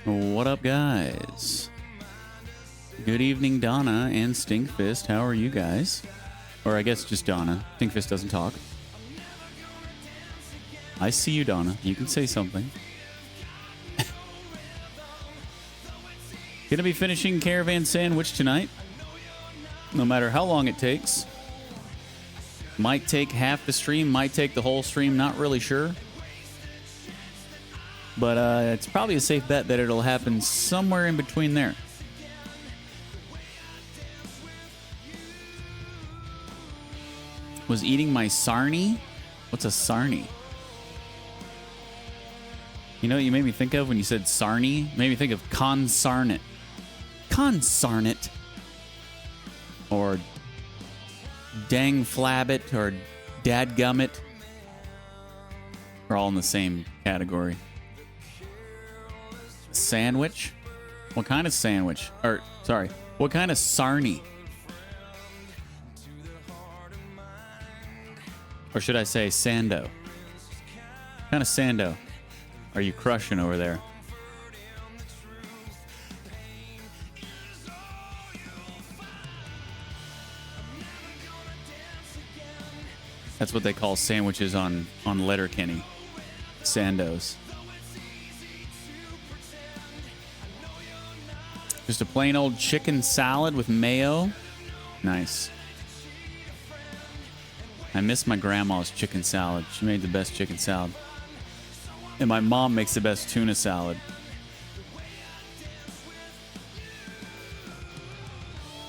What up, guys? Good evening, Donna and Stinkfist. How are you guys? Or I guess just Donna. Stinkfist doesn't talk. I see you, Donna. You can say something. Gonna be finishing Caravan SandWitch tonight. No matter how long it takes. Might take half the stream, might take the whole stream, not really sure. But it's probably a safe bet that it'll happen somewhere in between there. Was eating my sarnie? What's a sarnie? You know what you made me think of when you said sarnie? Made me think of consarnate. Consarnate. Or dang flabbit or dadgummit. We're all in the same category. Sandwich? What kind of sandwich? Or, sorry, what kind of sarnie? Or should I say sando? What kind of sando are you crushing over there? That's what they call sandwiches on Letterkenny. Sandos. Just a plain old chicken salad with mayo. Nice. I miss my grandma's chicken salad. She made the best chicken salad. And my mom makes the best tuna salad.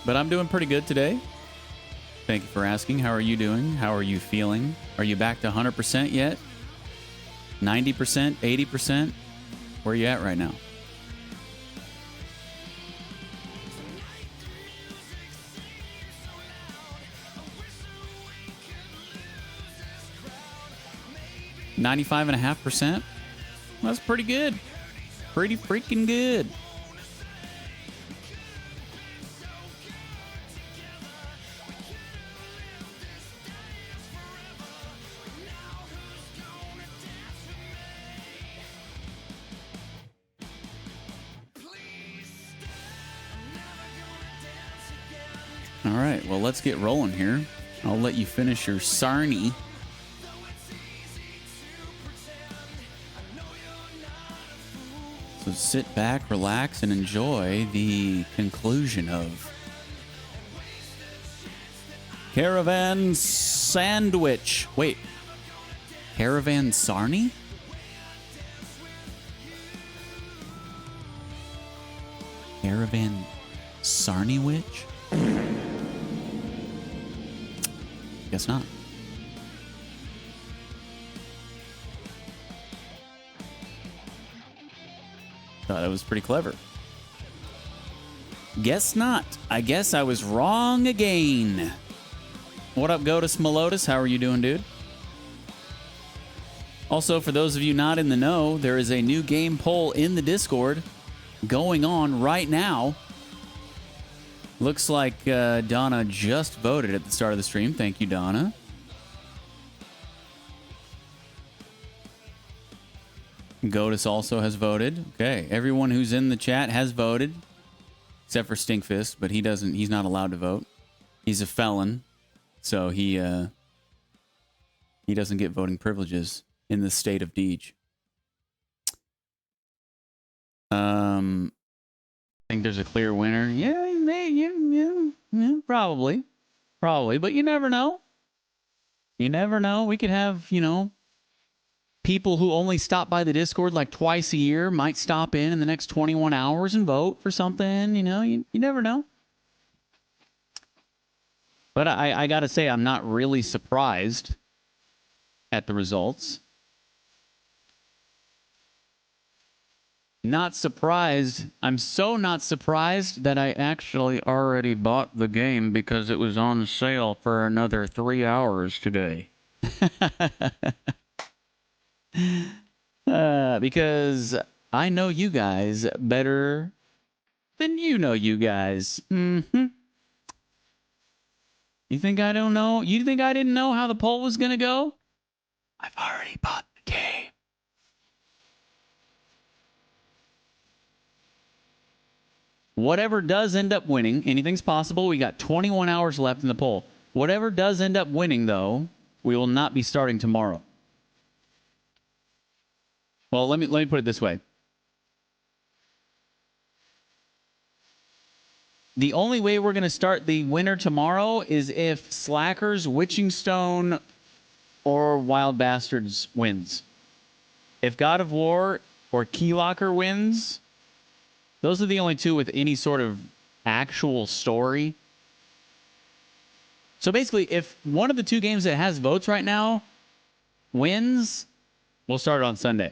But I'm doing pretty good today. Thank you for asking. How are you doing? How are you feeling? Are you back to 100% yet? 90%? 80%? Where are you at right now? $95.5%? That's pretty good. Pretty freaking good. All right, well, let's get rolling here. I'll let you finish your sarnie. So sit back, relax, and enjoy the conclusion of Caravan SandWitch. Wait, Caravan Sarnie? Caravan SandWitch? Guess not. Thought that was pretty clever. Guess not. I guess I was wrong again. What up, Godus Melotus? How are you doing, dude? Also, for those of you not in the know, there is a new game poll in the Discord going on right now. Looks like Donna just voted at the start of the stream. Thank you, Donna. Godus also has voted. Okay, everyone who's in the chat has voted, except for Stinkfist, but he doesn't. He's not allowed to vote. He's a felon, so he doesn't get voting privileges in the state of Deej. I think there's a clear winner. Yeah, yeah, probably, but you never know. You never know. We could have, you know, people who only stop by the Discord like twice a year might stop in the next 21 hours and vote for something. You know, you never know. But I got to say, I'm not really surprised at the results. Not surprised. I'm so not surprised that I actually already bought the game because it was on sale for another 3 hours today. Because I know you guys better than you know you guys. Mm-hmm. You think I don't know? You think I didn't know how the poll was going to go? I've already bought the game. Whatever does end up winning, anything's possible. We got 21 hours left in the poll. Whatever does end up winning, though, we will not be starting tomorrow. Well, let me put it this way. The only way we're going to start the winner tomorrow is if Slackers, Witching Stone, or Wild Bastards wins. If God of War or Keylocker wins, those are the only two with any sort of actual story. So basically, if one of the two games that has votes right now wins, we'll start it on Sunday.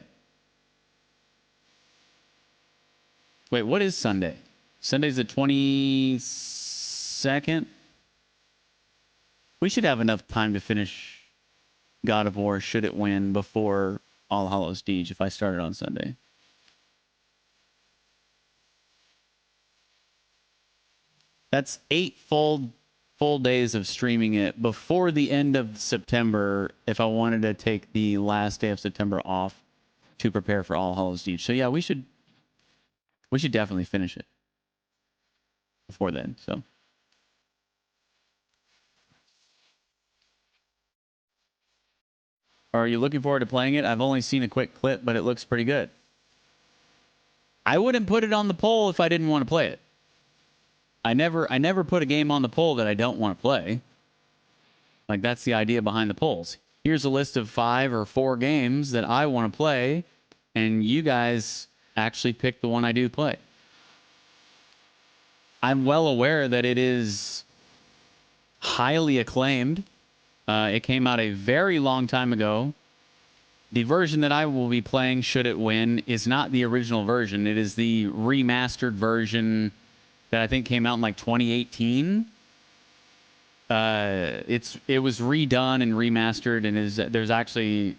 Wait, what is Sunday? Sunday's the 22nd. We should have enough time to finish God of War, should it win, before All Hallows Deej if I started on Sunday. That's 8 full days of streaming it before the end of September if I wanted to take the last day of September off to prepare for All Hallows Deej. So yeah, we should definitely finish it before then. So are you looking forward to playing it? I've only seen a quick clip, but it looks pretty good. I wouldn't put it on the poll if I didn't want to play it. I never put a game on the poll that I don't want to play. Like, that's the idea behind the polls. Here's a list of 5 or 4 games that I want to play, and you guys actually pick the one I do play. I'm well aware that it is highly acclaimed. It came out a very long time ago. The version that I will be playing, should it win, is not the original version. It is the remastered version that I think came out in like 2018. It was redone and remastered, and there's actually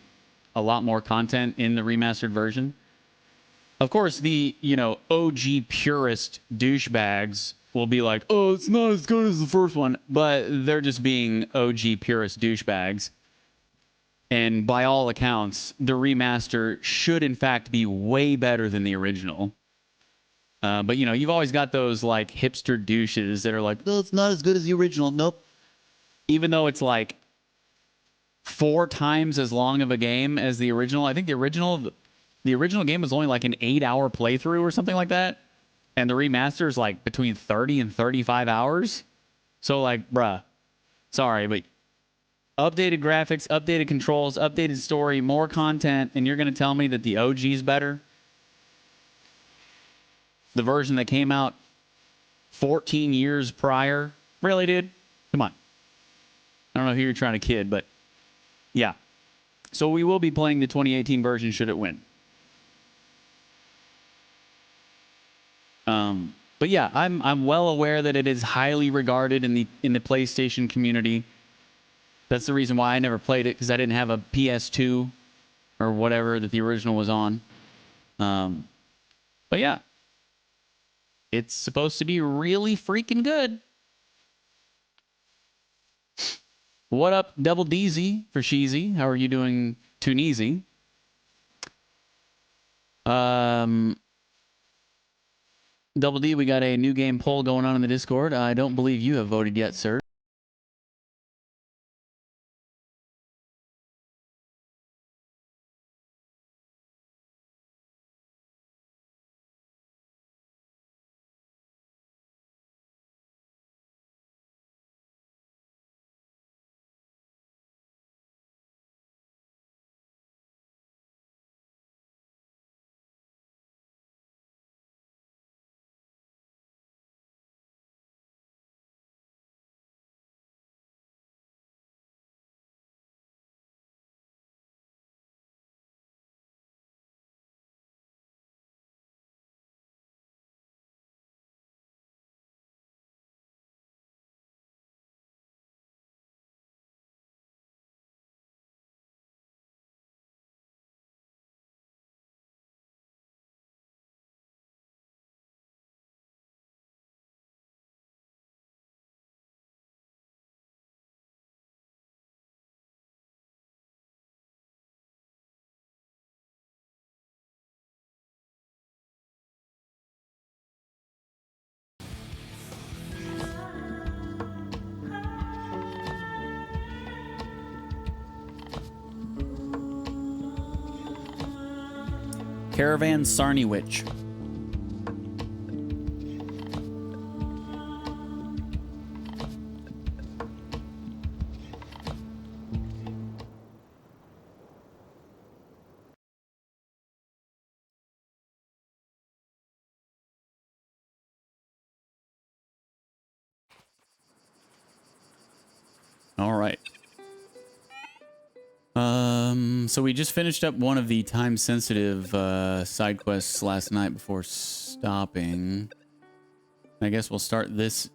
a lot more content in the remastered version. Of course, the OG purist douchebags will be like, "Oh, it's not as good as the first one," but they're just being OG purist douchebags. And by all accounts, the remaster should in fact be way better than the original. But you've always got those like hipster douches that are like, "No, it's not as good as the original." Nope. Even though it's like 4 times as long of a game as the original. I think the original game was only like an 8-hour playthrough or something like that. And the remaster is like between 30 and 35 hours. So like, bruh, sorry, but updated graphics, updated controls, updated story, more content, and you're going to tell me that the OG is better? The version that came out 14 years prior? Really, dude? Come on. I don't know who you're trying to kid, but yeah. So we will be playing the 2018 version should it win. But yeah, I'm well aware that it is highly regarded in the PlayStation community. That's the reason why I never played it, because I didn't have a PS2 or whatever that the original was on. But yeah, it's supposed to be really freaking good. What up, Double DZ for Sheezy? How are you doing, Tunisi? Double D, we got a new game poll going on in the Discord. I don't believe you have voted yet, sir. Caravan SandWitch. All right. So we just finished up one of the time-sensitive side quests last night before stopping. I guess we'll start this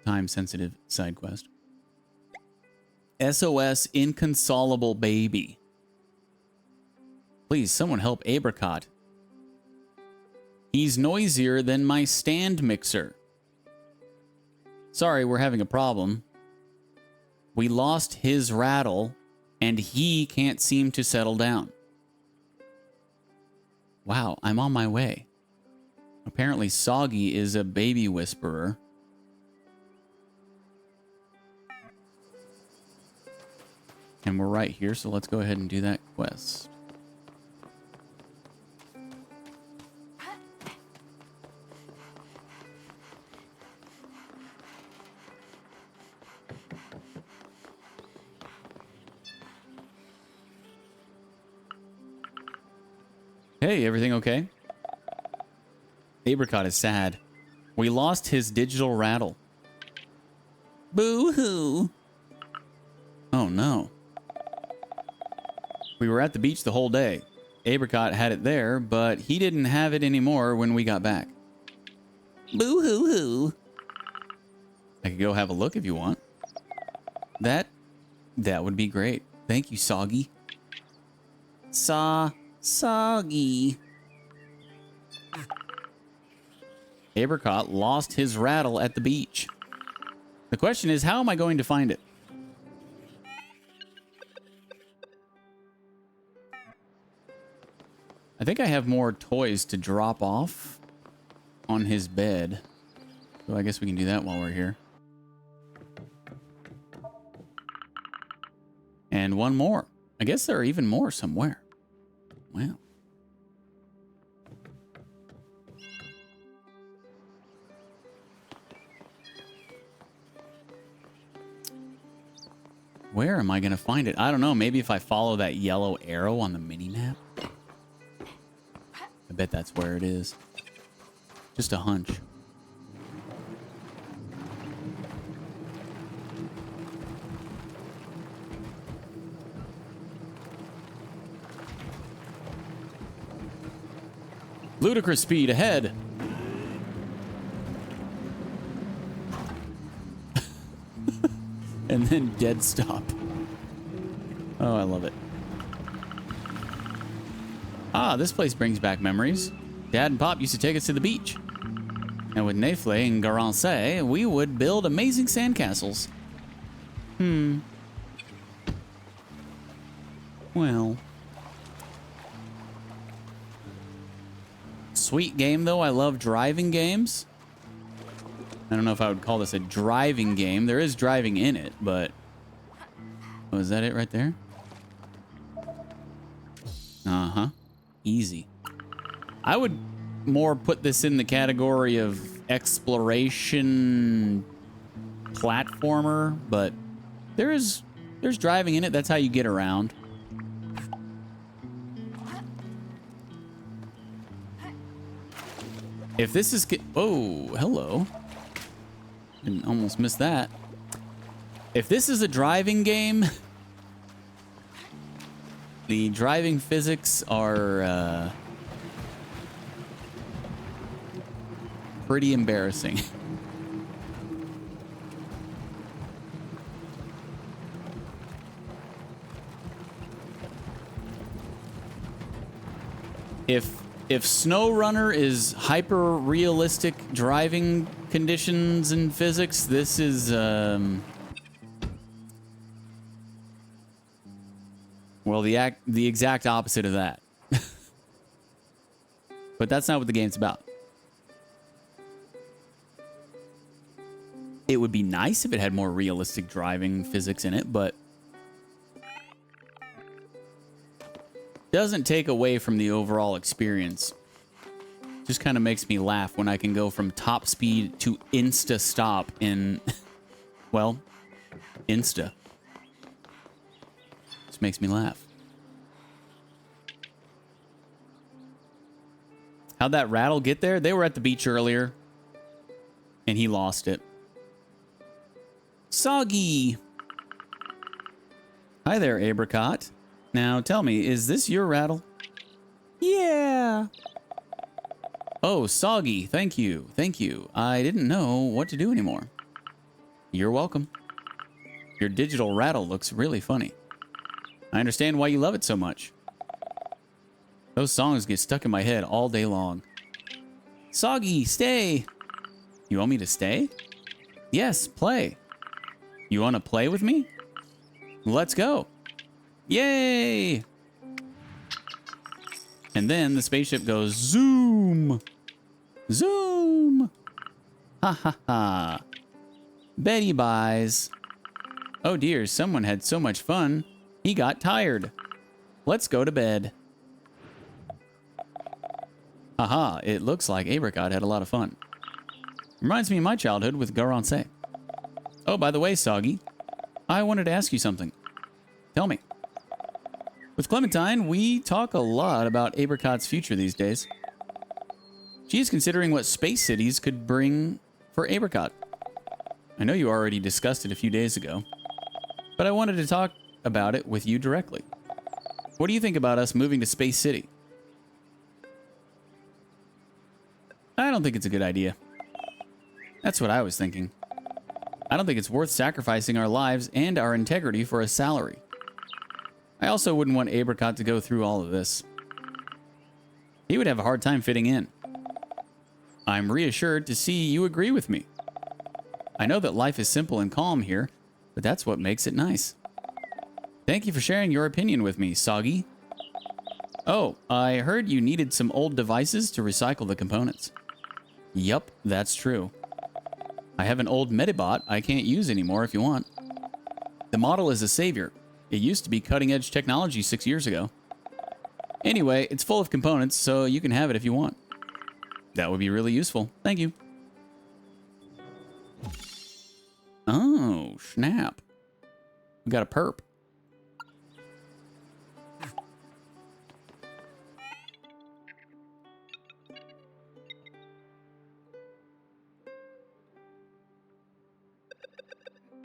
time-sensitive side quest. SOS Inconsolable Baby. Please, someone help Apricot. He's noisier than my stand mixer. Sorry, we're having a problem. We lost his rattle, and he can't seem to settle down. Wow, I'm on my way. Apparently, Soggy is a baby whisperer. And we're right here, so let's go ahead and do that quest. Hey, everything okay? Apricot is sad. We lost his digital rattle. Boo-hoo. Oh, no. We were at the beach the whole day. Apricot had it there, but he didn't have it anymore when we got back. Boo-hoo-hoo. I could go have a look if you want. That would be great. Thank you, Soggy. Soggy. Apricot lost his rattle at the beach. The question is, how am I going to find it? I think I have more toys to drop off on his bed. So I guess we can do that while we're here. And one more. I guess there are even more somewhere. Wow. Where am I going to find it? I don't know. Maybe if I follow that yellow arrow on the mini-map? I bet that's where it is. Just a hunch. Ludicrous speed ahead. And then dead stop. Oh, I love it. Ah, this place brings back memories. Dad and Pop used to take us to the beach. And with Nefle and Garanse, we would build amazing sandcastles. Well. Sweet game, though. I love driving games. I don't know if I would call this a driving game. There is driving in it, but... Oh, is that it right there? Uh-huh. Easy. I would more put this in the category of exploration platformer, but there's driving in it. That's how you get around. If this is... Oh, hello. Didn't almost miss that. If this is a driving game, the driving physics are pretty embarrassing. If SnowRunner is hyper realistic driving conditions and physics, this is well, the exact opposite of that. But that's not what the game's about. It would be nice if it had more realistic driving physics in it, but Doesn't take away from the overall experience. Just kind of makes me laugh when I can go from top speed to insta stop in, well, insta. Just makes me laugh. How'd that rattle get there? They were at the beach earlier, and he lost it. Soggy. Hi there, Apricot. Now tell me, is this your rattle? Yeah. Oh, Soggy, thank you, thank you. I didn't know what to do anymore. You're welcome. Your digital rattle looks really funny. I understand why you love it so much. Those songs get stuck in my head all day long. Soggy, stay. You want me to stay? Yes, play. You want to play with me? Let's go. Yay! And then the spaceship goes zoom. Zoom. Ha ha ha. Betty buys. Oh dear, someone had so much fun. He got tired. Let's go to bed. Haha, it looks like Apricot had a lot of fun. Reminds me of my childhood with Caravan SandWitch. Oh, by the way, Soggy, I wanted to ask you something. Tell me. With Clementine, we talk a lot about Apricot's future these days. She's considering what space cities could bring for Apricot. I know you already discussed it a few days ago, but I wanted to talk about it with you directly. What do you think about us moving to Space City? I don't think it's a good idea. That's what I was thinking. I don't think it's worth sacrificing our lives and our integrity for a salary. I also wouldn't want Apricot to go through all of this. He would have a hard time fitting in. I'm reassured to see you agree with me. I know that life is simple and calm here, but that's what makes it nice. Thank you for sharing your opinion with me, Soggy. Oh, I heard you needed some old devices to recycle the components. Yup, that's true. I have an old Medibot I can't use anymore if you want. The model is a savior. It used to be cutting-edge technology 6 years ago. Anyway, it's full of components, so you can have it if you want. That would be really useful. Thank you. Oh, snap. We got a perp.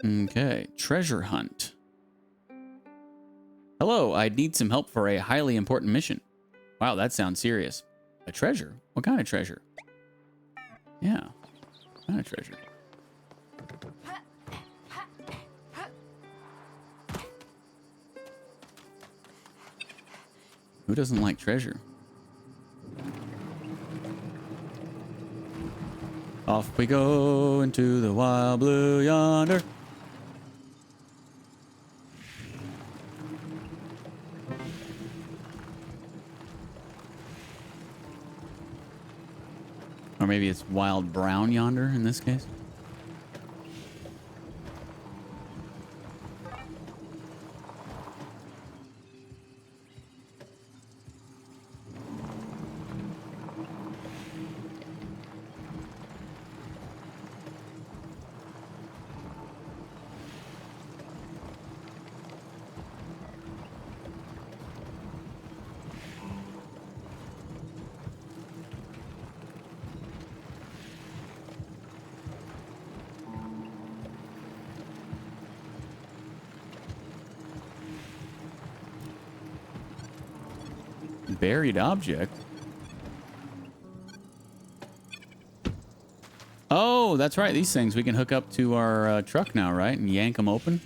Okay, treasure hunt. Hello, I'd need some help for a highly important mission. Wow, that sounds serious. A treasure? What kind of treasure? Yeah, what kind of treasure? Who doesn't like treasure? Off we go into the wild blue yonder. Or maybe it's wild brown yonder in this case. Buried object. Oh, that's right. These things we can hook up to our truck now, right? And yank them open.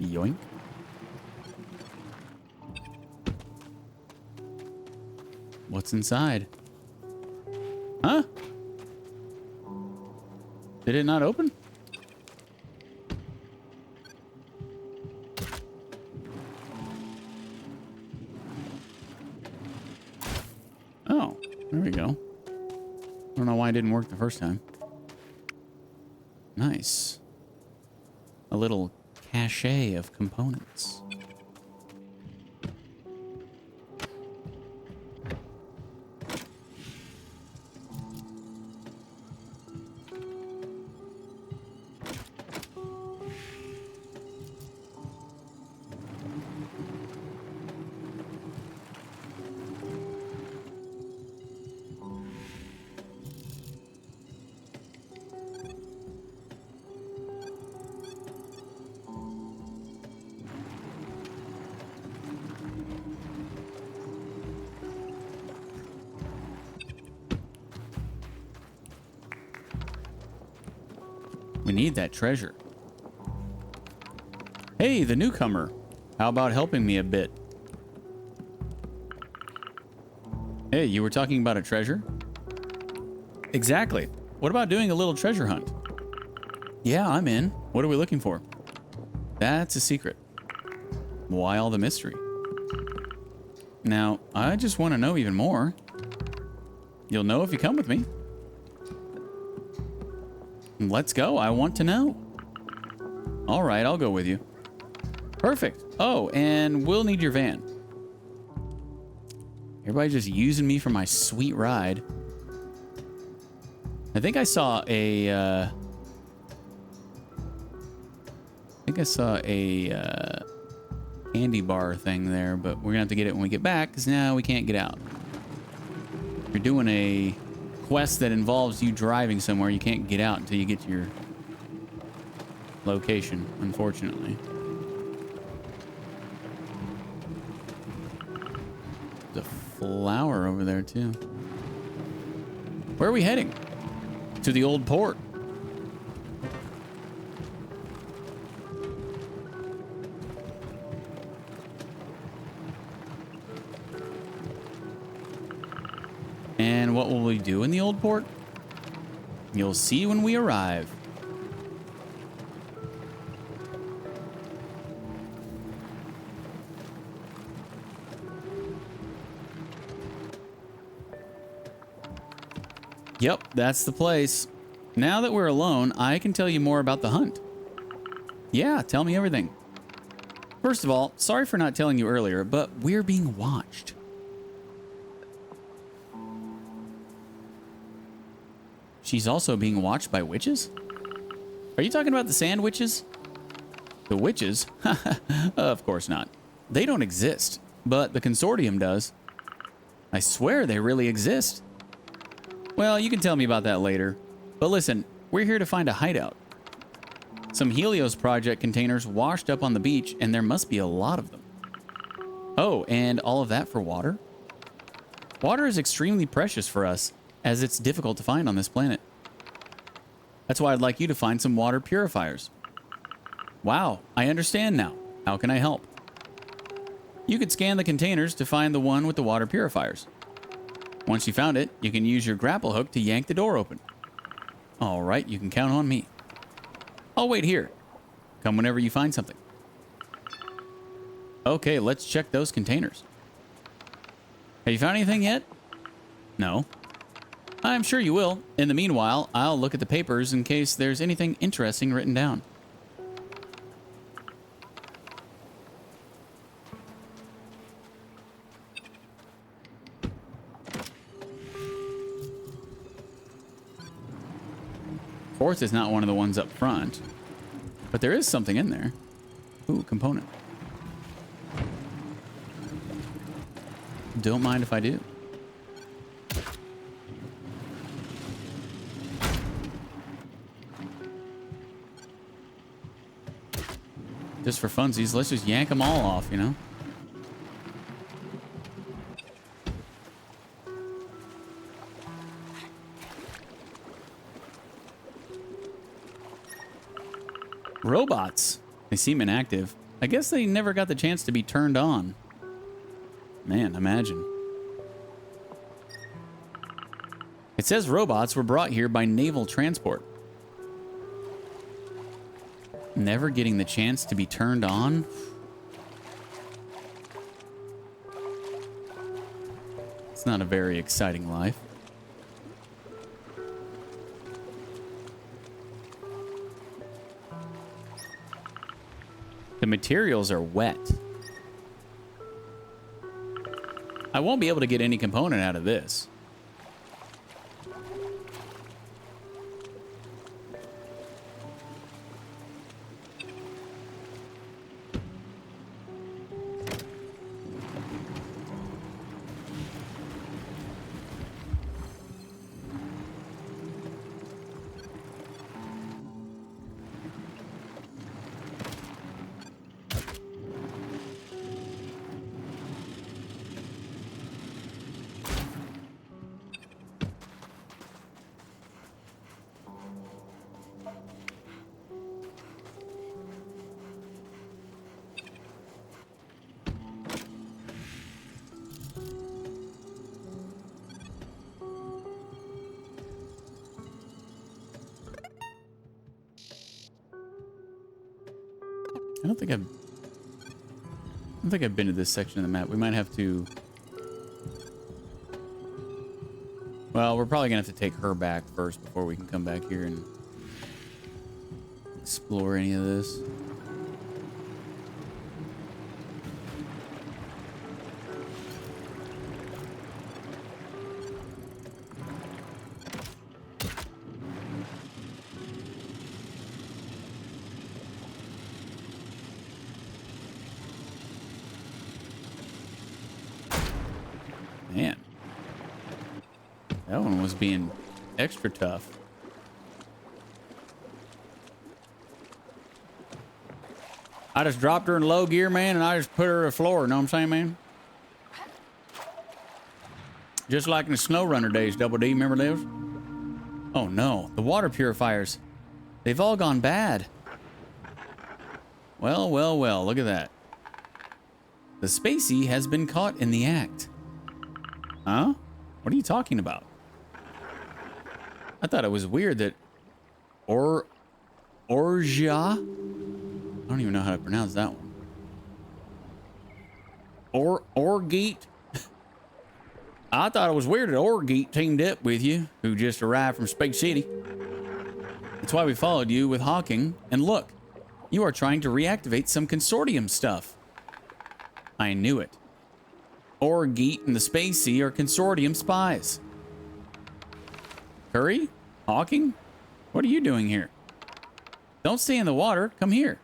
Yoink. What's inside? Huh? Did it not open? Oh, there we go. I don't know why it didn't work the first time. Nice. A little cache of components. We need that treasure. Hey, the newcomer. How about helping me a bit? Hey, you were talking about a treasure? Exactly. What about doing a little treasure hunt? Yeah, I'm in. What are we looking for? That's a secret. Why all the mystery? Now, I just want to know even more. You'll know if you come with me. Let's go. I want to know. All right, I'll go with you. Perfect. Oh, and we'll need your van. Everybody just using me for my sweet ride. I think I saw a... candy bar thing there, but we're gonna have to get it when we get back, because now we can't get out. If you're doing a quest that involves you driving somewhere, you can't get out until you get to your location, unfortunately. There's a flower over there, too. Where are we heading? To the old port. And what will we do in the old port? You'll see when we arrive. Yep, that's the place. Now that we're alone, I can tell you more about the hunt. Yeah, tell me everything. First of all, sorry for not telling you earlier, but we're being watched. She's also being watched by witches? Are you talking about the SandWitches? The witches? Of course not. They don't exist, but the consortium does. I swear they really exist. Well, you can tell me about that later. But listen, we're here to find a hideout. Some Helios Project containers washed up on the beach, and there must be a lot of them. Oh, and all of that for water? Water is extremely precious for us, as it's difficult to find on this planet. That's why I'd like you to find some water purifiers. Wow, I understand now. How can I help? You could scan the containers to find the one with the water purifiers. Once you found it, you can use your grapple hook to yank the door open. All right, you can count on me. I'll wait here. Come whenever you find something. Okay, let's check those containers. Have you found anything yet? No. I'm sure you will. In the meanwhile, I'll look at the papers in case there's anything interesting written down. Fourth is not one of the ones up front, but there is something in there. Ooh, component. Don't mind if I do. Just for funsies, let's just yank them all off, you know? Robots. They seem inactive. I guess they never got the chance to be turned on. Man, imagine. It says robots were brought here by naval transport. Never getting the chance to be turned on? It's not a very exciting life. The materials are wet. I won't be able to get any component out of this. I don't think I've been to this section of the map. We might have to... Well, we're probably going to have to take her back first before we can come back here and explore any of this. Man, that one was being extra tough. I just dropped her in low gear, man, and I just put her to the floor. Know what I'm saying, man? Just like in the Snow Runner days, Double D. Remember those? Oh, no. The water purifiers. They've all gone bad. Well, well, well. Look at that. The Spacey has been caught in the act. Huh? What are you talking about? I thought it was weird that Orja? I don't even know how to pronounce that one. Orgeet? I thought it was weird that Orgeet teamed up with you, who just arrived from Space City. That's why we followed you with Hawking. And look, you are trying to reactivate some consortium stuff. I knew it. Orgeet and the Spacey are consortium spies. Curry? Hawking? What are you doing here? Don't stay in the water. Come here.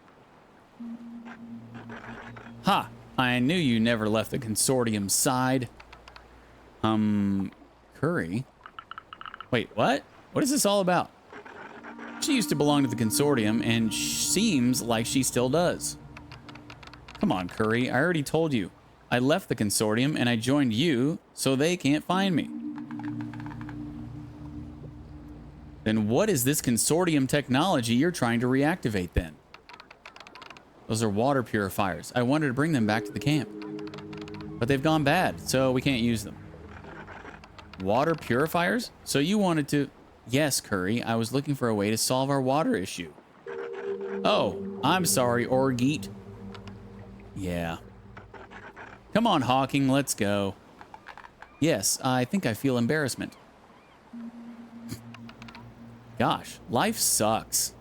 Ha! I knew you never left the consortium side. Curry? Wait, what? What is this all about? She used to belong to the consortium, and seems like she still does. Come on, Curry. I already told you. I left the consortium and I joined you so they can't find me. Then what is this consortium technology you're trying to reactivate then? Those are water purifiers. I wanted to bring them back to the camp. But they've gone bad, so we can't use them. Water purifiers? So you wanted to... Yes, Curry, I was looking for a way to solve our water issue. Oh, I'm sorry, Orgeet. Yeah. Come on, Hawking, let's go. Yes, I think I feel embarrassment. Gosh, life sucks.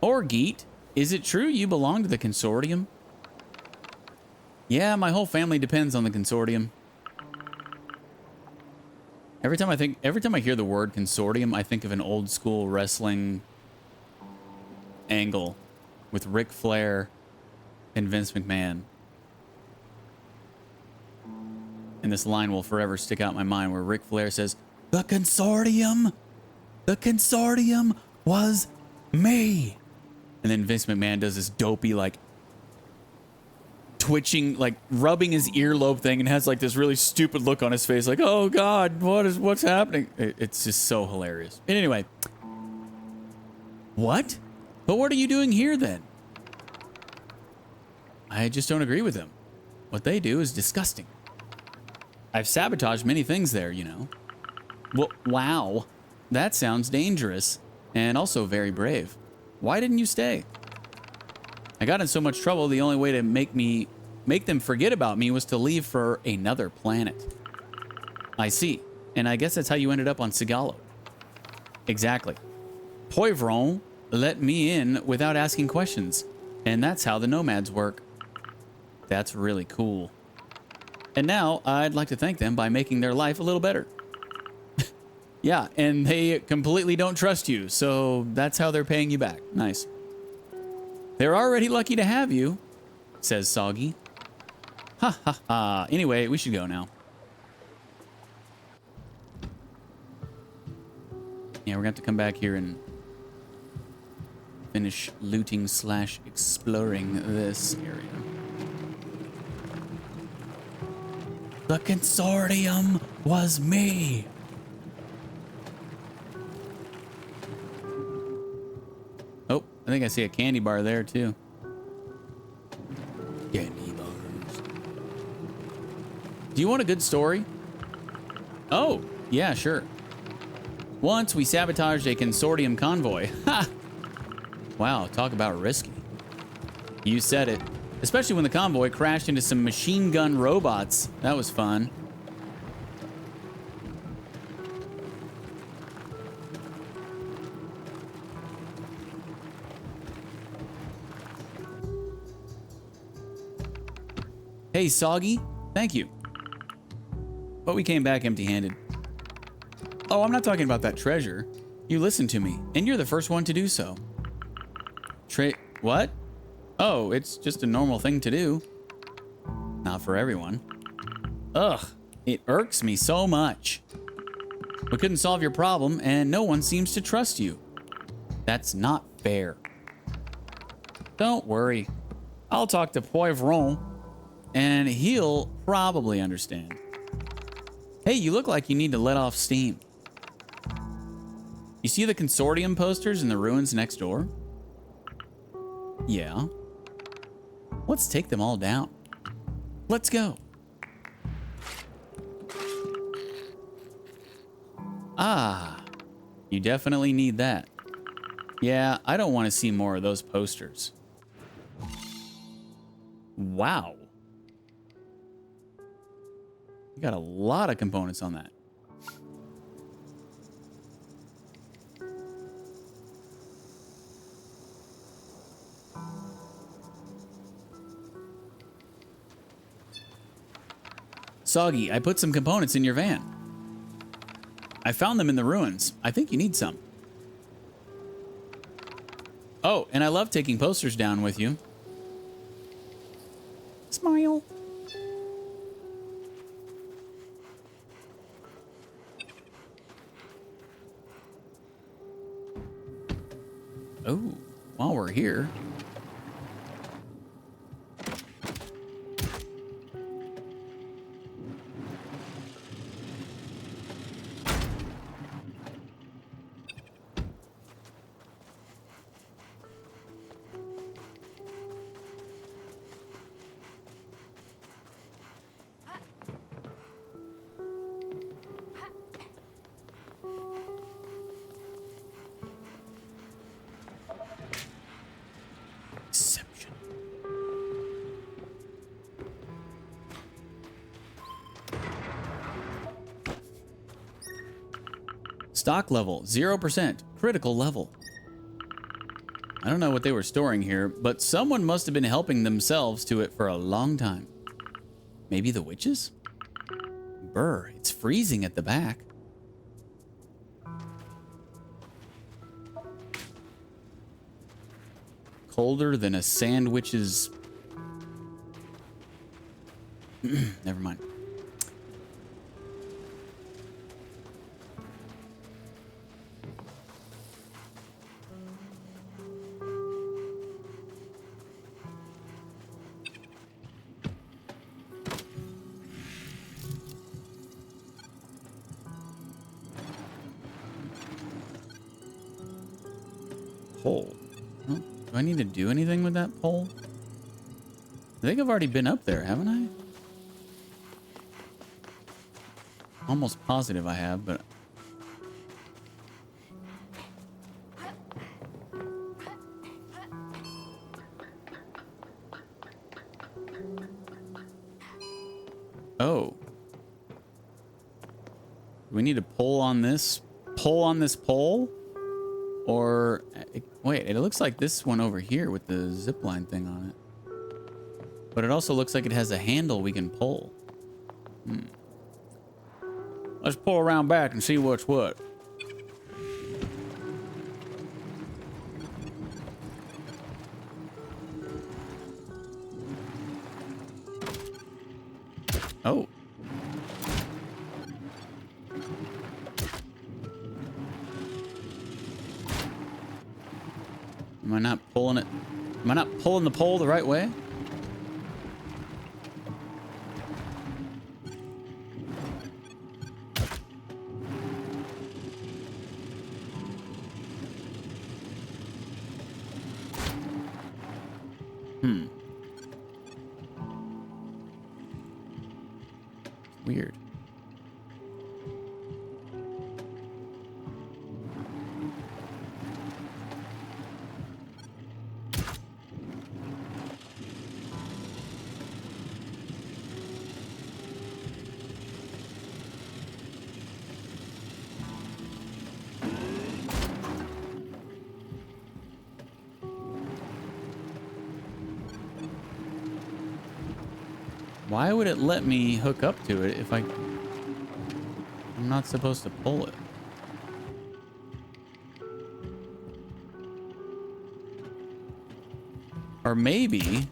Orgeet, is it true you belong to the consortium? Yeah, my whole family depends on the consortium. Every time I hear the word consortium, I think of an old school wrestling angle with Ric Flair and Vince McMahon. And this line will forever stick out in my mind where Ric Flair says, "The consortium was me." And then Vince McMahon does this dopey, like, twitching, like, rubbing his earlobe thing and has, like, this really stupid look on his face, like, oh, God, what's happening? It's just so hilarious. And anyway. What? But what are you doing here, then? I just don't agree with them. What they do is disgusting. I've sabotaged many things there, you know. Well, wow. That sounds dangerous. And also very brave. Why didn't you stay? I got in so much trouble, the only way to make them forget about me was to leave for another planet. I see. And I guess that's how you ended up on Sigalo. Exactly. Poivron let me in without asking questions. And that's how the nomads work. That's really cool. And now I'd like to thank them by making their life a little better. Yeah, and they completely don't trust you, so that's how they're paying you back. Nice. They're already lucky to have you, says Soggy. Ha ha ha. Anyway, we should go now. Yeah, we're going to have to come back here and finish looting / exploring this area. The consortium was me. Oh, I think I see a candy bar there too. Candy bars. Do you want a good story? Oh, yeah, sure. Once we sabotaged a consortium convoy. Ha! Wow, talk about risky. You said it. Especially when the convoy crashed into some machine gun robots. That was fun. Hey, Soggy. Thank you. But we came back empty-handed. Oh, I'm not talking about that treasure. You listened to me, and you're the first one to do so. What? Oh, it's just a normal thing to do. Not for everyone. Ugh, it irks me so much. We couldn't solve your problem, and no one seems to trust you. That's not fair. Don't worry. I'll talk to Poivron, and he'll probably understand. Hey, you look like you need to let off steam. You see the consortium posters in the ruins next door? Yeah. Let's take them all down. Let's go. Ah, you definitely need that. Yeah, I don't want to see more of those posters. Wow. You got a lot of components on that. Soggy, I put some components in your van. I found them in the ruins. I think you need some. Oh, and I love taking posters down with you. Smile. Oh, while we're here. Stock level, 0%. Critical level. I don't know what they were storing here, but someone must have been helping themselves to it for a long time. Maybe the witches? Brr, it's freezing at the back. Colder than a sandwich's... Never mind. Pole. Oh, do I need to do anything with that pole? I think I've already been up there, haven't I? Almost positive I have, but... Oh. Do we need to pull on this? Pull on this pole? Or, wait, it looks like this one over here with the zipline thing on it. But it also looks like it has a handle we can pull. Let's pull around back and see what's what. Oh. Am I not pulling it? Am I not pulling the pole the right way? Weird. Why would it let me hook up to it if I'm not supposed to pull it? Or maybe...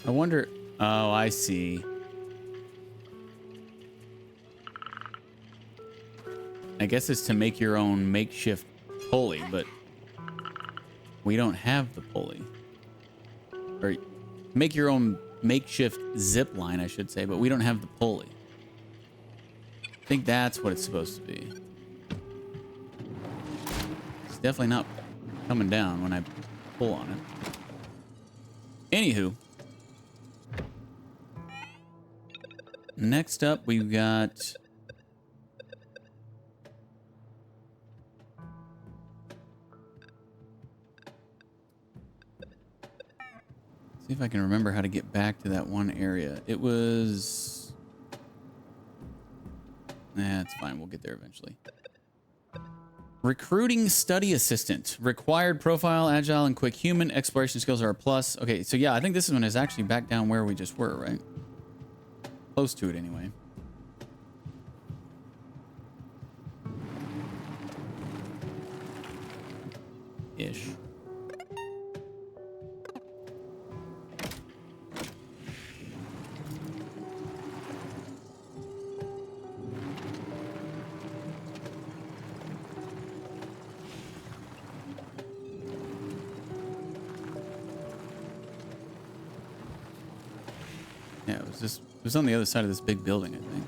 I wonder... Oh, I see. I guess it's to make your own makeshift pulley, but we don't have the pulley. Or make your own makeshift zip line, I should say, but we don't have the pulley. I think that's what it's supposed to be. It's definitely not coming down when I pull on it. Anywho. Next up, we've got... See if I can remember how to get back to that one area. It was... Nah, it's fine. We'll get there eventually. Recruiting study assistant. Required profile, agile, and quick human. Exploration skills are a plus. Okay, so yeah, I think this one is actually back down where we just were, right? Close to it, anyway. Ish. Yeah, it was on the other side of this big building, I think.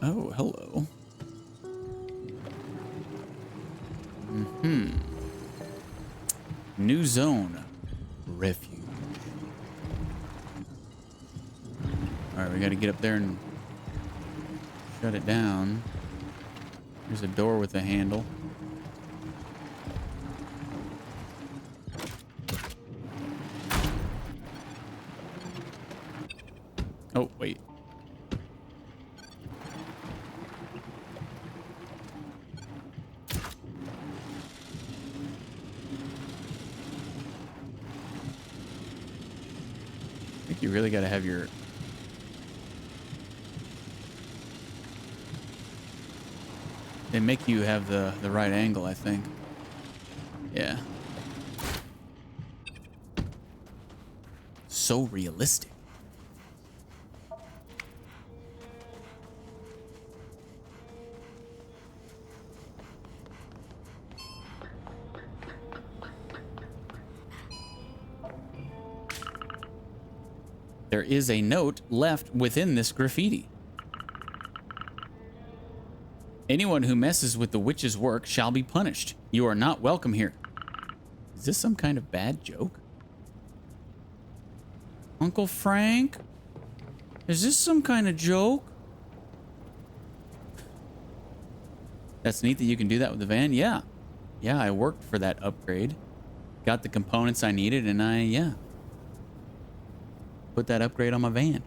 Oh, hello. New zone. Refuge. Alright, we gotta get up there and shut it down. There's a door with a handle. Oh, wait. I think you really got to have your... They make you have the right angle, I think. Yeah. So realistic. There is a note left within this graffiti. Anyone who messes with the witch's work shall be punished. You are not welcome here. Is this some kind of bad joke? Uncle Frank? Is this some kind of joke? That's neat that you can do that with the van. Yeah. Yeah, I worked for that upgrade. Got the components I needed and yeah. put that upgrade on my van.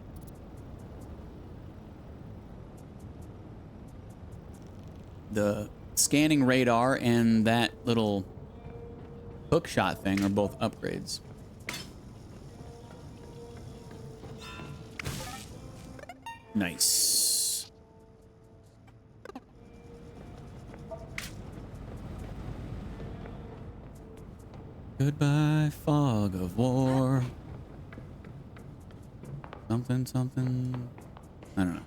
The scanning radar and that little hook shot thing are both upgrades. Nice. Goodbye, fog of war. Something, something. I don't know.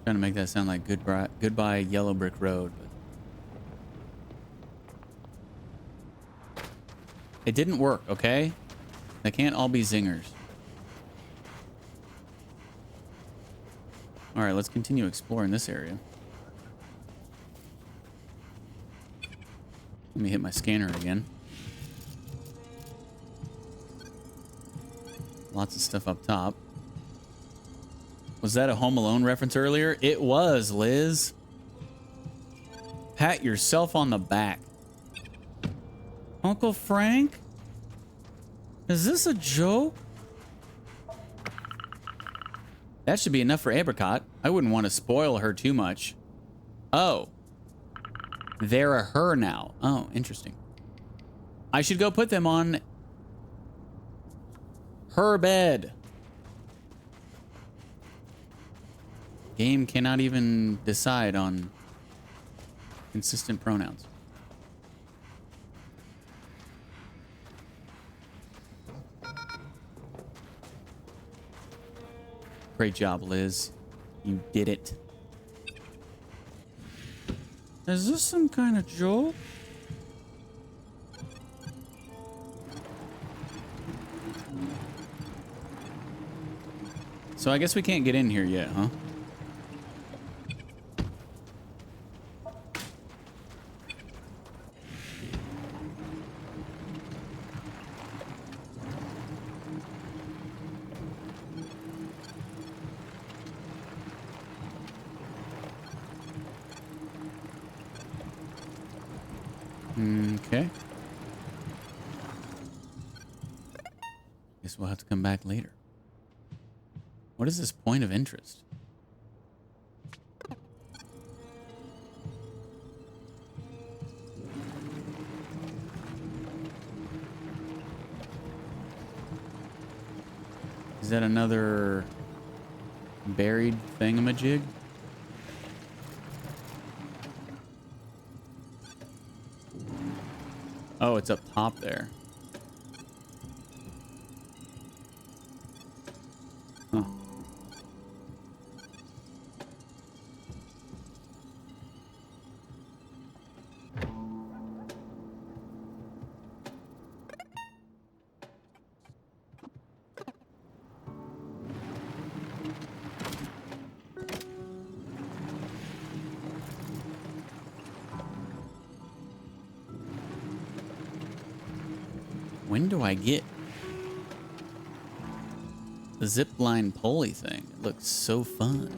Trying to make that sound like goodbye Yellow Brick Road. But it didn't work, okay? They can't all be zingers. All right, let's continue exploring this area. Let me hit my scanner again. Lots of stuff up top. Was that a Home Alone reference earlier? It was, Liz. Pat yourself on the back. Uncle Frank? Is this a joke? That should be enough for Apricot. I wouldn't want to spoil her too much. Oh. They're a her now. Oh, interesting. I should go put them on her bed. Game cannot even decide on consistent pronouns. Great job, Liz. You did it. Is this some kind of joke? So I guess we can't get in here yet, huh? Okay. Guess we'll have to come back later. What is this point of interest? Is that another buried thingamajig? Oh, it's up top there. Huh. When do I get the zipline pulley thing? It looks so fun.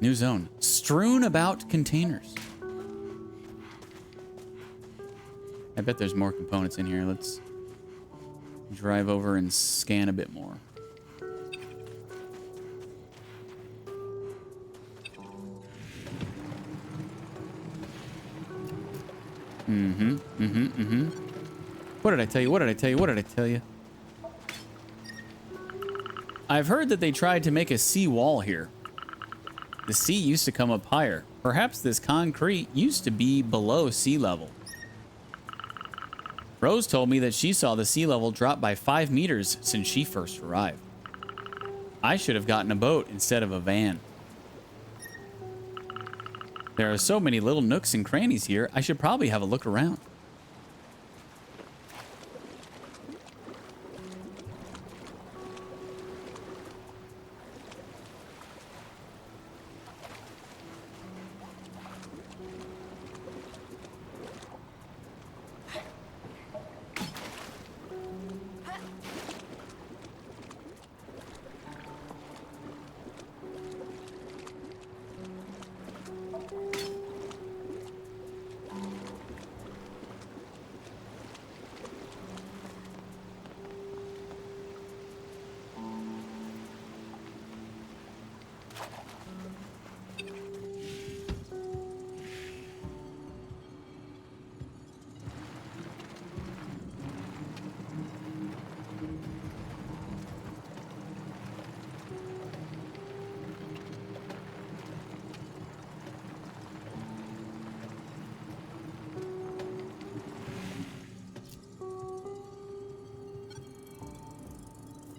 New zone. Strewn about containers. I bet there's more components in here. Let's drive over and scan a bit more. What did I tell you? What did I tell you? What did I tell you? I've heard that they tried to make a sea wall here. The sea used to come up higher. Perhaps this concrete used to be below sea level. Rose told me that she saw the sea level drop by 5 meters since she first arrived. I should have gotten a boat instead of a van. There are so many little nooks and crannies here, I should probably have a look around.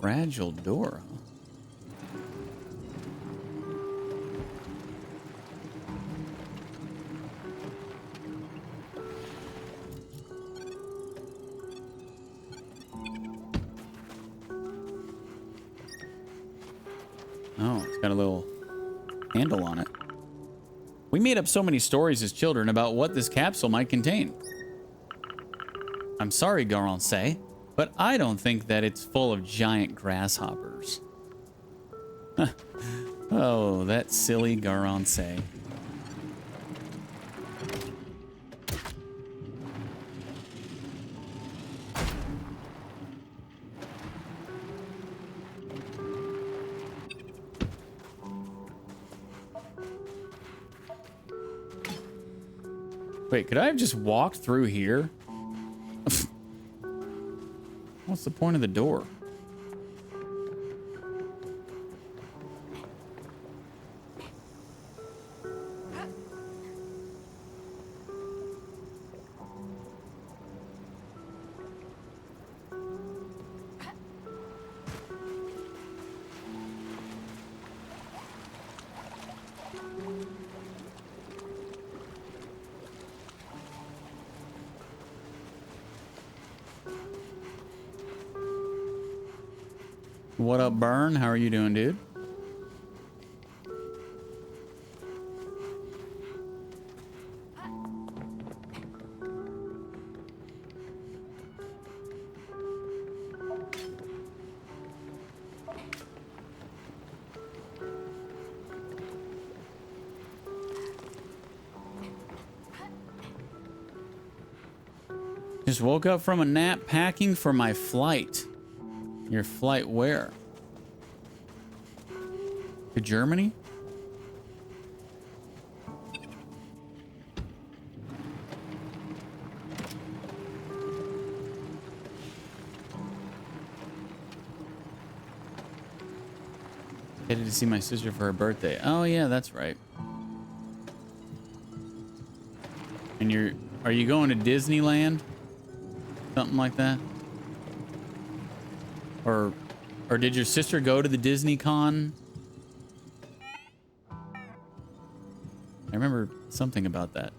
Fragile door, huh? Oh, it's got a little handle on it. We made up so many stories as children about what this capsule might contain. I'm sorry, Garancé, but I don't think that it's full of giant grasshoppers. Oh, that silly Garancé. Wait, could I have just walked through here? What's the point of the door? What up, Burn? How are you doing, dude? Just woke up from a nap packing for my flight. Your flight where? To Germany? Headed to see my sister for her birthday. Oh yeah, that's right. And are you going to Disneyland? Something like that? Or did your sister go to the Disney Con? I remember something about that.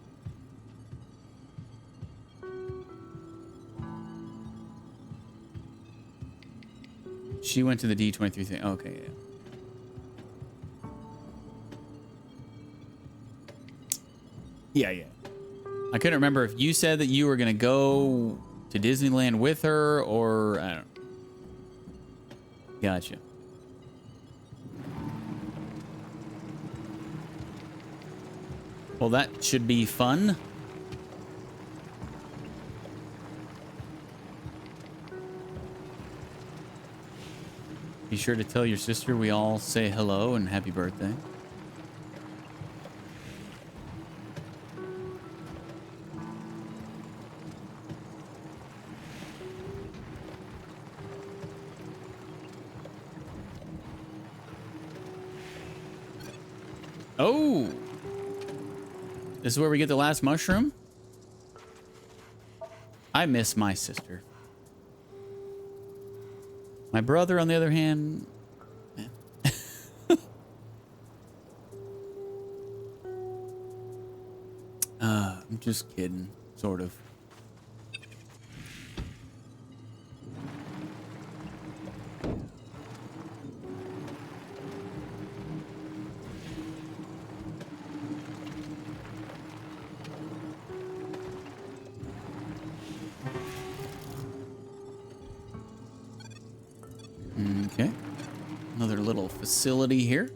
She went to the D23 thing. Okay, yeah. Yeah. I couldn't remember if you said that you were going to go to Disneyland with her or... I don't know. Gotcha. Well, that should be fun. Be sure to tell your sister we all say hello and happy birthday. Oh! This is where we get the last mushroom? I miss my sister. My brother, on the other hand... I'm just kidding. Sort of. Okay. Another little facility here.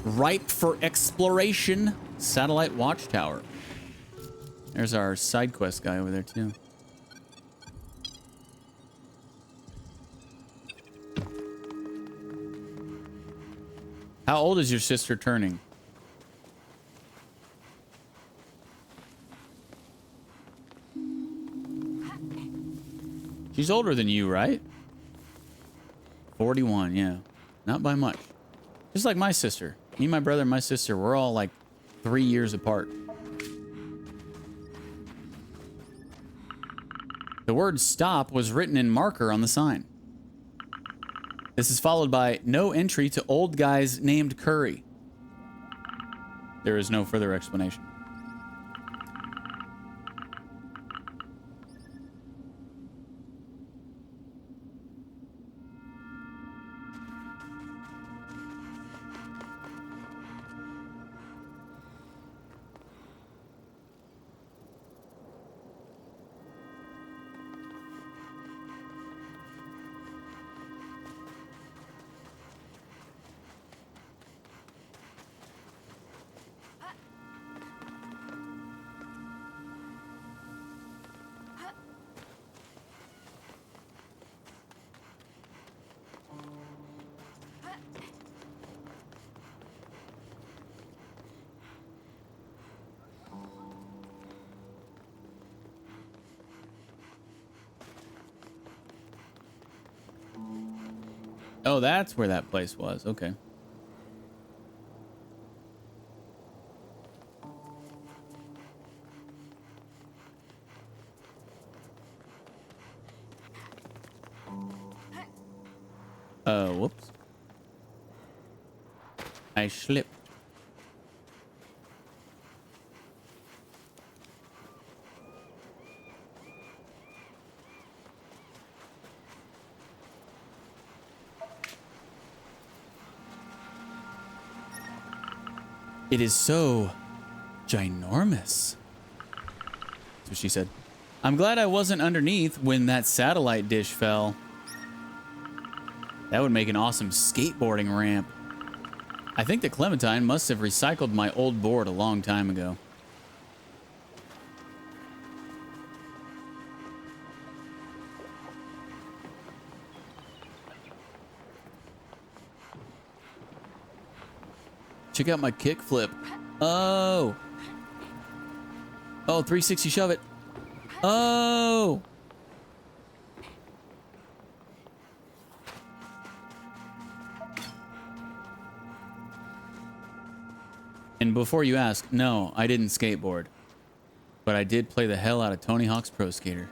Ripe for exploration. Satellite watchtower. There's our side quest guy over there, too. How old is your sister turning? She's older than you, right? 41, yeah. Not by much. Just like my sister. Me, my brother, and my sister, we're all like 3 years apart. The word stop was written in marker on the sign. This is followed by no entry to old guys named Curry. There is no further explanation. Oh, that's where that place was. Okay. Whoops. I slipped. It is so ginormous. That's what she said. I'm glad I wasn't underneath when that satellite dish fell. That would make an awesome skateboarding ramp. I think that Clementine must have recycled my old board a long time ago. Check out my kickflip. Oh. Oh, 360 shove it. Oh. And before you ask, no, I didn't skateboard. But I did play the hell out of Tony Hawk's Pro Skater.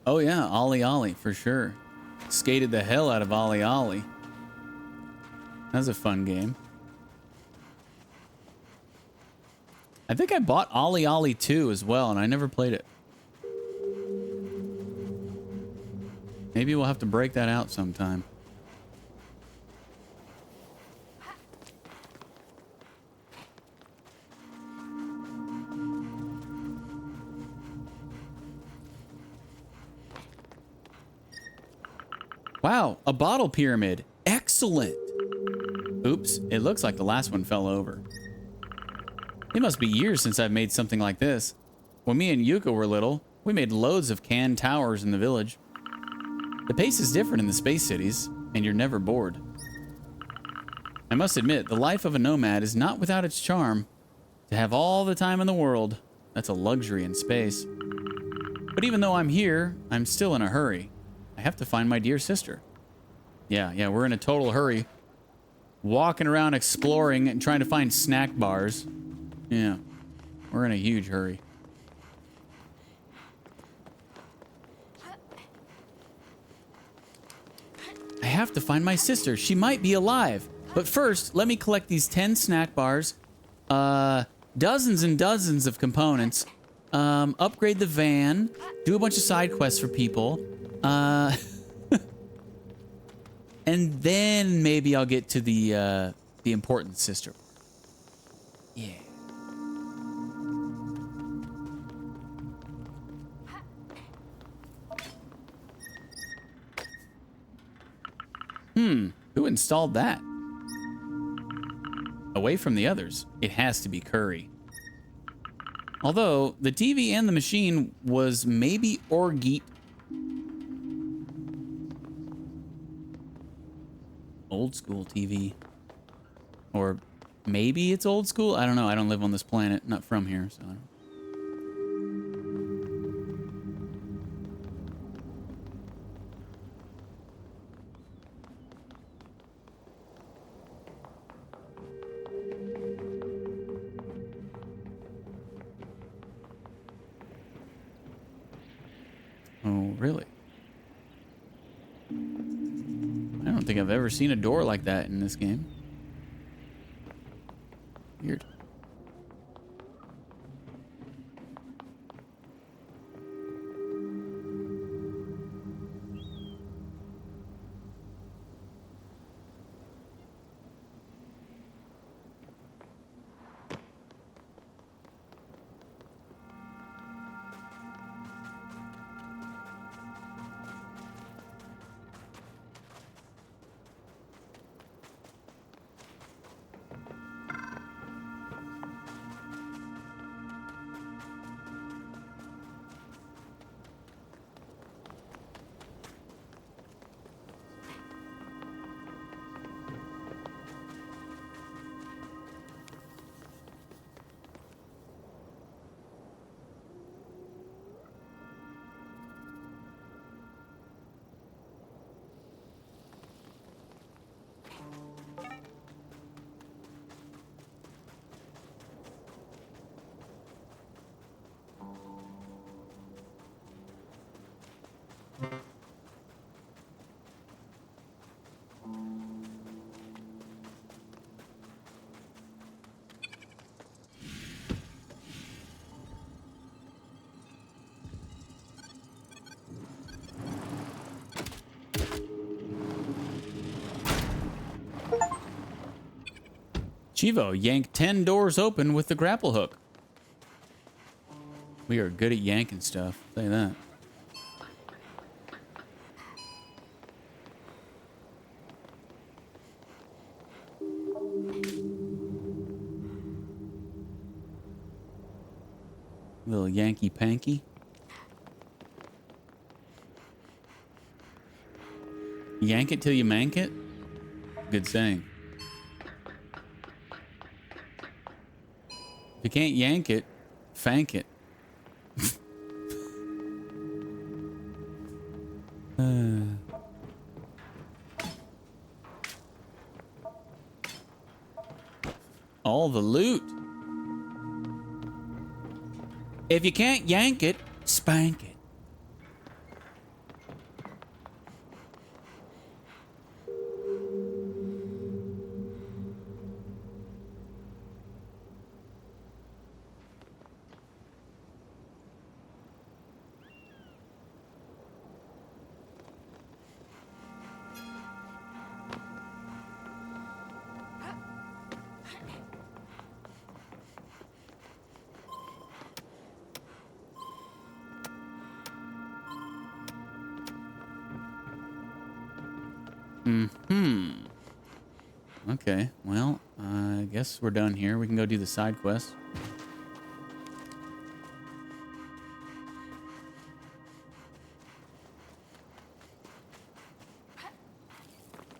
Oh yeah, Ollie Ollie for sure. Skated the hell out of Ollie Ollie. That was a fun game. I think I bought Ollie Ollie 2 as well, and I never played it. Maybe we'll have to break that out sometime. Wow, a bottle pyramid. Excellent. Oops, it looks like the last one fell over. It must be years since I've made something like this. When me and Yuka were little, we made loads of canned towers in the village. The pace is different in the space cities, and you're never bored. I must admit, the life of a nomad is not without its charm. To have all the time in the world, that's a luxury in space. But even though I'm here, I'm still in a hurry. I have to find my dear sister. Yeah, we're in a total hurry. Walking around exploring and trying to find snack bars. Yeah, we're in a huge hurry. I have to find my sister. She might be alive. But first, let me collect these 10 snack bars. Dozens and dozens of components. Upgrade the van. Do a bunch of side quests for people. And then maybe I'll get to the important sister. Yeah. Who installed that? Away from the others, it has to be Curry. Although, the TV and the machine was maybe Orgeet. Old school TV. Or maybe it's old school? I don't know. I don't live on this planet. Not from here, so I don't. Oh, really? I don't think I've ever seen a door like that in this game. Weird. Chivo, yank 10 doors open with the grapple hook. We are good at yanking stuff. I'll tell you that. Little Yankee Panky. Yank it till you mank it? Good saying. If you can't yank it, fank it. All the loot. If you can't yank it, spank it. Okay, well, I guess we're done here. We can go do the side quest.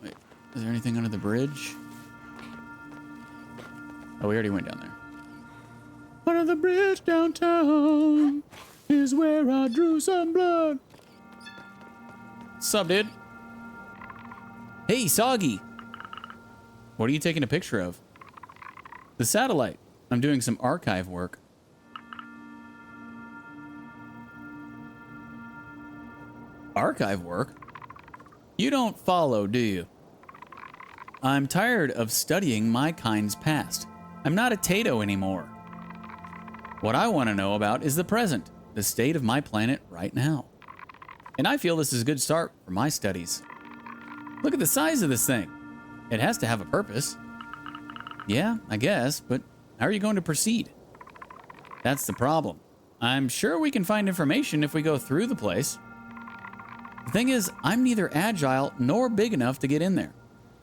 Wait, is there anything under the bridge? Oh, we already went down there. Under the bridge downtown is where I drew some blood. Sup, dude? Hey, Soggy. What are you taking a picture of? The satellite. I'm doing some archive work. Archive work? You don't follow, do you? I'm tired of studying my kind's past. I'm not a Tato anymore. What I want to know about is the present, the state of my planet right now. And I feel this is a good start for my studies. Look at the size of this thing. It has to have a purpose. Yeah, I guess, but how are you going to proceed? That's the problem. I'm sure we can find information if we go through the place. The thing is, I'm neither agile nor big enough to get in there.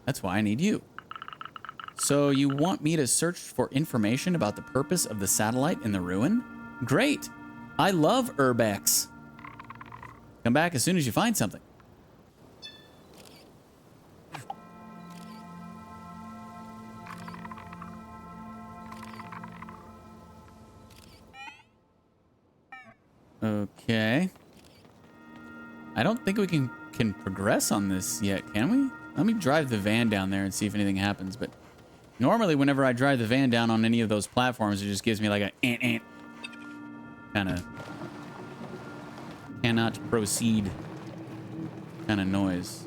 That's why I need you. So you want me to search for information about the purpose of the satellite in the ruin? Great. I love Urbex. Come back as soon as you find something. Okay. I don't think we can progress on this yet, can we? Let me drive the van down there and see if anything happens. But normally, whenever I drive the van down on any of those platforms, it just gives me like a kind of Cannot proceed kind of noise.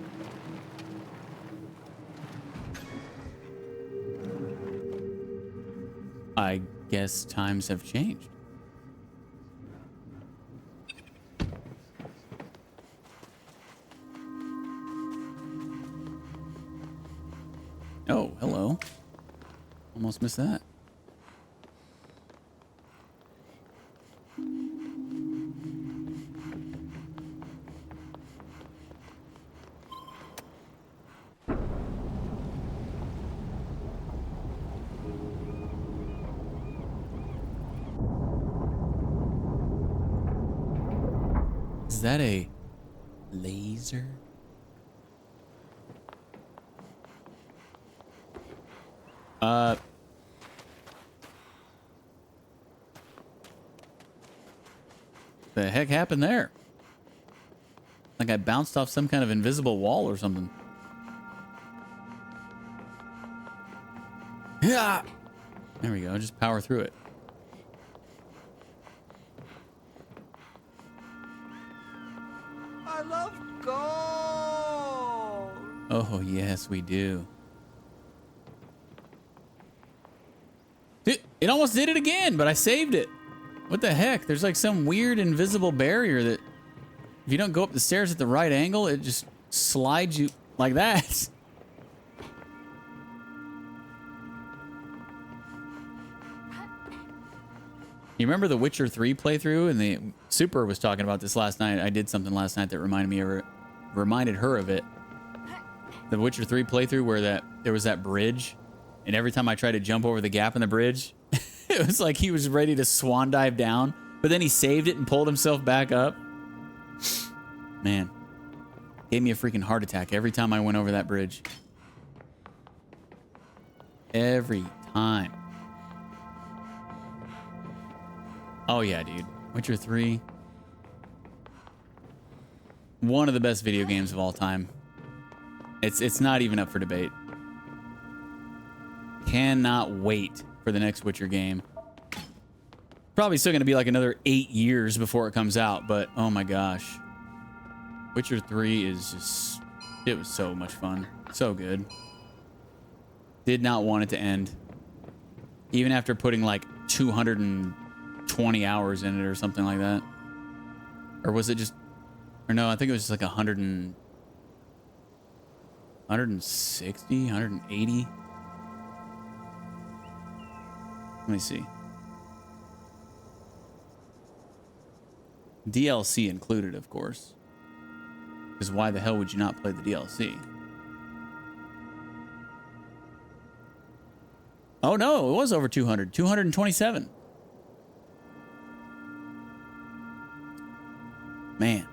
I guess times have changed. Oh, hello. Almost missed that. Is that a laser? The heck happened there? Like I bounced off some kind of invisible wall or something. Yeah. There we go. Just power through it. I love gold. Oh, yes, we do. It almost did it again, but I saved it. What the heck? There's like some weird invisible barrier that if you don't go up the stairs at the right angle, it just slides you like that. You remember the Witcher 3 playthrough? And the Super was talking about this last night. I did something last night that reminded her of it. The Witcher 3 playthrough where there was that bridge, and every time I tried to jump over the gap in the bridge, it was like he was ready to swan dive down, but then he saved it and pulled himself back up. Man, gave me a freaking heart attack every time I went over that bridge. Every time. Oh yeah, dude. Witcher 3. One of the best video games of all time. It's not even up for debate. Cannot wait for the next Witcher game. Probably still going to be like another 8 years before it comes out, but oh my gosh. Witcher 3 is just... It was so much fun. So good. Did not want it to end. Even after putting like 220 hours in it or something like that. Or was it just... Or no, I think it was just like 160, 180. Let me see. DLC included, of course. Because why the hell would you not play the DLC? Oh no, it was over 200. 227. Man.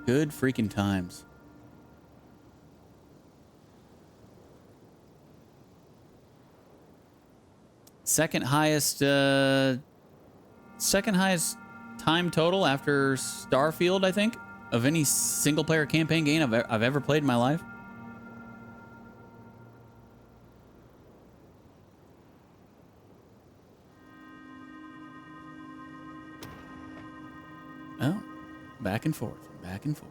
Good freaking times. Second highest time total after Starfield, I think, of any single player campaign game I've ever played in my life. Oh, back and forth, back and forth.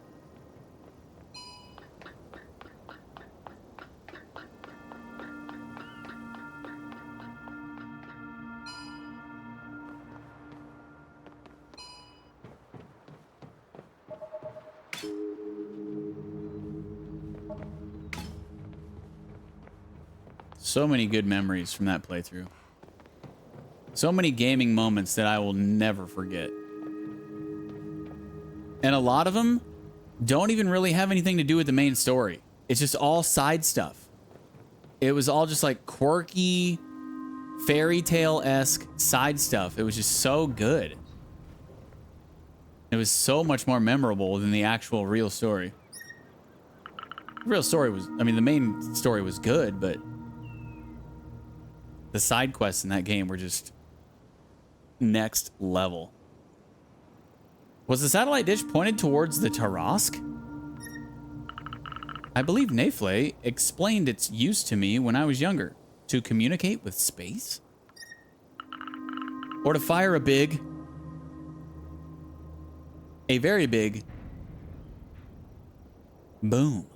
So many good memories from that playthrough. So many gaming moments that I will never forget. And a lot of them don't even really have anything to do with the main story. It's just all side stuff. It was all just like quirky, fairy tale-esque side stuff. It was just so good. It was so much more memorable than the actual real story. The real story was, I mean, the main story was good, but the side quests in that game were just next level. Was the satellite dish pointed towards the Tarask? I believe Nefle explained its use to me when I was younger. To communicate with space? Or to fire a big... A very big boom.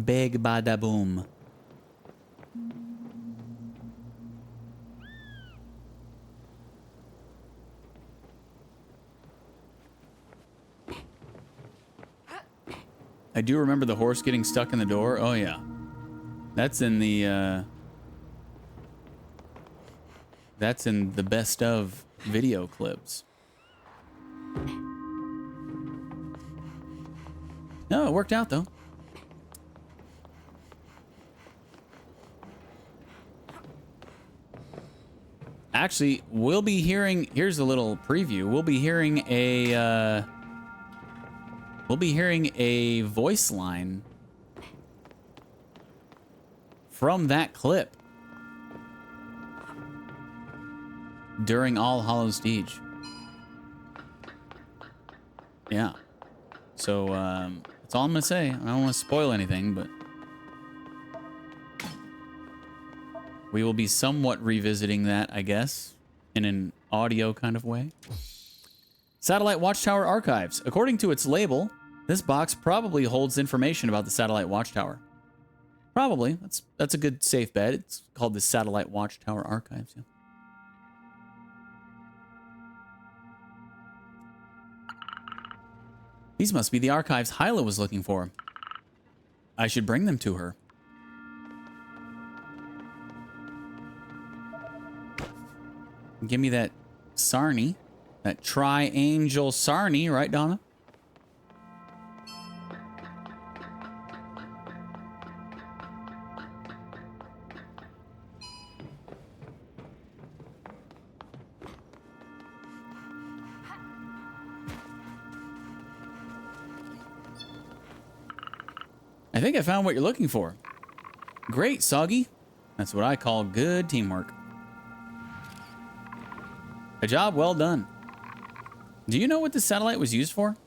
Big bada boom. I do remember the horse getting stuck in the door. Oh, yeah. That's in the, that's in the best of video clips. No, it worked out, though. Actually, we'll be hearing... Here's a little preview. We'll be hearing a... we'll be hearing a voice line from that clip during All Hallows Deej. Yeah. So, that's all I'm going to say. I don't want to spoil anything, but we will be somewhat revisiting that, I guess, in an audio kind of way. Satellite Watchtower Archives. According to its label, this box probably holds information about the Satellite Watchtower. Probably. That's a good safe bet. It's called the Satellite Watchtower Archives. Yeah. These must be the archives Hyla was looking for. I should bring them to her. Give me that Sarnie. That Tri-Angel Sarnie, right, Donna? I think I found what you're looking for. Great, Soggy. That's what I call good teamwork. A job well done. Do you know what this satellite was used for?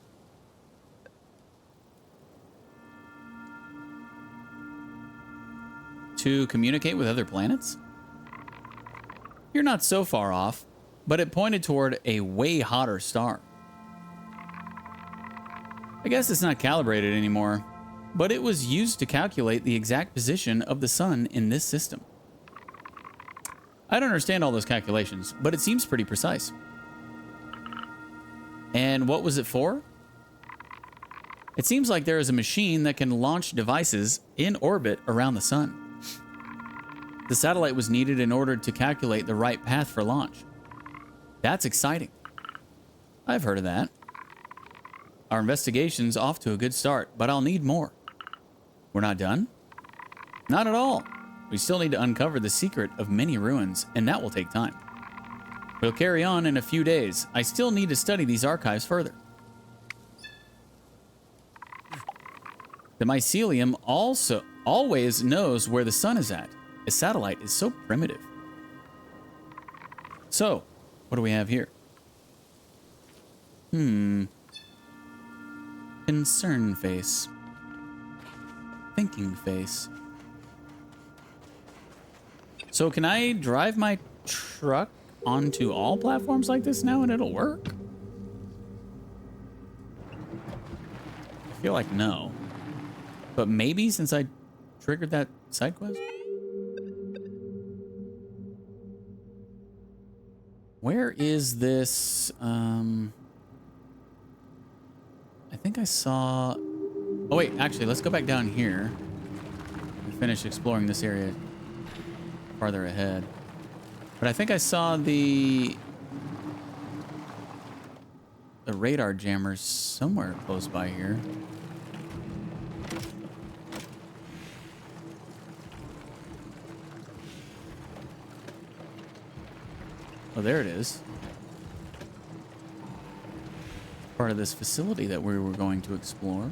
To communicate with other planets? You're not so far off, but it pointed toward a way hotter star. I guess it's not calibrated anymore, but it was used to calculate the exact position of the sun in this system. I don't understand all those calculations, but it seems pretty precise. And what was it for? It seems like there is a machine that can launch devices in orbit around the sun. The satellite was needed in order to calculate the right path for launch. That's exciting. I've heard of that. Our investigation's off to a good start, but I'll need more. We're not done? Not at all. We still need to uncover the secret of many ruins, and that will take time. We'll carry on in a few days. I still need to study these archives further. The mycelium also always knows where the sun is at. A satellite is so primitive. So, what do we have here? Concern face. Thinking face. So can I drive my truck onto all platforms like this now and it'll work? I feel like no. But maybe since I triggered that side quest? Where is this? I think I saw... Oh wait, actually, let's go back down here and finish exploring this area farther ahead. But I think I saw the radar jammers somewhere close by here. Oh, there it is. Part of this facility that we were going to explore.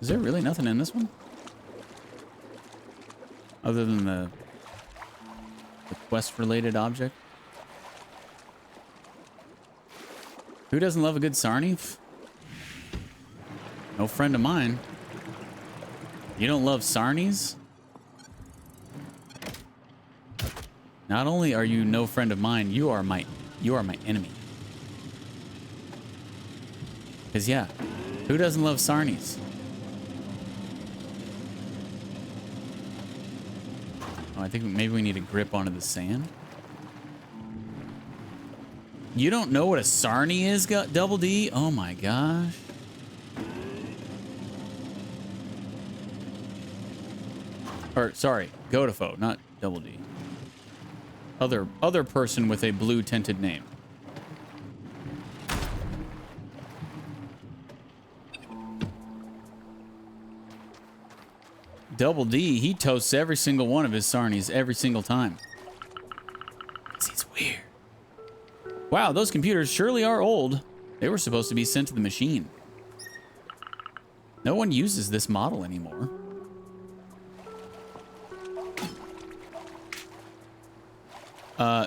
Is there really nothing in this one? Other than the quest-related object? Who doesn't love a good sarnie? No friend of mine. You don't love sarnies? Not only are you no friend of mine, you are my enemy. Cause yeah, who doesn't love sarnies? Oh, I think maybe we need to grip onto the sand. You don't know what a sarnie is, Double D? Oh my gosh. Or sorry, Godefo, not Double D. Other person with a blue tinted name. Double D, he toasts every single one of his sarnies every single time. It's weird. Wow, those computers surely are old. They were supposed to be sent to the machine. No one uses this model anymore.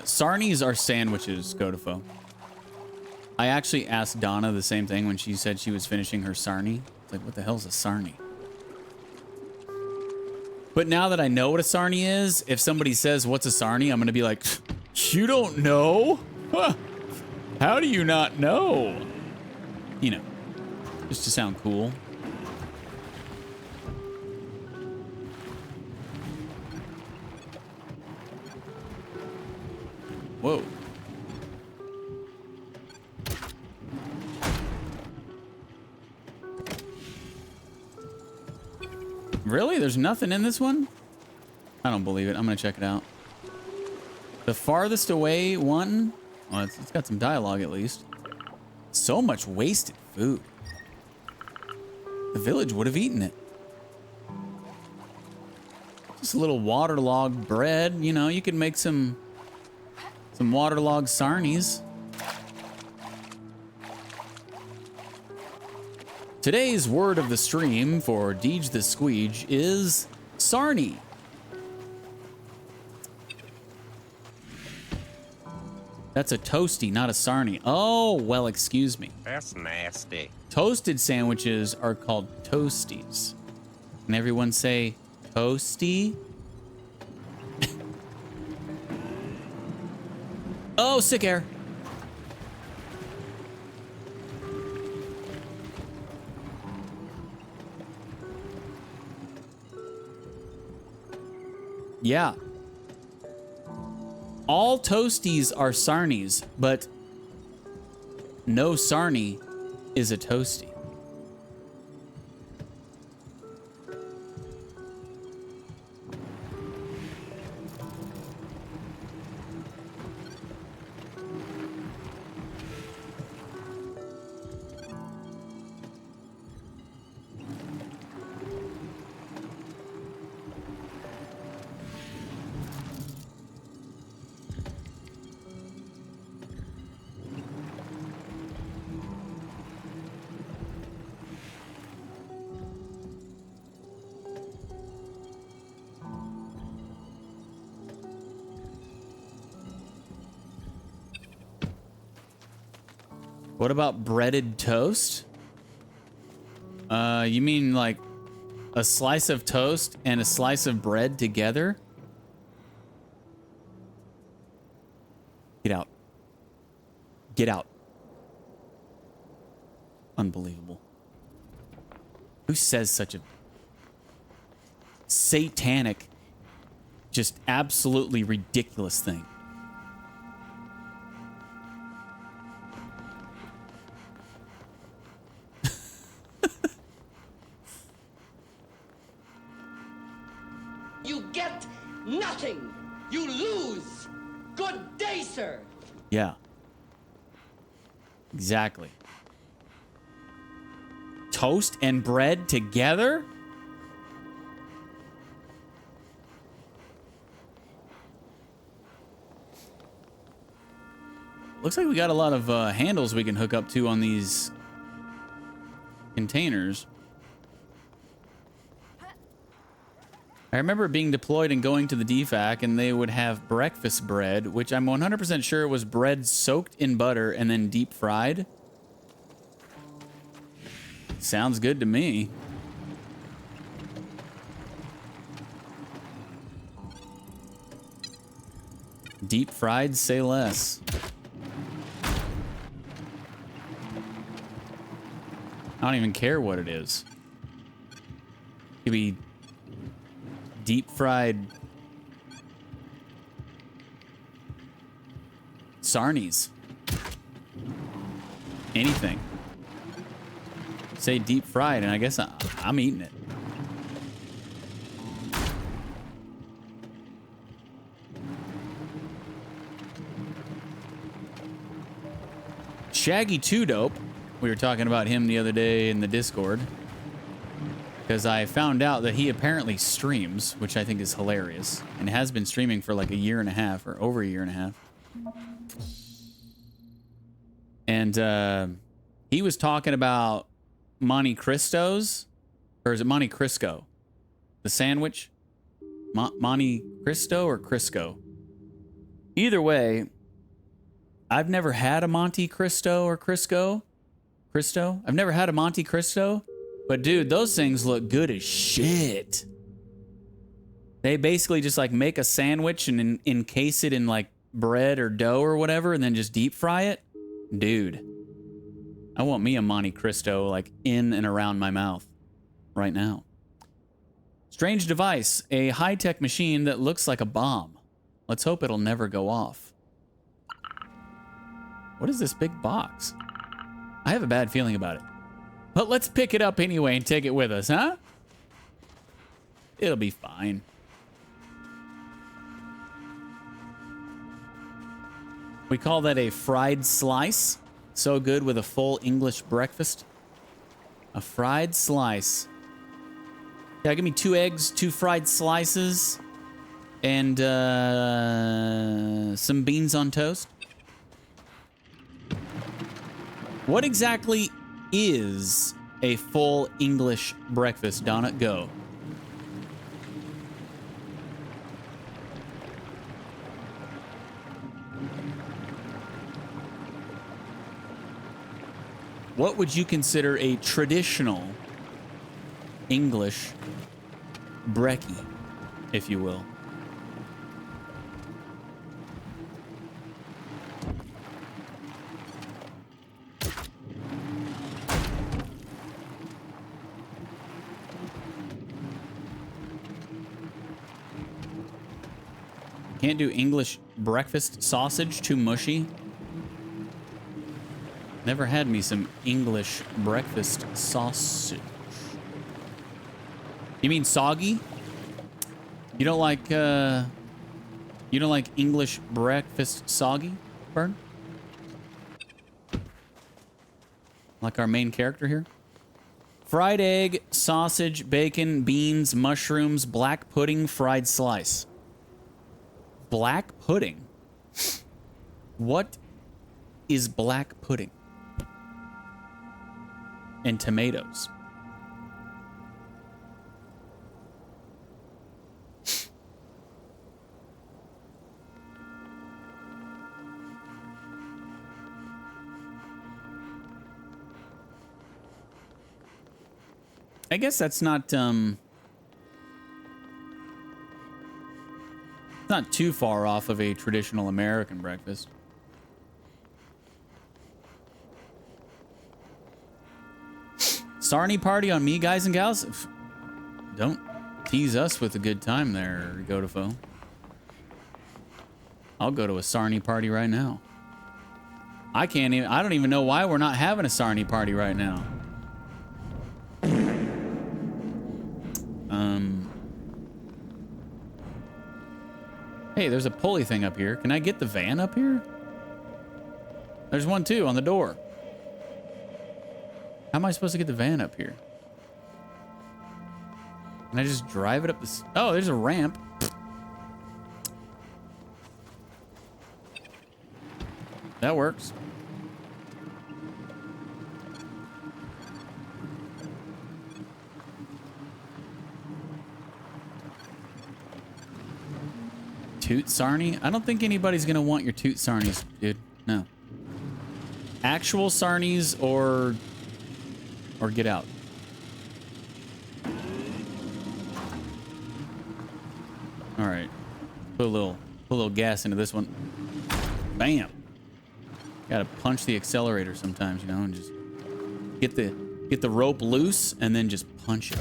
Sarnies are sandwiches, Godefo. I actually asked Donna the same thing when she said she was finishing her sarnie. It's like, what the hell's a sarnie? But now that I know what a sarnie is, if somebody says, what's a sarnie? I'm going to be like, you don't know? Huh. How do you not know? You know, just to sound cool. Whoa. Really? There's nothing in this one? I don't believe it. I'm going to check it out. The farthest away one? Well, it's got some dialogue at least. So much wasted food. The village would have eaten it. Just a little waterlogged bread. You know, you could make some waterlogged sarnies. Today's word of the stream for DeejTheSqueej is sarnie. That's a toasty, not a sarnie. Oh, well, excuse me. That's nasty. Toasted sandwiches are called toasties. Can everyone say toasty? Oh, sick air. Yeah. All toasties are sarnies, but no sarnie is a toasty. What about breaded toast? You mean like a slice of toast and a slice of bread together? Get out. Get out. Unbelievable. Who says such a satanic, just absolutely ridiculous thing? You get nothing. You lose. Good day, sir. Yeah. Exactly. Toast and bread together? Looks like we got a lot of handles we can hook up to on these containers. I remember being deployed and going to the DFAC, and they would have breakfast bread, which I'm 100% sure was bread soaked in butter and then deep fried. Sounds good to me. Deep fried, say less. I don't even care what it is. It could be deep fried sarnies. Anything. Say deep fried, and I guess I'm eating it. Shaggy 2 Dope. We were talking about him the other day in the Discord. Because I found out that he apparently streams, which I think is hilarious. And has been streaming for like a year and a half, or over a year and a half. And he was talking about Monte Cristos. Or is it Monte Crisco? The sandwich? Monte Cristo or Crisco? Either way, I've never had a Monte Cristo or Crisco. Cristo? I've never had a Monte Cristo. But dude, those things look good as shit. They basically just like make a sandwich and encase it in like bread or dough or whatever and then just deep fry it. Dude, I want me a Monte Cristo like in and around my mouth right now. Strange device, a high-tech machine that looks like a bomb. Let's hope it'll never go off. What is this big box? I have a bad feeling about it. But let's pick it up anyway and take it with us, huh? It'll be fine. We call that a fried slice. So good with a full English breakfast. A fried slice. Yeah, give me 2 eggs, 2 fried slices, and some beans on toast. What exactly is a full English breakfast? Donna, go. What would you consider a traditional English brekkie, if you will? Can't do English breakfast sausage, too mushy. Never had me some English breakfast sausage. You mean soggy? You don't like English breakfast soggy, Burn? Like our main character here? Fried egg, sausage, bacon, beans, mushrooms, black pudding, fried slice. Black pudding? What is black pudding? And tomatoes. I guess that's not too far off of a traditional American breakfast. Sarnie party on me, guys and gals. Don't tease us with a good time there, Godofo. I'll go to a Sarnie party right now. I don't even know why we're not having a Sarnie party right now. Hey, there's a pulley thing up here. Can I get the van up here? There's one too on the door. How am I supposed to get the van up here? Can I just drive it up this? Oh, there's a ramp. That works. Toot Sarnie? I don't think anybody's gonna want your Toot Sarnies, dude. No. Actual Sarnies or get out. All right. Put a little gas into this one. Bam. Gotta punch the accelerator sometimes, you know, and just get the rope loose and then just punch it.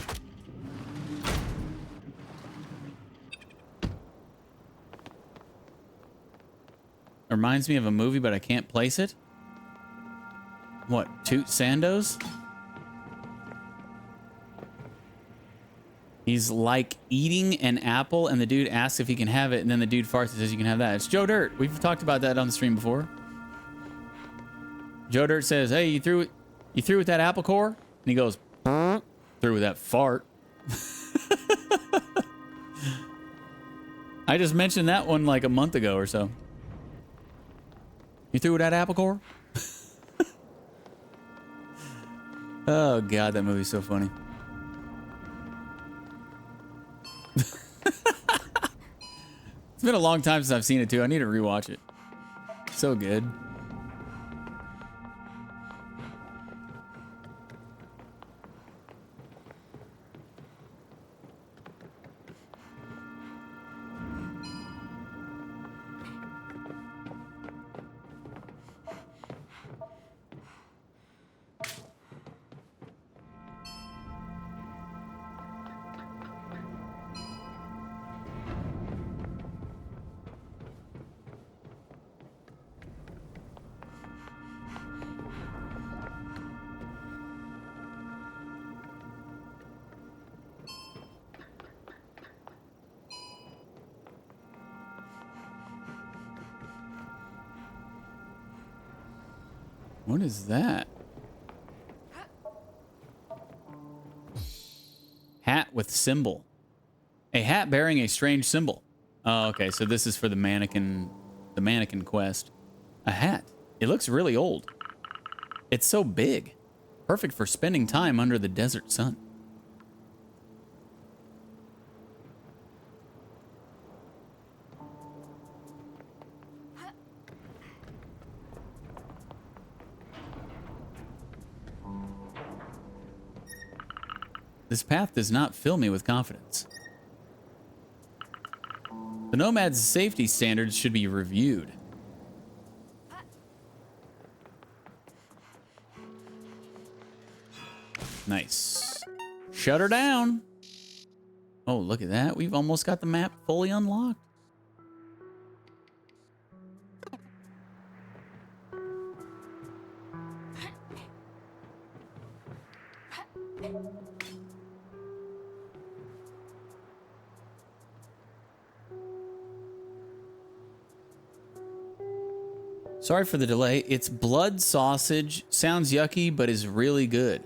It reminds me of a movie, but I can't place it. What? Toot Sandos? He's like eating an apple, and the dude asks if he can have it, and then the dude farts and says you can have that. It's Joe Dirt. We've talked about that on the stream before. Joe Dirt says, "Hey, you through with that apple core?" And he goes, "Through with that fart." I just mentioned that one like a month ago or so. You through with that apple core? Oh god, that movie's so funny. It's been a long time since I've seen it too. I need to rewatch it. So good. What is that? Hat with symbol. A hat bearing a strange symbol. Oh, okay. So this is for the mannequin quest. A hat. It looks really old. It's so big. Perfect for spending time under the desert sun. This path does not fill me with confidence. The Nomad's safety standards should be reviewed. Nice. Shut her down. Oh, look at that. We've almost got the map fully unlocked. Sorry for the delay. It's blood sausage. Sounds yucky, but is really good.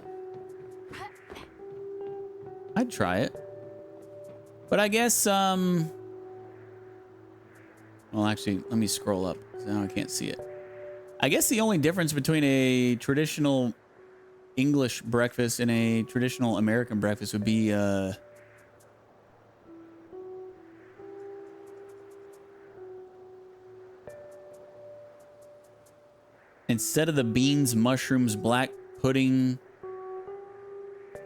I'd try it. But I guess, well, actually, let me scroll up. Now I can't see it. I guess the only difference between a traditional English breakfast and a traditional American breakfast would be, instead of the beans, mushrooms, black pudding,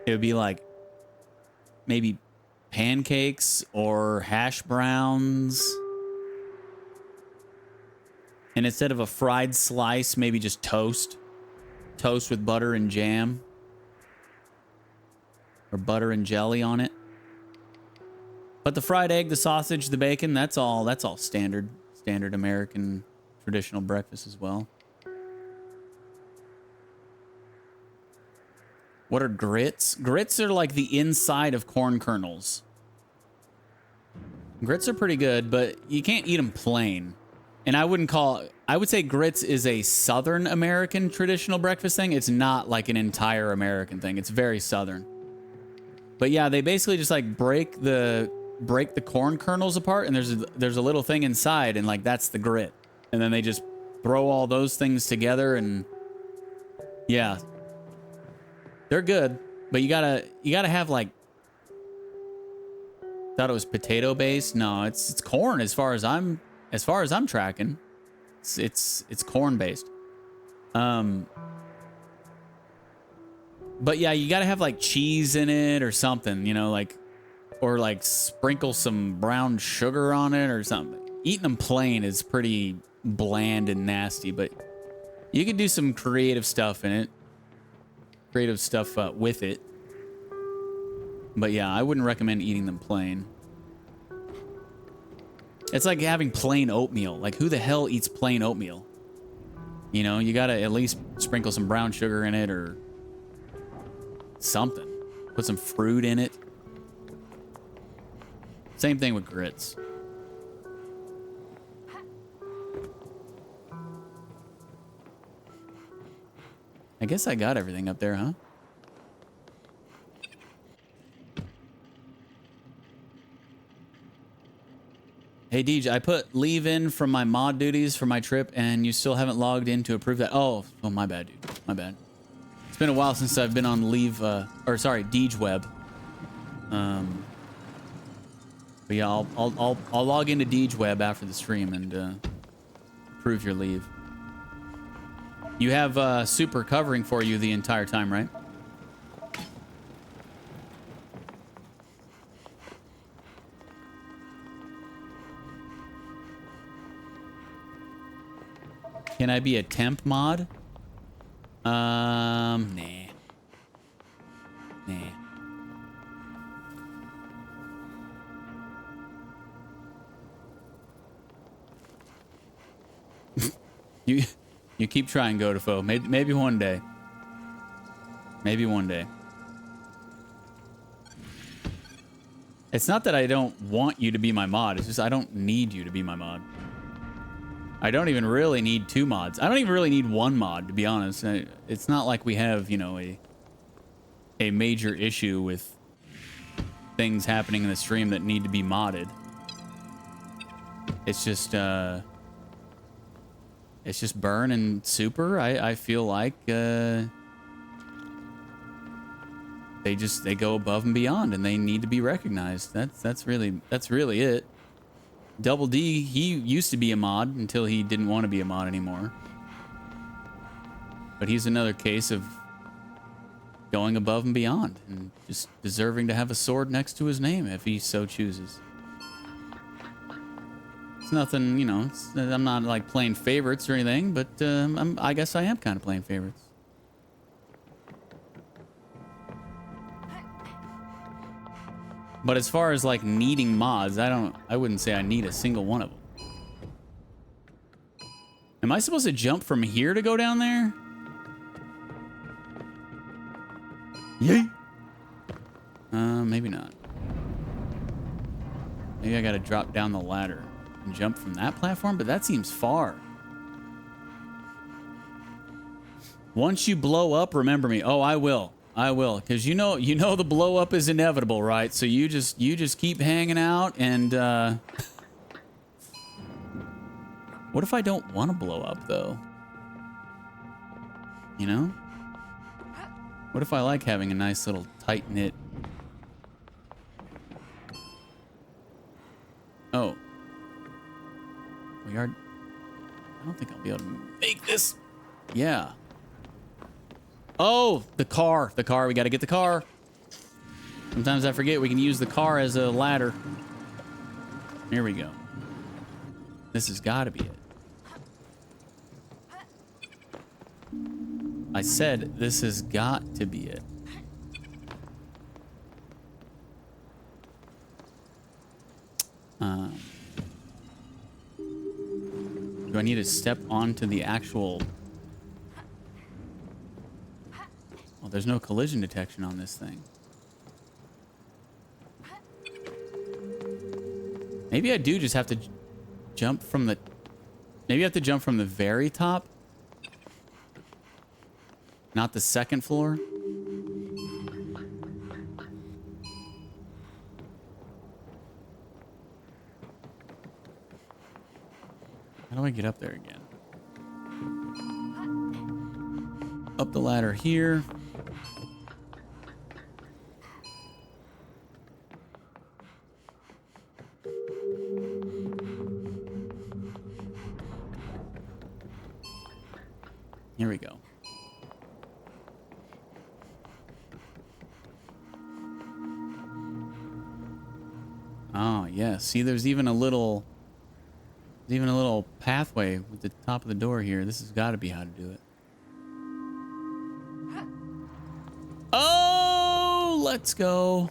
it would be like maybe pancakes or hash browns. And instead of a fried slice, maybe just toast. Toast with butter and jam. Or butter and jelly on it. But the fried egg, the sausage, the bacon, that's all standard American traditional breakfast as well. What are grits? Grits are like the inside of corn kernels. Grits are pretty good, but you can't eat them plain. And I would say grits is a Southern American traditional breakfast thing. It's not like an entire American thing. It's very Southern. But yeah, they basically just like break the corn kernels apart, and there's a little thing inside, and like that's the grit. And then they just throw all those things together, and yeah. They're good, but you gotta have like Thought it was potato based. No, it's corn as far as I'm tracking. It's corn based. But yeah, you gotta have like cheese in it or something, you know, like, or like sprinkle some brown sugar on it or something. Eating them plain is pretty bland and nasty, but you can do some creative stuff in it. Creative stuff with it. But yeah, I wouldn't recommend eating them plain. It's like having plain oatmeal. Like, who the hell eats plain oatmeal? You know, you gotta at least sprinkle some brown sugar in it or something. Put some fruit in it. Same thing with grits. I guess I got everything up there, huh? Hey, Deej, I put leave in from my mod duties for my trip, and you still haven't logged in to approve that. Oh, my bad, dude. My bad. It's been a while since I've been on leave, or sorry, Deej Web. But yeah, I'll log into Deej Web after the stream and approve your leave. You have Super covering for you the entire time, right? Can I be a temp mod? Nah. Nah. You keep trying, Godefo. Maybe one day. Maybe one day. It's not that I don't want you to be my mod. It's just I don't need you to be my mod. I don't even really need 2 mods. I don't even really need 1 mod, to be honest. It's not like we have, you know, a major issue with things happening in the stream that need to be modded. It's just Burn and Super. I feel like they go above and beyond, and they need to be recognized. That's really it. Double D, he used to be a mod until he didn't want to be a mod anymore. But he's another case of going above and beyond and just deserving to have a sword next to his name if he so chooses. It's nothing, you know, I'm not like playing favorites or anything, but I guess I am kind of playing favorites. But as far as like needing mods, I wouldn't say I need a single one of them. Am I supposed to jump from here to go down there? Yay. Maybe not. Maybe I gotta drop down the ladder and jump from that platform, but that seems far. Once you blow up, remember me. Oh, I will. I will, because you know the blow up is inevitable, right? So you just keep hanging out, and what if I don't want to blow up though? You know? What if I like having a nice little tight knit? Oh, we are. I don't think I'll be able to make this. Yeah. Oh, the car. The car. We got to get the car. Sometimes I forget we can use the car as a ladder. Here we go. This has got to be it. I said this has got to be it. Do I need to step onto the actual... Well, there's no collision detection on this thing. Maybe I do just have to jump from the... Maybe I have to jump from the very top? Not the second floor? How do I get up there again? Up the ladder here. Here we go. Oh, yeah. See, there's even a little pathway at the top of the door here. This has got to be how to do it. Oh, let's go.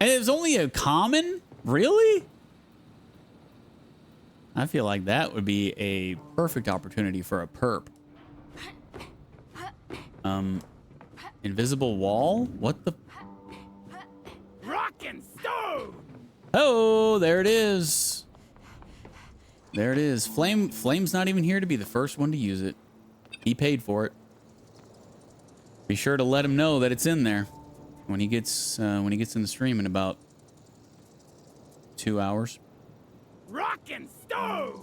And it was only a common? Really? I feel like that would be a perfect opportunity for a perp. Invisible wall? What the? Rock and stone! Oh, there it is. There it is. Flame's not even here to be the first one to use it. He paid for it. Be sure to let him know that it's in there when he gets in the stream in about 2 hours. Rock and stone!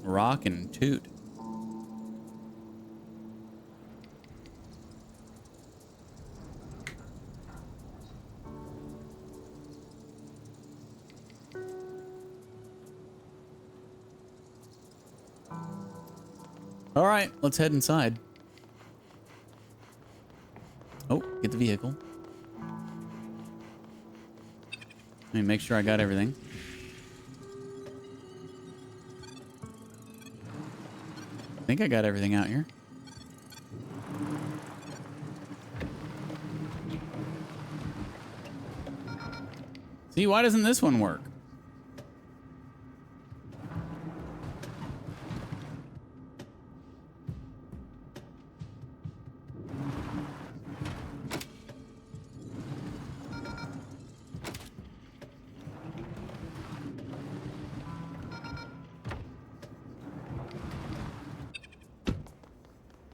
Rock and toot. All right, let's head inside. Oh, get the vehicle. Let me make sure I got everything. I think I got everything out here. See, why doesn't this one work?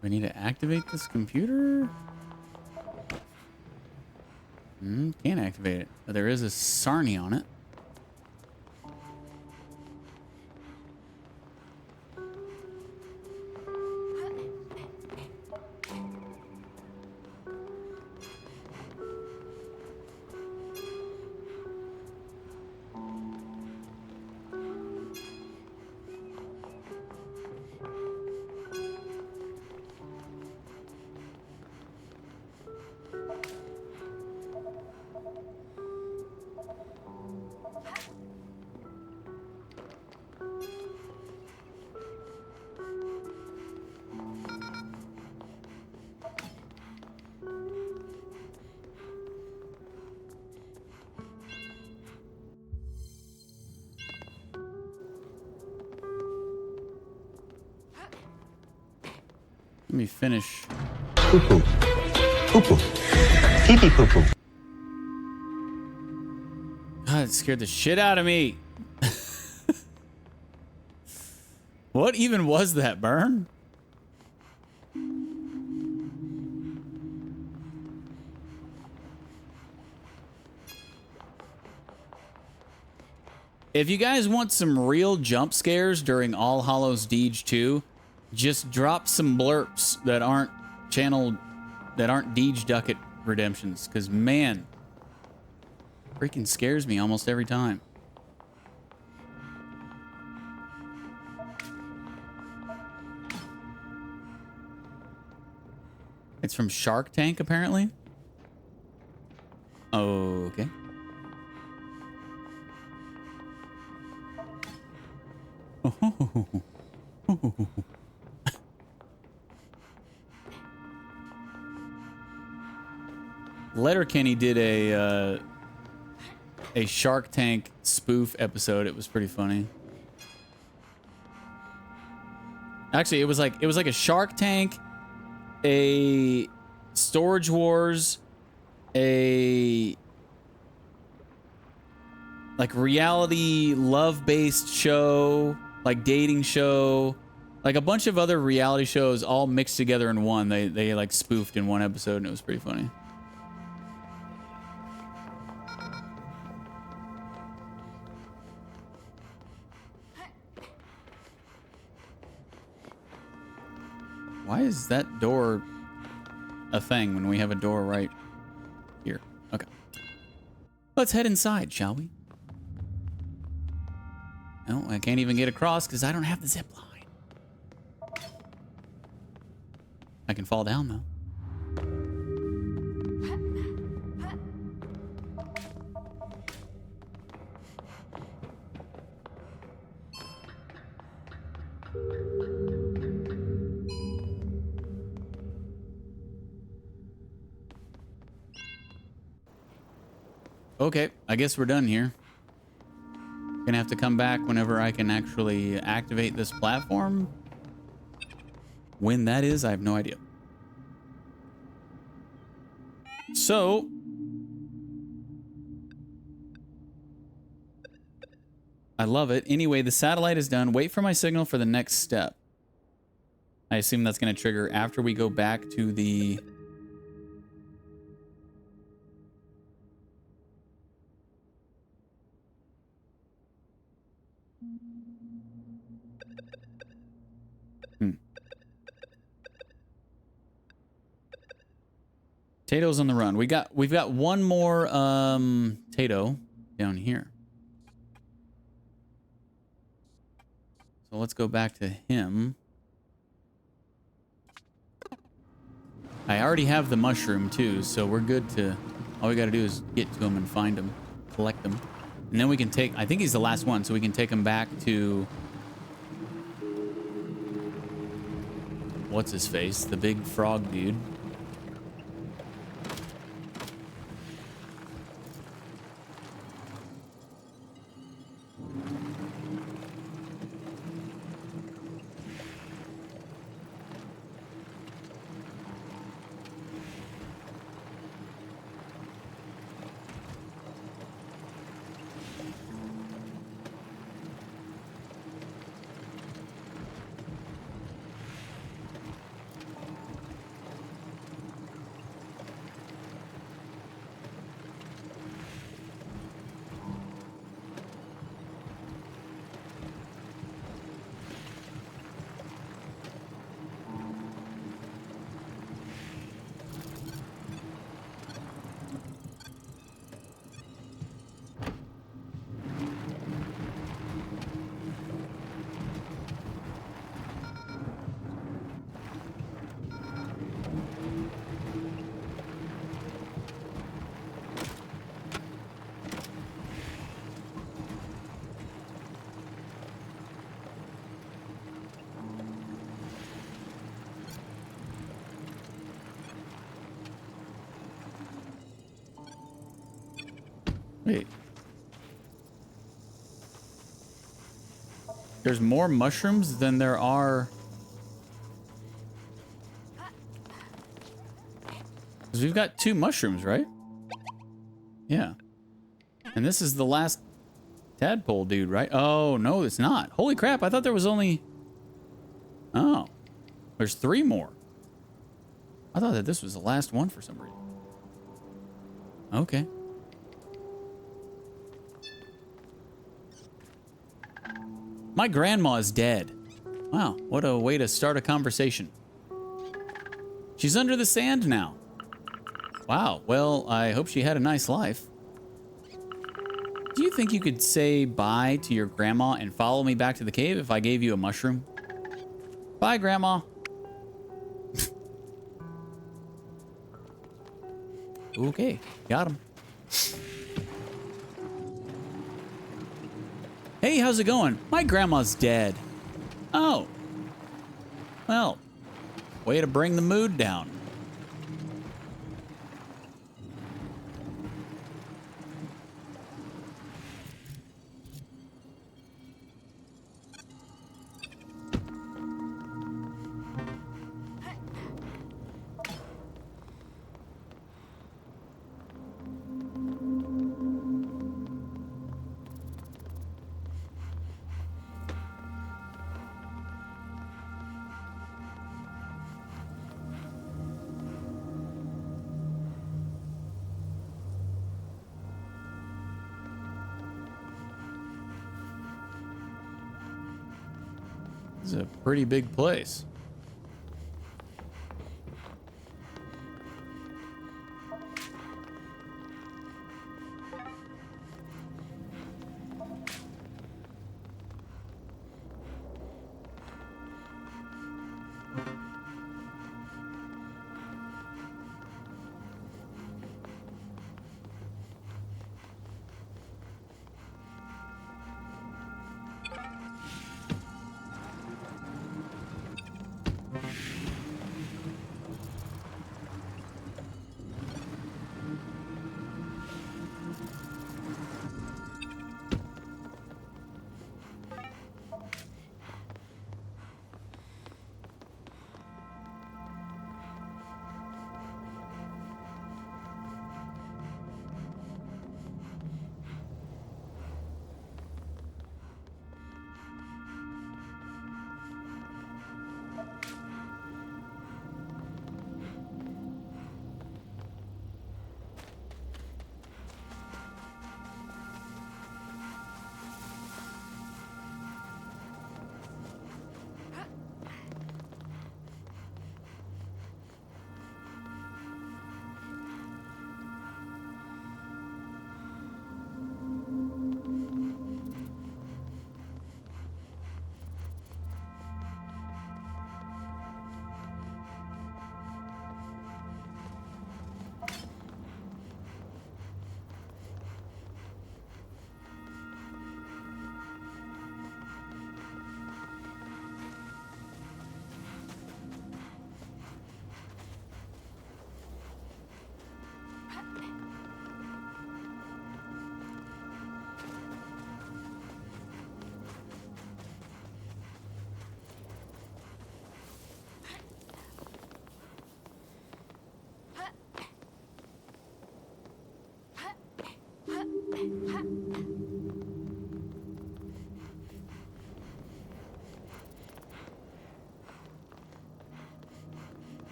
I need to activate this computer? Can't activate it. But there is a Sarnie on it. Let me finish. Poo-poo. Poo-poo. Pee-pee poo-poo. God, it scared the shit out of me. What even was that, Burn? If you guys want some real jump scares during All Hallows Deej 2, just drop some blurps that aren't Deej Ducket redemptions, because man, freaking scares me almost every time. It's from Shark Tank, apparently. Okay. Letterkenny did a Shark Tank spoof episode. It was pretty funny. Actually, it was like a Shark Tank, a Storage Wars, a like reality love-based show, like dating show, like a bunch of other reality shows all mixed together in one. They like spoofed in one episode, and it was pretty funny. Why is that door a thing when we have a door right here? Okay. Let's head inside, shall we? No, I can't even get across because I don't have the zip line. I can fall down, though. Okay, I guess we're done here. Gonna have to come back whenever I can actually activate this platform. When that is, I have no idea. So, I love it. Anyway, the satellite is done. Wait for my signal for the next step. I assume that's going to trigger after we go back to the... Tato's on the run. We've got one more Tato down here. So let's go back to him. I already have the mushroom too, so we're good to... All we got to do is get to him and find him, collect him. And then we can take... I think he's the last one, so we can take him back to... What's his face? The big frog dude. Wait. There's more mushrooms than there are... Because we've got 2 mushrooms, right? Yeah. And this is the last tadpole dude, right? Oh, no, it's not. Holy crap, I thought there was only... Oh. There's 3 more. I thought that this was the last one for some reason. Okay. My grandma is dead. Wow, what a way to start a conversation. She's under the sand now. Wow, well, I hope she had a nice life. Do you think you could say bye to your grandma and follow me back to the cave if I gave you a mushroom? Bye, Grandma. Okay, got him. Hey, how's it going? My grandma's dead. Oh. Well, way to bring the mood down. This is a pretty big place.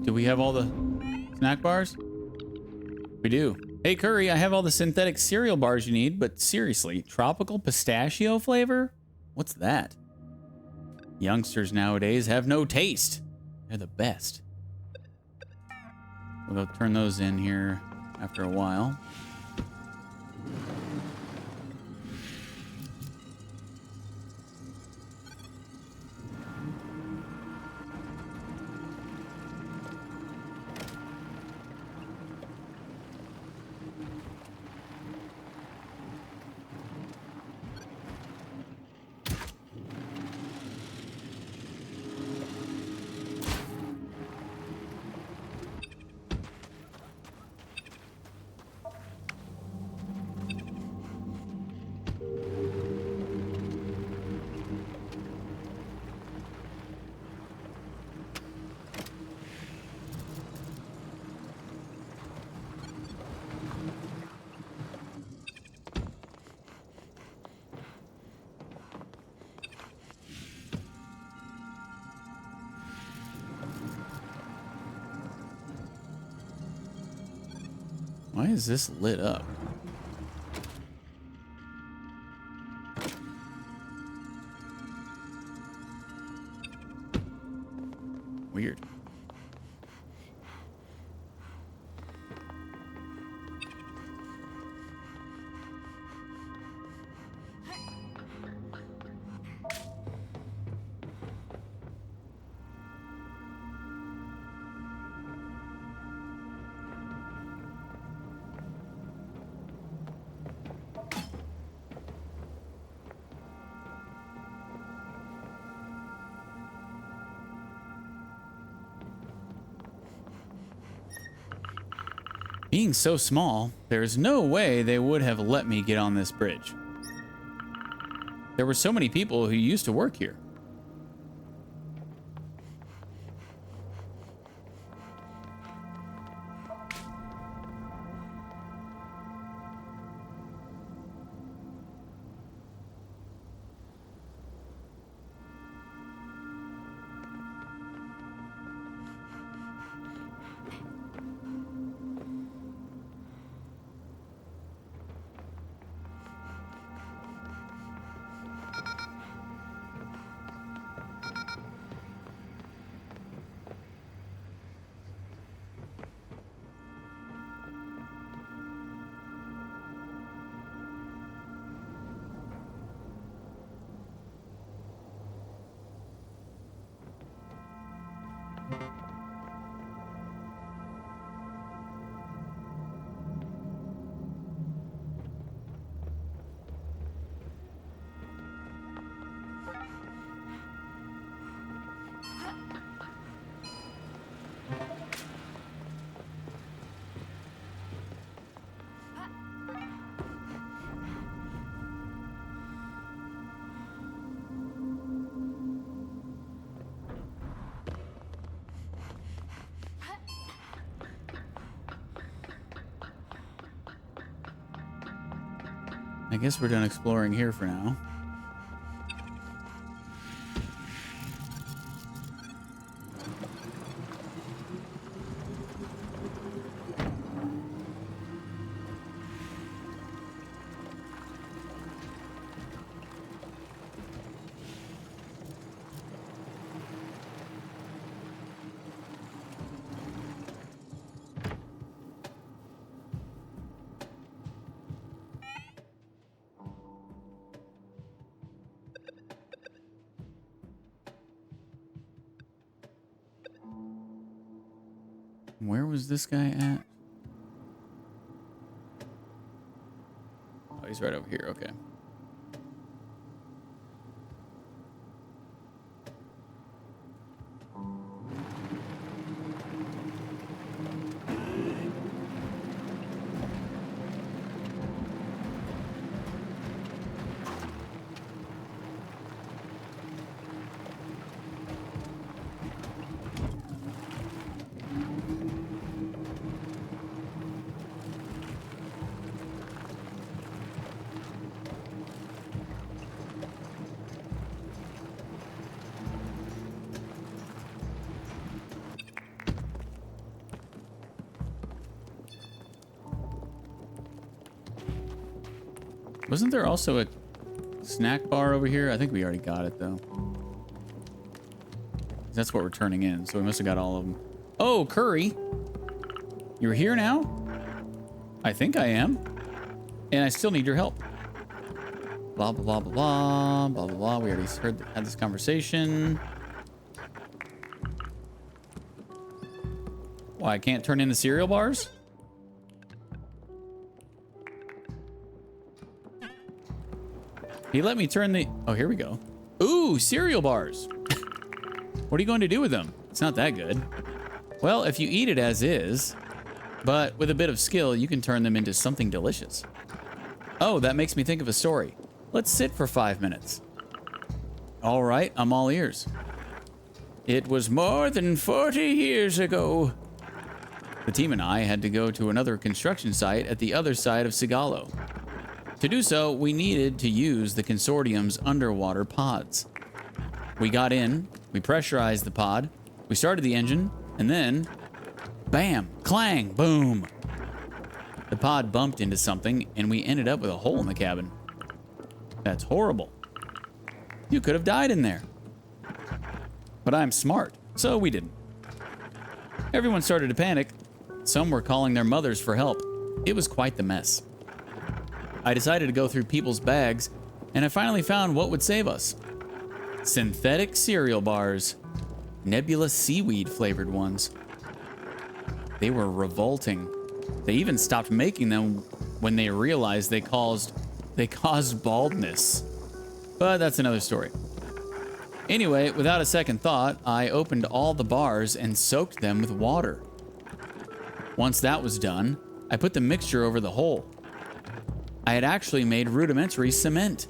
Do we have all the snack bars? We do. Hey, Curry, I have all the synthetic cereal bars you need, but seriously, tropical pistachio flavor? What's that? Youngsters nowadays have no taste. They're the best. We'll go turn those in here after a while. Why is this lit up? Weird. Being so small, there's no way they would have let me get on this bridge. There were so many people who used to work here. I guess we're done exploring here for now. Where was this guy at? Oh, he's right over here. Okay. Wasn't there also a snack bar over here? I think we already got it, though. That's what we're turning in, so we must have got all of them. Oh, Curry! You're here now? I think I am. And I still need your help. Blah, blah, blah, blah, blah, blah, blah, blah. We already had this conversation. Why, I can't turn in the cereal bars? He let me turn the... Oh, here we go. Ooh, cereal bars. What are you going to do with them? It's not that good. Well, if you eat it as is, but with a bit of skill, you can turn them into something delicious. Oh, that makes me think of a story. Let's sit for 5 minutes. All right, I'm all ears. It was more than 40 years ago. The team and I had to go to another construction site at the other side of Sigalo. To do so, we needed to use the consortium's underwater pods. We got in, we pressurized the pod, we started the engine, and then, bam, clang, boom. The pod bumped into something, and we ended up with a hole in the cabin. That's horrible. You could have died in there. But I'm smart, so we didn't. Everyone started to panic. Some were calling their mothers for help. It was quite the mess. I decided to go through people's bags, and I finally found what would save us. Synthetic cereal bars. Nebulous seaweed flavored ones. They were revolting. They even stopped making them when they realized they caused baldness. But that's another story. Anyway, without a second thought, I opened all the bars and soaked them with water. Once that was done, I put the mixture over the hole. I had actually made rudimentary cement.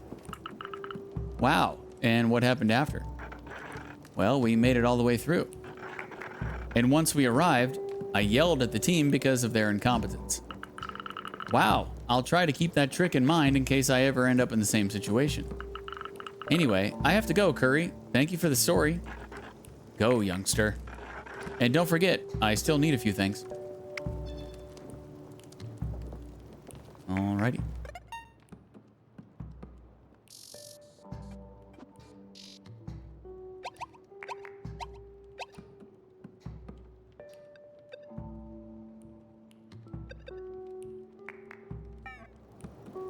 Wow, and what happened after? Well, we made it all the way through. And once we arrived, I yelled at the team because of their incompetence. Wow, I'll try to keep that trick in mind in case I ever end up in the same situation. Anyway, I have to go, Curry. Thank you for the story. Go, youngster. And don't forget, I still need a few things. Alrighty.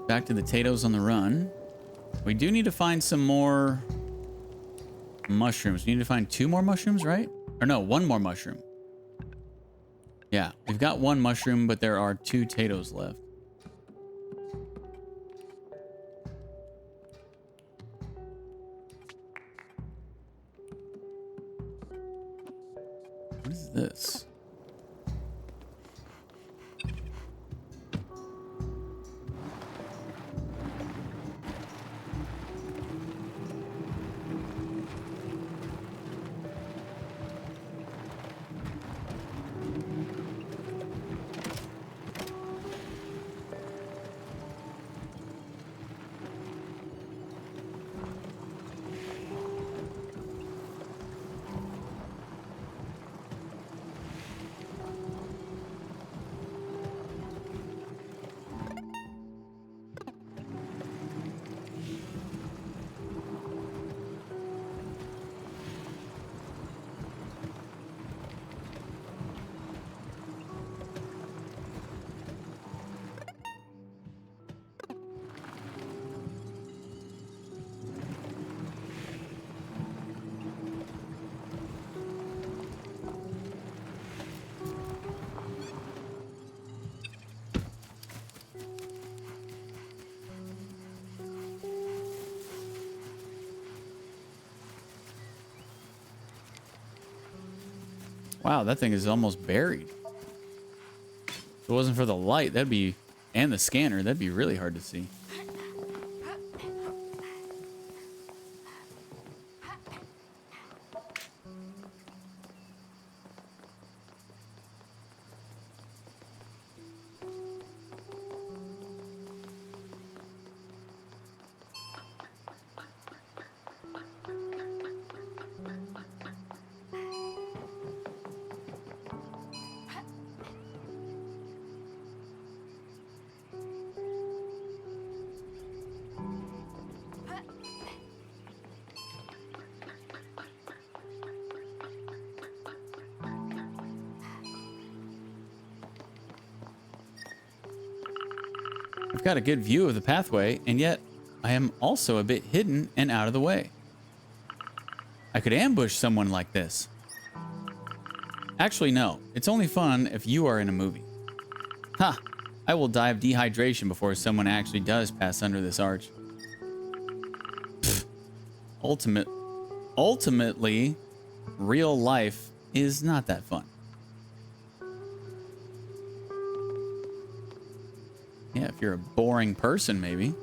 Back to the potatoes on the run. We do need to find some more mushrooms. We need to find 2 more mushrooms, right? Or no, 1 more mushroom. Yeah, we've got 1 mushroom, but there are 2 potatoes left. What is this? Wow, that thing is almost buried. If it wasn't for the light, and the scanner, that'd be really hard to see. got a good view of the pathway, and yet I am also a bit hidden and out of the way. I could ambush someone like this. Actually, no. It's only fun if you are in a movie. Ha! I will die of dehydration before someone actually does pass under this arch. Pfft. Ultimately, real life is not that fun. Yeah, if you're a boring person, maybe.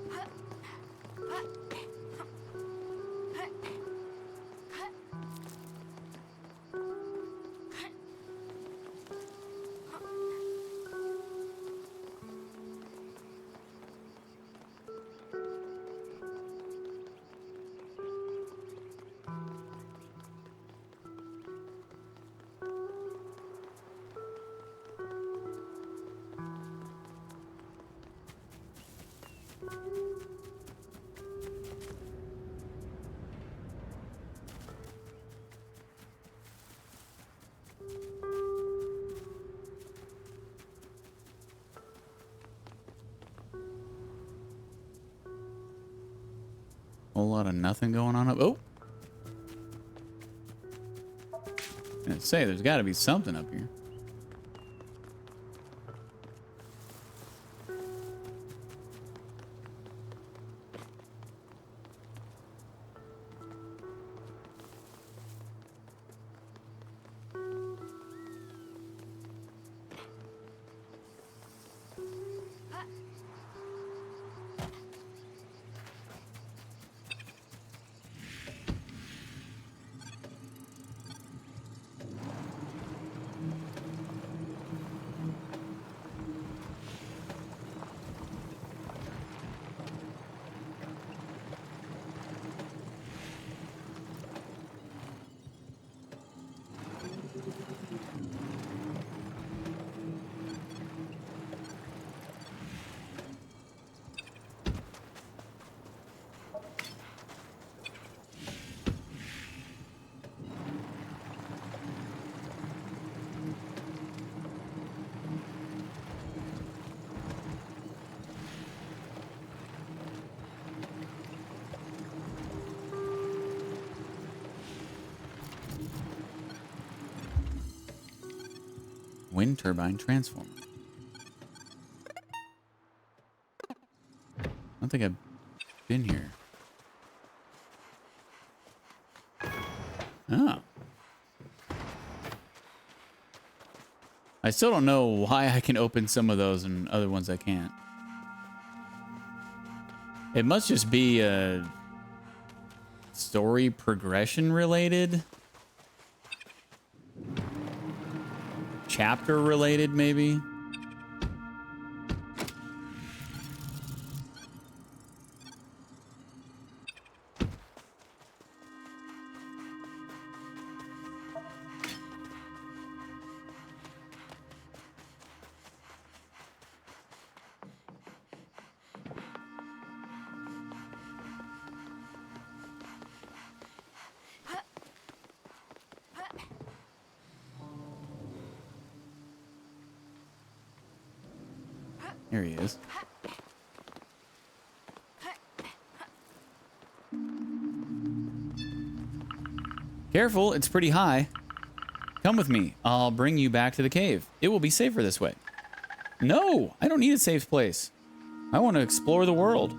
Whole lot of nothing going on up. Oh! I was gonna say, there's got to be something up here. Wind turbine transformer. I don't think I've been here. Oh. I still don't know why I can open some of those and other ones I can't. It must just be story progression related. Chapter related, maybe. Here he is. Careful, it's pretty high. Come with me. I'll bring you back to the cave. It will be safer this way. No, I don't need a safe place. I want to explore the world.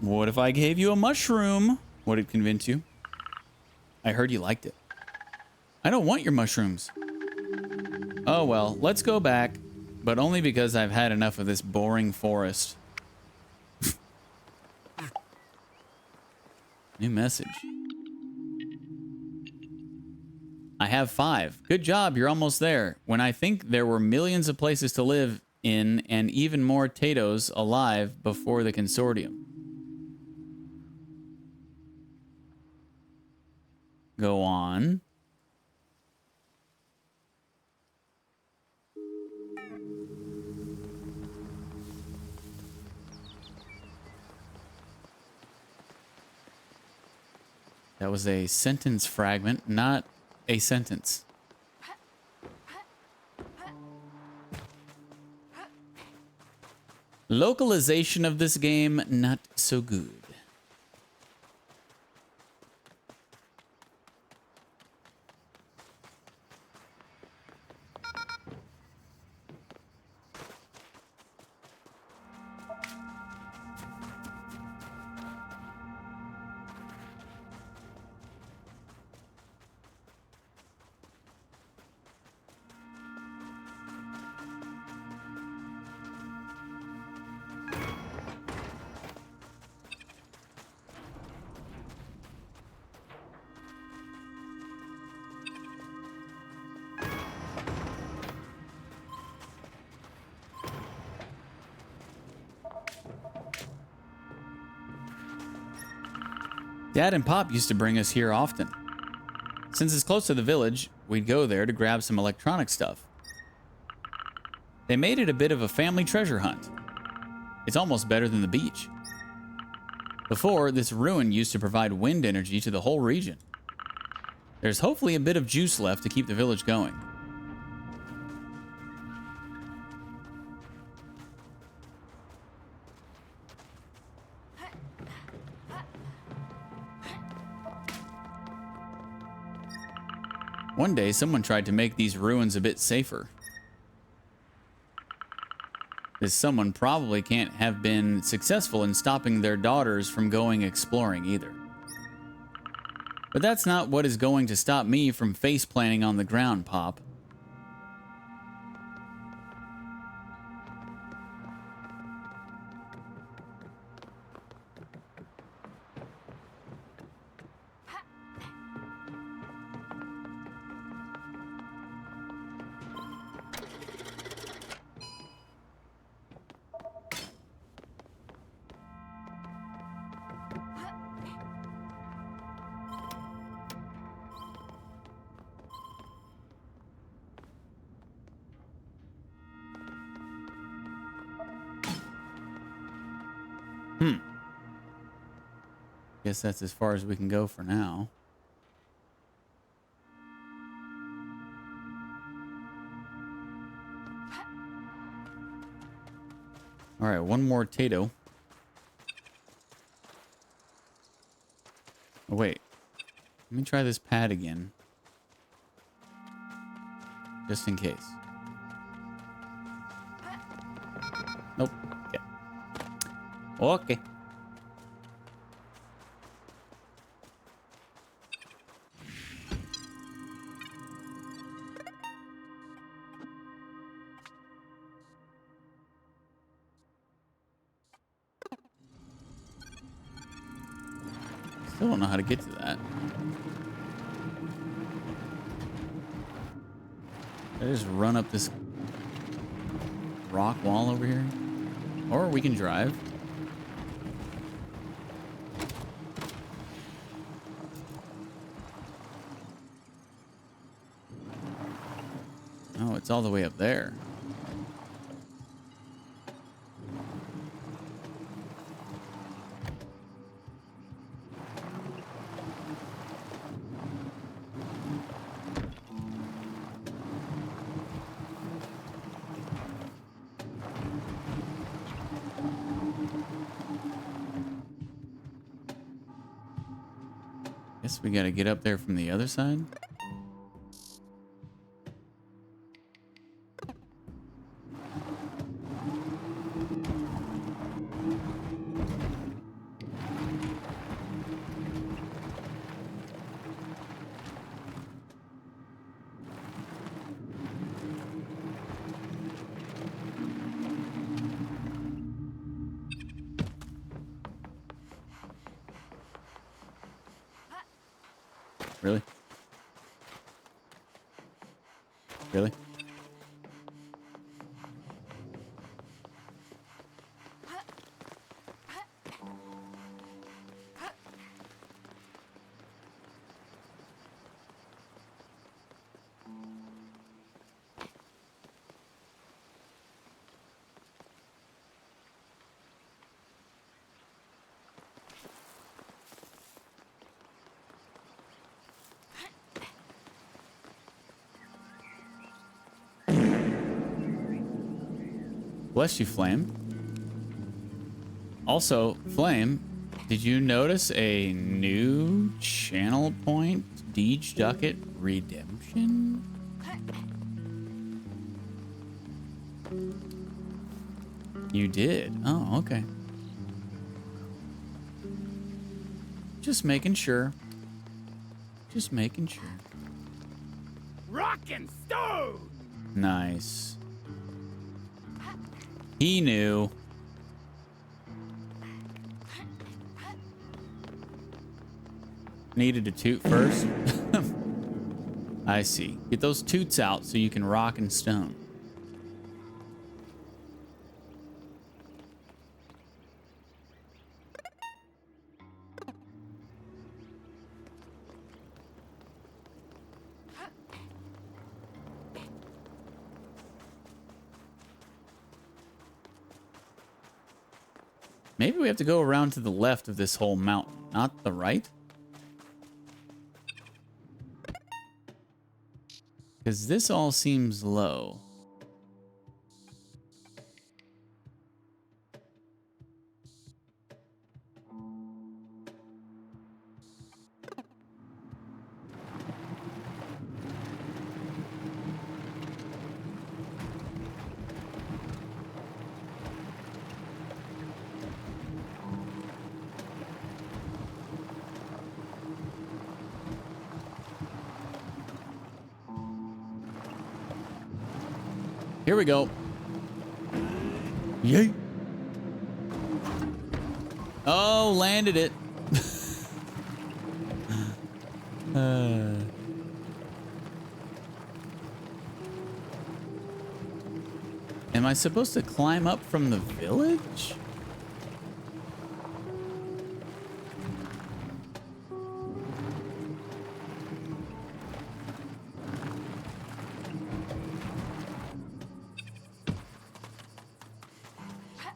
What if I gave you a mushroom? Would it convince you? I heard you liked it. I don't want your mushrooms. Oh well, let's go back. But only because I've had enough of this boring forest. New message. I have 5. Good job, you're almost there. When I think there were millions of places to live in and even more Tatos alive before the consortium. Go on. That was a sentence fragment, not a sentence. Localization of this game, not so good. Dad and Pop used to bring us here often. Since it's close to the village, we'd go there to grab some electronic stuff. They made it a bit of a family treasure hunt. It's almost better than the beach. Before, this ruin used to provide wind energy to the whole region. There's hopefully a bit of juice left to keep the village going. One day, someone tried to make these ruins a bit safer. This someone probably can't have been successful in stopping their daughters from going exploring either. But that's not what is going to stop me from face planting on the ground, Pop. Guess that's as far as we can go for now. All right, one more Tato. Oh, wait. Let me try this pad again. Just in case. Nope. Okay. Okay. Still don't know how to get to that. I just run up this rock wall over here. Or we can drive. Oh, it's all the way up there. Guess we gotta get up there from the other side. Really? Really? Bless you, Flame. Also, Flame, did you notice a new channel point? Deej Ducket Redemption? You did? Oh, okay. Just making sure. Just making sure. Rockin' stove! Nice. He knew. Needed a toot first. I see. Get those toots out so you can rock and stone. Maybe we have to go around to the left of this whole mountain, not the right. Because this all seems low. Here we go. Yay. Oh, landed it. Am I supposed to climb up from the village?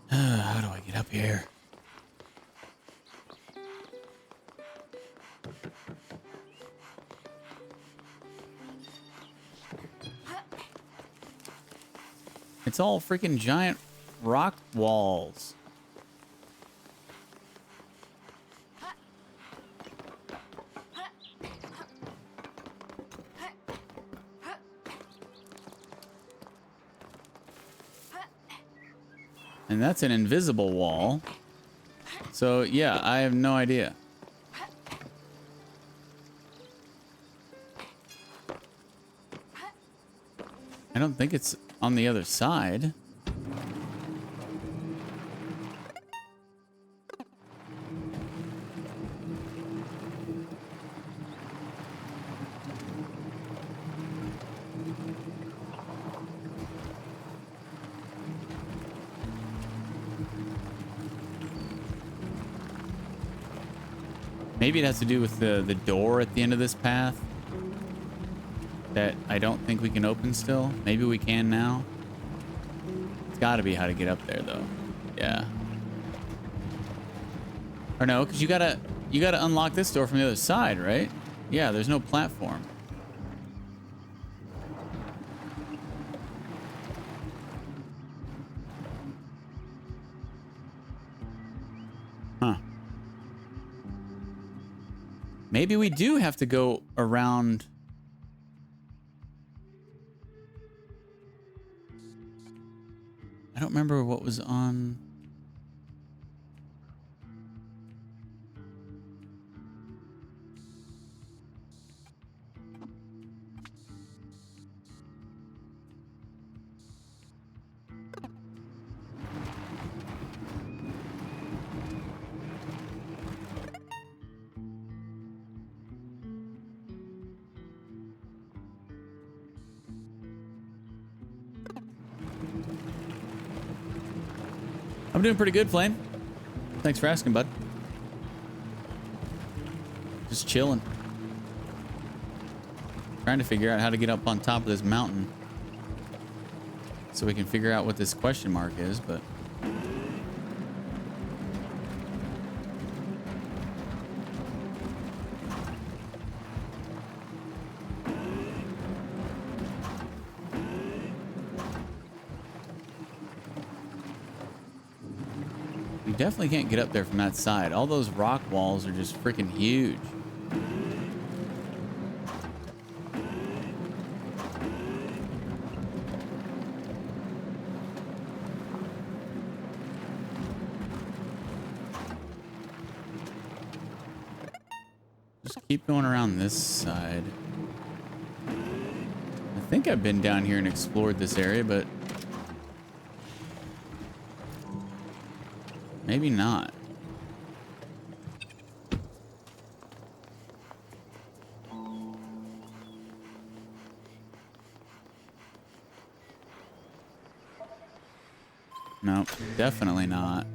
How do I get up here? It's all freaking giant rock walls. And that's an invisible wall. So, yeah, I have no idea. I don't think it's on the other side. Maybe it has to do with the door at the end of this path that I don't think we can open still. Maybe we can now. It's got to be how to get up there, though. Yeah. Or no, because you gotta unlock this door from the other side, right? Yeah, there's no platform. Huh. Maybe we do have to go around. I don't remember what was on. I'm doing pretty good, Flame. Thanks for asking, bud. Just chilling. Trying to figure out how to get up on top of this mountain so we can figure out what this question mark is, but... definitely can't get up there from that side. All those rock walls are just freaking huge. Just keep going around this side. I think I've been down here and explored this area, but maybe not. Nope, definitely not.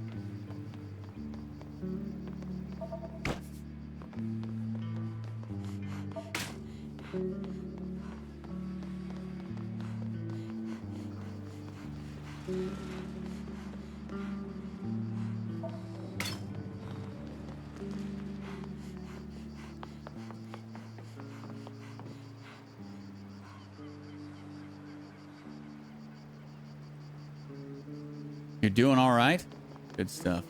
You're doing all right? Good stuff.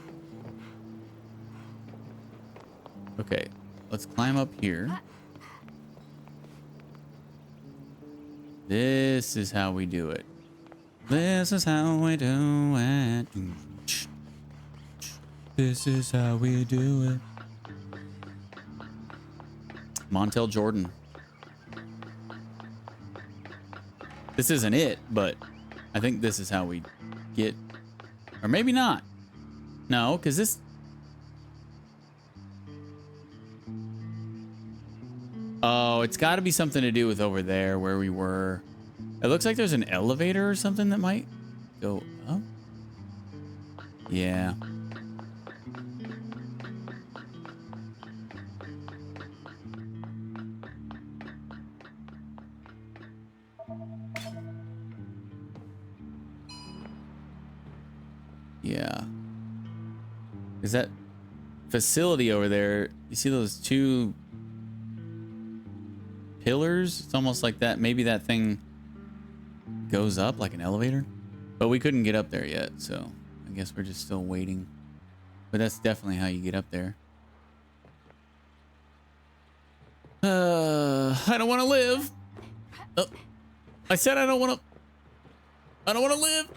Okay, let's climb up here. This is how we do it. This is how we do it. This is how we do it. Montel Jordan. This isn't it, but I think this is how we get... Or maybe not. No, because this... Oh, it's got to be something to do with over there where we were. It looks like there's an elevator or something that might go up. Yeah. Yeah. Is that facility over there? You see those two pillars? It's almost like that. Maybe that thing goes up like an elevator, but we couldn't get up there yet, so I guess we're just still waiting. But that's definitely how you get up there. I don't want to live. Oh, I said I don't want to live.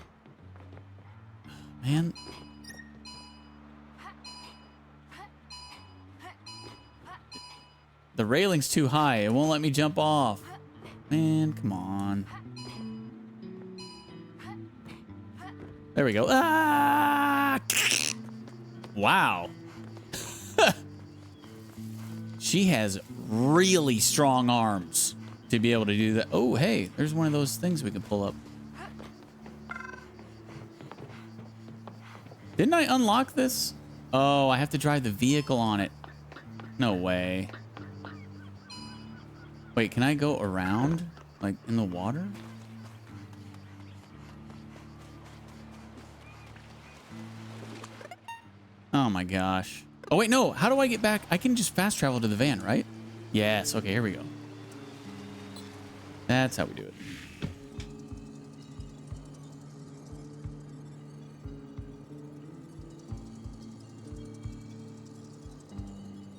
Man. The railing's too high. It won't let me jump off. Man, come on. There we go. Ah! Wow. She has really strong arms to be able to do that. Oh, hey, there's one of those things we can pull up. Didn't I unlock this? Oh, I have to drive the vehicle on it. No way. Wait, can I go around? Like, in the water? Oh my gosh. Oh wait, no. How do I get back? I can just fast travel to the van, right? Yes. Okay, here we go. That's how we do it.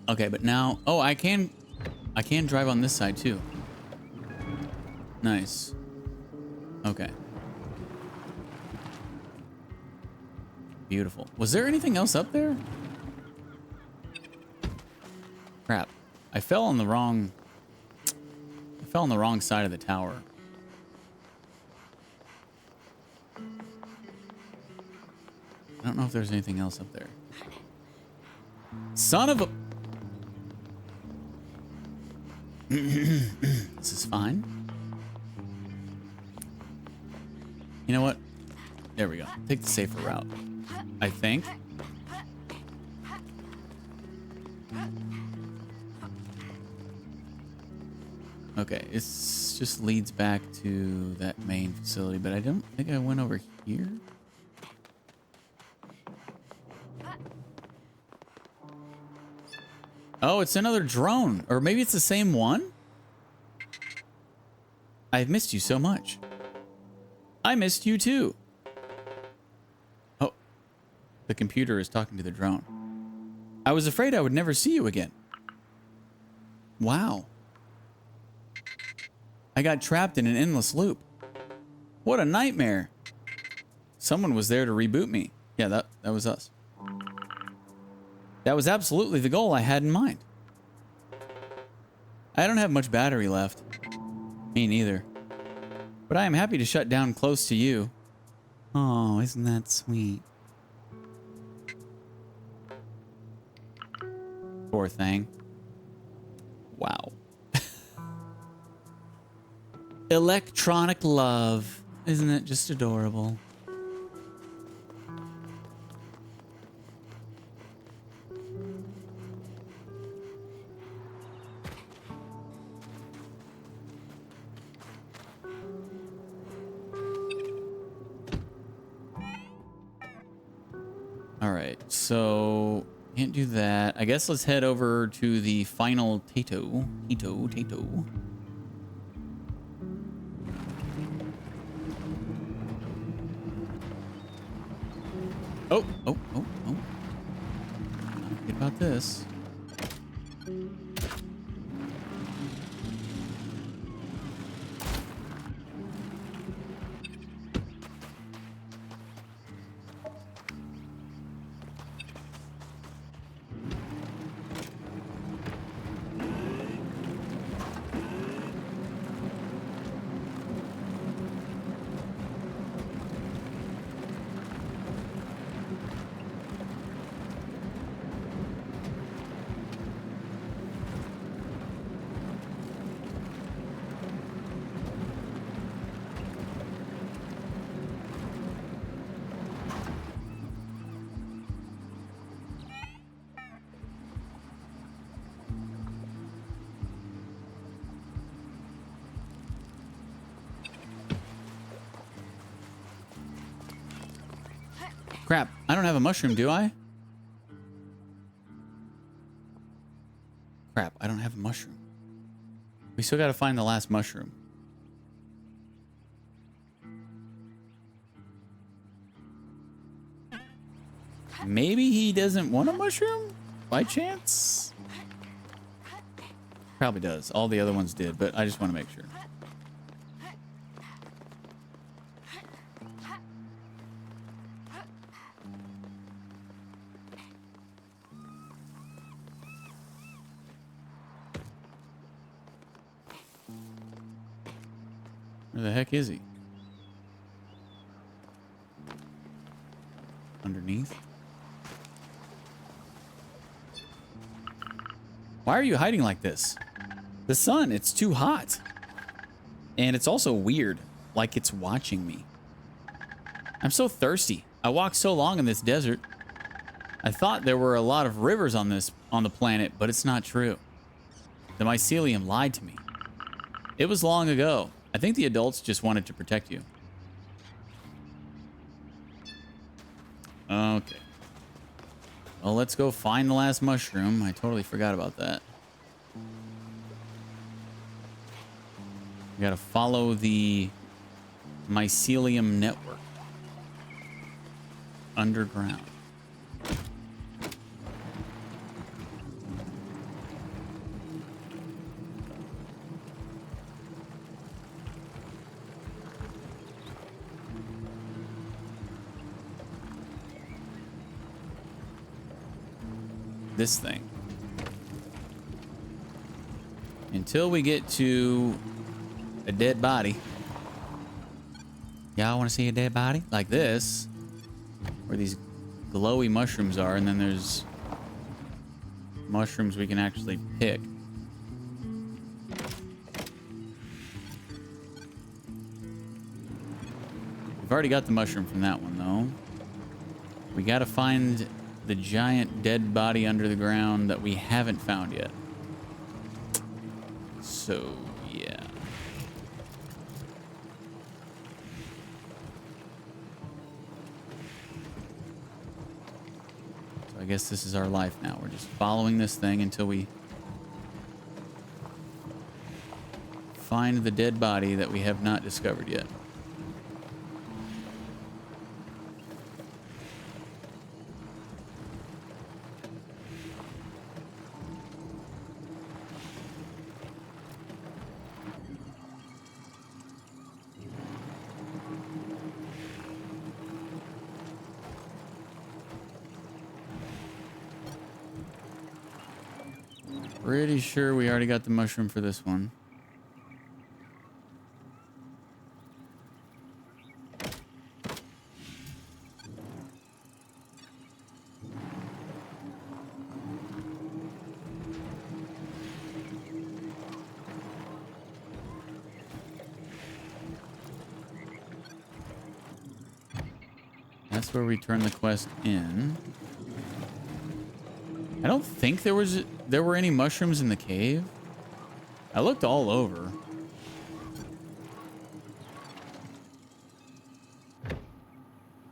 Okay, but now, oh, I can drive on this side too. Nice. Okay. Beautiful. Was there anything else up there? Crap. I fell on the wrong side of the tower. I don't know if there's anything else up there. Son of a... This is fine. You know what? There we go. Take the safer route. I think. Okay, it just leads back to that main facility, but I don't think I went over here. Oh, it's another drone. Or maybe it's the same one? I've missed you so much. I missed you too. Oh. The computer is talking to the drone. I was afraid I would never see you again. Wow. I got trapped in an endless loop. What a nightmare. Someone was there to reboot me. Yeah, that was us. That was absolutely the goal I had in mind. I don't have much battery left. Me neither. But I am happy to shut down close to you. Oh, isn't that sweet? Poor thing. Wow. Electronic love. Isn't it just adorable? All right, so can't do that. I guess let's head over to the final Tato. Oh. Not forget about this. Crap, I don't have a mushroom, do I? Crap, I don't have a mushroom. We still gotta find the last mushroom. Maybe he doesn't want a mushroom? By chance? Probably does. All the other ones did, but I just want to make sure. Where the heck is he? Underneath? Why are you hiding like this? The sun, it's too hot. And it's also weird, like it's watching me. I'm so thirsty. I walked so long in this desert. I thought there were a lot of rivers on the planet, but it's not true. The mycelium lied to me. It was long ago. I think the adults just wanted to protect you. Okay. Well, let's go find the last mushroom. I totally forgot about that. We gotta follow the mycelium network. Underground. This thing. Until we get to a dead body. Y'all want to see a dead body? Like this. Where these glowy mushrooms are, and then there's mushrooms we can actually pick. We've already got the mushroom from that one, though. We gotta find the giant dead body under the ground that we haven't found yet. So, yeah. So I guess this is our life now. We're just following this thing until we find the dead body that we have not discovered yet. Pretty sure we already got the mushroom for this one. That's where we turn the quest in. I don't think there were any mushrooms in the cave. I looked all over.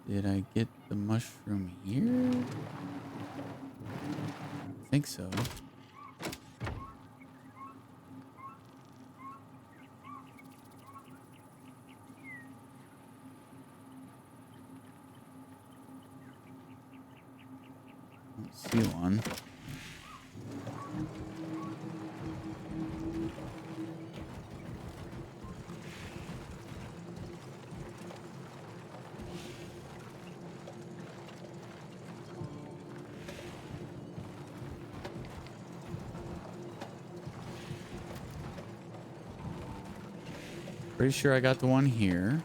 Did I get the mushroom here? I think so. See one. Pretty sure I got the one here.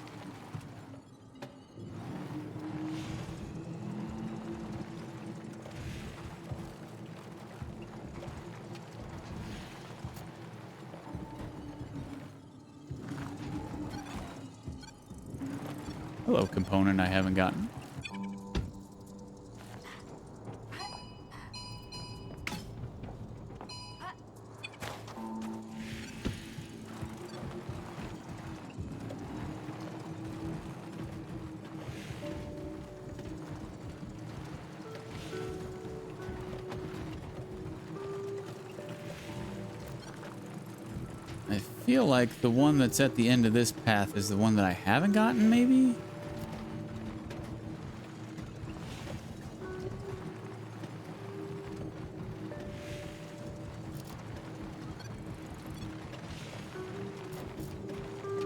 Hello, component I haven't gotten. I feel like the one that's at the end of this path is the one that I haven't gotten, maybe?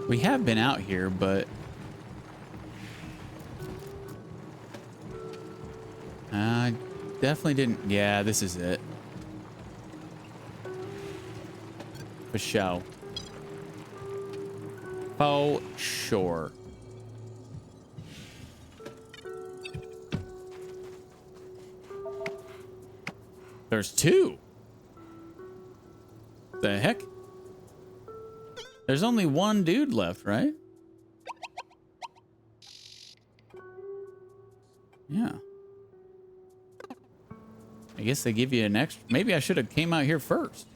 We have been out here, but I definitely didn't. Yeah, this is it. For show. For sure. There's two. The heck? There's only one dude left, right? Yeah. I guess they give you an extra. Maybe I should have came out here first.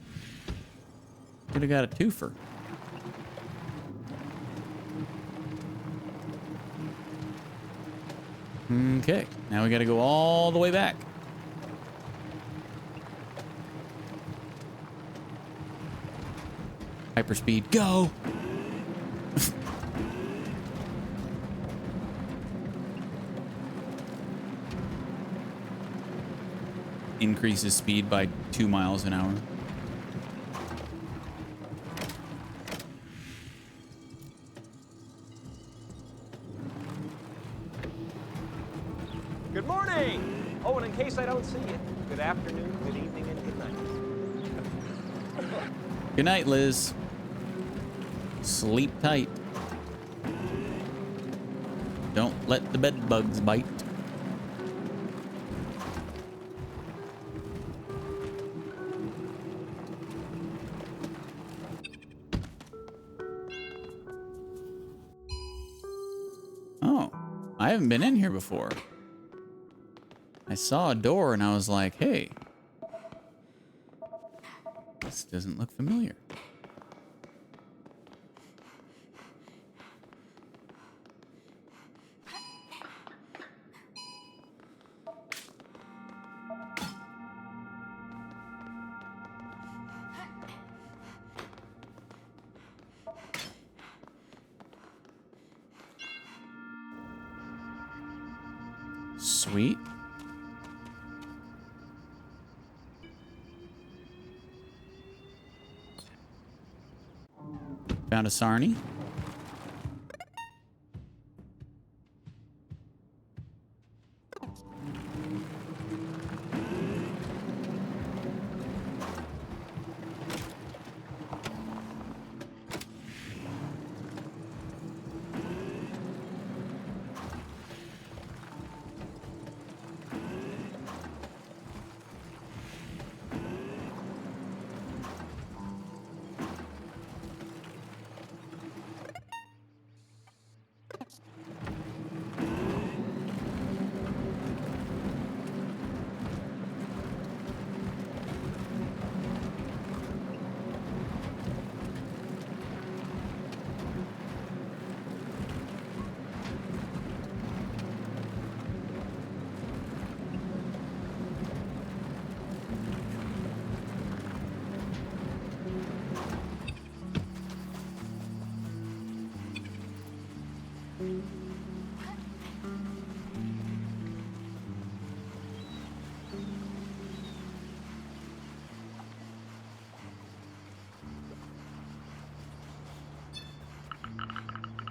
Could have got a twofer. Okay. Now we got to go all the way back. Hyperspeed, go! Increases speed by 2 miles an hour. Good morning! Oh, and in case I don't see you, good afternoon, good evening, and good night. Good night, Liz. Sleep tight. Don't let the bed bugs bite. Oh, I haven't been in here before. I saw a door and I was like, hey, this doesn't look familiar. Sweet. Found a sarnie.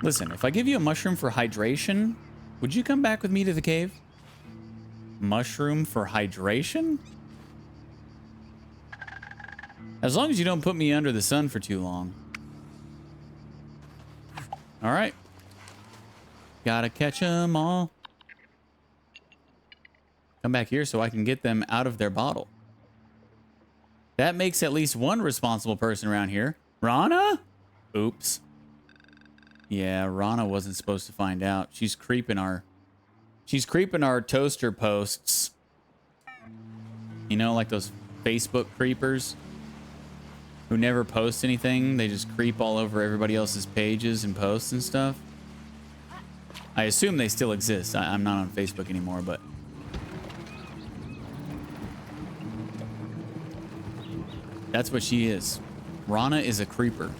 Listen, if I give you a mushroom for hydration, would you come back with me to the cave? Mushroom for hydration? As long as you don't put me under the sun for too long. All right. Gotta catch them all. Come back here so I can get them out of their bottle. That makes at least one responsible person around here. Rana? Oops. Yeah, Rana wasn't supposed to find out. She's creeping our toaster posts. You know, like those Facebook creepers who never post anything. They just creep all over everybody else's pages and posts and stuff. I assume they still exist. I'm not on Facebook anymore, but... That's what she is. Rana is a creeper.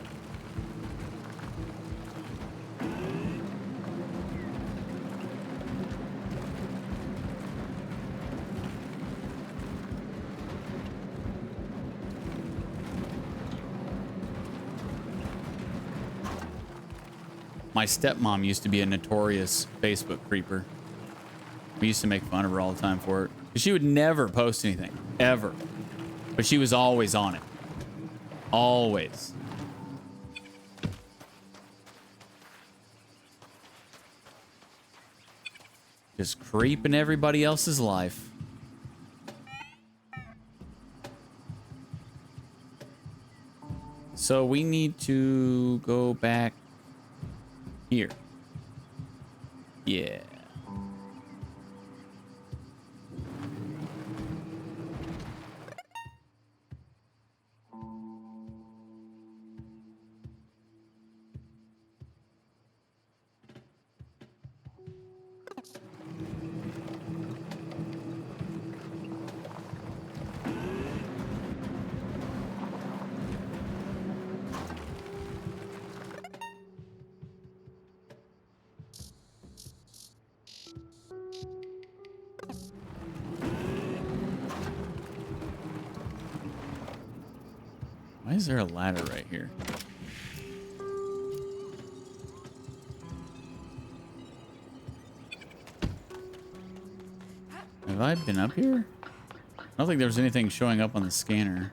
My stepmom used to be a notorious Facebook creeper. We used to make fun of her all the time for it. She would never post anything, ever. But she was always on it. Always. Just creeping everybody else's life. So we need to go back here. Yeah. Why is there a ladder right here? Have I been up here? I don't think there was anything showing up on the scanner.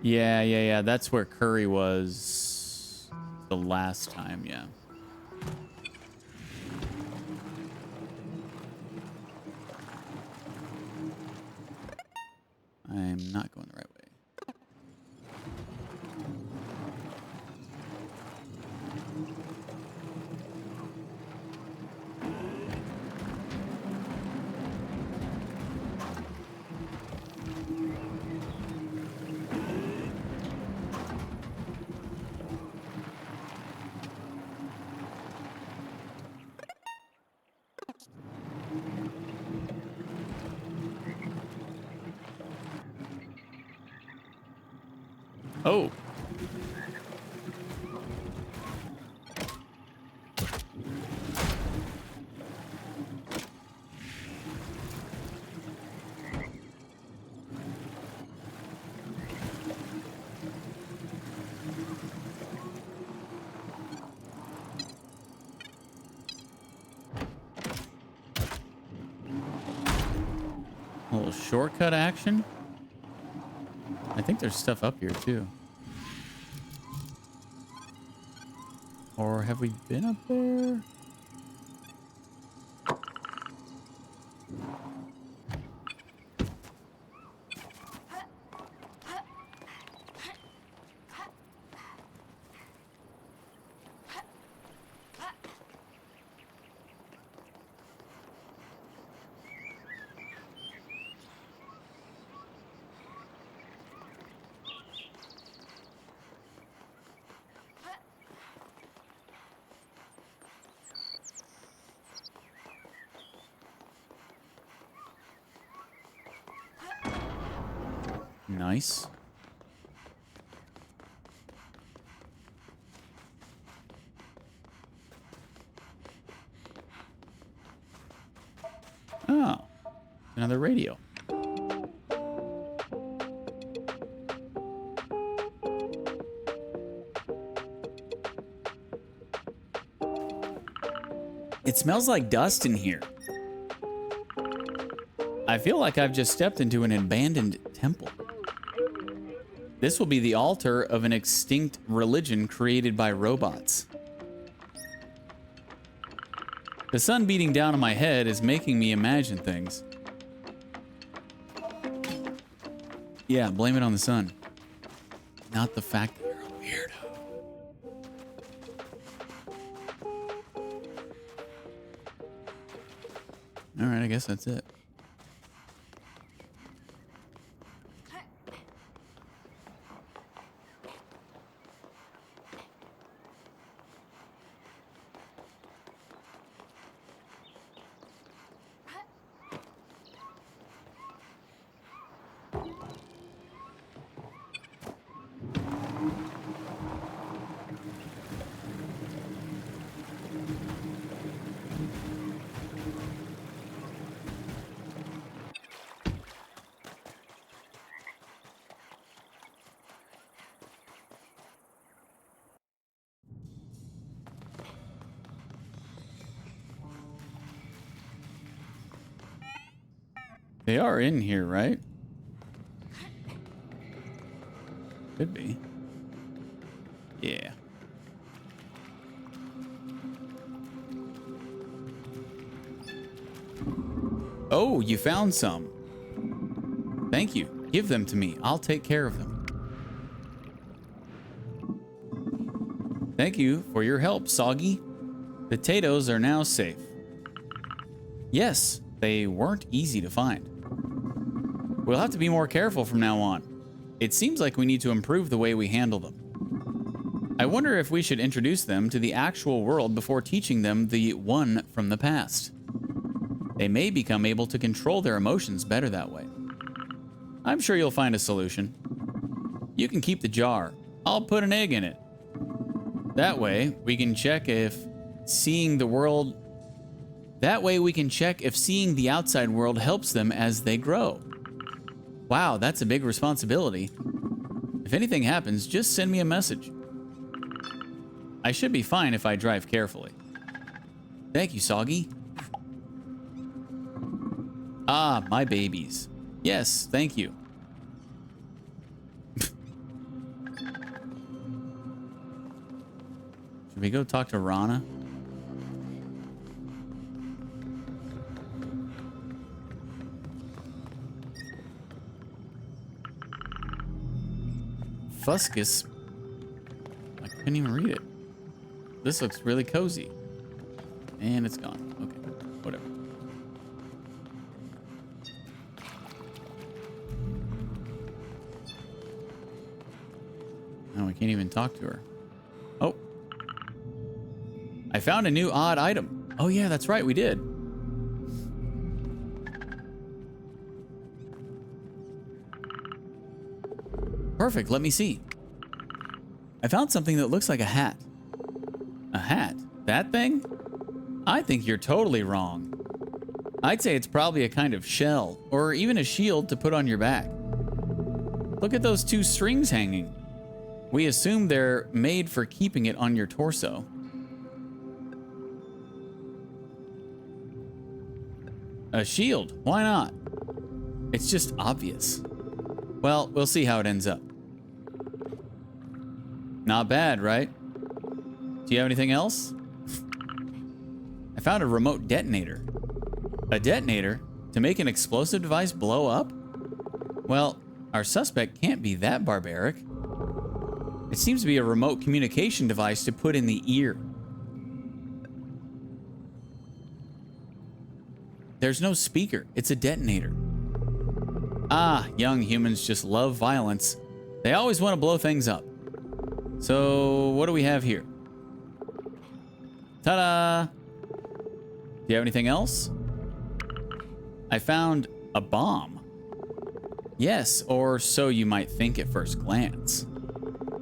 Yeah. That's where Curry was the last time, yeah. I'm not going the right way. Oh. A little shortcut action. I think there's stuff up here too. Or have we been up there? Nice. Oh, another radio. It smells like dust in here. I feel like I've just stepped into an abandoned temple. This will be the altar of an extinct religion created by robots. The sun beating down on my head is making me imagine things. Yeah, blame it on the sun. Not the fact that you're a weirdo. All right, I guess that's it. They are in here, right? Could be. Yeah. Oh, you found some. Thank you. Give them to me. I'll take care of them. Thank you for your help, Soggy. The potatoes are now safe. Yes, they weren't easy to find. We'll have to be more careful from now on. It seems like we need to improve the way we handle them. I wonder if we should introduce them to the actual world before teaching them the one from the past. They may become able to control their emotions better that way. I'm sure you'll find a solution. You can keep the jar. I'll put an egg in it. That way, we can check if seeing the outside world helps them as they grow. Wow, that's a big responsibility. If anything happens, just send me a message. I should be fine if I drive carefully. Thank you, Soggy. Ah, my babies. Yes, thank you. Should we go talk to Rana? Fuscus. I couldn't even read it. This looks really cozy. And it's gone. Okay, whatever. Oh, I can't even talk to her. Oh. I found a new odd item. Oh yeah, that's right, we did. Perfect, let me see. I found something that looks like a hat. A hat? That thing? I think you're totally wrong. I'd say it's probably a kind of shell, or even a shield to put on your back. Look at those two strings hanging. We assume they're made for keeping it on your torso. A shield, why not? It's just obvious. Well, we'll see how it ends up. Not bad, right? Do you have anything else? I found a remote detonator. A detonator? To make an explosive device blow up? Well, our suspect can't be that barbaric. It seems to be a remote communication device to put in the ear. There's no speaker. It's a detonator. Ah, young humans just love violence. They always want to blow things up. So, what do we have here? Ta-da! Do you have anything else? I found a bomb. Yes, or so you might think at first glance.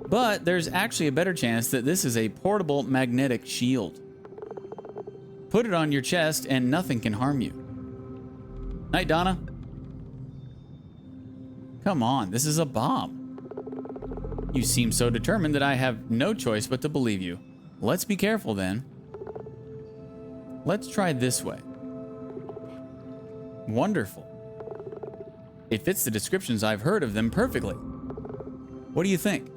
But there's actually a better chance that this is a portable magnetic shield. Put it on your chest and nothing can harm you. Night, Donna. Come on, this is a bomb. You seem so determined that I have no choice but to believe you. Let's be careful then. Let's try this way. Wonderful. It fits the descriptions I've heard of them perfectly. What do you think?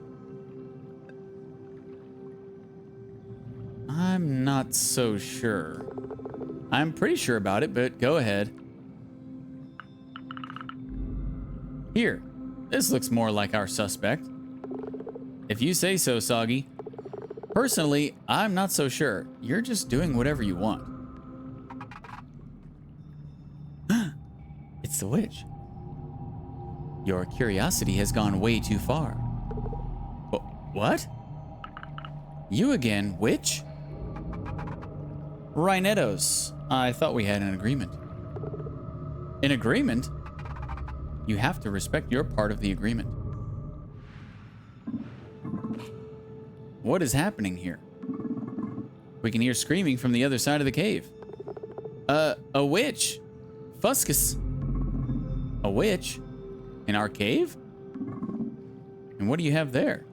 I'm not so sure. I'm pretty sure about it, but go ahead. Here, this looks more like our suspect. If you say so, Soggy. Personally, I'm not so sure. You're just doing whatever you want. It's the witch. Your curiosity has gone way too far. What? You again, witch? Rhinettos. I thought we had an agreement. An agreement? You have to respect your part of the agreement. What is happening here? We can hear screaming from the other side of the cave. A witch. Fuscus. A witch? In our cave? And what do you have there?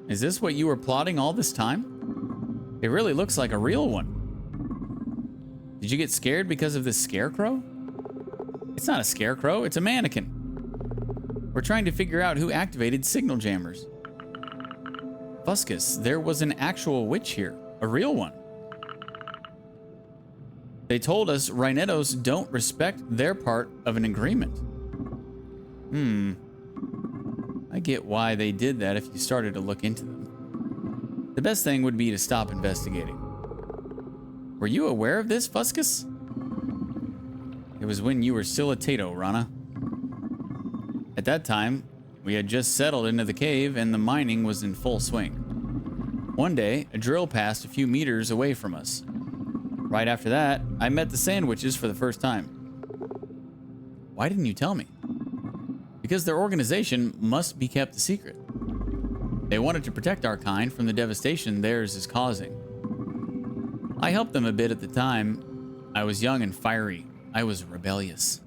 Is this what you were plotting all this time? It really looks like a real one. Did you get scared because of this scarecrow? It's not a scarecrow, it's a mannequin. We're trying to figure out who activated signal jammers. Fuscus, there was an actual witch here, a real one. They told us Rhinettos don't respect their part of an agreement. I get why they did that if you started to look into them. The best thing would be to stop investigating. Were you aware of this, Fuscus? It was when you were still a Tato, Rana. At that time, we had just settled into the cave and the mining was in full swing. One day, a drill passed a few meters away from us. Right after that, I met the SandWitches for the first time. Why didn't you tell me? Because their organization must be kept a secret. They wanted to protect our kind from the devastation theirs is causing. I helped them a bit at the time. I was young and fiery. I was rebellious.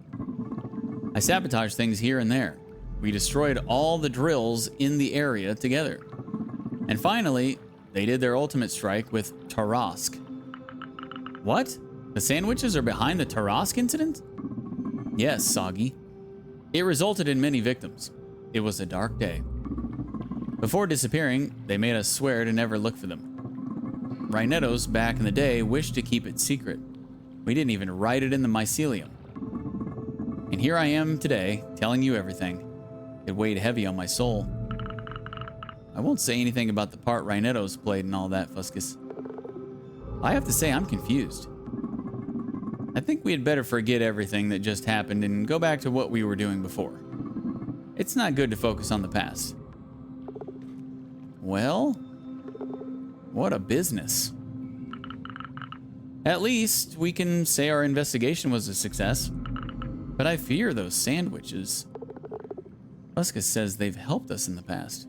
I sabotaged things here and there. We destroyed all the drills in the area together. And finally, they did their ultimate strike with Tarask. What? The SandWitches are behind the Tarask incident? Yes, Soggy. It resulted in many victims. It was a dark day. Before disappearing, they made us swear to never look for them. Rhinettos back in the day wished to keep it secret. We didn't even write it in the mycelium. And here I am today, telling you everything. It weighed heavy on my soul. I won't say anything about the part Rhinettos played and all that, Fuscus. I have to say I'm confused. I think we had better forget everything that just happened and go back to what we were doing before. It's not good to focus on the past. Well, what a business. At least we can say our investigation was a success. But I fear those SandWitches. Fuscus says they've helped us in the past.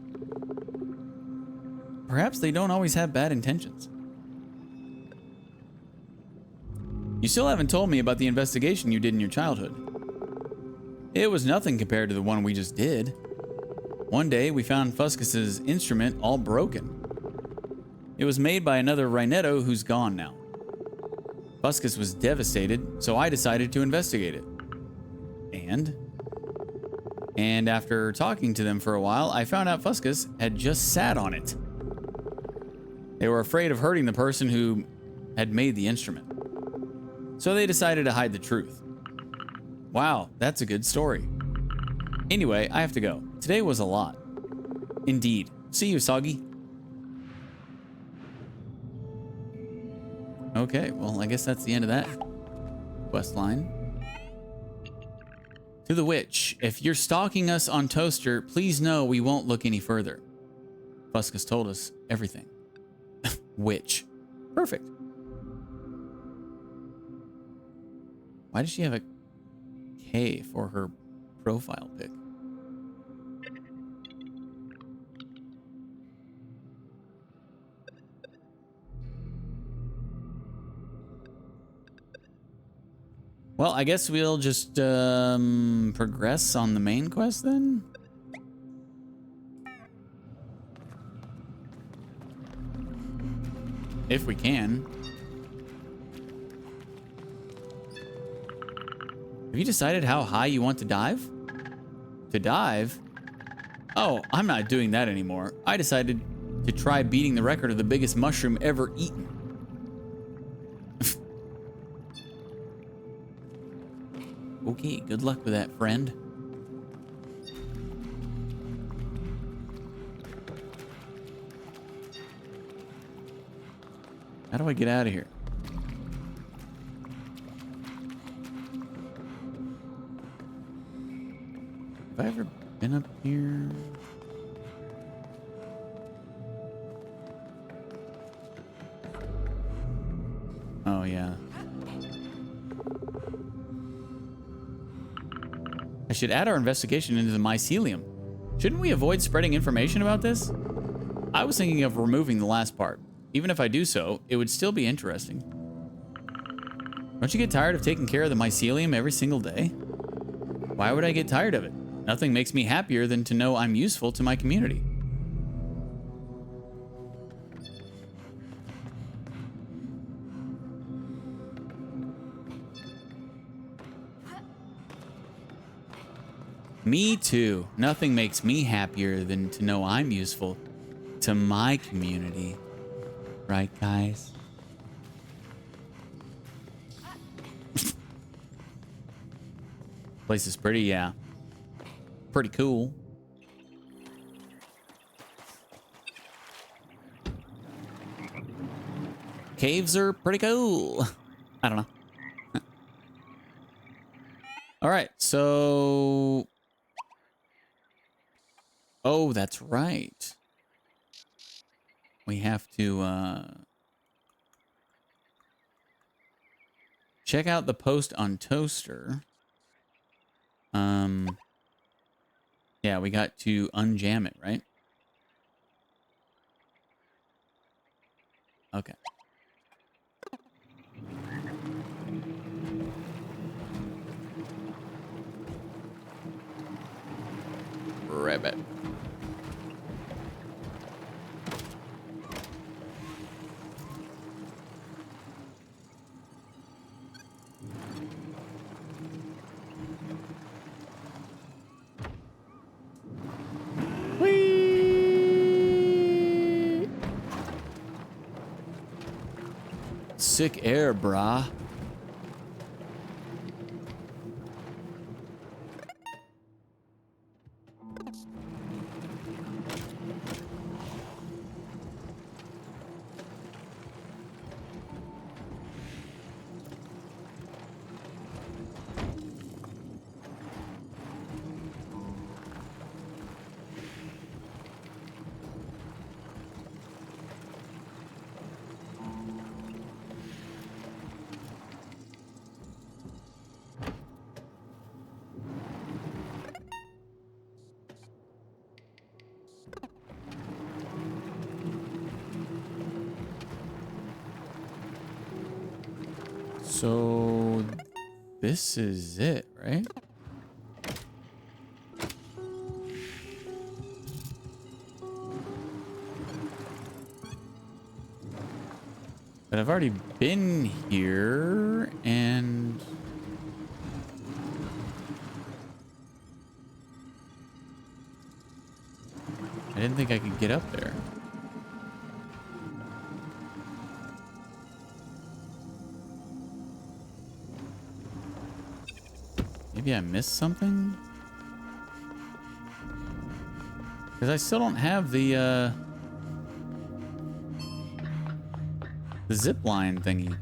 Perhaps they don't always have bad intentions. You still haven't told me about the investigation you did in your childhood. It was nothing compared to the one we just did. One day, we found Fuscus's instrument all broken. It was made by another Rhinetto who's gone now. Fuscus was devastated, so I decided to investigate it. And after talking to them for a while, I found out Fuscus had just sat on it. They were afraid of hurting the person who had made the instrument. So they decided to hide the truth. Wow, that's a good story. Anyway, I have to go. Today was a lot. Indeed. See you, Soggy. Okay, well, I guess that's the end of that quest line. To the witch, if you're stalking us on Toaster, please know we won't look any further. Fuscus told us everything. Witch. Perfect. Why does she have a K for her profile pic? Well, I guess we'll just progress on the main quest then. If we can. Have you decided how high you want to dive? To dive? Oh, I'm not doing that anymore. I decided to try beating the record of the biggest mushroom ever eaten. Okay, good luck with that, friend. How do I get out of here? Have I ever been up here? Oh, yeah. I should add our investigation into the mycelium. Shouldn't we avoid spreading information about this? I was thinking of removing the last part. Even if I do so, it would still be interesting. Don't you get tired of taking care of the mycelium every single day? Why would I get tired of it? Nothing makes me happier than to know I'm useful to my community. Me too. Nothing makes me happier than to know I'm useful to my community. Right, guys? Place is pretty, yeah. Pretty cool. Caves are pretty cool. I don't know. All right, so... Oh, that's right. We have to check out the post on Toaster. Yeah, we got to unjam it, right? Okay. Rabbit. Sick air, brah. So this is it, right? But I've already been here and I didn't think I could get up there. Maybe I missed something? Because I still don't have the zip line thingy.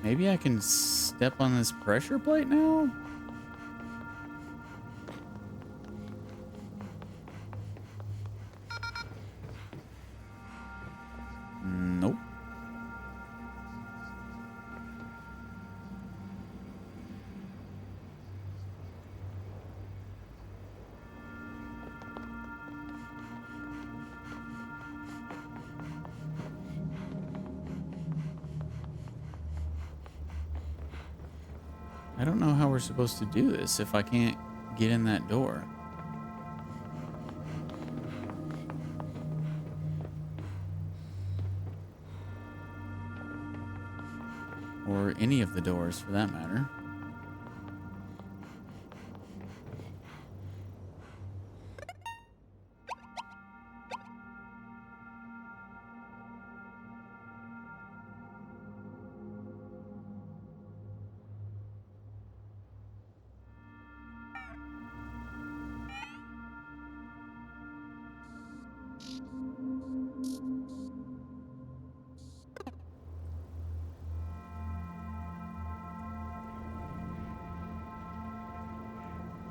Maybe I can step on this pressure plate now? Nope. I don't know how we're supposed to do this if I can't get in that door. Or any of the doors, for that matter.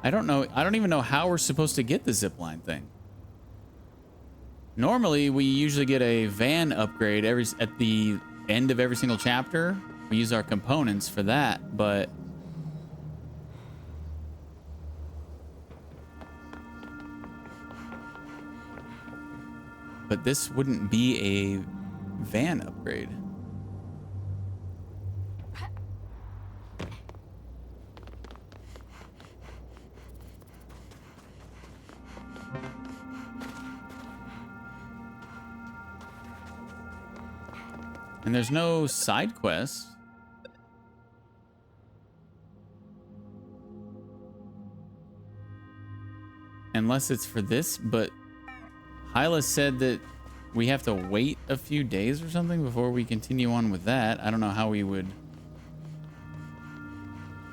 I don't know. I don't even know how we're supposed to get the zipline thing. Normally, we usually get a van upgrade at the end of every single chapter. We use our components for that, but this wouldn't be a van upgrade. And there's no side quest. Unless it's for this, but Hyla said that we have to wait a few days or something before we continue on with that. I don't know how we would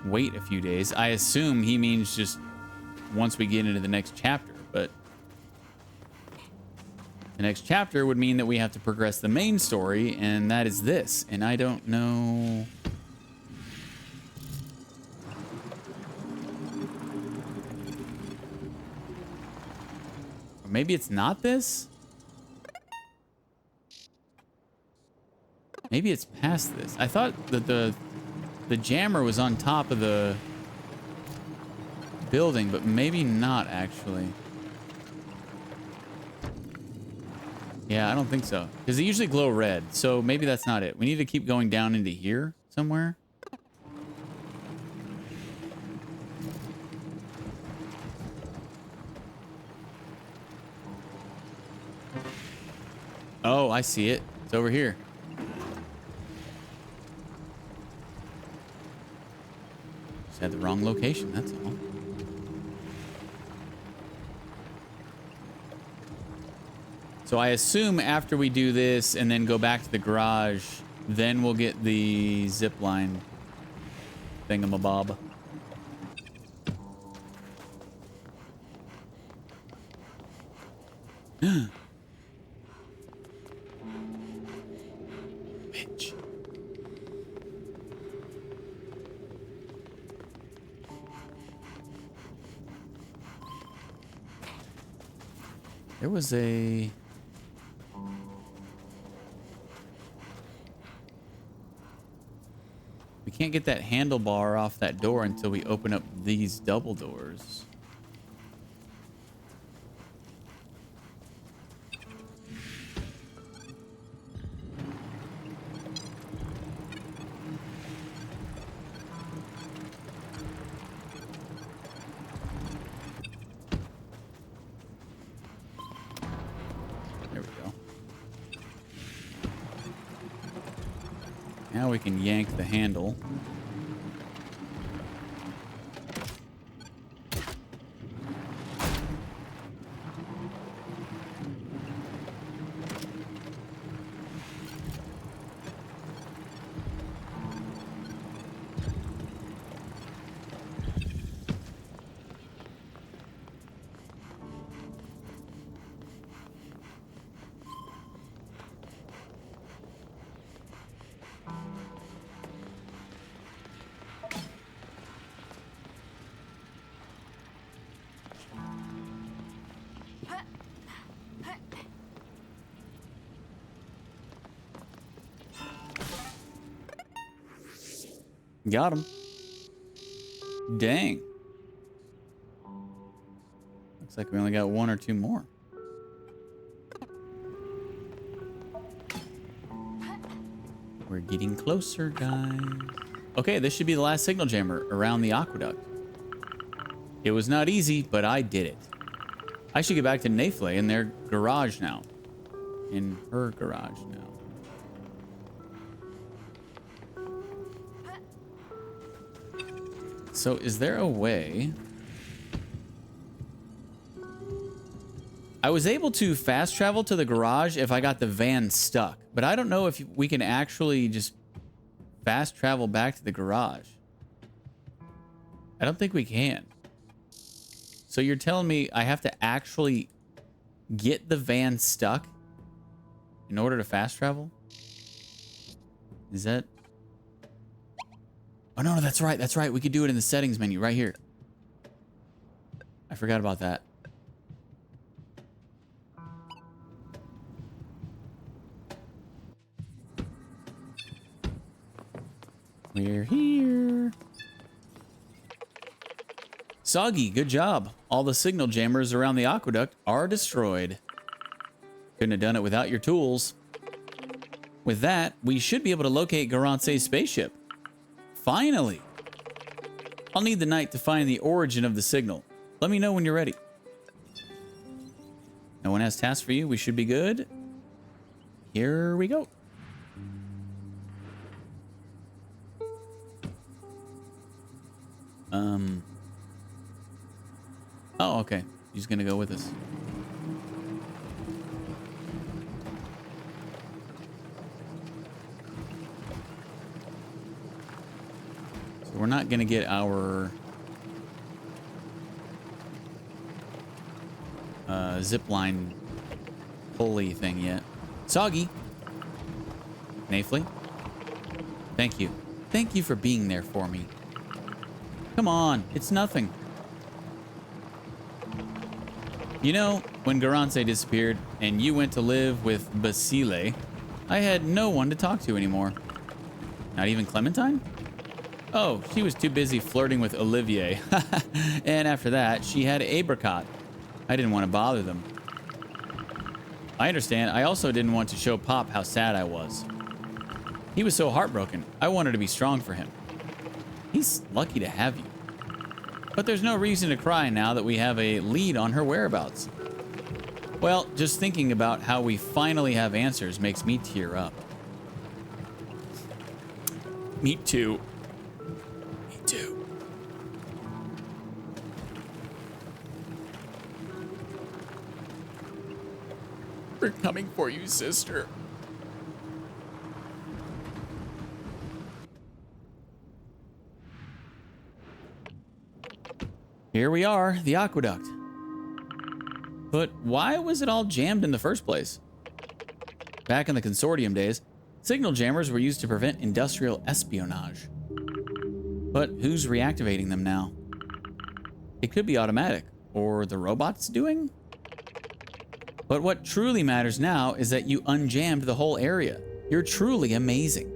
wait a few days. I assume he means just once we get into the next chapter, but the next chapter would mean that we have to progress the main story, and that is this. And I don't know. Or maybe it's not this? Maybe it's past this. I thought that the jammer was on top of the building, but maybe not actually. Yeah, I don't think so. Because they usually glow red, so maybe that's not it. We need to keep going down into here somewhere. Oh, I see it. It's over here. Just had the wrong location, that's all. So I assume after we do this and then go back to the garage, then we'll get the zip line thingamabob. Bitch. There was a... We can't get that handlebar off that door until we open up these double doors. There we go. Now we can yank the handle. Got him. Dang. Looks like we only got one or two more. We're getting closer, guys. Okay, this should be the last signal jammer around the aqueduct. It was not easy, but I did it. I should get back to Nafle in their garage now. In her garage now. So is there a way? I was able to fast travel to the garage if I got the van stuck, but I don't know if we can actually just fast travel back to the garage. I don't think we can. So you're telling me I have to actually get the van stuck in order to fast travel? Is that... Oh, no, that's right. That's right. We could do it in the settings menu right here. I forgot about that. We're here. Soggy, good job. All the signal jammers around the aqueduct are destroyed. Couldn't have done it without your tools. With that, we should be able to locate Garance's spaceship. Finally! I'll need the night to find the origin of the signal. Let me know when you're ready. No one has tasks for you. We should be good. Here we go. Oh, okay. He's gonna go with us. So we're not gonna get our zip line pulley thing yet. Soggy. Nafely. Thank you. Thank you for being there for me. Come on, it's nothing. You know, when Garance disappeared and you went to live with Basile, I had no one to talk to anymore. Not even Clementine? Oh, she was too busy flirting with Olivier. And after that, she had Apricot. I didn't want to bother them. I understand. I also didn't want to show Pop how sad I was. He was so heartbroken. I wanted to be strong for him. He's lucky to have you. But there's no reason to cry now that we have a lead on her whereabouts. Well, just thinking about how we finally have answers makes me tear up. Me too. Me too. We're coming for you, sister. Here we are, the aqueduct. But why was it all jammed in the first place? Back in the consortium days, signal jammers were used to prevent industrial espionage. But who's reactivating them now? It could be automatic, or the robots doing? But what truly matters now is that you unjammed the whole area. You're truly amazing.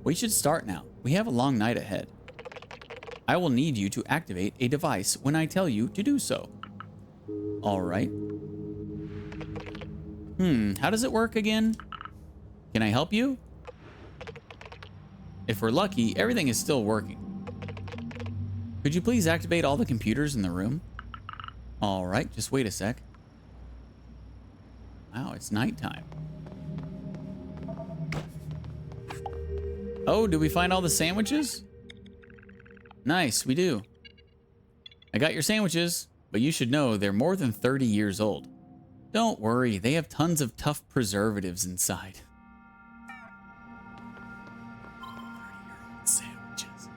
We should start now. We have a long night ahead. I will need you to activate a device when I tell you to do so. All right. How does it work again? Can I help you? If we're lucky, everything is still working. Could you please activate all the computers in the room? All right, just wait a sec. Wow, it's nighttime. Oh, did we find all the sandwiches? Nice, we do. I got your sandwiches, but you should know they're more than 30 years old. Don't worry, they have tons of tough preservatives inside. 30-year-old sandwiches.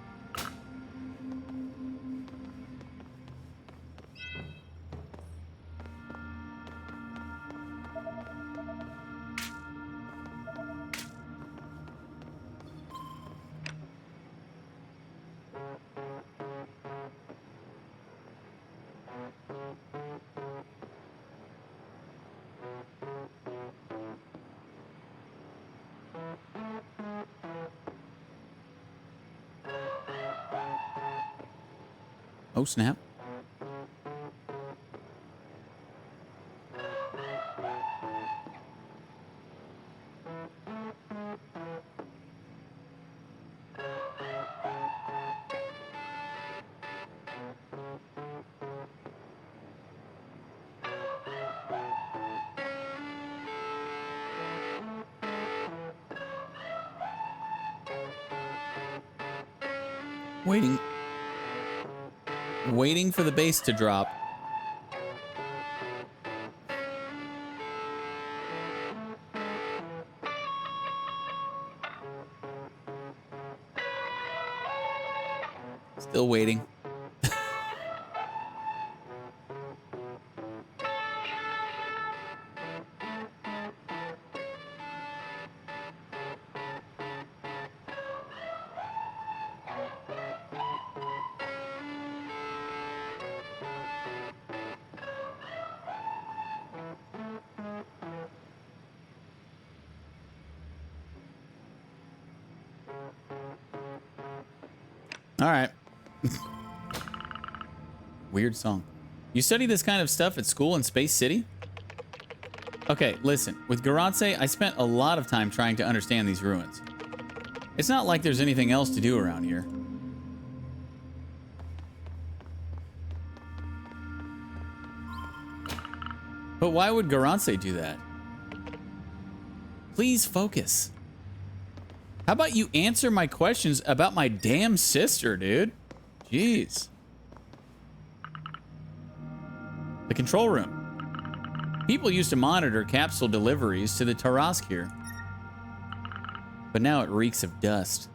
Oh, snap. Waiting. waiting for the bass to drop. Still waiting. All right. Weird song. You study this kind of stuff at school in Space City? Okay, listen. With Garantse, I spent a lot of time trying to understand these ruins. It's not like there's anything else to do around here. But why would Garantse do that? Please focus. How about you answer my questions about my damn sister, dude? Jeez. The control room. People used to monitor capsule deliveries to the Tarask here. But now it reeks of dust.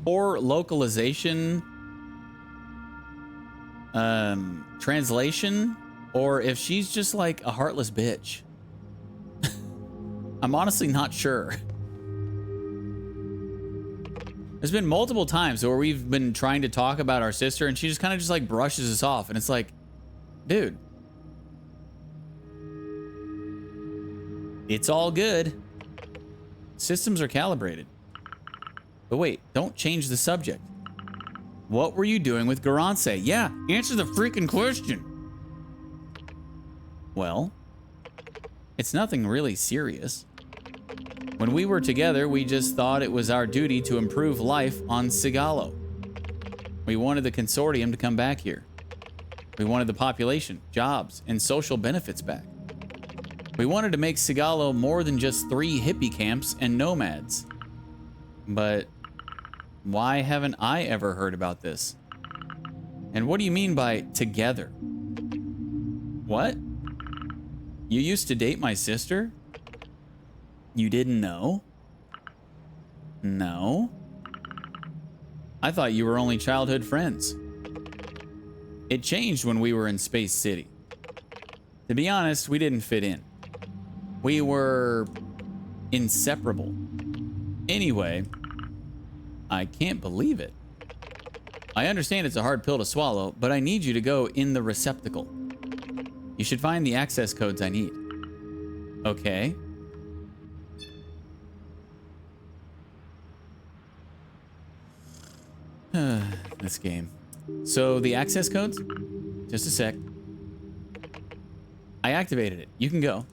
Or localization, translation, or if she's just like a heartless bitch. I'm honestly not sure. There's been multiple times where we've been trying to talk about our sister and she just kind of just like brushes us off. And it's like, dude, it's all good. Systems are calibrated. But wait, don't change the subject. What were you doing with Garantse? Yeah, answer the freaking question. Well, it's nothing really serious. When we were together, we just thought it was our duty to improve life on Sigalo. We wanted the consortium to come back here. We wanted the population, jobs, and social benefits back. We wanted to make Sigalo more than just 3 hippie camps and nomads. But why haven't I ever heard about this? And what do you mean by together? What? You used to date my sister? You didn't know? No. I thought you were only childhood friends. It changed when we were in Space City. To be honest, we didn't fit in. We were inseparable. Anyway, I can't believe it. I understand it's a hard pill to swallow, but I need you to go in the receptacle. You should find the access codes I need. Okay. This game. So the access codes? Just a sec. I activated it. You can go.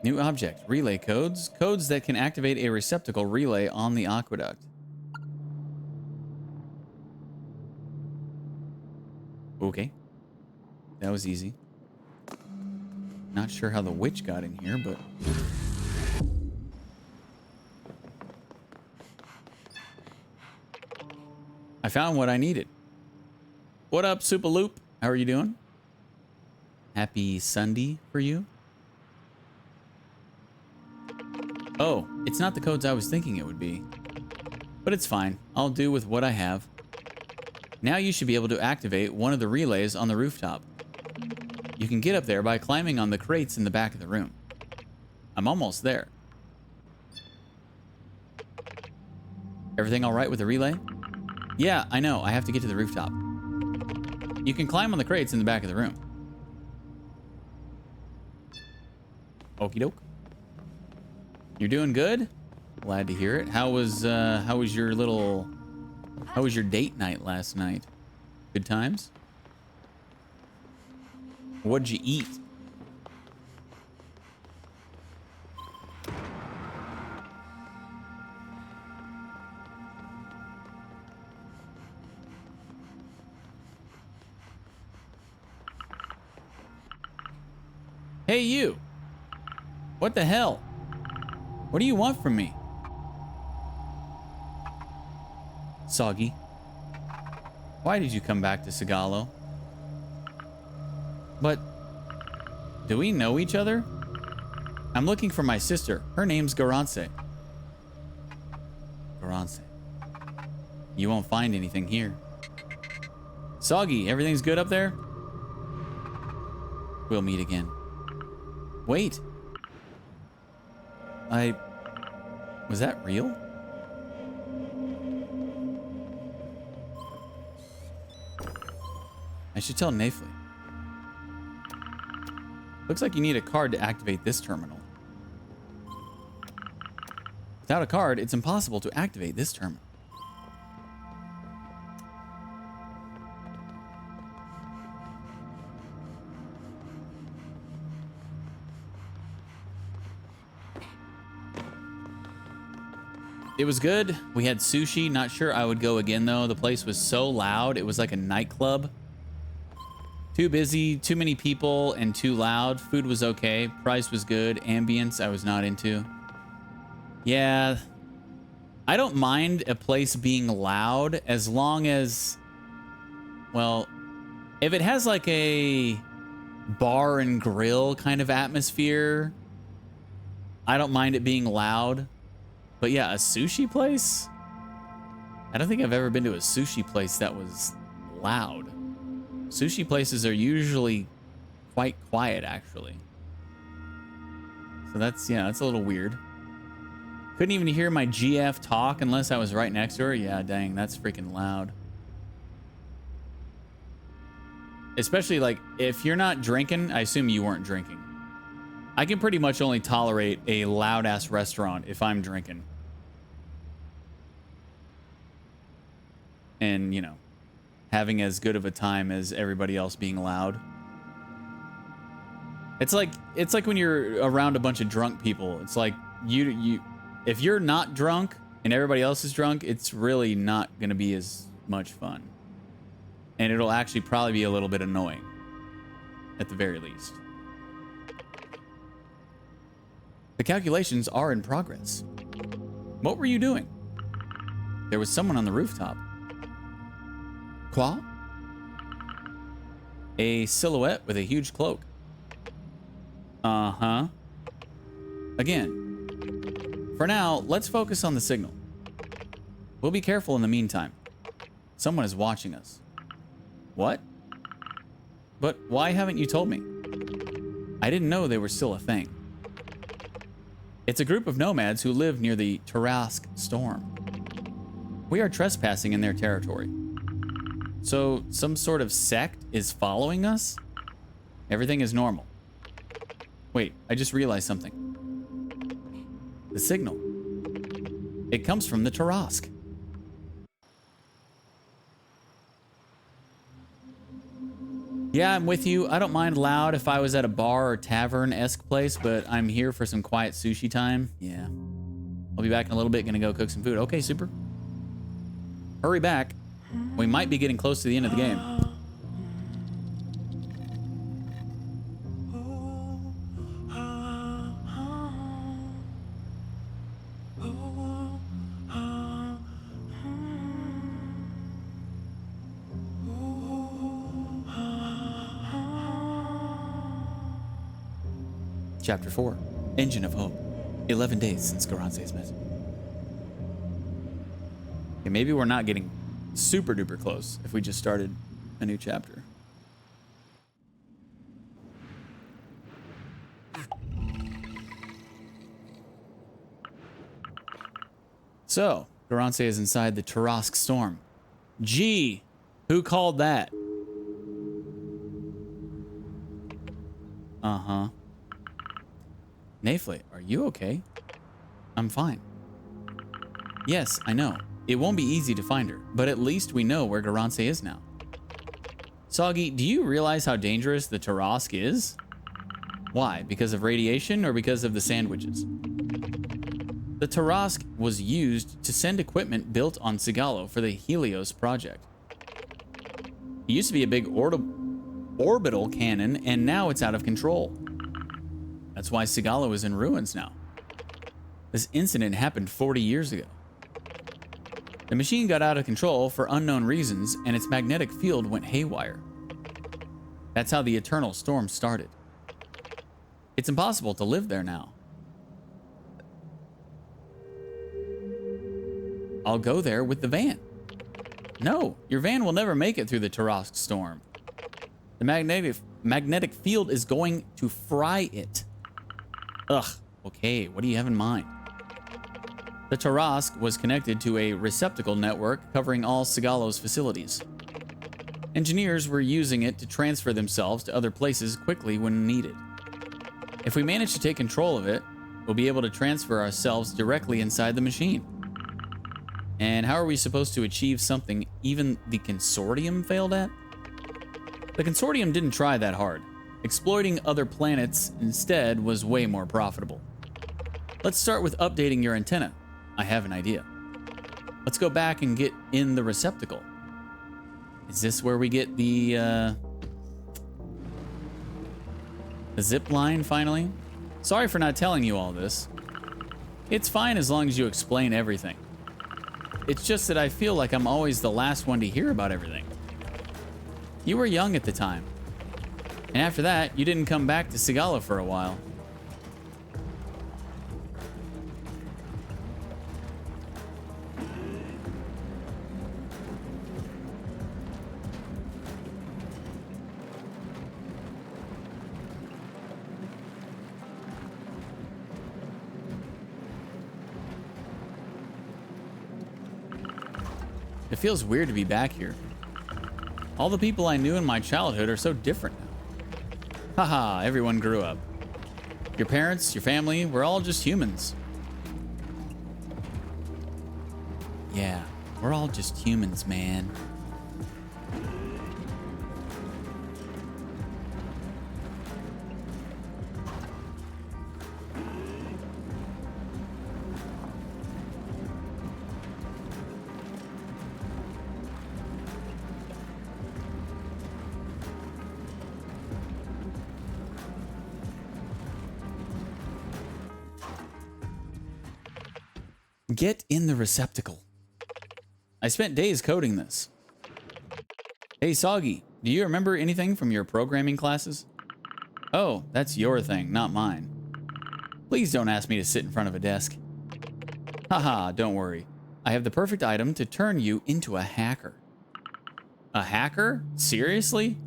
New object. Relay codes. Codes that can activate a receptacle relay on the aqueduct. Okay. That was easy. Not sure how the witch got in here, but... I found what I needed. What up, Supaloop? How are you doing? Happy Sunday for you? Oh, it's not the codes I was thinking it would be. But it's fine. I'll do with what I have. Now you should be able to activate one of the relays on the rooftop. You can get up there by climbing on the crates in the back of the room. I'm almost there. Everything all right with the relay? Yeah, I know. I have to get to the rooftop. You can climb on the crates in the back of the room. Okie doke. You're doing good? Glad to hear it. How was your date night last night? Good times? What'd you eat? Hey, you. What the hell? What do you want from me? Soggy. Why did you come back to Sigalo? But do we know each other? I'm looking for my sister. Her name's Garance. Garance. You won't find anything here. Soggy, everything's good up there? We'll meet again. Wait. Was that real? I should tell Nafli. Looks like you need a card to activate this terminal. Without a card, it's impossible to activate this terminal. It was good. We had sushi. Not sure I would go again, though. The place was so loud. It was like a nightclub. Too busy, too many people, and too loud. Food was okay. Price was good. Ambience, I was not into. Yeah. I don't mind a place being loud as long as... Well, if it has like a bar and grill kind of atmosphere, I don't mind it being loud. But yeah, a sushi place? I don't think I've ever been to a sushi place that was loud. Sushi places are usually quite quiet, actually. So that's, yeah, that's a little weird. Couldn't even hear my GF talk unless I was right next to her. Yeah, dang, that's freaking loud. Especially, like, if you're not drinking, I assume you weren't drinking. I can pretty much only tolerate a loud-ass restaurant if I'm drinking. And, you know, having as good of a time as everybody else being loud. It's like when you're around a bunch of drunk people. It's like you if you're not drunk and everybody else is drunk, it's really not going to be as much fun. And it'll actually probably be a little bit annoying at the very least. The calculations are in progress. What were you doing? There was someone on the rooftop. Quoi? A silhouette with a huge cloak. Uh-huh. Again. For now, let's focus on the signal. We'll be careful in the meantime. Someone is watching us. What? But why haven't you told me? I didn't know they were still a thing. It's a group of nomads who live near the Tarask storm. We are trespassing in their territory. So some sort of sect is following us? Everything is normal. Wait, I just realized something. The signal. It comes from the Tarask. Yeah, I'm with you. I don't mind loud if I was at a bar or tavern-esque place, but I'm here for some quiet sushi time. Yeah. I'll be back in a little bit. Gonna go cook some food. Okay, super. Hurry back. We might be getting close to the end of the game. Chapter 4, Engine of Hope. 11 days since Garance's message. Okay, maybe we're not getting super duper close if we just started a new chapter. So, Garance is inside the Tarask storm. Gee, who called that? Uh-huh. Nafli, are you okay? I'm fine. Yes, I know. It won't be easy to find her, but at least we know where Garance is now. Soggy, do you realize how dangerous the Tarask is? Why? Because of radiation or because of the sandwiches? The Tarask was used to send equipment built on Sigalo for the Helios project. It used to be a big orbital cannon, and now it's out of control. That's why Sigalo is in ruins now. This incident happened 40 years ago. The machine got out of control for unknown reasons, and its magnetic field went haywire. That's how the eternal storm started. It's impossible to live there now. I'll go there with the van. No, your van will never make it through the Tarask storm. The magnetic field is going to fry it. Ugh, okay, what do you have in mind? The Tarask was connected to a receptacle network covering all Sigalo's facilities. Engineers were using it to transfer themselves to other places quickly when needed. If we manage to take control of it, we'll be able to transfer ourselves directly inside the machine. And how are we supposed to achieve something even the Consortium failed at? The Consortium didn't try that hard. Exploiting other planets instead was way more profitable. Let's start with updating your antenna. I have an idea. Let's go back and get in the receptacle. Is this where we get the zip line finally? Sorry for not telling you all this. It's fine as long as you explain everything. It's just that I feel like I'm always the last one to hear about everything. You were young at the time. And after that, you didn't come back to Sigala for a while. It feels weird to be back here. All the people I knew in my childhood are so different now. Haha, everyone grew up. Your parents, your family, we're all just humans. Yeah, we're all just humans, man. Get in the receptacle. I spent days coding this. Hey, Soggy, do you remember anything from your programming classes? Oh, that's your thing, not mine. Please don't ask me to sit in front of a desk. Haha, don't worry. I have the perfect item to turn you into a hacker. A hacker? Seriously?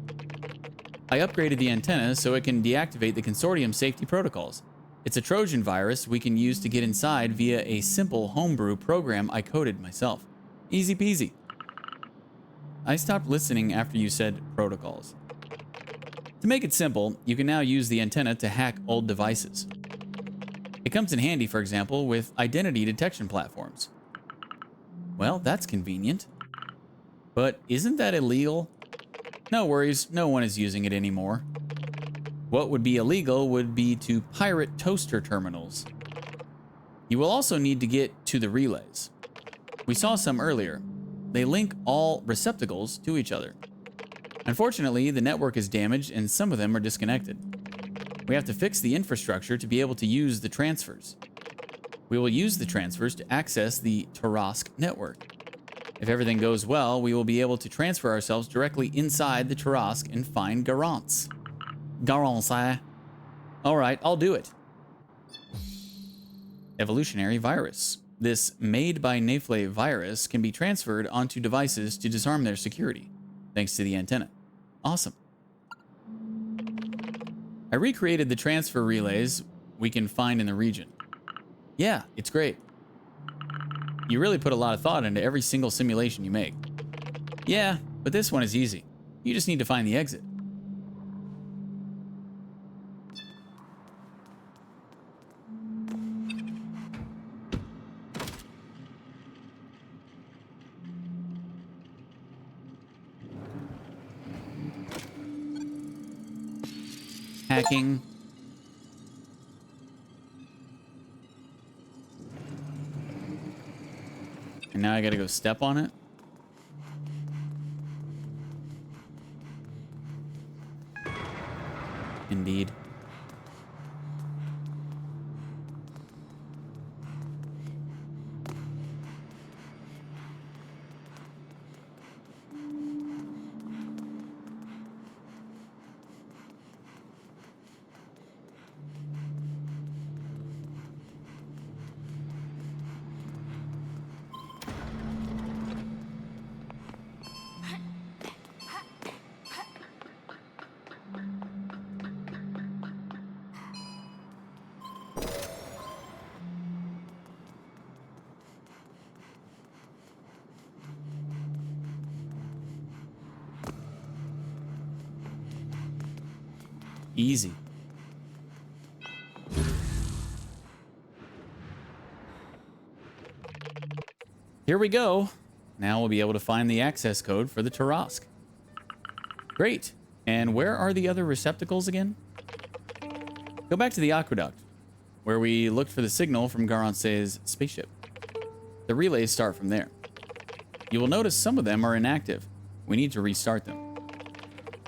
I upgraded the antenna so it can deactivate the Consortium safety protocols. It's a Trojan virus we can use to get inside via a simple homebrew program I coded myself. Easy peasy. I stopped listening after you said protocols. To make it simple, you can now use the antenna to hack old devices. It comes in handy, for example, with identity detection platforms. Well, that's convenient. But isn't that illegal? No worries, no one is using it anymore. What would be illegal would be to pirate toaster terminals. You will also need to get to the relays. We saw some earlier. They link all receptacles to each other. Unfortunately, the network is damaged and some of them are disconnected. We have to fix the infrastructure to be able to use the transfers. We will use the transfers to access the Tarask network. If everything goes well, we will be able to transfer ourselves directly inside the Tarask and find Garance. Garance. Alright, I'll do it. Evolutionary virus. This made by Nefle virus can be transferred onto devices to disarm their security, thanks to the antenna. Awesome. I recreated the transfer relays we can find in the region. Yeah, it's great. You really put a lot of thought into every single simulation you make. Yeah, but this one is easy. You just need to find the exit. Hacking. And now I gotta go step on it. Indeed. Easy. Here we go. Now we'll be able to find the access code for the Tarask. Great. And where are the other receptacles again? Go back to the aqueduct, where we looked for the signal from Garance's spaceship. The relays start from there. You will notice some of them are inactive. We need to restart them.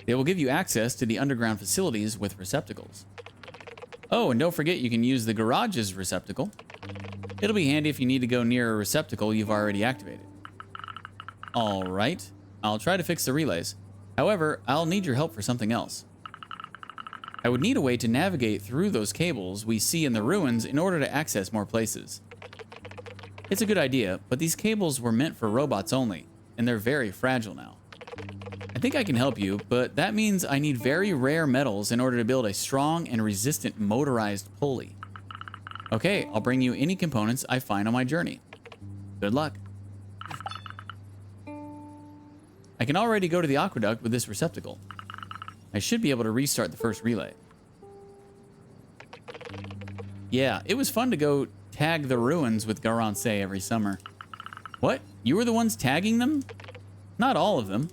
They will give you access to the underground facilities with receptacles. Oh, and don't forget you can use the garage's receptacle. It'll be handy if you need to go near a receptacle you've already activated. All right, I'll try to fix the relays. However, I'll need your help for something else. I would need a way to navigate through those cables we see in the ruins in order to access more places. It's a good idea, but these cables were meant for robots only, and they're very fragile now. I think I can help you, but that means I need very rare metals in order to build a strong and resistant motorized pulley. Okay, I'll bring you any components I find on my journey. Good luck. I can already go to the aqueduct with this receptacle. I should be able to restart the first relay. Yeah, it was fun to go tag the ruins with Garance every summer. What? You were the ones tagging them? Not all of them.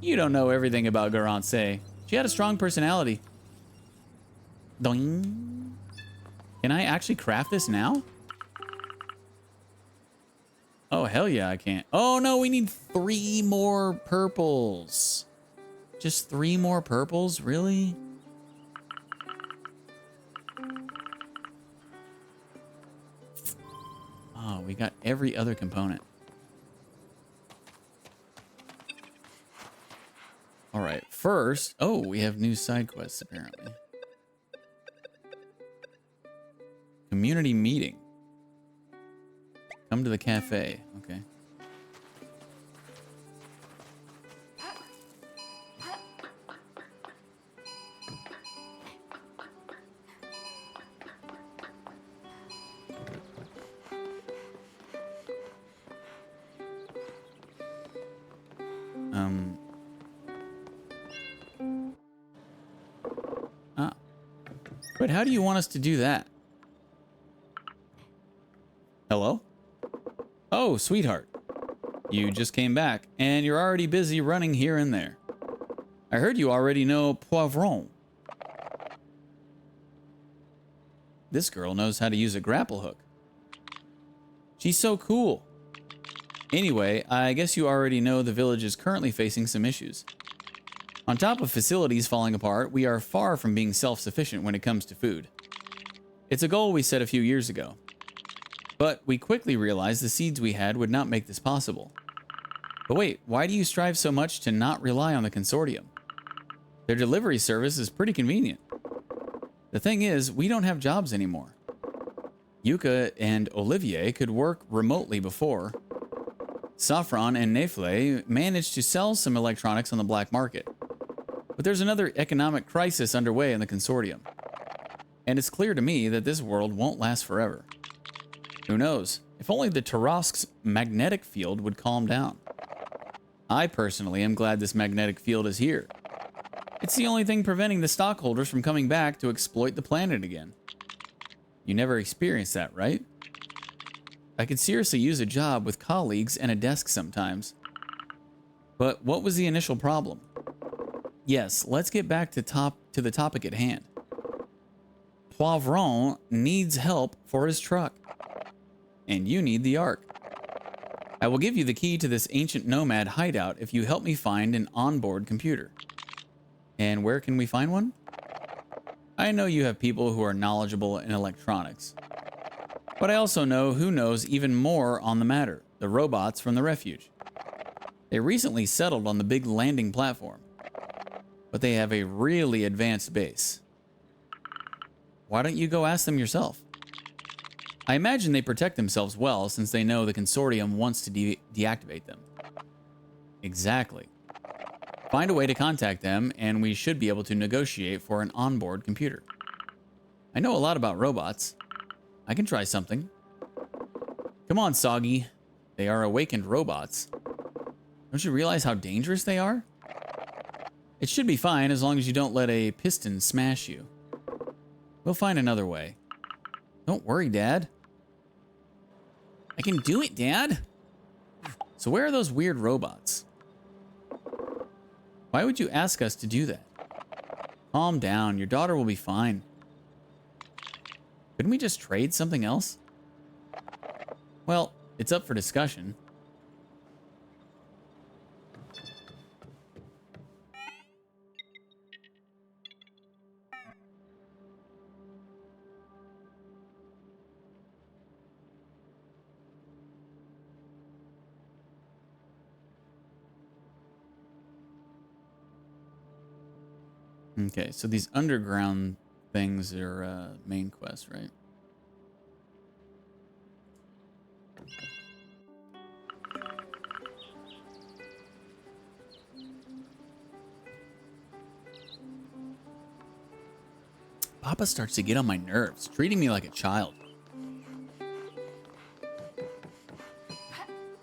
You don't know everything about Garance. She had a strong personality. Doing. Can I actually craft this now? Oh, hell yeah, I can't. Oh, no, we need 3 more purples. Just 3 more purples? Really? Oh, we got every other component. All right, first... Oh, we have new side quests, apparently. Community meeting. Come to the cafe. Okay. But how do you want us to do that? Hello? Oh, sweetheart. You just came back, and you're already busy running here and there. I heard you already know Poivron. This girl knows how to use a grapple hook. She's so cool. Anyway, I guess you already know the village is currently facing some issues. On top of facilities falling apart, we are far from being self-sufficient when it comes to food. It's a goal we set a few years ago. But we quickly realized the seeds we had would not make this possible. But wait, why do you strive so much to not rely on the consortium? Their delivery service is pretty convenient. The thing is, we don't have jobs anymore. Yuka and Olivier could work remotely before. Safran and Nefle managed to sell some electronics on the black market. But there's another economic crisis underway in the consortium. And it's clear to me that this world won't last forever. Who knows? If only the Tarask's magnetic field would calm down. I personally am glad this magnetic field is here. It's the only thing preventing the stockholders from coming back to exploit the planet again. You never experienced that, right? I could seriously use a job with colleagues and a desk sometimes. But what was the initial problem? Yes, let's get back to the topic at hand. Poivron needs help for his truck. And you need the Ark. I will give you the key to this ancient nomad hideout if you help me find an onboard computer. And where can we find one? I know you have people who are knowledgeable in electronics. But I also know who knows even more on the matter, the robots from the refuge. They recently settled on the big landing platform. But they have a really advanced base. Why don't you go ask them yourself? I imagine they protect themselves well since they know the consortium wants to deactivate them. Exactly. Find a way to contact them and we should be able to negotiate for an onboard computer. I know a lot about robots. I can try something. Come on, Soggy. They are awakened robots. Don't you realize how dangerous they are? It should be fine as long as you don't let a piston smash you. We'll find another way. Don't worry, Dad. I can do it, Dad. So where are those weird robots? Why would you ask us to do that? Calm down. Your daughter will be fine. Couldn't we just trade something else? Well, it's up for discussion. Okay, so these underground things are main quest, right? Papa starts to get on my nerves, treating me like a child.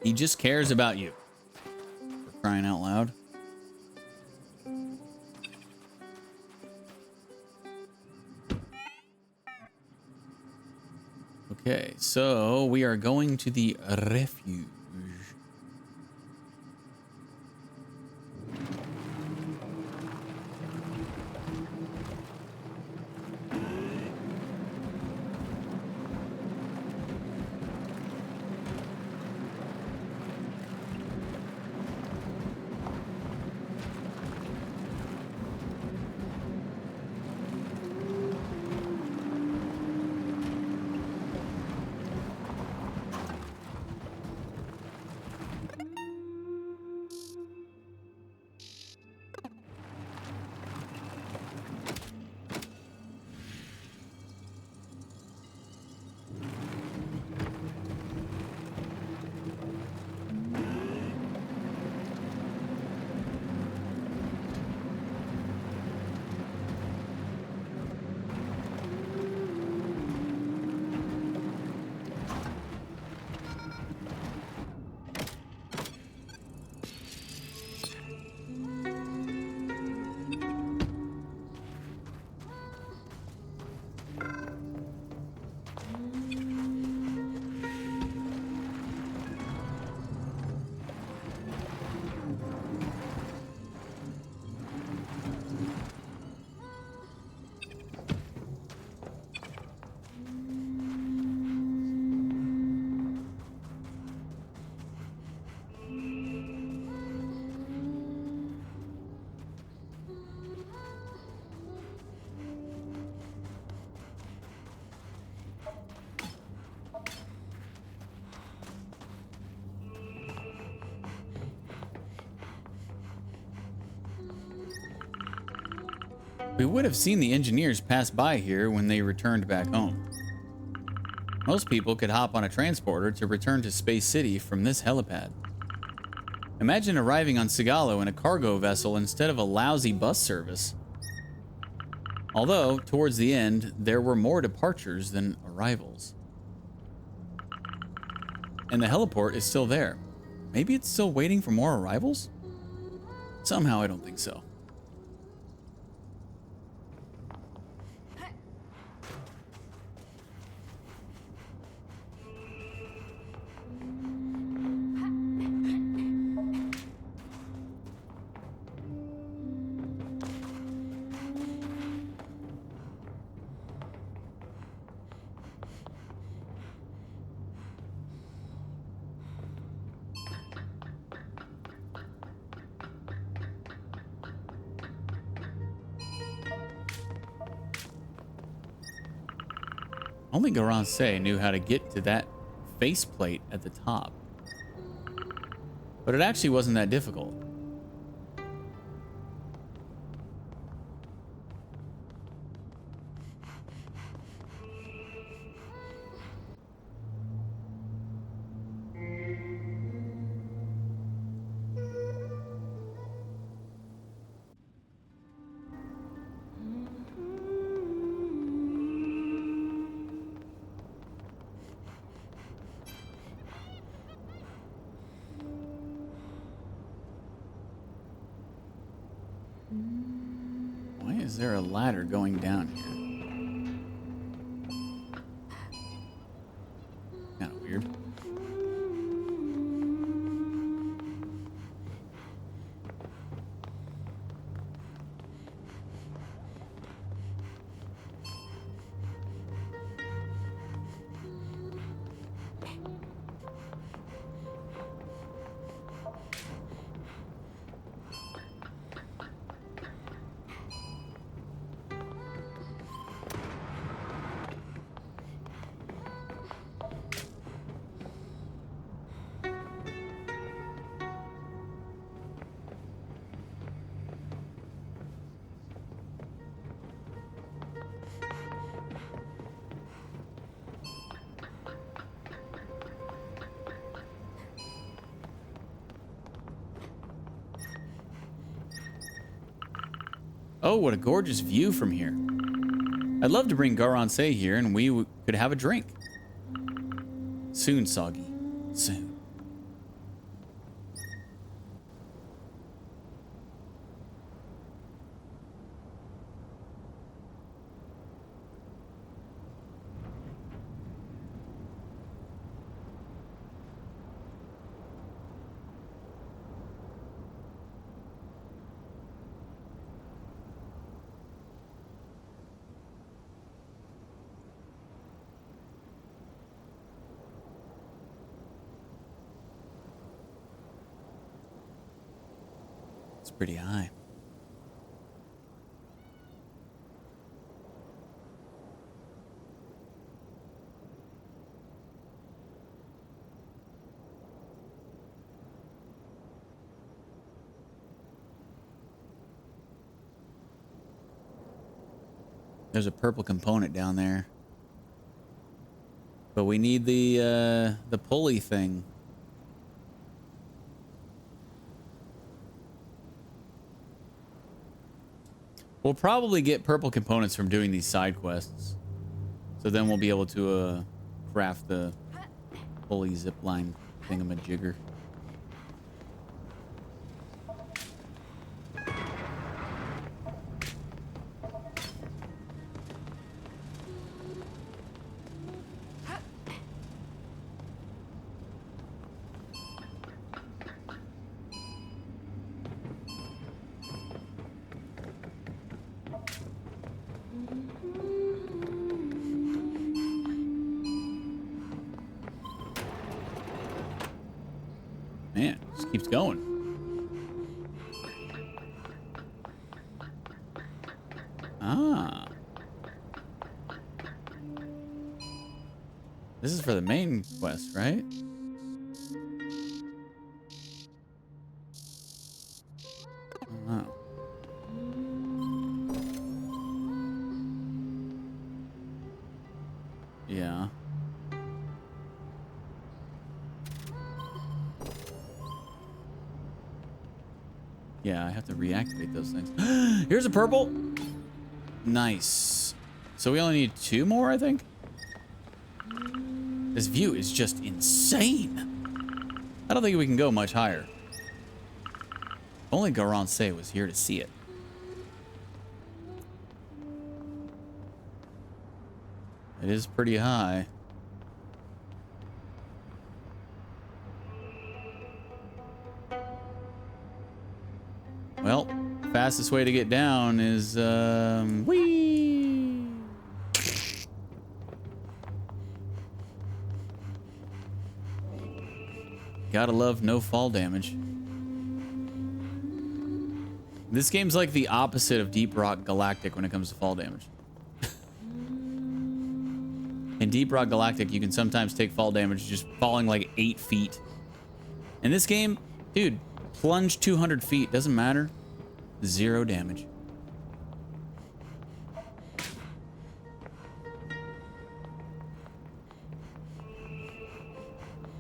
He just cares about you. For crying out loud. Okay, so we are going to the refuge. We would have seen the engineers pass by here when they returned back home. Most people could hop on a transporter to return to Space City from this helipad. Imagine arriving on Sigalo in a cargo vessel instead of a lousy bus service. Although, towards the end, there were more departures than arrivals. And the heliport is still there. Maybe it's still waiting for more arrivals? Somehow I don't think so. Only Garanse knew how to get to that faceplate at the top. But it actually wasn't that difficult. Why is there a ladder going down here? Kind of weird. Oh, what a gorgeous view from here. I'd love to bring Caravan SandWitch here and we could have a drink. Soon, Soggy. Soon. It's pretty high. There's a purple component down there. But we need the pulley thing. We'll probably get purple components from doing these side quests. So then we'll be able to craft the pulley zipline thingamajigger. Man, just keeps going. Ah. This is for the main quest, right? Oh. Yeah. Yeah, I have to reactivate those things. Here's a purple. Nice. So we only need 2 more, I think. This view is just insane. I don't think we can go much higher. Only Caravan SandWitch was here to see it. It is pretty high. Well, fastest way to get down is, whee! Gotta love no fall damage. This game's like the opposite of Deep Rock Galactic when it comes to fall damage. In Deep Rock Galactic, you can sometimes take fall damage just falling like 8 feet. In this game, dude, plunge 200 feet, doesn't matter. 0 damage.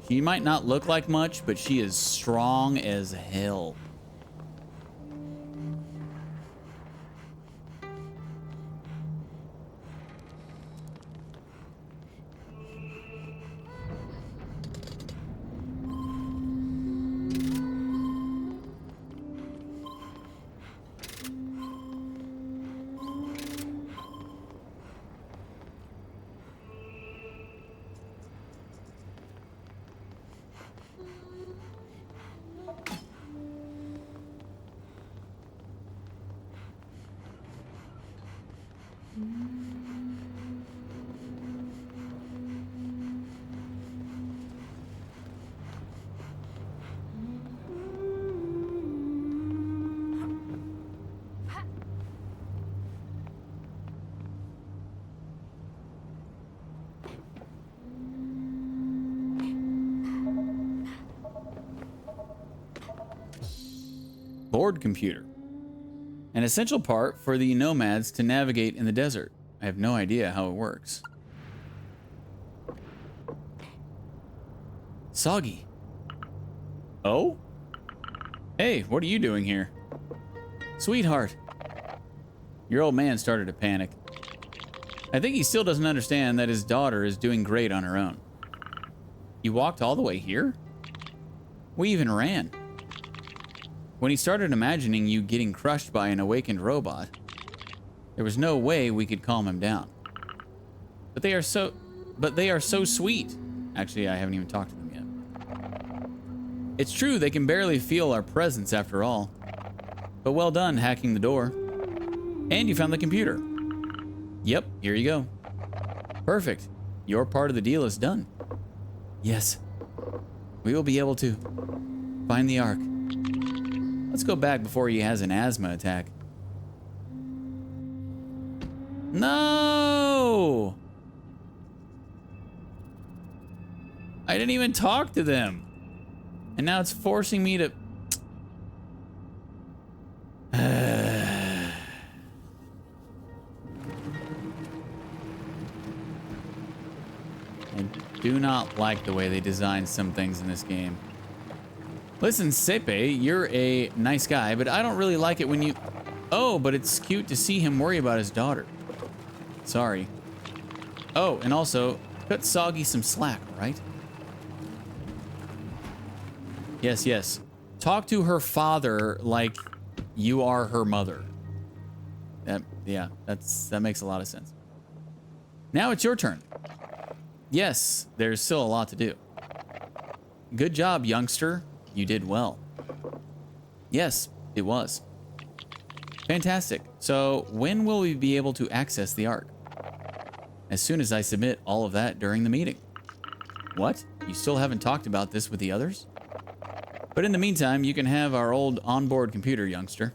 She might not look like much, but she is strong as hell. Board computer. An essential part for the nomads to navigate in the desert. I have no idea how it works. Soggy. Oh? Hey, what are you doing here? Sweetheart. Your old man started to panic. I think he still doesn't understand that his daughter is doing great on her own. You walked all the way here? We even ran. When he started imagining you getting crushed by an awakened robot, there was no way we could calm him down. But they are so sweet. Actually, I haven't even talked to them yet. It's true they can barely feel our presence after all. But well done hacking the door. And you found the computer. Yep, here you go. Perfect. Your part of the deal is done. Yes. We will be able to find the Ark. Let's go back before he has an asthma attack. No! I didn't even talk to them. And now it's forcing me to... I do not like the way they designed some things in this game. Listen, Sepe, you're a nice guy, but I don't really like it when you... Oh, but it's cute to see him worry about his daughter. Sorry. Oh, and also, cut Soggy some slack, right? Yes, yes. Talk to her father like you are her mother. Yeah, that makes a lot of sense. Now it's your turn. Yes, there's still a lot to do. Good job, youngster. You did well. Yes, it was. Fantastic. So, when will we be able to access the Ark? As soon as I submit all of that during the meeting. What? You still haven't talked about this with the others? But in the meantime, you can have our old onboard computer, youngster.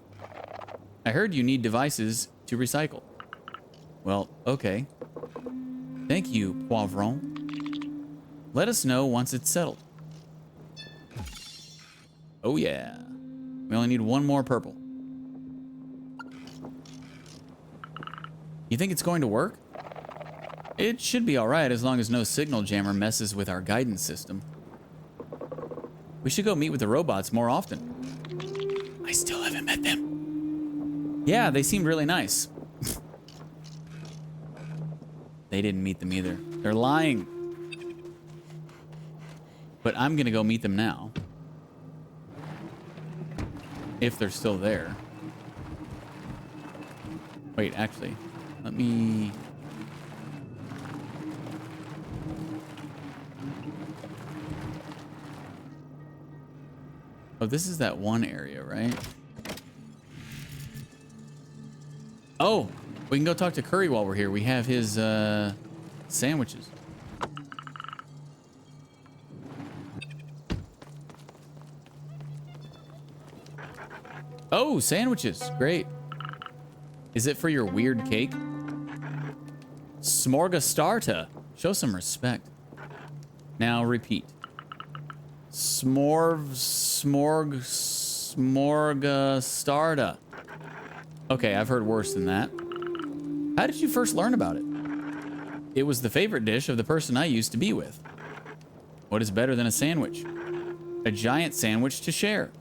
I heard you need devices to recycle. Well, okay. Thank you, Poivron. Let us know once it's settled. Oh yeah. We only need one more purple. You think it's going to work? It should be alright as long as no signal jammer messes with our guidance system. We should go meet with the robots more often. I still haven't met them. Yeah, they seemed really nice. They didn't meet them either. They're lying. But I'm gonna go meet them now. If they're still there. Wait, actually, let me... Oh, this is that one area, right? Oh, we can go talk to Curry while we're here. We have his sandwiches. Oh, sandwiches. Great. Is it for your weird cake? Smorgastarta. Show some respect. Now repeat. Smorgastarta. Okay, I've heard worse than that. How did you first learn about it? It was the favorite dish of the person I used to be with. What is better than a sandwich? A giant sandwich to share.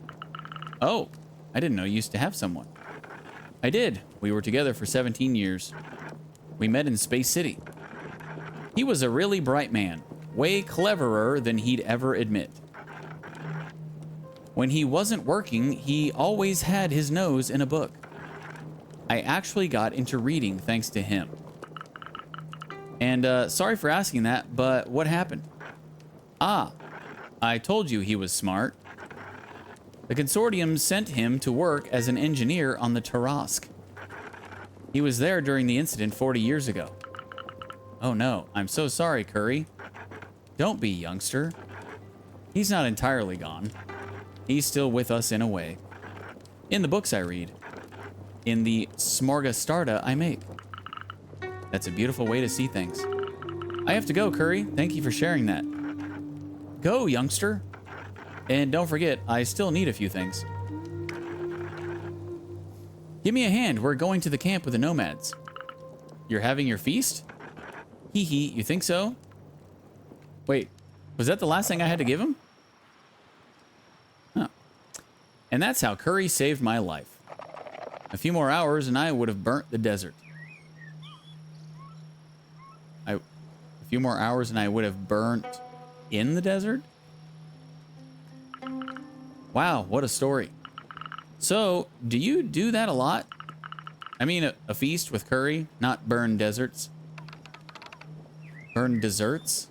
Oh, I didn't know you used to have someone. I did. We were together for 17 years. We met in Space City. He was a really bright man, way cleverer than he'd ever admit. When he wasn't working, he always had his nose in a book. I actually got into reading thanks to him. And sorry for asking that, but what happened? Ah, I told you he was smart. The consortium sent him to work as an engineer on the Tarask. He was there during the incident 40 years ago. Oh no, I'm so sorry, Curry. Don't be, youngster. He's not entirely gone. He's still with us in a way. In the books I read. In the smorgastarda I make. That's a beautiful way to see things. I have to go, Curry. Thank you for sharing that. Go, youngster. And don't forget, I still need a few things. Give me a hand. We're going to the camp with the nomads. You're having your feast? Hee hee, you think so? Wait, was that the last thing I had to give him? Huh. And that's how Curry saved my life. A few more hours and I would have burnt the desert. A few more hours and I would have burnt in the desert? Wow, what a story. So, do you do that a lot? I mean, a feast with Curry, not burn deserts. Burn desserts?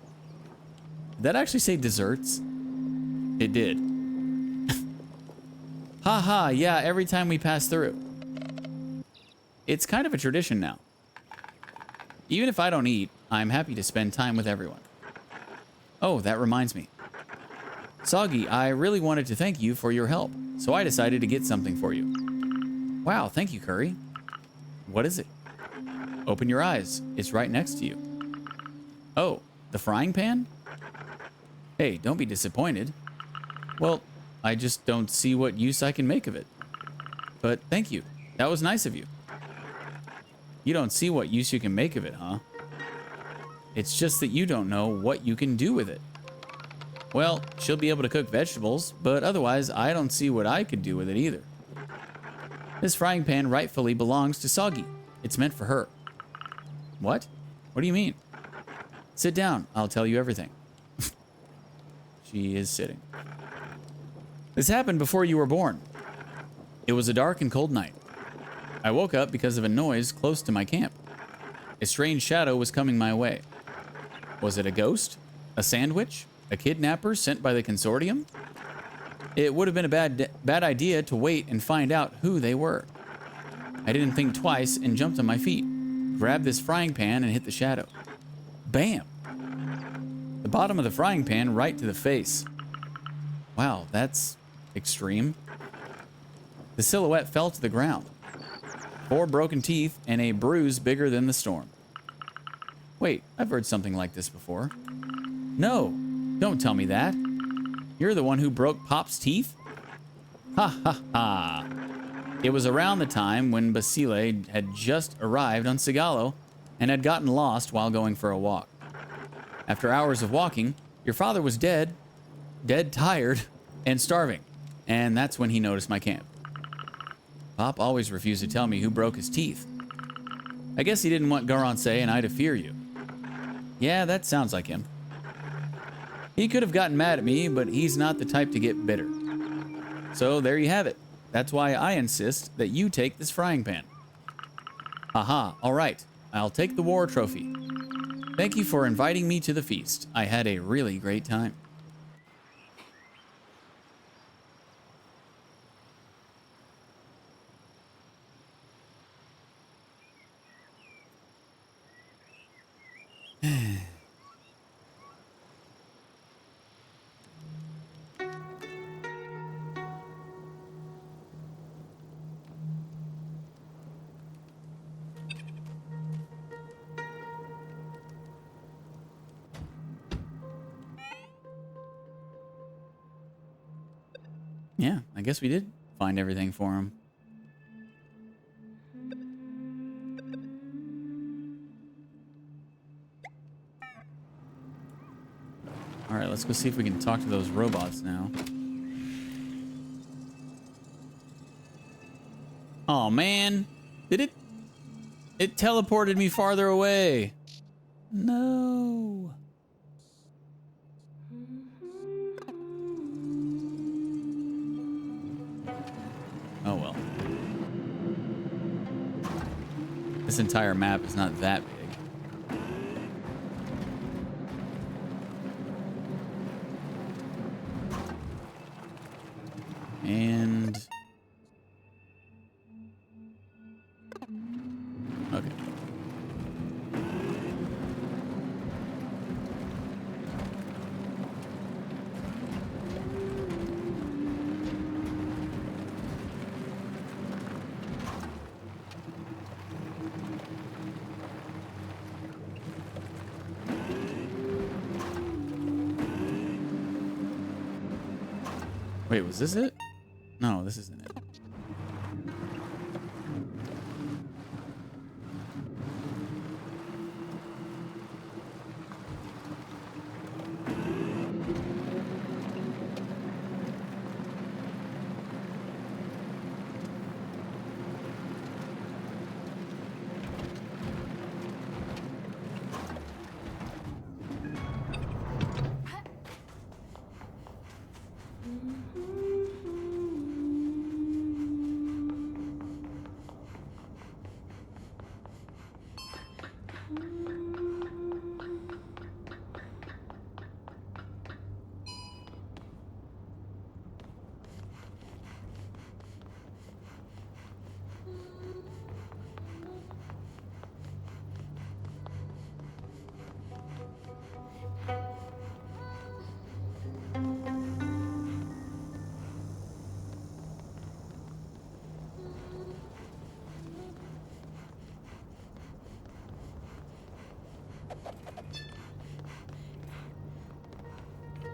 Did that actually say desserts? It did. Haha, yeah, every time we pass through. It's kind of a tradition now. Even if I don't eat, I'm happy to spend time with everyone. Oh, that reminds me. Soggy, I really wanted to thank you for your help, so I decided to get something for you. Wow, thank you, Curry. What is it? Open your eyes. It's right next to you. Oh, the frying pan? Hey, don't be disappointed. Well, I just don't see what use I can make of it. But thank you. That was nice of you. You don't see what use you can make of it, huh? It's just that you don't know what you can do with it. Well, she'll be able to cook vegetables, but otherwise I don't see what I could do with it either. This frying pan rightfully belongs to Soggy. It's meant for her. What? What do you mean? Sit down. I'll tell you everything. She is sitting. This happened before you were born. It was a dark and cold night. I woke up because of a noise close to my camp. A strange shadow was coming my way. Was it a ghost? A sandwich? A kidnapper sent by the consortium? It would have been a bad idea to wait and find out who they were. I didn't think twice and jumped on my feet, grabbed this frying pan and hit the shadow. Bam! The bottom of the frying pan right to the face. Wow, that's extreme. The silhouette fell to the ground. 4 broken teeth and a bruise bigger than the storm. Wait, I've heard something like this before. No, don't tell me that. You're the one who broke Pop's teeth? Ha ha ha. It was around the time when Basile had just arrived on Sigalo and had gotten lost while going for a walk. After hours of walking, your father was dead, tired, and starving, and that's when he noticed my camp. Pop always refused to tell me who broke his teeth. I guess he didn't want Garance and I to fear you. Yeah, that sounds like him. He could have gotten mad at me, but he's not the type to get bitter. So there you have it. That's why I insist that you take this frying pan. Aha, all right. I'll take the war trophy. Thank you for inviting me to the feast. I had a really great time. Yeah, I guess we did find everything for him. All right, let's go see if we can talk to those robots now. Oh man, did it? It teleported me farther away. No. Oh well. This entire map is not that big. And Okay. Wait, was this it? No, this isn't it.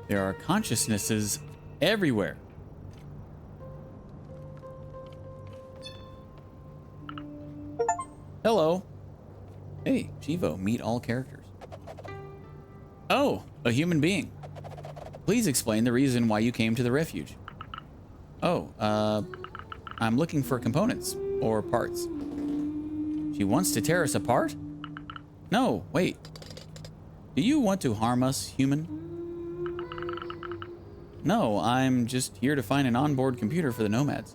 There are consciousnesses everywhere. Hello. Hey, Chivo, meet all characters. Oh, a human being. Please explain the reason why you came to the refuge. Oh, I'm looking for components or parts. She wants to tear us apart? No, wait. Do you want to harm us, human? No, I'm just here to find an onboard computer for the nomads.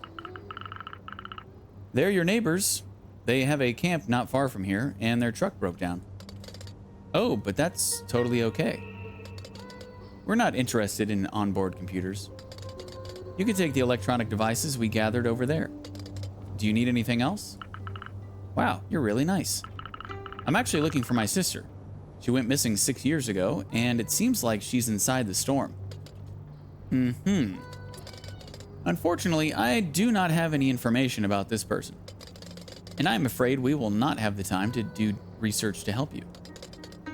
They're your neighbors. They have a camp not far from here, and their truck broke down. Oh, but that's totally okay. We're not interested in onboard computers. You can take the electronic devices we gathered over there. Do you need anything else? Wow, you're really nice. I'm actually looking for my sister. She went missing 6 years ago, and it seems like she's inside the storm. Unfortunately, I do not have any information about this person. And I'm afraid we will not have the time to do research to help you.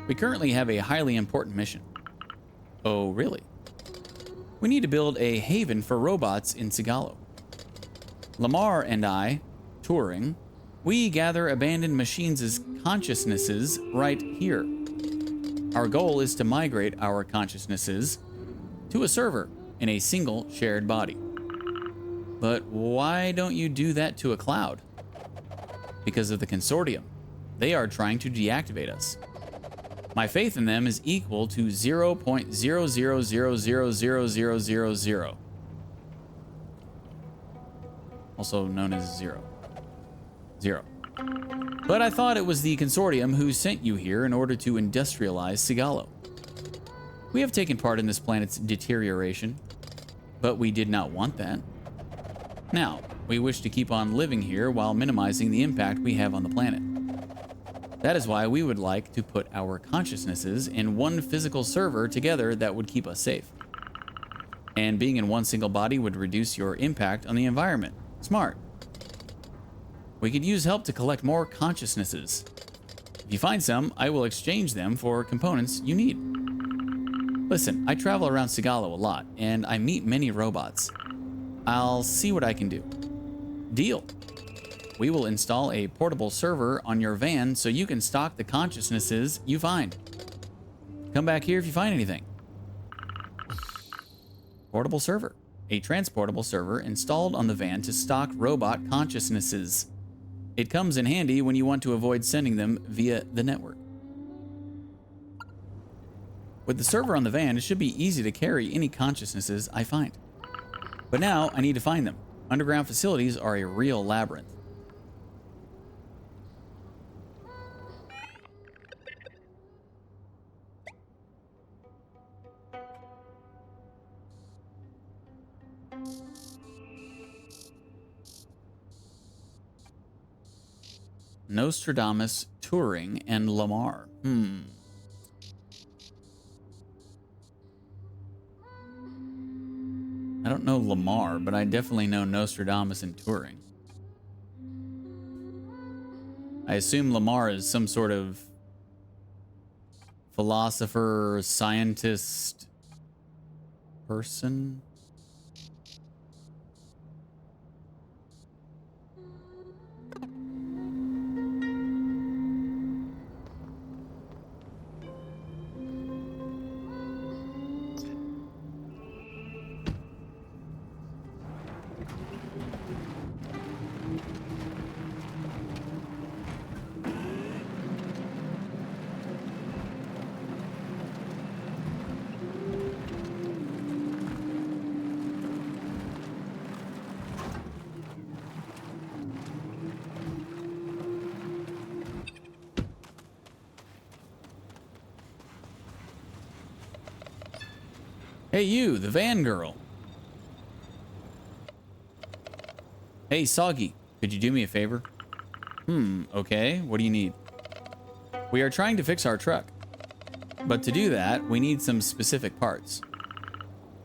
We currently have a highly important mission. Oh, really? We need to build a haven for robots in Sigalo. Lamar and I, touring, we gather abandoned machines' consciousnesses right here. Our goal is to migrate our consciousnesses to a server in a single shared body. But why don't you do that to a cloud? Because of the consortium. They are trying to deactivate us. My faith in them is equal to 0.000000000. Also known as zero. Zero. But I thought it was the consortium who sent you here in order to industrialize Sigalo. We have taken part in this planet's deterioration, but we did not want that. Now, we wish to keep on living here while minimizing the impact we have on the planet. That is why we would like to put our consciousnesses in one physical server together that would keep us safe. And being in one single body would reduce your impact on the environment. Smart. We could use help to collect more consciousnesses. If you find some, I will exchange them for components you need. Listen, I travel around Sigalo a lot, and I meet many robots. I'll see what I can do. Deal. We will install a portable server on your van so you can stock the consciousnesses you find. Come back here if you find anything. Portable server. A transportable server installed on the van to stock robot consciousnesses. It comes in handy when you want to avoid sending them via the network. With the server on the van, it should be easy to carry any consciousnesses I find. But now, I need to find them. Underground facilities are a real labyrinth. Nostradamus, Turing, and Lamar. I don't know Lamar, but I definitely know Nostradamus and Turing. I assume Lamar is some sort of philosopher, scientist person. Hey, you, the van girl. Hey, Soggy, could you do me a favor? Okay, what do you need? We are trying to fix our truck, but to do that, we need some specific parts.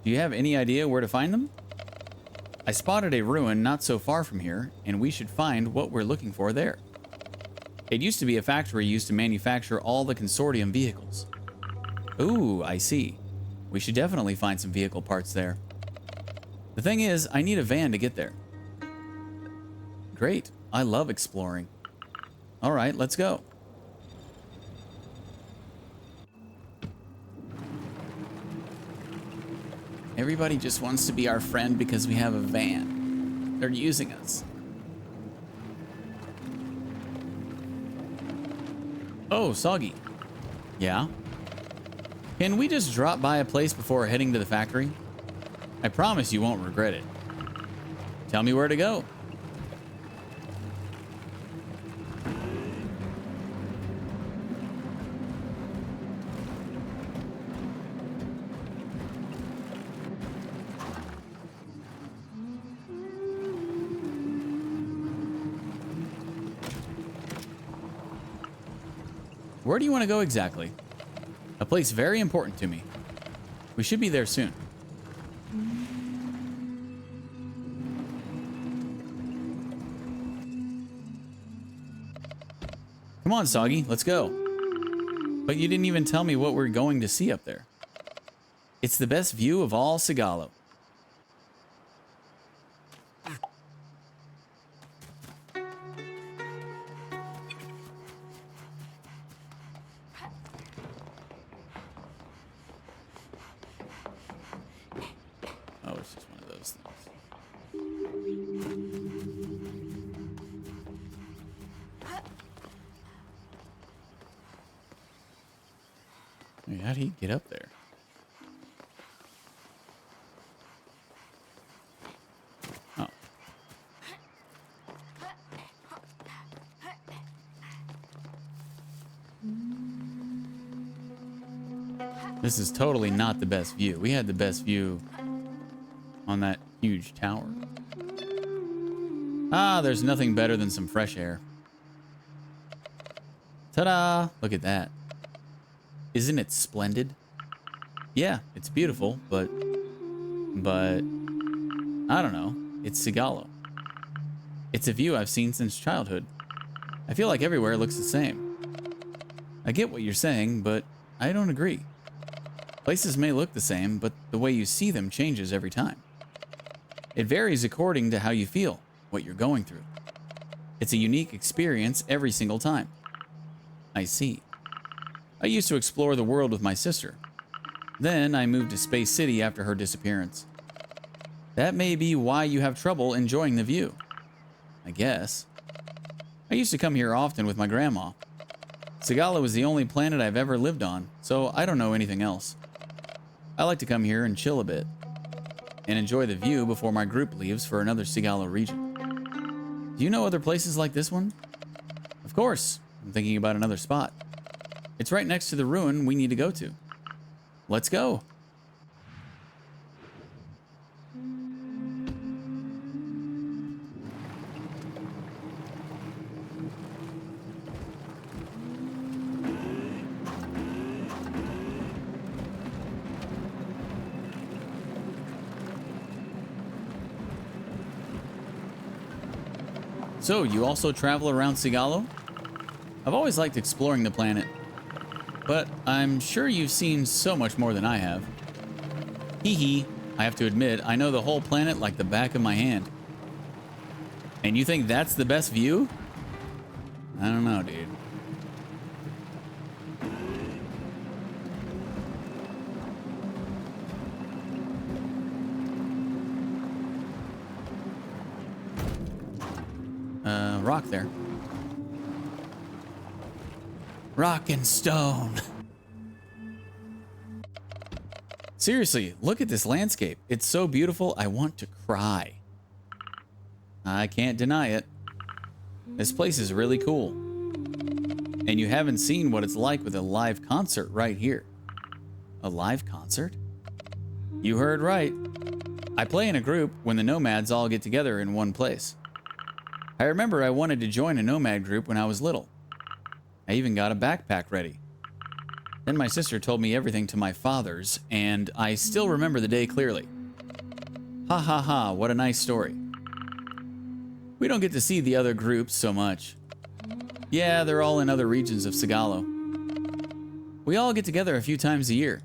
Do you have any idea where to find them? I spotted a ruin not so far from here, and we should find what we're looking for there. It used to be a factory used to manufacture all the consortium vehicles. Ooh, I see. We should definitely find some vehicle parts there. The thing is, I need a van to get there. Great. I love exploring. All right, let's go. Everybody just wants to be our friend because we have a van. They're using us. Oh, Soggy. Yeah? Can we just drop by a place before heading to the factory? I promise you won't regret it. Tell me where to go. Where do you want to go exactly? A place very important to me. We should be there soon. Come on, Soggy, let's go. But you didn't even tell me what we're going to see up there. It's the best view of all Sigalo. Oh, it's just one of those things. Wait, how'd he get up there? Oh. This is totally not the best view. We had the best view on that huge tower. Ah, there's nothing better than some fresh air. Ta-da! Look at that. Isn't it splendid? Yeah, it's beautiful, but I don't know. It's Sigalo. It's a view I've seen since childhood. I feel like everywhere looks the same. I get what you're saying, but I don't agree. Places may look the same, but the way you see them changes every time. It varies according to how you feel, what you're going through. It's a unique experience every single time. I see. I used to explore the world with my sister. Then I moved to Space City after her disappearance. That may be why you have trouble enjoying the view. I guess. I used to come here often with my grandma. Sigala was the only planet I've ever lived on, so I don't know anything else. I like to come here and chill a bit, and enjoy the view before my group leaves for another Sigala region. Do you know other places like this one? Of course, I'm thinking about another spot. It's right next to the ruin we need to go to. Let's go. So, you also travel around Sigalo? I've always liked exploring the planet, but I'm sure you've seen so much more than I have. Hee hee, I have to admit, I know the whole planet like the back of my hand. And you think that's the best view? I don't know, dude. Rock there. Rock and stone. Seriously, look at this landscape. It's so beautiful, I want to cry. I can't deny it. This place is really cool. And you haven't seen what it's like with a live concert right here. A live concert? You heard right. I play in a group when the nomads all get together in one place. I remember I wanted to join a nomad group when I was little. I even got a backpack ready. Then my sister told me everything to my father's, and I still remember the day clearly. Ha ha ha, what a nice story. We don't get to see the other groups so much. Yeah, they're all in other regions of Sigalo. We all get together a few times a year.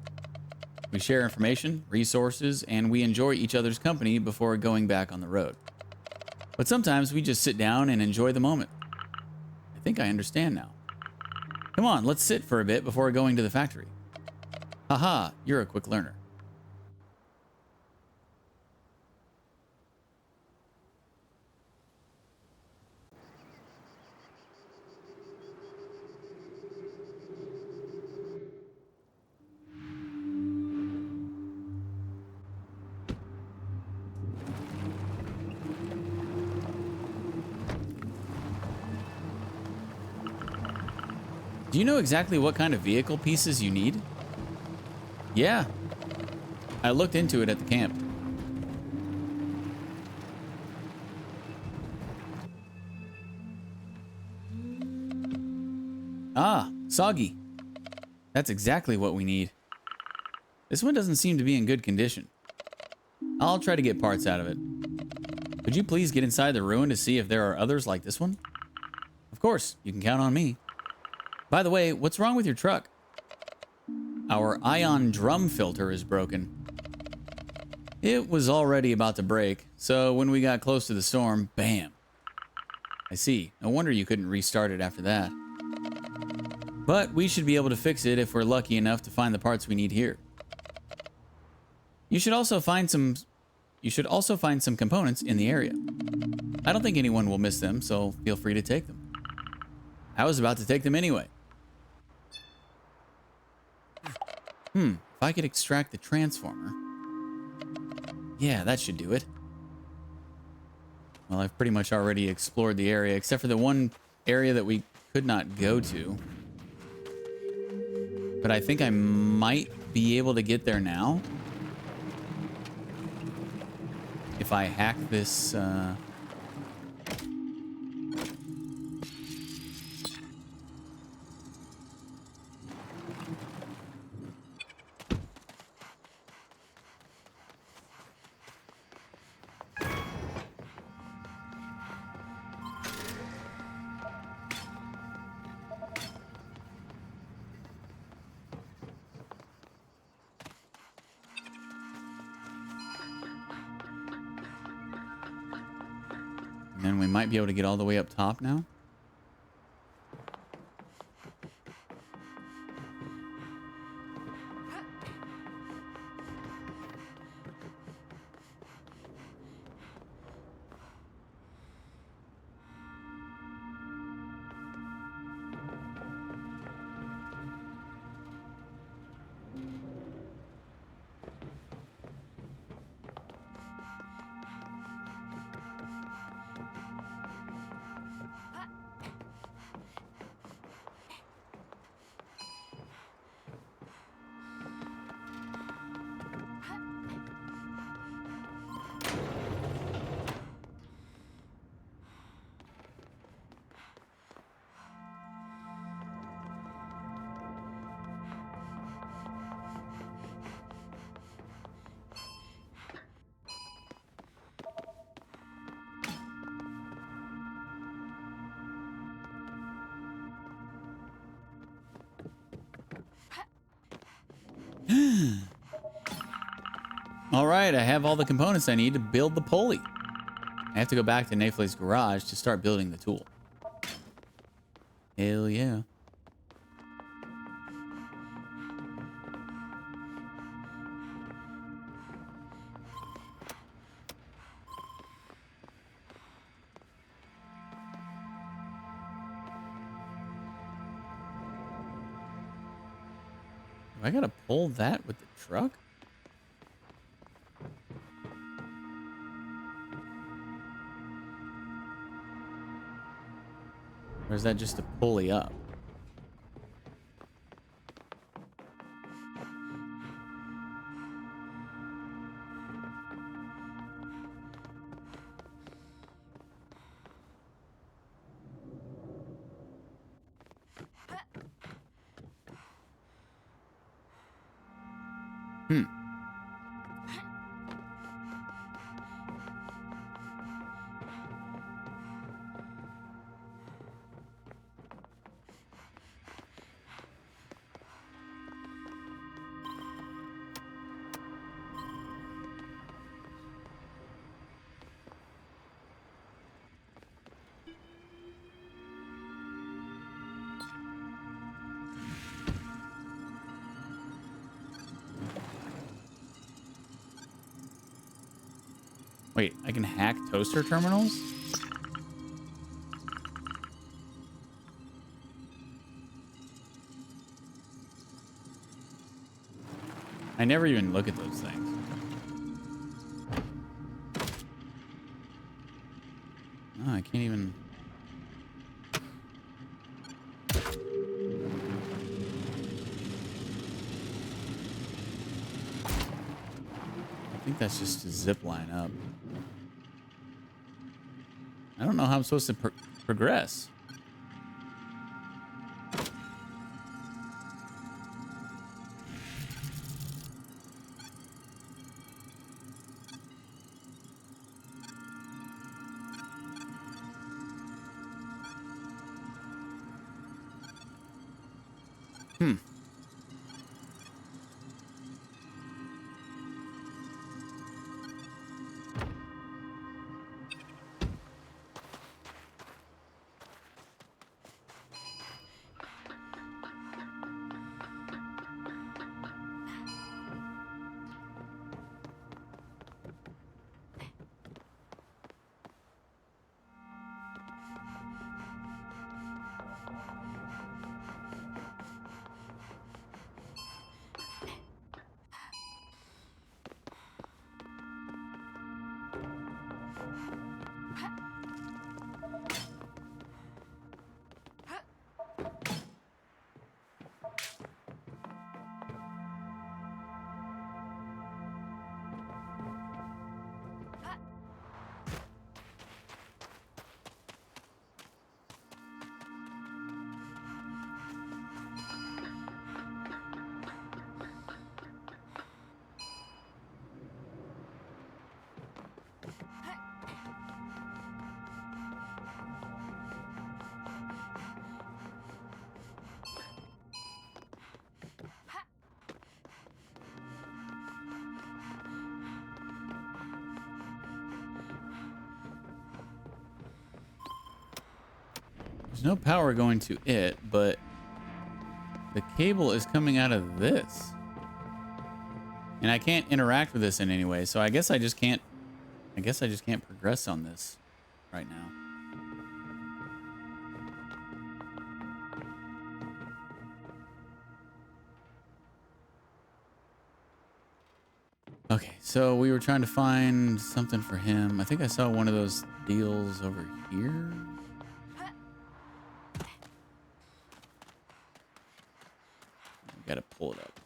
We share information, resources, and we enjoy each other's company before going back on the road. But sometimes we just sit down and enjoy the moment. I think I understand now. Come on, let's sit for a bit before going to the factory. Haha, you're a quick learner. Do you know exactly what kind of vehicle pieces you need? Yeah. I looked into it at the camp. Ah, soggy. That's exactly what we need. This one doesn't seem to be in good condition. I'll try to get parts out of it. Could you please get inside the ruin to see if there are others like this one? Of course, you can count on me. By the way, what's wrong with your truck? Our ion drum filter is broken. It was already about to break, so when we got close to the storm, bam. I see. No wonder you couldn't restart it after that. But we should be able to fix it if we're lucky enough to find the parts we need here. You should also find some components in the area. I don't think anyone will miss them, so feel free to take them. I was about to take them anyway. If I could extract the transformer. Yeah, that should do it. Well, I've pretty much already explored the area, except for the one area that we could not go to. But I think I might be able to get there now. If I hack this, and then we might be able to get all the way up top now. All right, I have all the components I need to build the pulley. I have to go back to Nafle's garage to start building the tool. Hell yeah. I gotta pull that with the truck? Or is that just a pulley up? Hmm. Wait, I can hack toaster terminals? I never even look at those things. Oh, I can't even... I think that's just a zip line up. I don't know how I'm supposed to progress. Hmm. There's no power going to it, but the cable is coming out of this. And I can't interact with this in any way, so I guess I just can't progress on this right now. Okay, so we were trying to find something for him. I think I saw one of those deals over here. Gotta pull it up.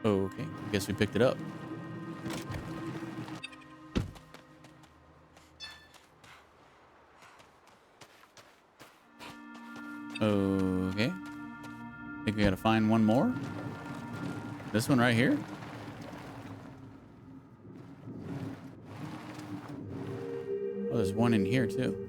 Okay, I guess we picked it up. Okay. like we gotta find one more. This one right here? Oh, there's one in here too.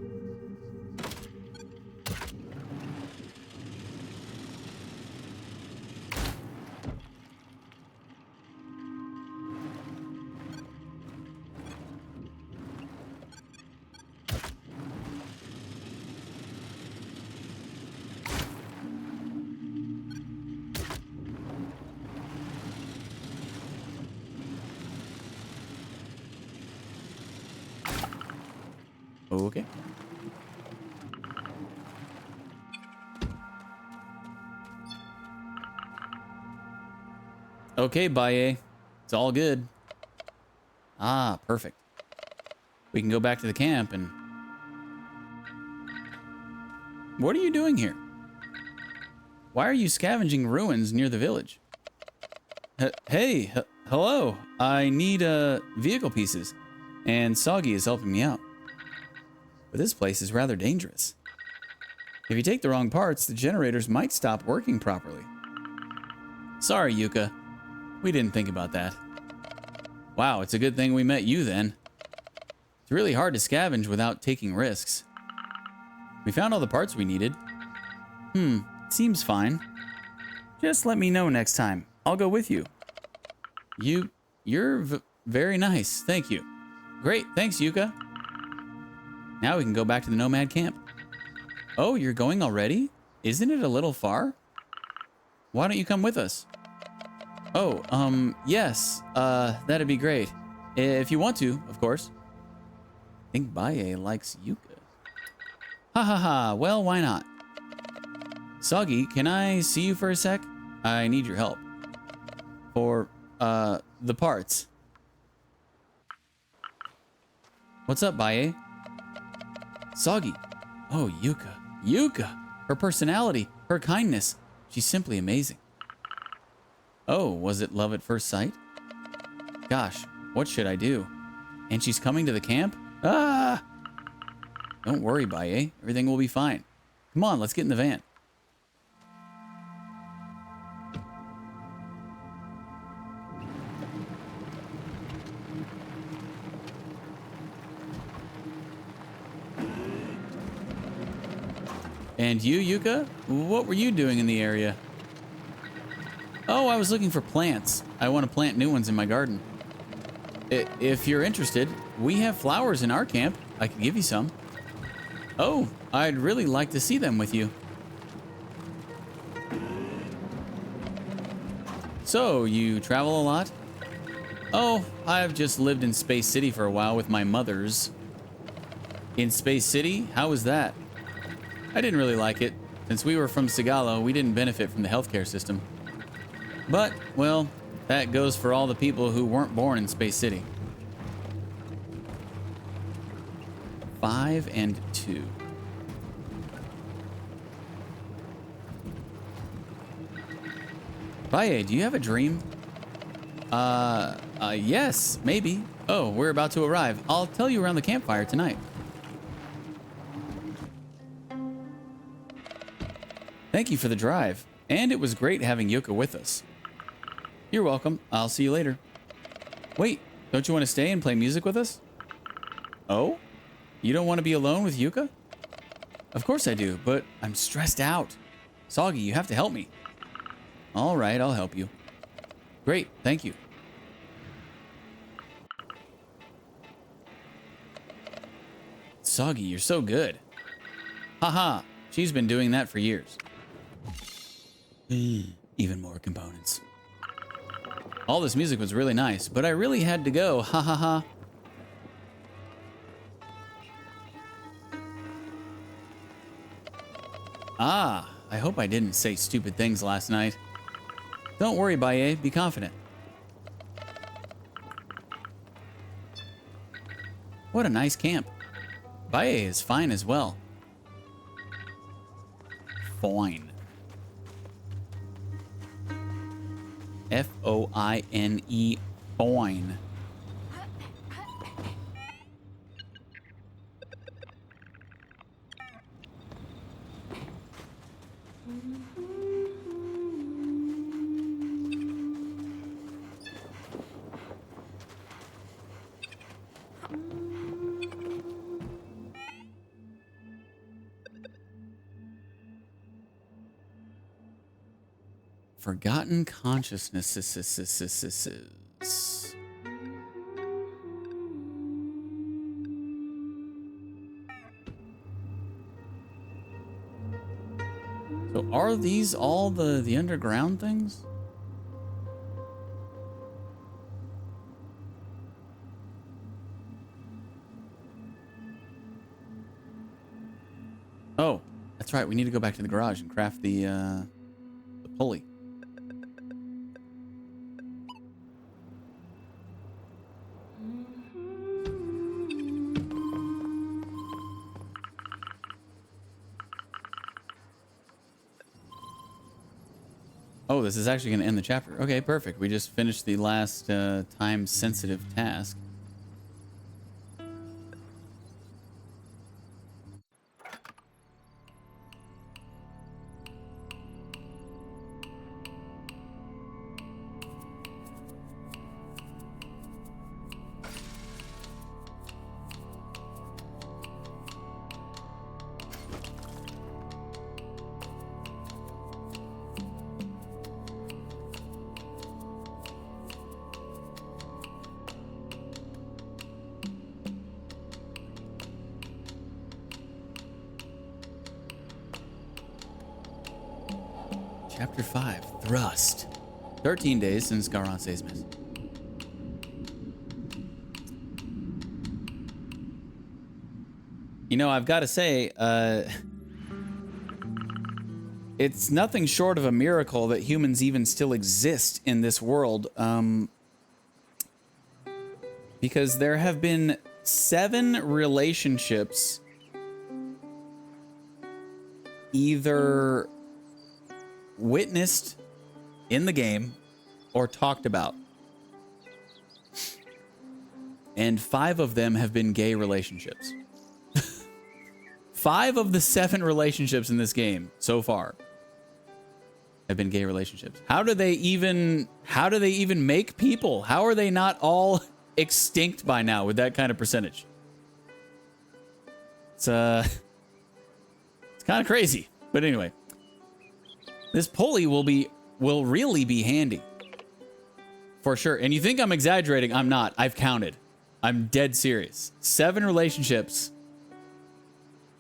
Okay. Okay, Baye. It's all good. Ah, perfect. We can go back to the camp and... What are you doing here? Why are you scavenging ruins near the village? Hello. I need vehicle pieces, and Soggy is helping me out. But this place is rather dangerous. If you take the wrong parts, the generators might stop working properly. Sorry, Yuka. We didn't think about that. Wow, it's a good thing we met you then. It's really hard to scavenge without taking risks. We found all the parts we needed. Seems fine. Just let me know next time. I'll go with you. You're very nice. Thank you. Great. Thanks, Yuka. Now we can go back to the Nomad camp. Oh, you're going already? Isn't it a little far? Why don't you come with us? Oh, yes. That'd be great. If you want to, of course. I think Baye likes Yuka. Ha ha ha. Well, why not? Soggy, can I see you for a sec? I need your help. For, the parts. What's up, Baye? Soggy. Oh, Yuka. Yuka! Her personality, her kindness. She's simply amazing. Oh, was it love at first sight? Gosh, what should I do? And she's coming to the camp? Ah! Don't worry, Baye. Everything will be fine. Come on, let's get in the van. And you, Yuka? What were you doing in the area? Oh, I was looking for plants. I want to plant new ones in my garden. If you're interested, we have flowers in our camp. I can give you some. Oh, I'd really like to see them with you. So, you travel a lot? Oh, I've just lived in Space City for a while with my mothers. In Space City? How was that? I didn't really like it. Since we were from Sigalo, we didn't benefit from the healthcare system. But, well, that goes for all the people who weren't born in Space City. 5 and 2. Baye, do you have a dream? Yes, maybe. Oh, we're about to arrive. I'll tell you around the campfire tonight. Thank you for the drive. And it was great having Yuka with us. You're welcome. I'll see you later. Wait, don't you want to stay and play music with us? Oh? You don't want to be alone with Yuka? Of course I do, but I'm stressed out. Soggy, you have to help me. All right, I'll help you. Great, thank you. Soggy, you're so good. Haha, she's been doing that for years. Even more components. All this music was really nice, but I really had to go. Ha ha ha. Ah, I hope I didn't say stupid things last night. Don't worry, Baye. Be confident. What a nice camp. Baye is fine as well. Fine. F-O-I-N-E. Fine. Forgotten consciousnesses. So are these all the underground things? Oh, that's right. We need to go back to the garage and craft the pulley. Oh, this is actually going to end the chapter. Okay, perfect. We just finished the last time-sensitive task. Chapter 5, Thrust. 13 days since Caravan SandWitch. You know, I've got to say, it's nothing short of a miracle that humans even still exist in this world. Because there have been 7 relationships either witnessed in the game or talked about. And 5 of them have been gay relationships. 5 of the 7 relationships in this game so far have been gay relationships. How do they even make people? How are they not all extinct by now with that kind of percentage? It's kind of crazy. But anyway, this pulley will really be handy. For sure. And you think I'm exaggerating? I'm not. I've counted. I'm dead serious. 7 relationships.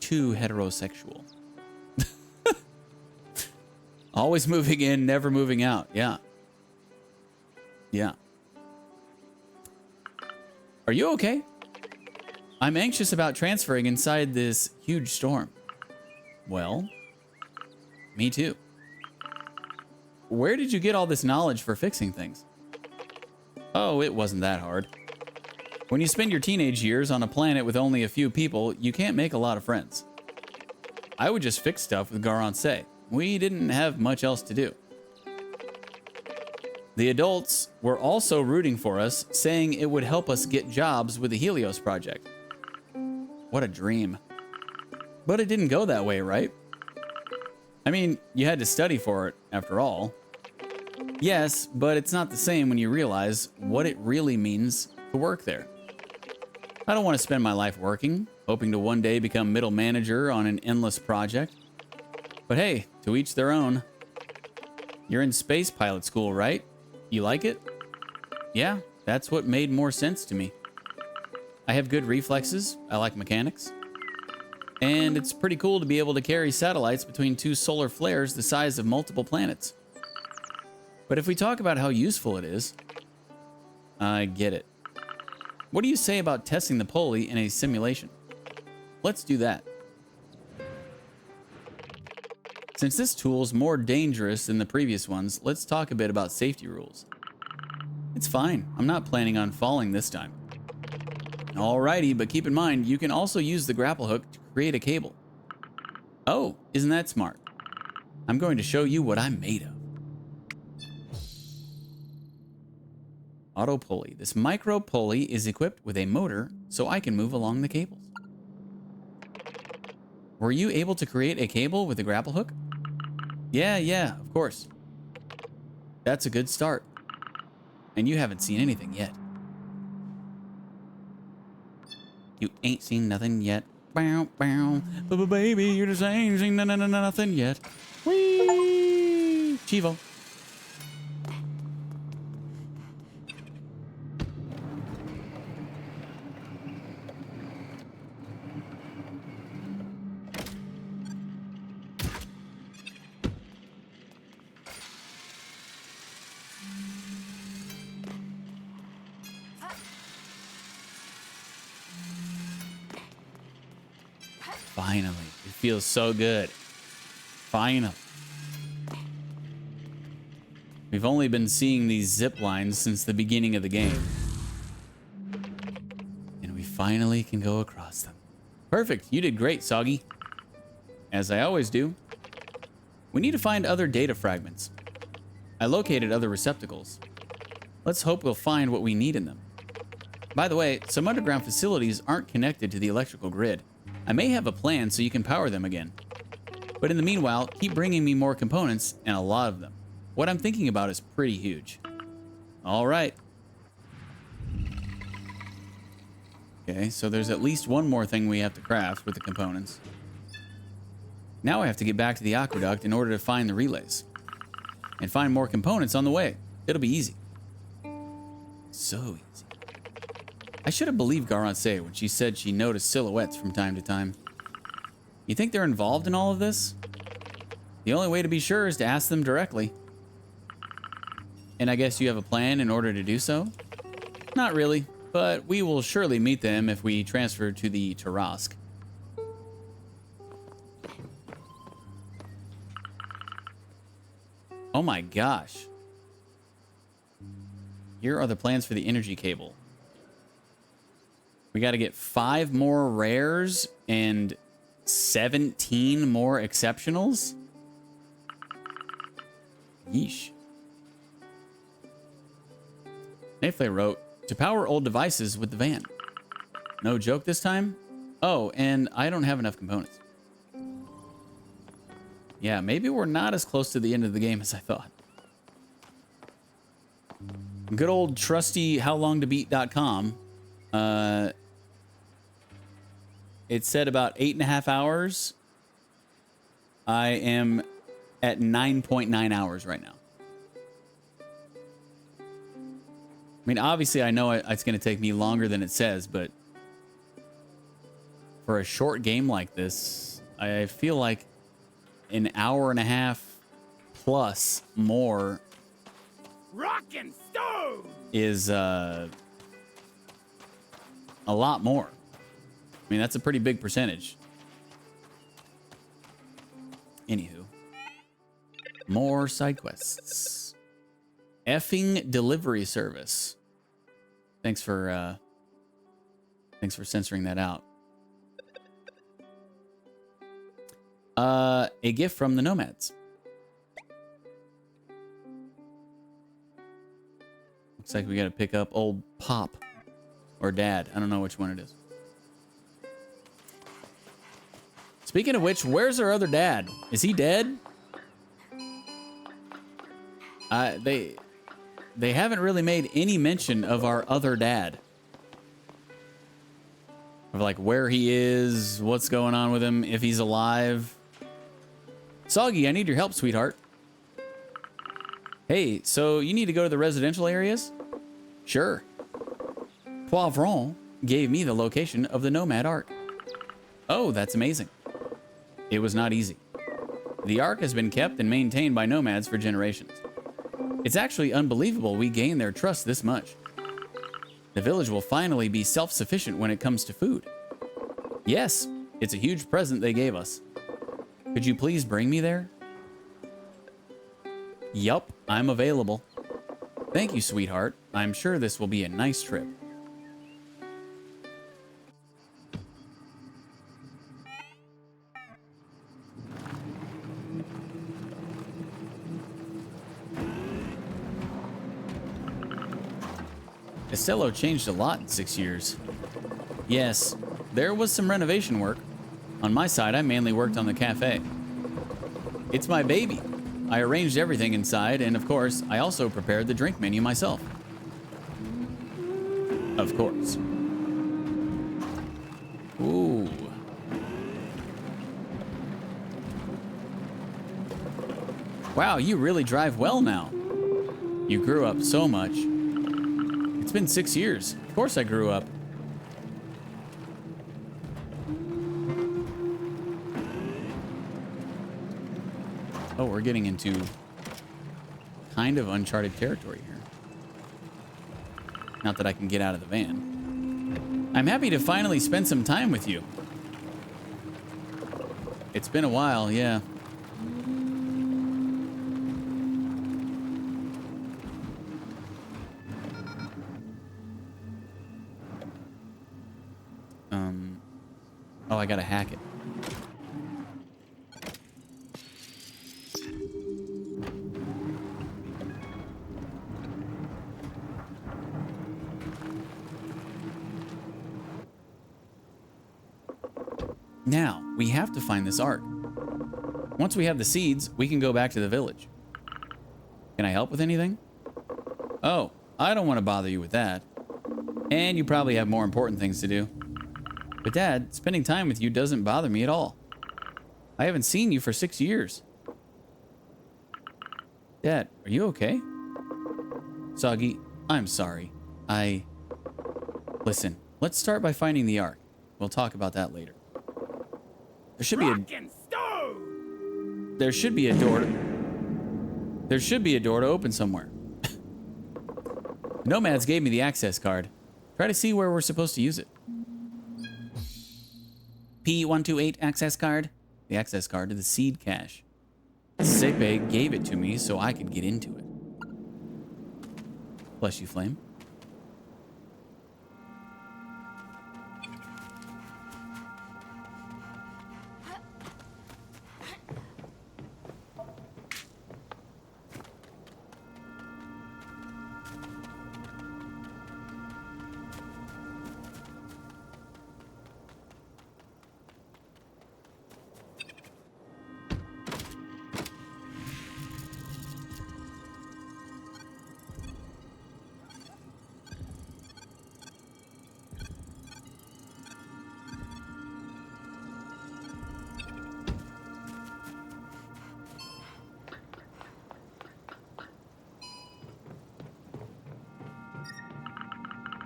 2 heterosexual. Always moving in, never moving out. Yeah. Yeah. Are you okay? I'm anxious about transferring inside this huge storm. Well, me too. Where did you get all this knowledge for fixing things? Oh, it wasn't that hard. When you spend your teenage years on a planet with only a few people, you can't make a lot of friends. I would just fix stuff with Caravan SandWitch. We didn't have much else to do. The adults were also rooting for us, saying it would help us get jobs with the Helios project. What a dream. But it didn't go that way, right? I mean, you had to study for it, after all. Yes, but it's not the same when you realize what it really means to work there. I don't want to spend my life working, hoping to one day become middle manager on an endless project. But hey, to each their own. You're in space pilot school, right? You like it? Yeah, that's what made more sense to me. I have good reflexes. I like mechanics. And it's pretty cool to be able to carry satellites between 2 solar flares the size of multiple planets. But if we talk about how useful it is, I get it. What do you say about testing the pulley in a simulation? Let's do that. Since this tool's more dangerous than the previous ones, let's talk a bit about safety rules. It's fine. I'm not planning on falling this time. Alrighty, but keep in mind, you can also use the grapple hook to create a cable. Oh, isn't that smart? I'm going to show you what I'm made of. Auto pulley. This micro pulley is equipped with a motor so I can move along the cables. Were you able to create a cable with a grapple hook? Yeah, of course. That's a good start. And you haven't seen anything yet. You ain't seen nothing yet. Bow, bow. Baby, you just ain't seen nothing yet. Whee! Chivo. Finally. It feels so good. Finally. We've only been seeing these zip lines since the beginning of the game. And we finally can go across them. Perfect. You did great, Soggy. As I always do. We need to find other data fragments. I located other receptacles. Let's hope we'll find what we need in them. By the way, some underground facilities aren't connected to the electrical grid. I may have a plan so you can power them again. But in the meanwhile, keep bringing me more components, and a lot of them. What I'm thinking about is pretty huge. All right. Okay, so there's at least one more thing we have to craft with the components. Now I have to get back to the aqueduct in order to find the relays. And find more components on the way. It'll be easy. So easy. I should have believed Garance when she said she noticed silhouettes from time to time. You think they're involved in all of this? The only way to be sure is to ask them directly. And I guess you have a plan in order to do so? Not really, but we will surely meet them if we transfer to the Tarask. Oh my gosh. Here are the plans for the energy cable. We got to get 5 more rares and 17 more exceptionals. Yeesh. Nayflay wrote, to power old devices with the van. No joke this time? Oh, and I don't have enough components. Yeah, maybe we're not as close to the end of the game as I thought. Good old trusty howlongtobeat.com. It said about 8.5 hours. I am at 9.9 hours right now. I mean, obviously, I know it's going to take me longer than it says, but for a short game like this, I feel like an hour and a half plus more Rockin' stove! is a lot more. I mean, that's a pretty big percentage. Anywho, more side quests. Effing delivery service. Thanks for censoring that out. A gift from the Nomads. Looks like we got to pick up old Pop or Dad. I don't know which one it is. Speaking of which, where's our other dad? Is he dead? They haven't really made any mention of our other dad. Of like where he is, what's going on with him, if he's alive. Soggy, I need your help, sweetheart. Hey, so you need to go to the residential areas? Sure. Poivron gave me the location of the Nomad Ark. Oh, that's amazing. It was not easy. The Ark has been kept and maintained by nomads for generations. It's actually unbelievable we gained their trust this much. The village will finally be self-sufficient when it comes to food. Yes, it's a huge present they gave us. Could you please bring me there? Yup, I'm available. Thank you, sweetheart. I'm sure this will be a nice trip. Costello changed a lot in 6 years. Yes, there was some renovation work. On my side, I mainly worked on the cafe. It's my baby. I arranged everything inside, and of course, I also prepared the drink menu myself. Of course. Ooh. Wow, you really drive well now. You grew up so much. It's been 6 years. Of course I grew up. Oh, we're getting into kind of uncharted territory here. Not that I can get out of the van. I'm happy to finally spend some time with you. It's been a while, yeah. Oh, I gotta hack it. Now, we have to find this Ark. Once we have the seeds, we can go back to the village. Can I help with anything? Oh, I don't want to bother you with that. And you probably have more important things to do. But Dad, spending time with you doesn't bother me at all. I haven't seen you for 6 years. Dad, are you okay? Soggy, I'm sorry. Listen, let's start by finding the Ark. We'll talk about that later. There should be a door. There should be a door to open somewhere. Nomads gave me the access card. Try to see where we're supposed to use it. P128 access card. The access card to the seed cache. Sepe gave it to me so I could get into it. Bless you, Flame.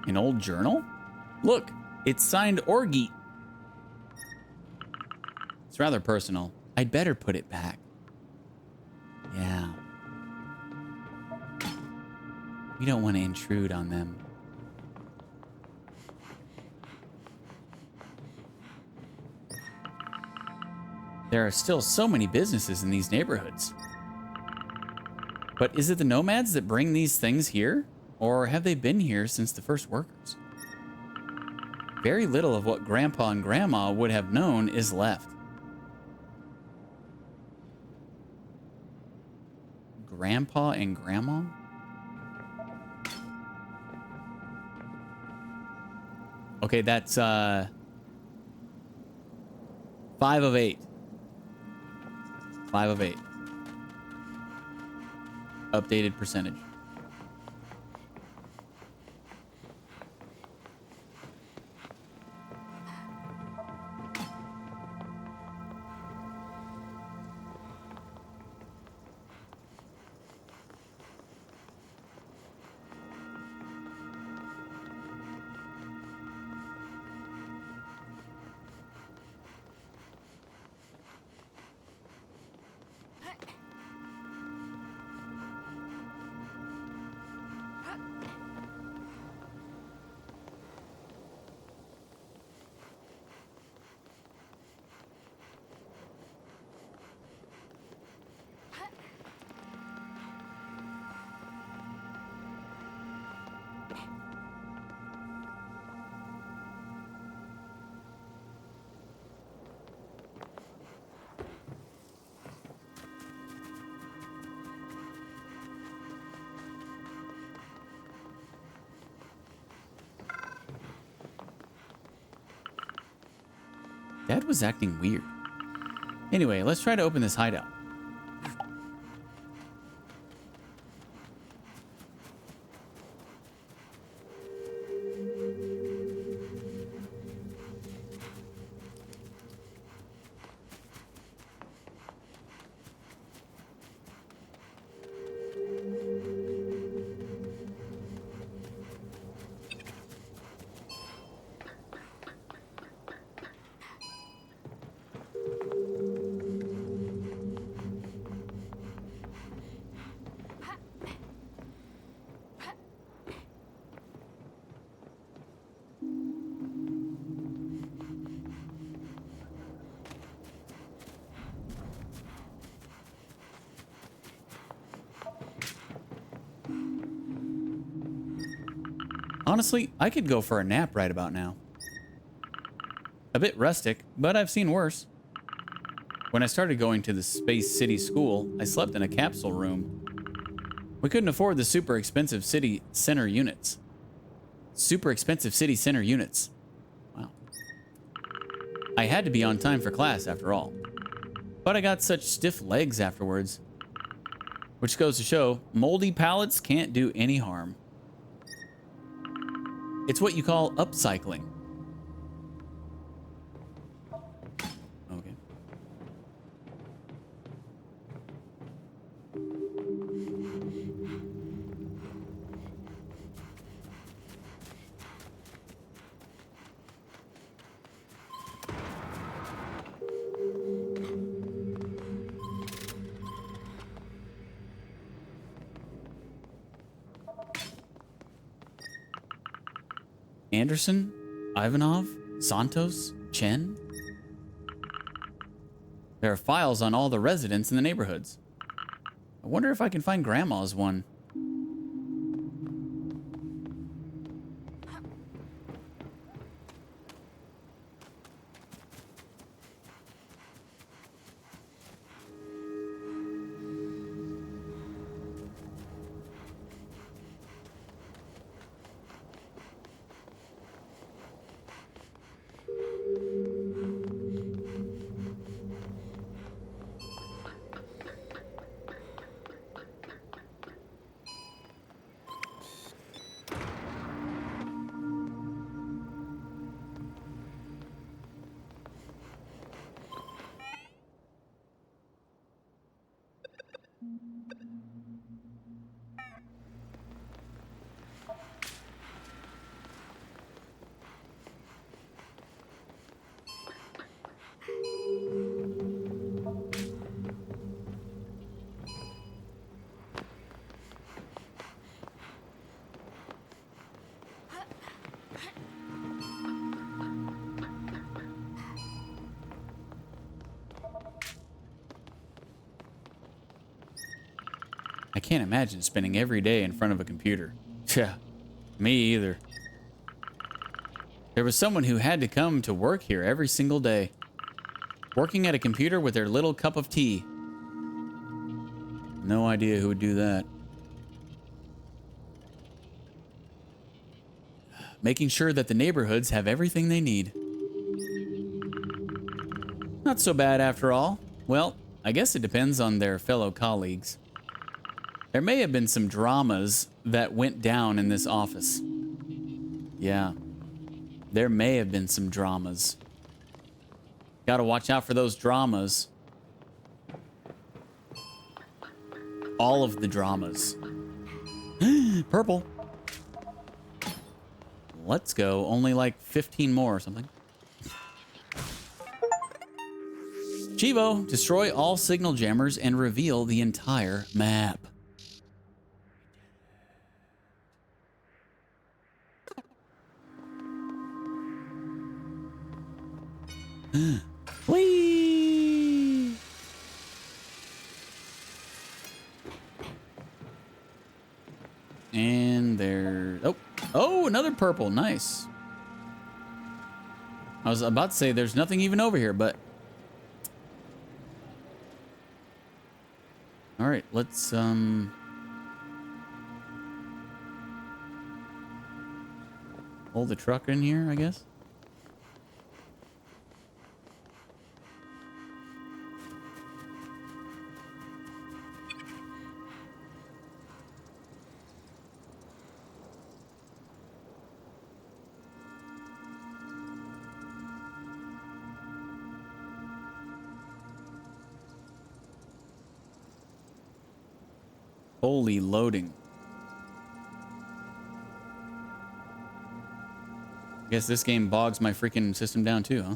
An old journal? Look, it's signed Orgy. It's rather personal. I'd better put it back. Yeah. We don't want to intrude on them. There are still so many businesses in these neighborhoods. But is it the nomads that bring these things here? Or have they been here since the first workers? Very little of what Grandpa and Grandma would have known is left. Grandpa and Grandma? Okay, that's 5 of 8. 5 of 8. Updated percentage. Dad was acting weird. Anyway, let's try to open this hideout. Honestly, I could go for a nap right about now. A bit rustic, but I've seen worse. When I started going to the Space City School, I slept in a capsule room. We couldn't afford the super expensive city center units. Super expensive city center units. Wow. I had to be on time for class after all. But I got such stiff legs afterwards. Which goes to show, moldy pallets can't do any harm. It's what you call upcycling. Okay. Anderson, Ivanov, Santos, Chen. There are files on all the residents in the neighborhoods. I wonder if I can find Grandma's one. I can't imagine spending every day in front of a computer. Yeah, me either. There was someone who had to come to work here every single day, working at a computer with their little cup of tea. No idea who would do that. Making sure that the neighborhoods have everything they need. Not so bad after all. Well, I guess it depends on their fellow colleagues. There may have been some dramas that went down in this office. Yeah, there may have been some dramas. Gotta watch out for those dramas. All of the dramas. Purple. Let's go. Only like 15 more or something. Chivo, destroy all signal jammers and reveal the entire map. Whee! And there... Oh, another purple. Nice. I was about to say there's nothing even over here, but... All right, let's, hold the truck in here, I guess. Holy loading. Guess this game bogs my freaking system down too, huh?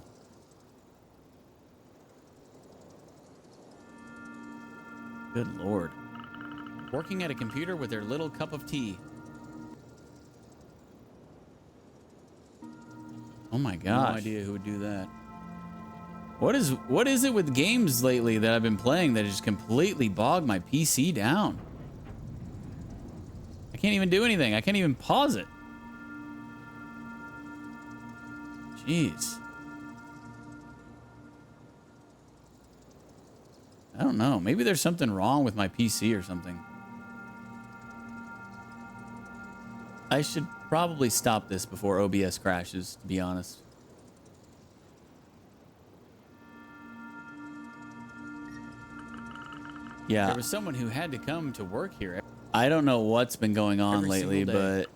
Good lord. Working at a computer with their little cup of tea. Oh my gosh. No idea who would do that. What is it with games lately that I've been playing that has just completely bogged my PC down? I can't even do anything. I can't even pause it. Jeez. I don't know. Maybe there's something wrong with my PC or something. I should probably stop this before OBS crashes, to be honest. Yeah. There was someone who had to come to work here. I don't know what's been going on lately, but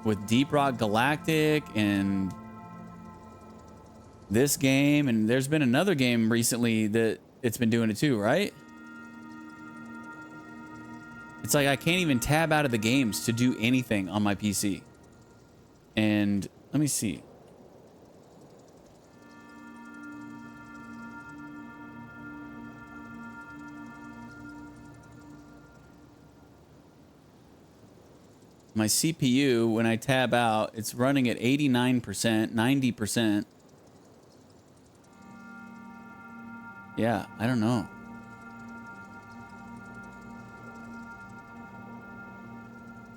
with Deep Rock Galactic and this game, and there's been another game recently that it's been doing it too, right? It's like I can't even tab out of the games to do anything on my PC. And let me see. My CPU, when I tab out, it's running at 89%, 90%. Yeah, I don't know.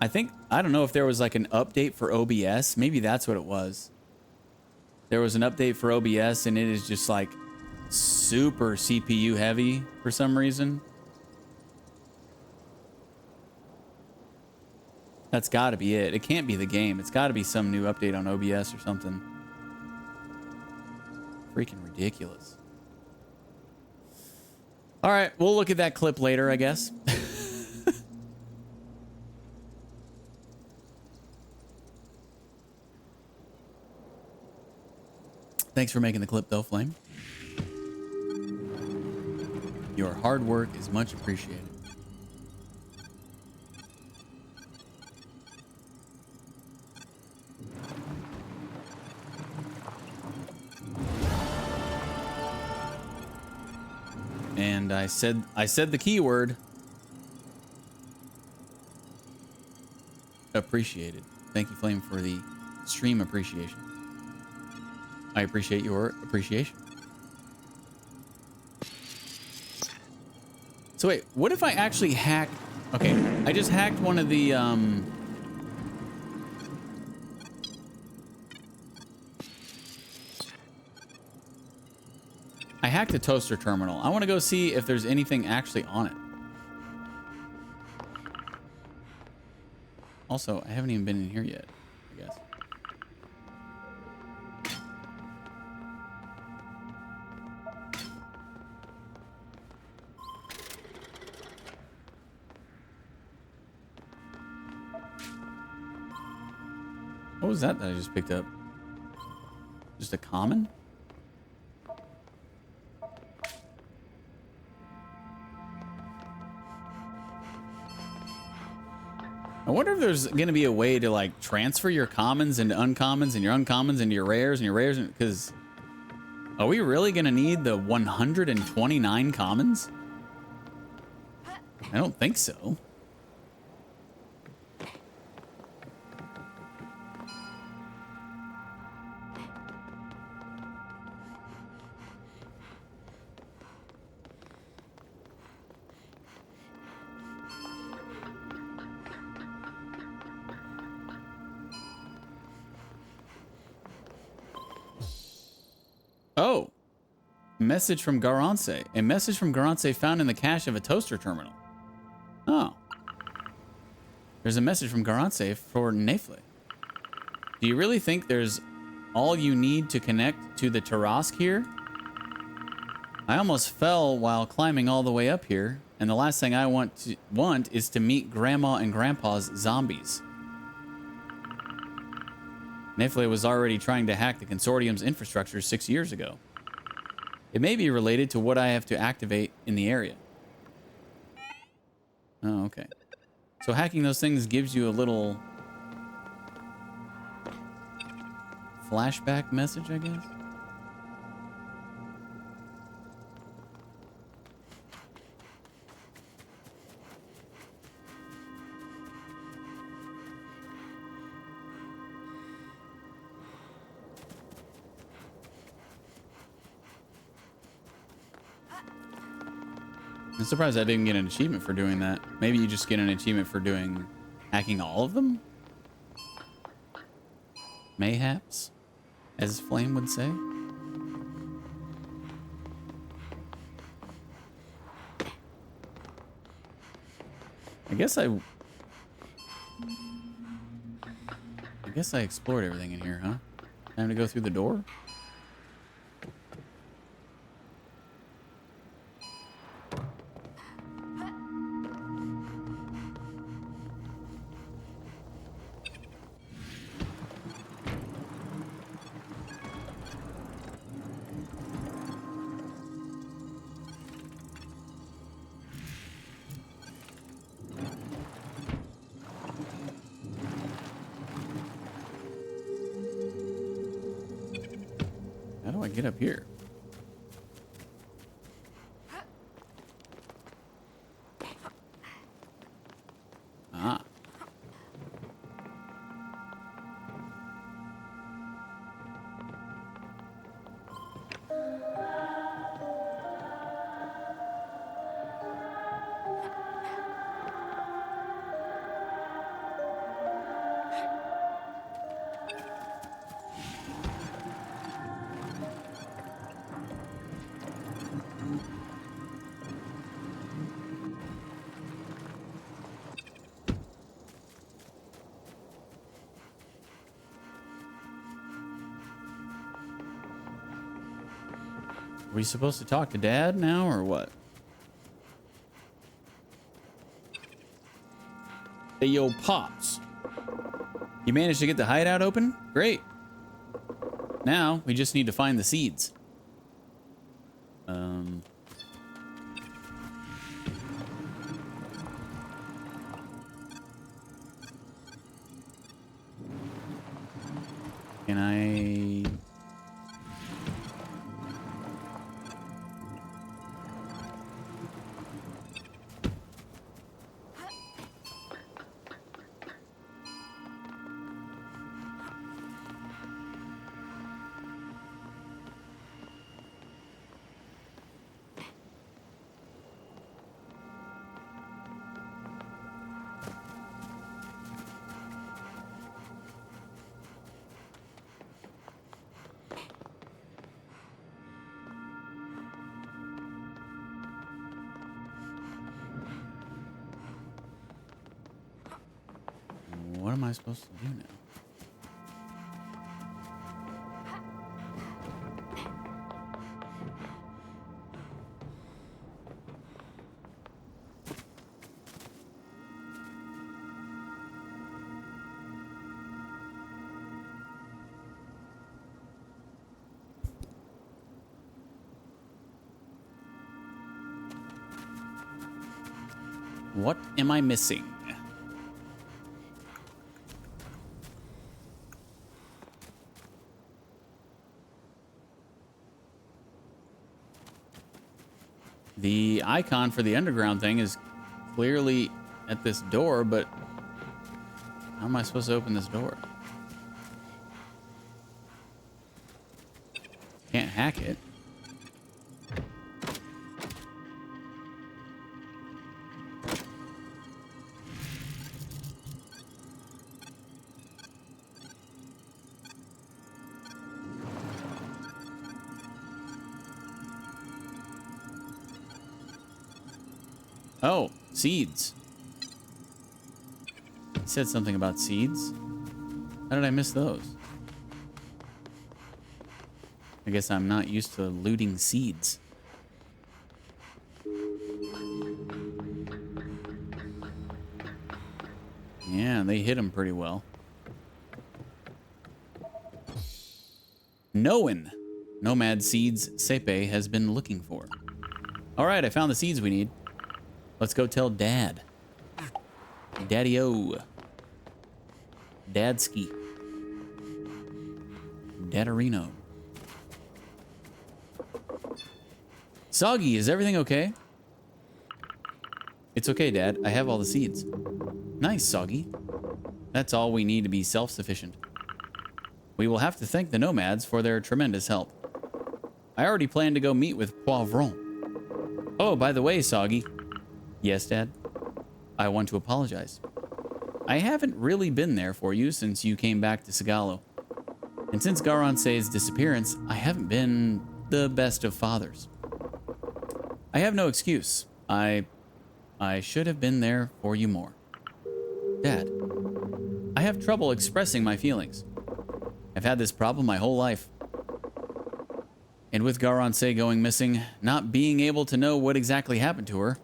I don't know if there was like an update for OBS. Maybe that's what it was. There was an update for OBS and it is just like super CPU heavy for some reason. That's got to be it. It can't be the game. It's got to be some new update on OBS or something. Freaking ridiculous. All right, we'll look at that clip later, I guess. Thanks for making the clip, though, Flame. Your hard work is much appreciated. And I said the keyword. Appreciated. Thank you, Flame, for the stream appreciation. I appreciate your appreciation. So wait, what if I actually hack? Okay, I just hacked one of the I hacked a toaster terminal. I want to go see if there's anything actually on it. Also, I haven't even been in here yet, I guess. What was that I just picked up? Just a common? I wonder if there's going to be a way to like transfer your commons into uncommons and your uncommons into your rares and your rares, because are we really going to need the 129 commons? I don't think so. Oh, message from Garance. A message from Garance found in the cache of a toaster terminal. Oh. There's a message from Garance for Nefle. Do you really think there's all you need to connect to the Tarask here? I almost fell while climbing all the way up here, and the last thing I want is to meet Grandma and Grandpa's zombies. Nefle was already trying to hack the Consortium's infrastructure 6 years ago. It may be related to what I have to activate in the area. Oh, okay. So hacking those things gives you a little flashback message, I guess? I'm surprised I didn't get an achievement for doing that. Maybe you just get an achievement for hacking all of them? Mayhaps, as Flame would say. I guess I explored everything in here, huh? Time to go through the door? How do I get up here? Ah. Are we supposed to talk to Dad now, or what? Hey, yo, Pops. You managed to get the hideout open? Great. Now, we just need to find the seeds. Can I... What am I supposed to do now? What am I missing? The icon for the underground thing is clearly at this door, but how am I supposed to open this door? Can't hack it. Oh, seeds. He said something about seeds. How did I miss those? I guess I'm not used to looting seeds. Yeah, they hit him pretty well. Knowing nomad seeds Sepe has been looking for. All right, I found the seeds we need. Let's go tell Dad. Daddy-o. Dadski. Dadarino. Soggy, is everything okay? It's okay, Dad. I have all the seeds. Nice, Soggy. That's all we need to be self-sufficient. We will have to thank the nomads for their tremendous help. I already plan to go meet with Poivron. Oh, by the way, Soggy. Yes, Dad? I want to apologize. I haven't really been there for you since you came back to Sigalo. And since Garanse's disappearance, I haven't been the best of fathers. I have no excuse. I should have been there for you more. Dad, I have trouble expressing my feelings. I've had this problem my whole life. And with Garanse going missing, not being able to know what exactly happened to her,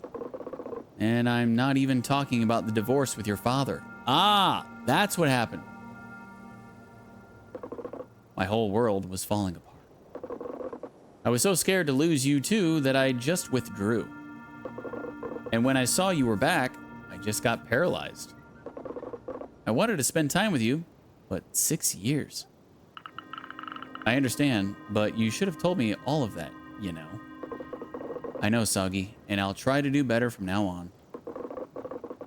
and I'm not even talking about the divorce with your father. Ah, that's what happened. My whole world was falling apart. I was so scared to lose you too that I just withdrew. And when I saw you were back, I just got paralyzed. I wanted to spend time with you, but 6 years. I understand, but you should have told me all of that, you know. I know, Soggy, and I'll try to do better from now on.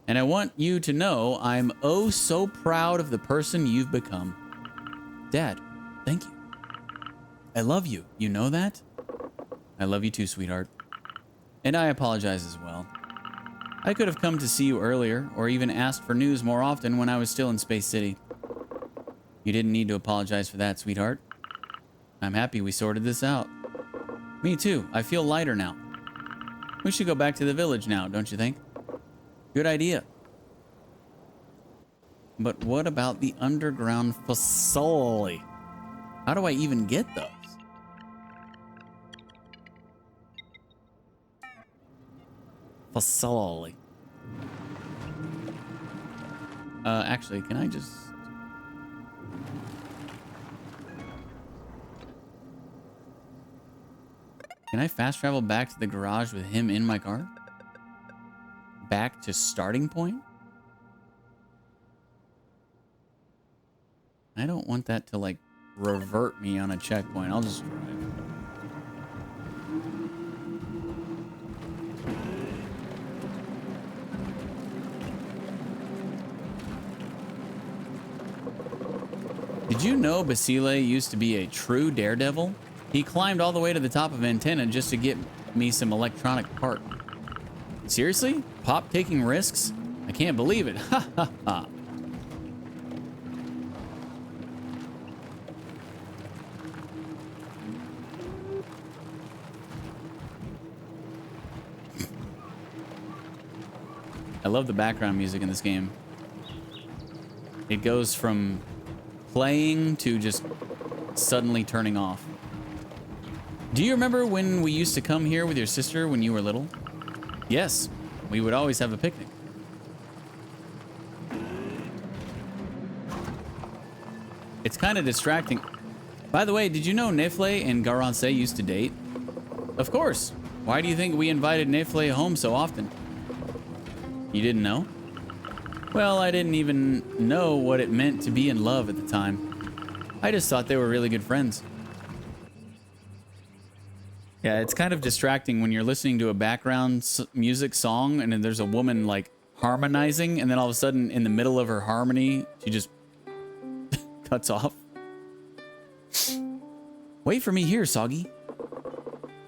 And I want you to know I'm oh so proud of the person you've become. Dad, thank you. I love you. You know that? I love you too, sweetheart. And I apologize as well. I could have come to see you earlier, or even asked for news more often when I was still in Space City. You didn't need to apologize for that, sweetheart. I'm happy we sorted this out. Me too. I feel lighter now. We should go back to the village now, don't you think? Good idea. But what about the underground facility? How do I even get those? Facility. Actually, can I just... Can I fast travel back to the garage with him in my car? Back to starting point? I don't want that to, like, revert me on a checkpoint. I'll just drive. Did you know Basile used to be a true daredevil? He climbed all the way to the top of an antenna just to get me some electronic part. Seriously? Pop taking risks? I can't believe it. Ha ha ha. I love the background music in this game. It goes from playing to just suddenly turning off. Do you remember when we used to come here with your sister when you were little? Yes, we would always have a picnic. It's kind of distracting. By the way, did you know Nefle and Garanse used to date? Of course. Why do you think we invited Nefle home so often? You didn't know? Well, I didn't even know what it meant to be in love at the time. I just thought they were really good friends. Yeah, it's kind of distracting when you're listening to a background music song and then there's a woman like harmonizing and then all of a sudden in the middle of her harmony, she just cuts off. Wait for me here, Soggy.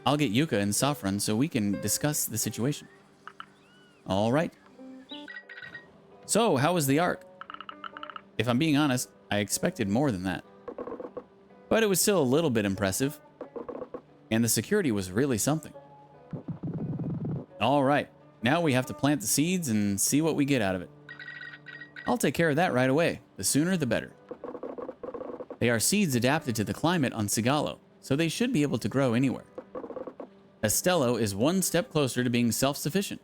I'll get Yuka and Saffron so we can discuss the situation. All right. So, how was the arc? If I'm being honest, I expected more than that. But it was still a little bit impressive. And the security was really something. All right, now we have to plant the seeds and see what we get out of it. I'll take care of that right away. The sooner, the better. They are seeds adapted to the climate on Sigalo, so they should be able to grow anywhere. Estello is one step closer to being self-sufficient.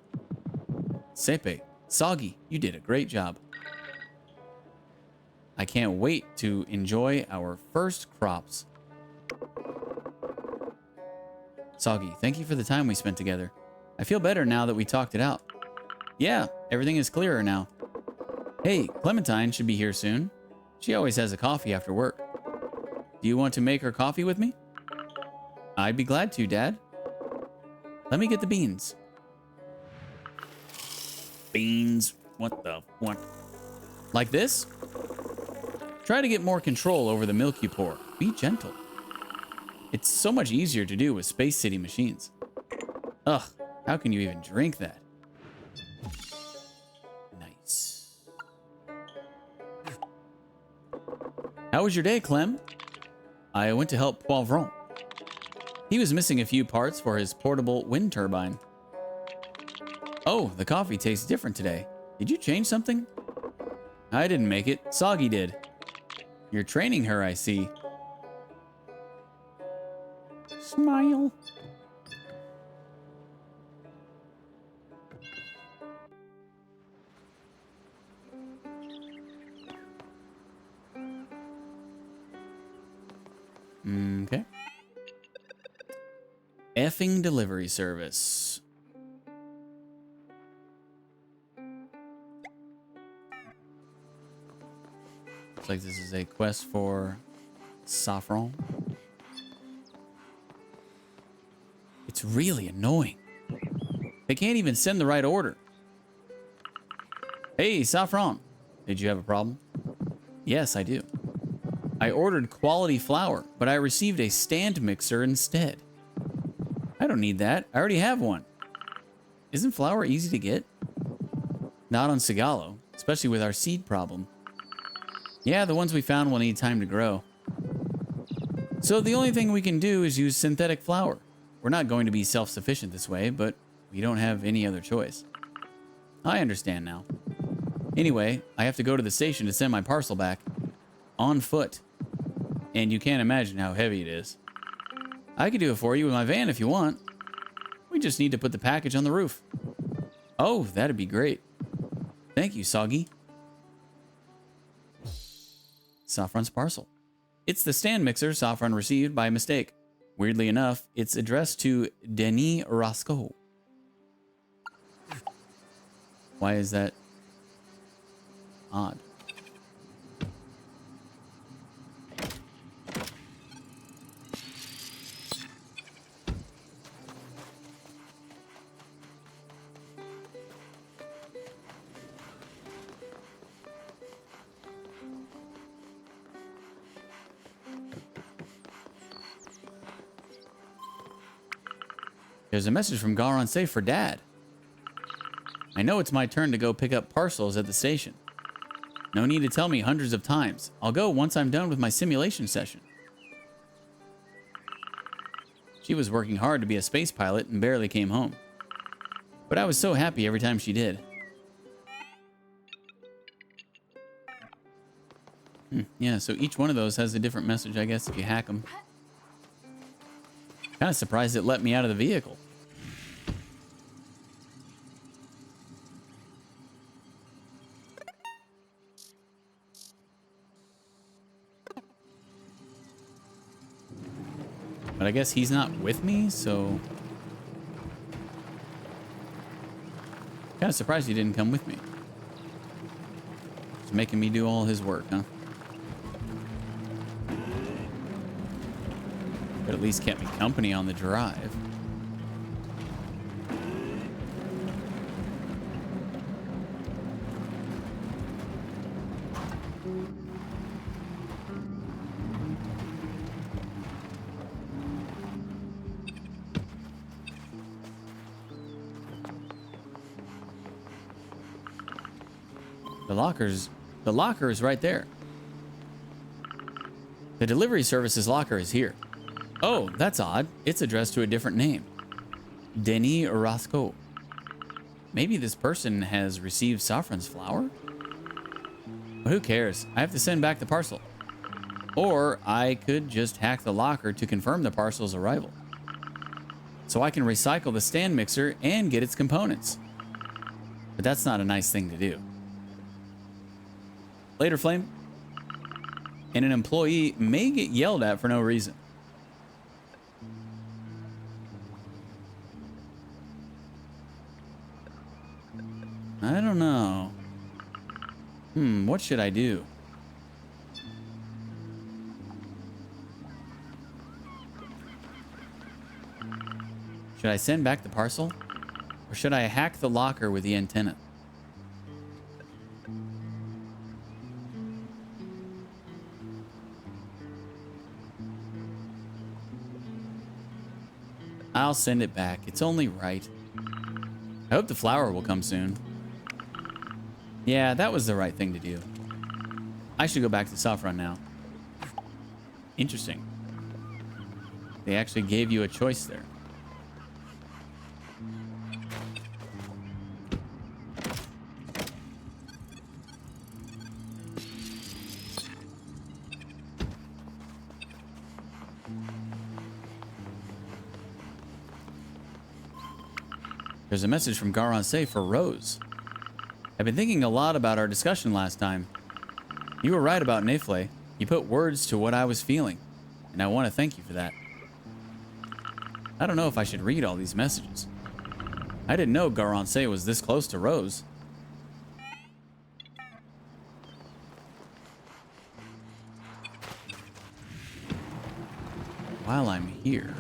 Sepe, Soggy, you did a great job. I can't wait to enjoy our first crops. Soggy, thank you for the time we spent together. I feel better now that we talked it out. Yeah, everything is clearer now. Hey, Clementine should be here soon. She always has a coffee after work. Do you want to make her coffee with me? I'd be glad to, Dad. Let me get the beans. Beans? What? Like this? Try to get more control over the milk you pour. Be gentle. It's so much easier to do with Space City machines. Ugh, how can you even drink that? Nice. How was your day, Clem? I went to help Poivron. He was missing a few parts for his portable wind turbine. Oh, the coffee tastes different today. Did you change something? I didn't make it. Soggy did. You're training her, I see. Smile. Okay. Effing delivery service. Looks like this is a quest for Saffron. It's really annoying. They can't even send the right order. Hey, Saffron. Did you have a problem? Yes, I do. I ordered quality flour, but I received a stand mixer instead. I don't need that. I already have one. Isn't flour easy to get? Not on Sigalo, especially with our seed problem. Yeah, the ones we found will need time to grow. So the only thing we can do is use synthetic flour. We're not going to be self-sufficient this way, but we don't have any other choice. I understand now. Anyway, I have to go to the station to send my parcel back. On foot. And you can't imagine how heavy it is. I could do it for you with my van if you want. We just need to put the package on the roof. Oh, that'd be great. Thank you, Soggy. Saffron's parcel. It's the stand mixer Saffron received by mistake. Weirdly enough, it's addressed to Denis Roscoe. Why is that odd? There's a message from Garon Safe for Dad. I know it's my turn to go pick up parcels at the station. No need to tell me hundreds of times. I'll go once I'm done with my simulation session. She was working hard to be a space pilot and barely came home. But I was so happy every time she did. Yeah, so each one of those has a different message, I guess, if you hack them. Kind of surprised it let me out of the vehicle. But I guess he's not with me, so... Kind of surprised he didn't come with me. He's making me do all his work, huh? But at least kept me company on the drive. The locker is right there. The delivery service's locker is here. Oh, that's odd. It's addressed to a different name. Denis Roscoe. Maybe this person has received Saffron's flour? But who cares? I have to send back the parcel. Or I could just hack the locker to confirm the parcel's arrival. So I can recycle the stand mixer and get its components. But that's not a nice thing to do. Later, Flame. And an employee may get yelled at for no reason. I don't know. What should I do? Should I send back the parcel? Or should I hack the locker with the antenna? I'll send it back. It's only right. I hope the flower will come soon. Yeah, that was the right thing to do. I should go back to Saffron now. Interesting. They actually gave you a choice there. There's a message from Caravan for Rose. I've been thinking a lot about our discussion last time. You were right about Nefle. You put words to what I was feeling, and I want to thank you for that. I don't know if I should read all these messages. I didn't know Caravan was this close to Rose. While I'm here...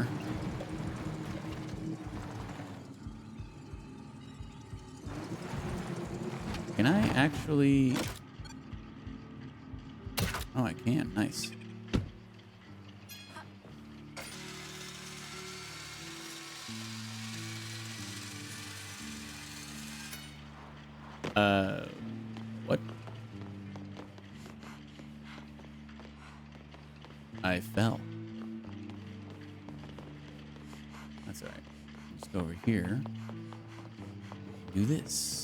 Can I actually... Oh, I can. Nice. What? I fell. That's all right. Let's go over here. Do this.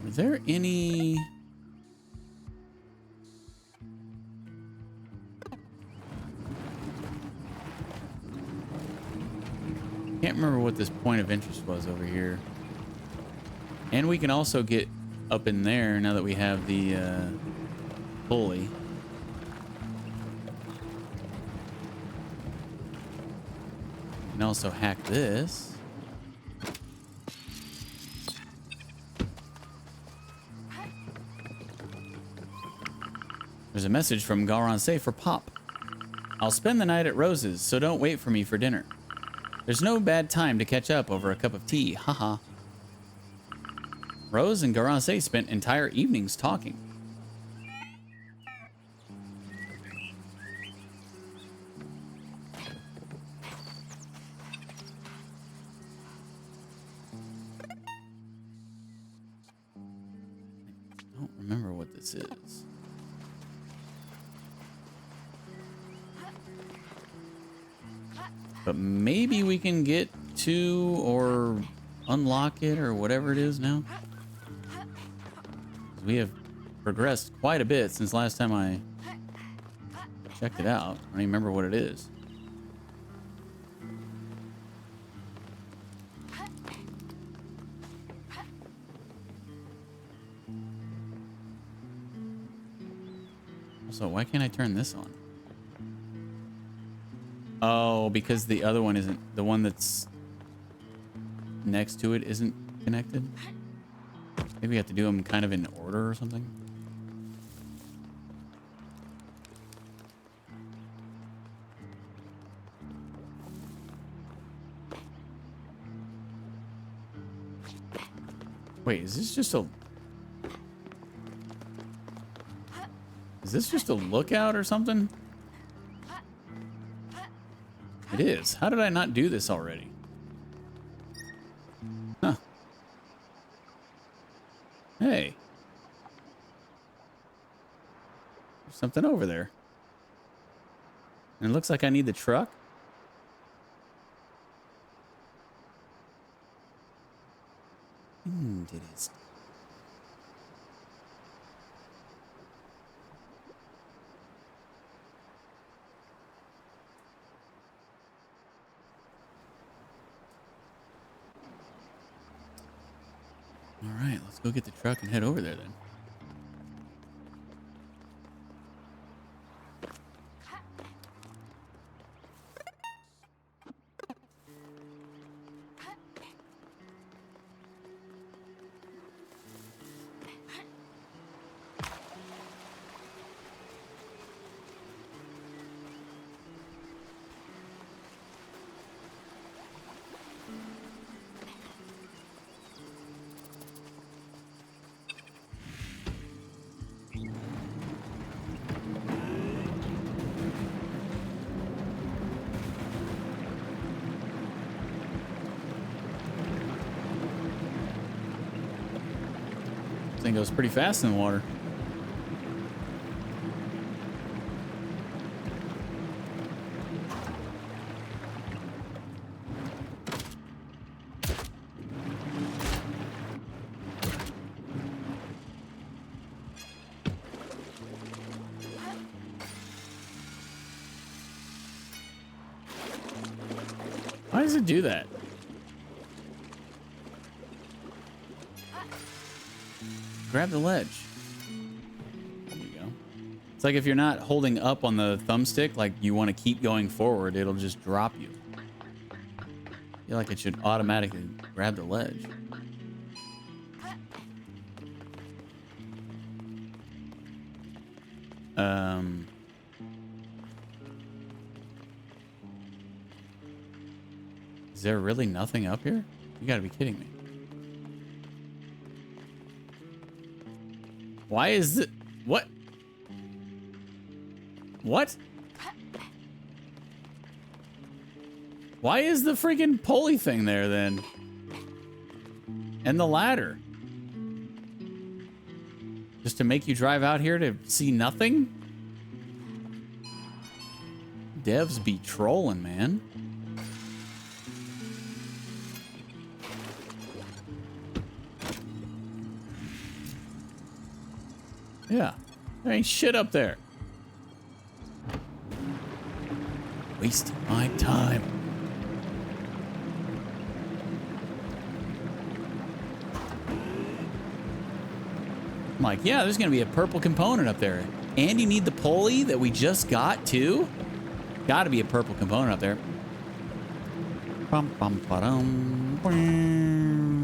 Is there any... Can't remember what this point of interest was over here. And we can also get up in there now that we have the pulley. We can also hack this. There's a message from Caravan for Pop. I'll spend the night at Rose's, so don't wait for me for dinner. There's no bad time to catch up over a cup of tea, haha. Rose and Caravan spent entire evenings talking. I don't remember what this is. But maybe we can get to or unlock it or whatever it is now. We have progressed quite a bit since last time I checked it out. I don't even remember what it is. Also, why can't I turn this on? Oh, because the other one isn't, the one that's next to it isn't connected. Maybe we have to do them kind of in order or something. Wait, is this just a... Is this just a lookout or something? It is. How did I not do this already? Huh. There's something over there. And it looks like I need the truck. It is. All right, let's go get the truck and head over there then. Thing goes pretty fast in the water. Why does it do that? Grab the ledge. There you go. It's like if you're not holding up on the thumbstick, like you want to keep going forward, it'll just drop you. I feel like it should automatically grab the ledge. Is there really nothing up here? You gotta be kidding me. Why is it? What? What? Why is the freaking pulley thing there then? And the ladder? Just to make you drive out here to see nothing? Devs be trolling, man. Yeah, there ain't shit up there. Wasting my time. I'm like, yeah, there's gonna be a purple component up there. And you need the pulley that we just got too? Gotta be a purple component up there. Bum, bum, ba-dum, bum.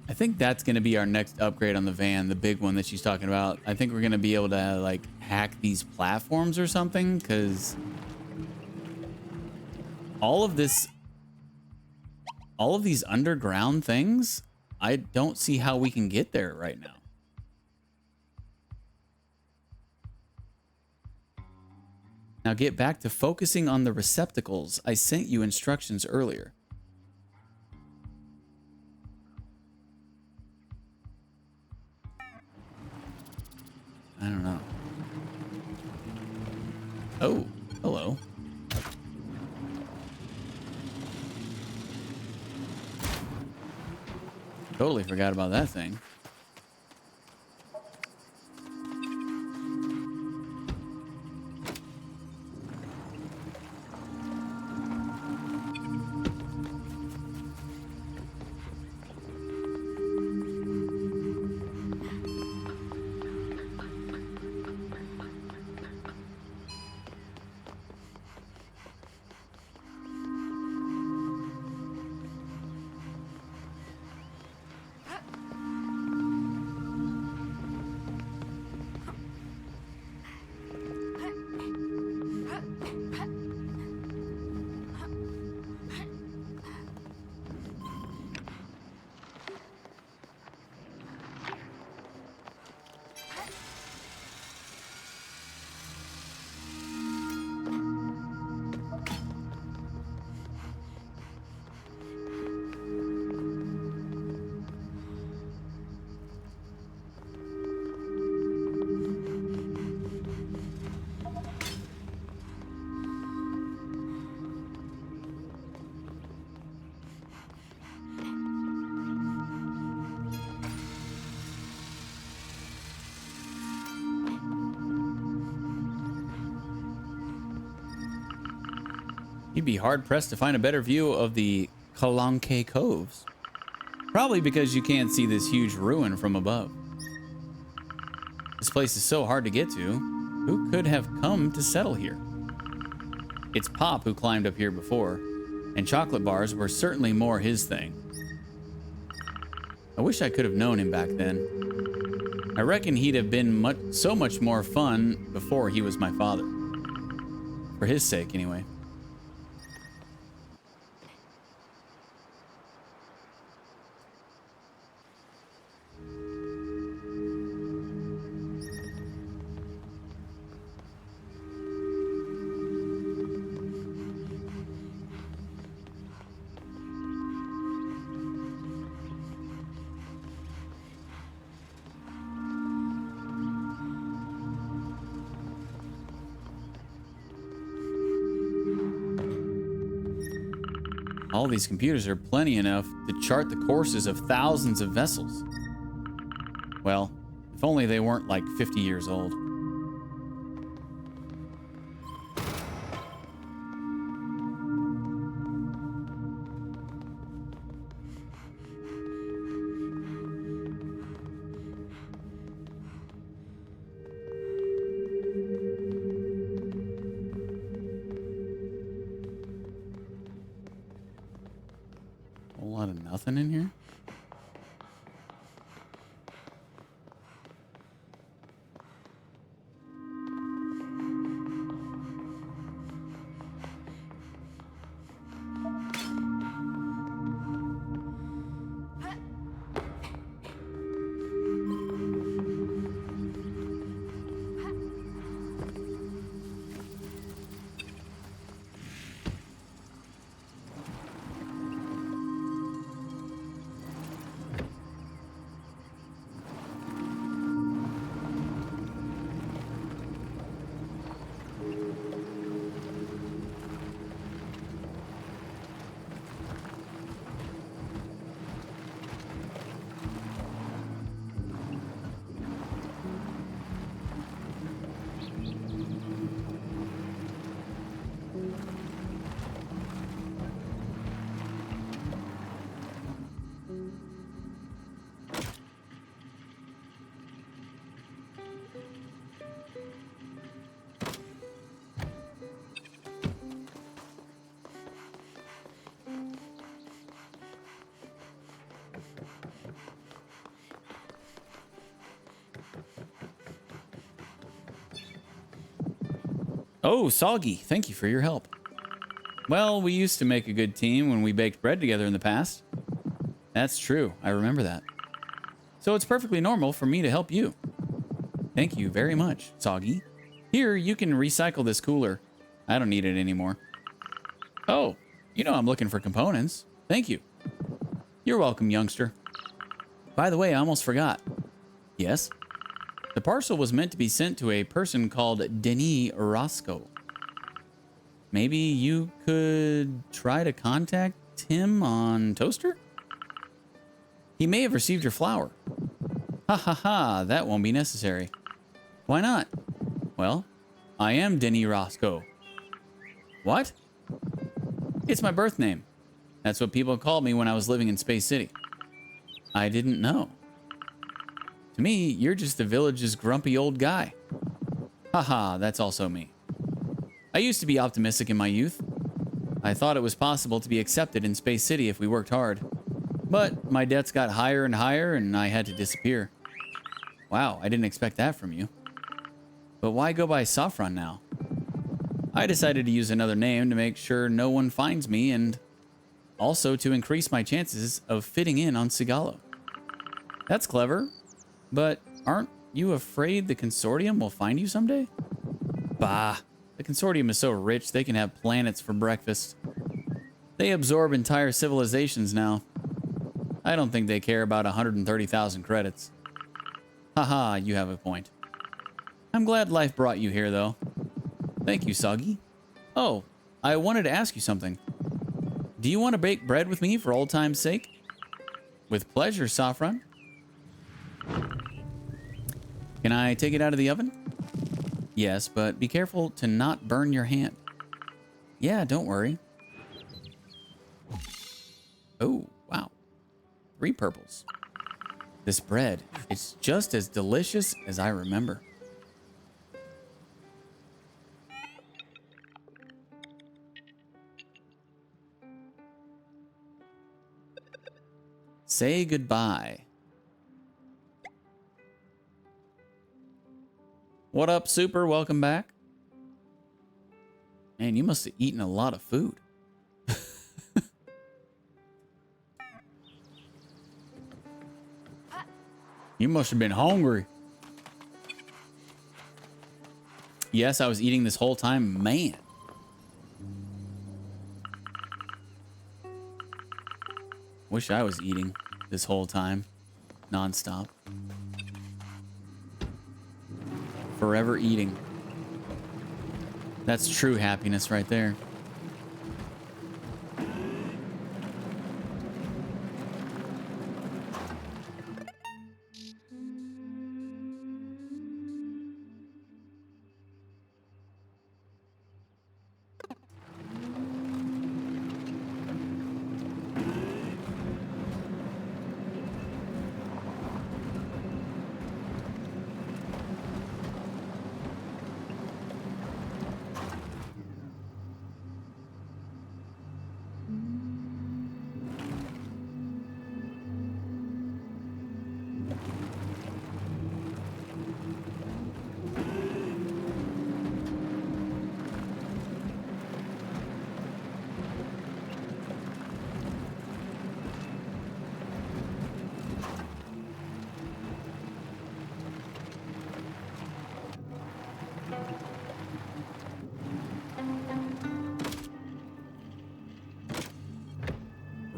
I think that's going to be our next upgrade on the van, the big one that she's talking about. I think we're going to be able to like hack these platforms or something, because all of these underground things, I don't see how we can get there right now. Now get back to focusing on the receptacles. I sent you instructions earlier. I don't know. Oh, hello. Totally forgot about that thing. You'd be hard-pressed to find a better view of the Kalanke Coves. Probably because you can't see this huge ruin from above. This place is so hard to get to. Who could have come to settle here? It's Pop who climbed up here before, and chocolate bars were certainly more his thing. I wish I could have known him back then. I reckon he'd have been so much more fun before he was my father. For his sake, anyway. All these computers are plenty enough to chart the courses of thousands of vessels. Well, if only they weren't like 50 years old. Nothing in here? Oh, Soggy, thank you for your help. Well, we used to make a good team when we baked bread together in the past. That's true, I remember that. So it's perfectly normal for me to help you. Thank you very much, Soggy. Here, you can recycle this cooler. I don't need it anymore. Oh, you know I'm looking for components. Thank you. You're welcome, youngster. By the way, I almost forgot. Yes? The parcel was meant to be sent to a person called Denis Roscoe. Maybe you could try to contact him on Toaster? He may have received your flower. Ha ha ha, that won't be necessary. Why not? Well, I am Denis Roscoe. What? It's my birth name. That's what people called me when I was living in Space City. I didn't know. To me, you're just the village's grumpy old guy. Haha, that's also me. I used to be optimistic in my youth. I thought it was possible to be accepted in Space City if we worked hard. But my debts got higher and higher and I had to disappear. Wow, I didn't expect that from you. But why go by Saffron now? I decided to use another name to make sure no one finds me and also to increase my chances of fitting in on Sigalo. That's clever. But aren't you afraid the Consortium will find you someday? Bah, the Consortium is so rich they can have planets for breakfast. They absorb entire civilizations now. I don't think they care about 130,000 credits. Haha, you have a point. I'm glad life brought you here, though. Thank you, Soggy. Oh, I wanted to ask you something. Do you want to bake bread with me for old time's sake? With pleasure, Saffron. Can I take it out of the oven? Yes, but be careful to not burn your hand. Yeah, don't worry. Oh, wow. 3 purples. This bread, it's just as delicious as I remember. Say goodbye. What up, Super? Welcome back. Man, you must have eaten a lot of food. You must have been hungry. Yes, I was eating this whole time. Man. Wish I was eating this whole time. Non-stop. Forever eating. That's true happiness right there.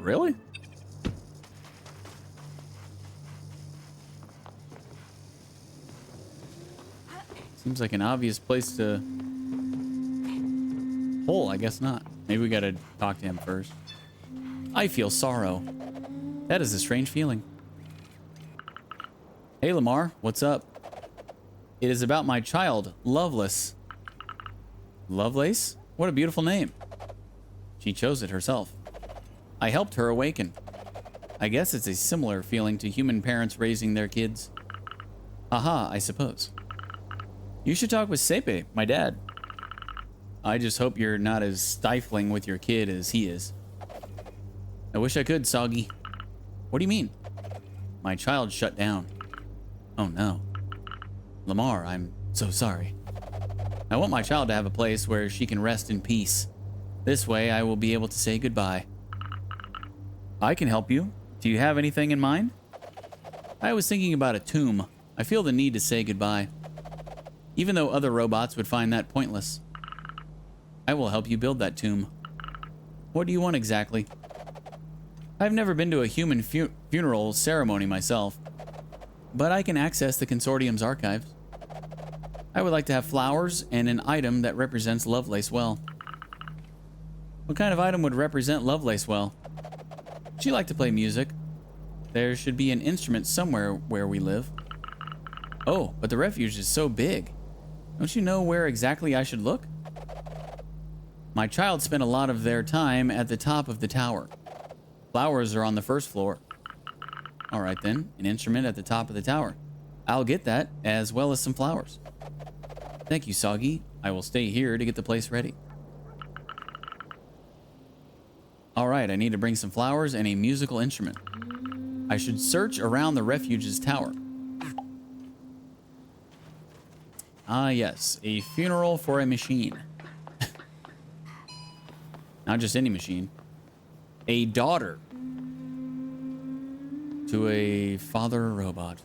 Really? Seems like an obvious place to... Hole, I guess not. Maybe we gotta talk to him first. I feel sorrow. That is a strange feeling. Hey, Lamar, what's up? It is about my child, Loveless. Lovelace? What a beautiful name. She chose it herself. I helped her awaken. I guess it's a similar feeling to human parents raising their kids. Aha, I suppose. You should talk with Sepe, my dad. I just hope you're not as stifling with your kid as he is. I wish I could, Soggy. What do you mean? My child shut down. Oh no. Lamar, I'm so sorry. I want my child to have a place where she can rest in peace. This way I will be able to say goodbye. I can help you. Do you have anything in mind? I was thinking about a tomb. I feel the need to say goodbye. Even though other robots would find that pointless. I will help you build that tomb. What do you want exactly? I've never been to a human funeral ceremony myself, but I can access the Consortium's archives. I would like to have flowers and an item that represents Lovelace well. What kind of item would represent Lovelace well? She liked to play music. There should be an instrument somewhere where we live. Oh, but the refuge is so big. Don't you know where exactly I should look? My child spent a lot of their time at the top of the tower. Flowers are on the first floor. All right then, an instrument at the top of the tower. I'll get that, as well as some flowers. Thank you, Soggy. I will stay here to get the place ready. All right, I need to bring some flowers and a musical instrument. I should search around the refuge's tower. Ah, yes, a funeral for a machine. Not just any machine. A daughter to a father robot.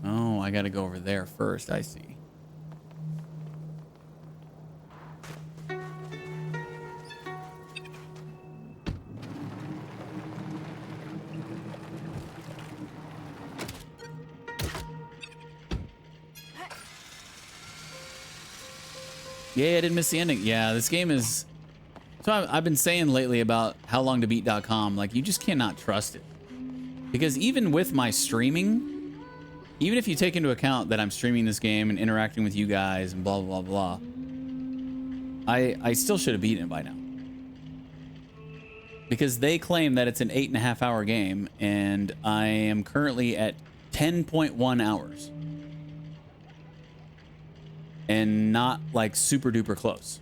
Oh, I gotta go over there first, I see. Yeah, I didn't miss the ending. Yeah, this game is So I've been saying lately about howlongtobeat.com, like, you just cannot trust it. Because even with my streaming, even if you take into account that I'm streaming this game and interacting with you guys and blah, blah, blah, I still should have beaten it by now. Because they claim that it's an 8.5 hour game, and I am currently at 10.1 hours. And not, like, super duper close.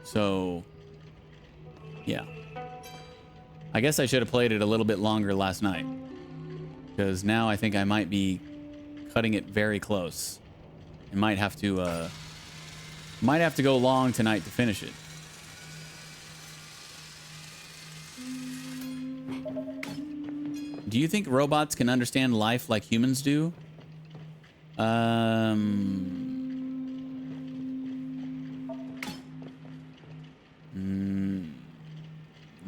So, yeah. I guess I should have played it a little bit longer last night. Because now I think I might be cutting it very close. I might have to go long tonight to finish it. Do you think robots can understand life like humans do?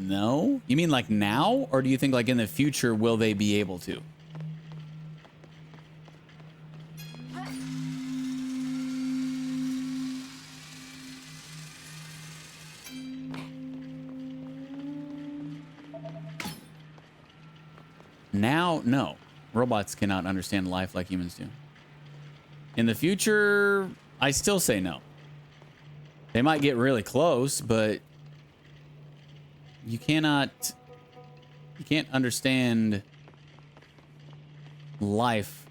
No. You mean like now? Or do you think like in the future will they be able to? Now, no. Robots cannot understand life like humans do. In the future, I still say no. They might get really close, but you can't understand life.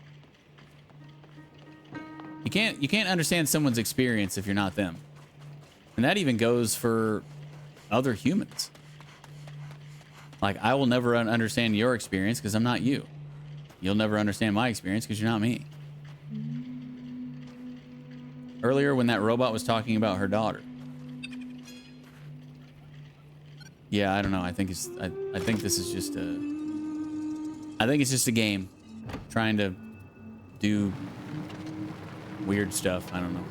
You can't understand someone's experience if you're not them. And that even goes for other humans. Like, I will never understand your experience because I'm not you. You'll never understand my experience because you're not me. Earlier, when that robot was talking about her daughter. Yeah, I don't know. I think this is just I think it's just a game trying to do weird stuff. I don't know.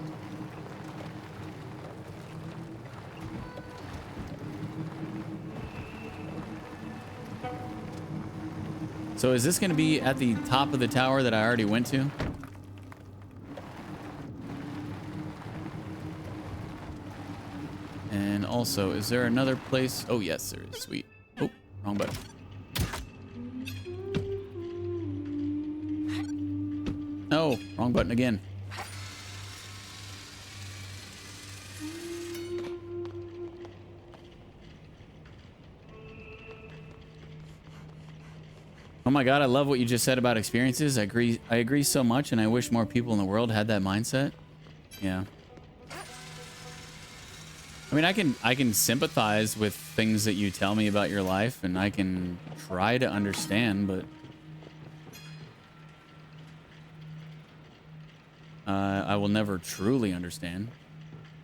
So is this going to be at the top of the tower that I already went to? And also, is there another place? Oh, yes, there is. Sweet. Oh, wrong button. Oh, wrong button again. Oh my God, I love what you just said about experiences. I agree so much, and I wish more people in the world had that mindset. Yeah. I mean, I can sympathize with things that you tell me about your life, and I can try to understand, but I will never truly understand.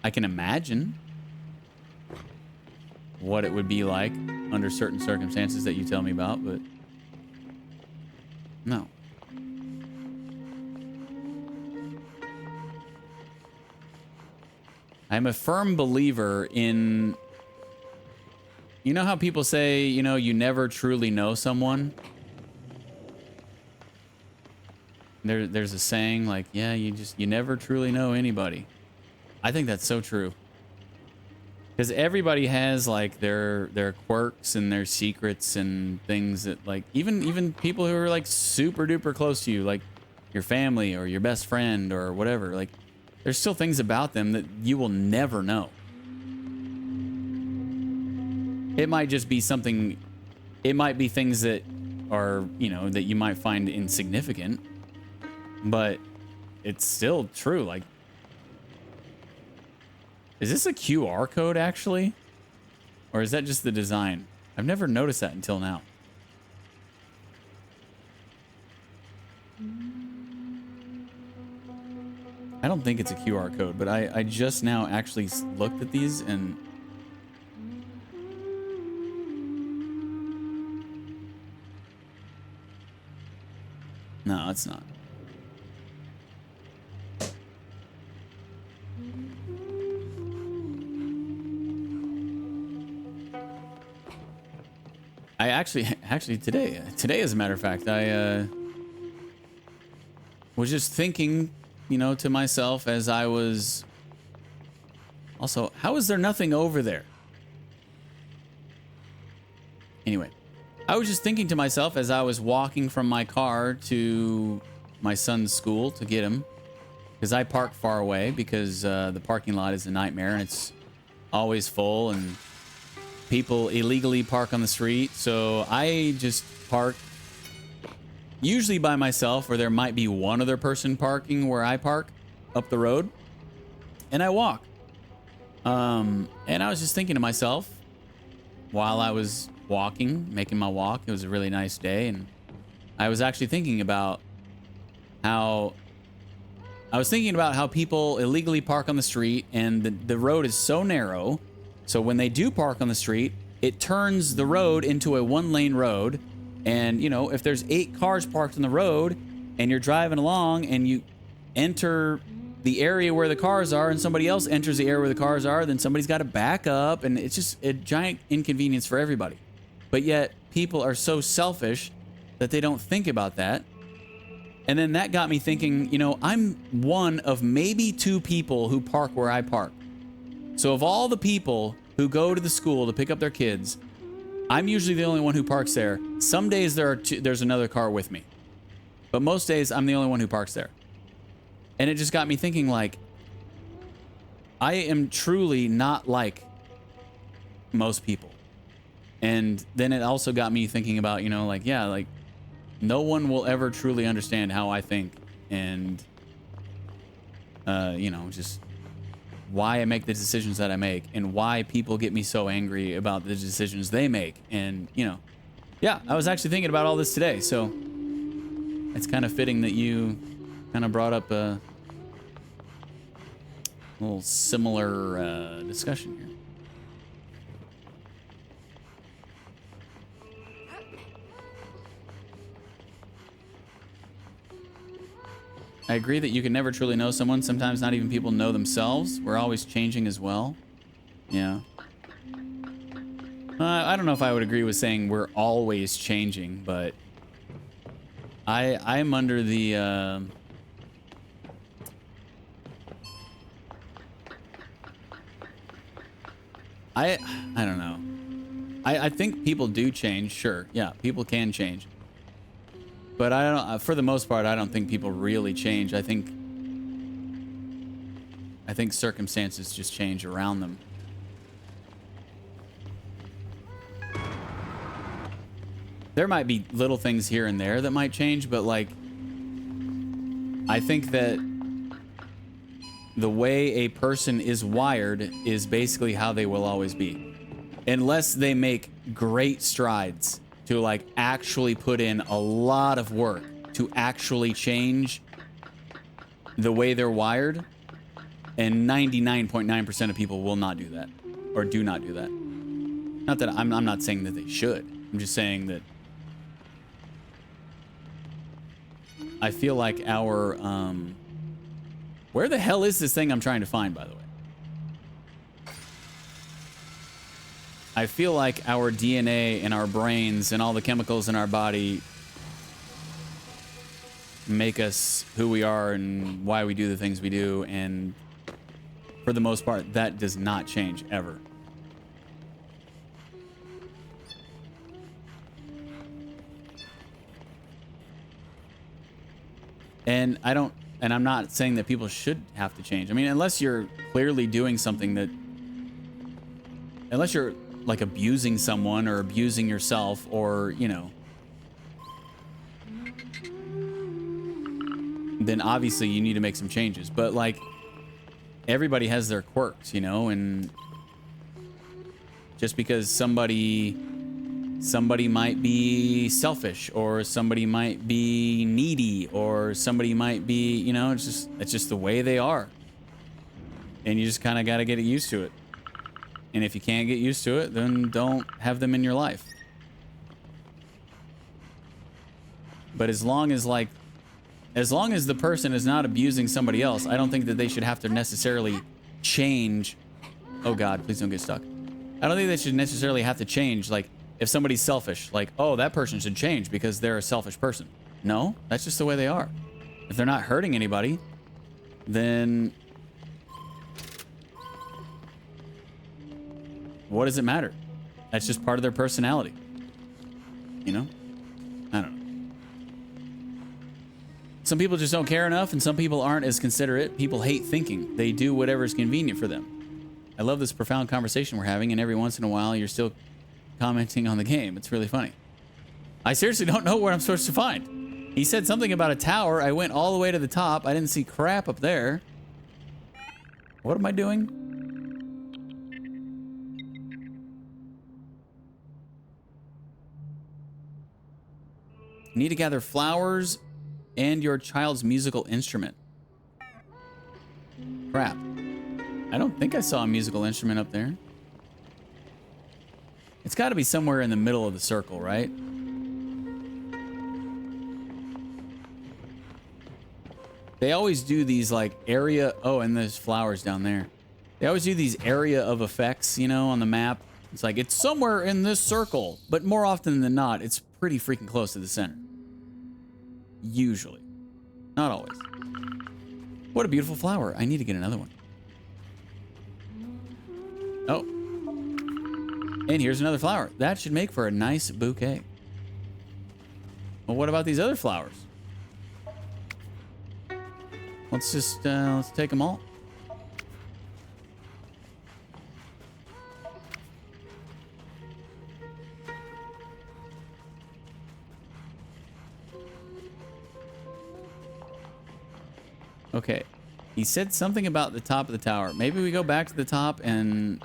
I can imagine what it would be like under certain circumstances that you tell me about, but no. I'm a firm believer in, you know how people say, you know, you never truly know someone? There's a saying like, yeah, you never truly know anybody. I think that's so true. Because everybody has like their quirks and their secrets and things that, like, even people who are like super duper close to you, like your family or your best friend or whatever, like there's still things about them that you will never know. It might just be something, it might be things that are, you know, that you might find insignificant, but it's still true. Like, is this a QR code actually? Or is that just the design? I've never noticed that until now. I don't think it's a QR code, but I just now actually looked at these and no, it's not. I actually today as a matter of fact, I was just thinking, you know, to myself as I was also, how is there nothing over there? Anyway, I was just thinking to myself as I was walking from my car to my son's school to get him, because I park far away because the parking lot is a nightmare and it's always full and people illegally park on the street. So I just park usually by myself, or there might be one other person parking where I park up the road, and I walk. And I was just thinking to myself while I was walking, making my walk. It was a really nice day, and I was actually thinking about how people illegally park on the street, and the road is so narrow. So when they do park on the street, it turns the road into a one-lane road. And, you know, if there's 8 cars parked on the road and you're driving along and you enter the area where the cars are and somebody else enters the area where the cars are, then somebody's got to back up, and it's just a giant inconvenience for everybody. But yet people are so selfish that they don't think about that. And then that got me thinking, you know, I'm one of maybe 2 people who park where I park. So of all the people who go to the school to pick up their kids, I'm usually the only one who parks there. Some days there's another car with me, but most days I'm the only one who parks there. And it just got me thinking, like, I am truly not like most people. And then it also got me thinking about, you know, like, yeah, like, no one will ever truly understand how I think, and you know, just why I make the decisions that I make, and why people get me so angry about the decisions they make. And, you know, yeah, I was actually thinking about all this today, so it's kind of fitting that you kind of brought up a little similar discussion here. I agree that you can never truly know someone. Sometimes not even people know themselves. We're always changing as well. Yeah. I don't know if I would agree with saying we're always changing, but I'm under the I don't know. I think people do change, sure. Yeah, people can change. But I don't, for the most part, I don't think people really change. I think circumstances just change around them. There might be little things here and there that might change, but like, I think that the way a person is wired is basically how they will always be. Unless they make great strides to like actually put in a lot of work to actually change the way they're wired, and 99.9% of people will not do that, or do not do that. Not that I'm not saying that they should. I'm just saying that I feel like our where the hell is this thing I'm trying to find, by the way? I feel like our DNA and our brains and all the chemicals in our body make us who we are and why we do the things we do, and for the most part, that does not change ever. And I'm not saying that people should have to change. I mean, unless you're clearly doing something that, unless you're like abusing someone or abusing yourself, or, you know, then obviously you need to make some changes. But like, everybody has their quirks, you know, and just because somebody might be selfish, or somebody might be needy, or somebody might be, you know, it's just the way they are. And you just kind of got to get used to it. And if you can't get used to it, then don't have them in your life. But as long as the person is not abusing somebody else, I don't think that they should have to necessarily change. Oh God, please don't get stuck. I don't think they should necessarily have to change. Like, if somebody's selfish, like, oh, that person should change because they're a selfish person. No, that's just the way they are. If they're not hurting anybody, then what does it matter? That's just part of their personality. You know? I don't know. Some people just don't care enough, and some people aren't as considerate. People hate thinking. They do whatever is convenient for them. I love this profound conversation we're having, and every once in a while you're still commenting on the game. It's really funny. I seriously don't know what I'm supposed to find. He said something about a tower. I went all the way to the top. I didn't see crap up there. What am I doing? You need to gather flowers and your child's musical instrument. Crap. I don't think I saw a musical instrument up there. It's got to be somewhere in the middle of the circle, right? They always do these like area... Oh, and there's flowers down there. They always do these area of effects, you know, on the map. It's like, it's somewhere in this circle. But more often than not, it's pretty freaking close to the center. Usually. Not always. What a beautiful flower. I need to get another one. Oh. And here's another flower. That should make for a nice bouquet. Well, what about these other flowers? Let's just, let's take them all. Okay. He said something about the top of the tower. Maybe we go back to the top and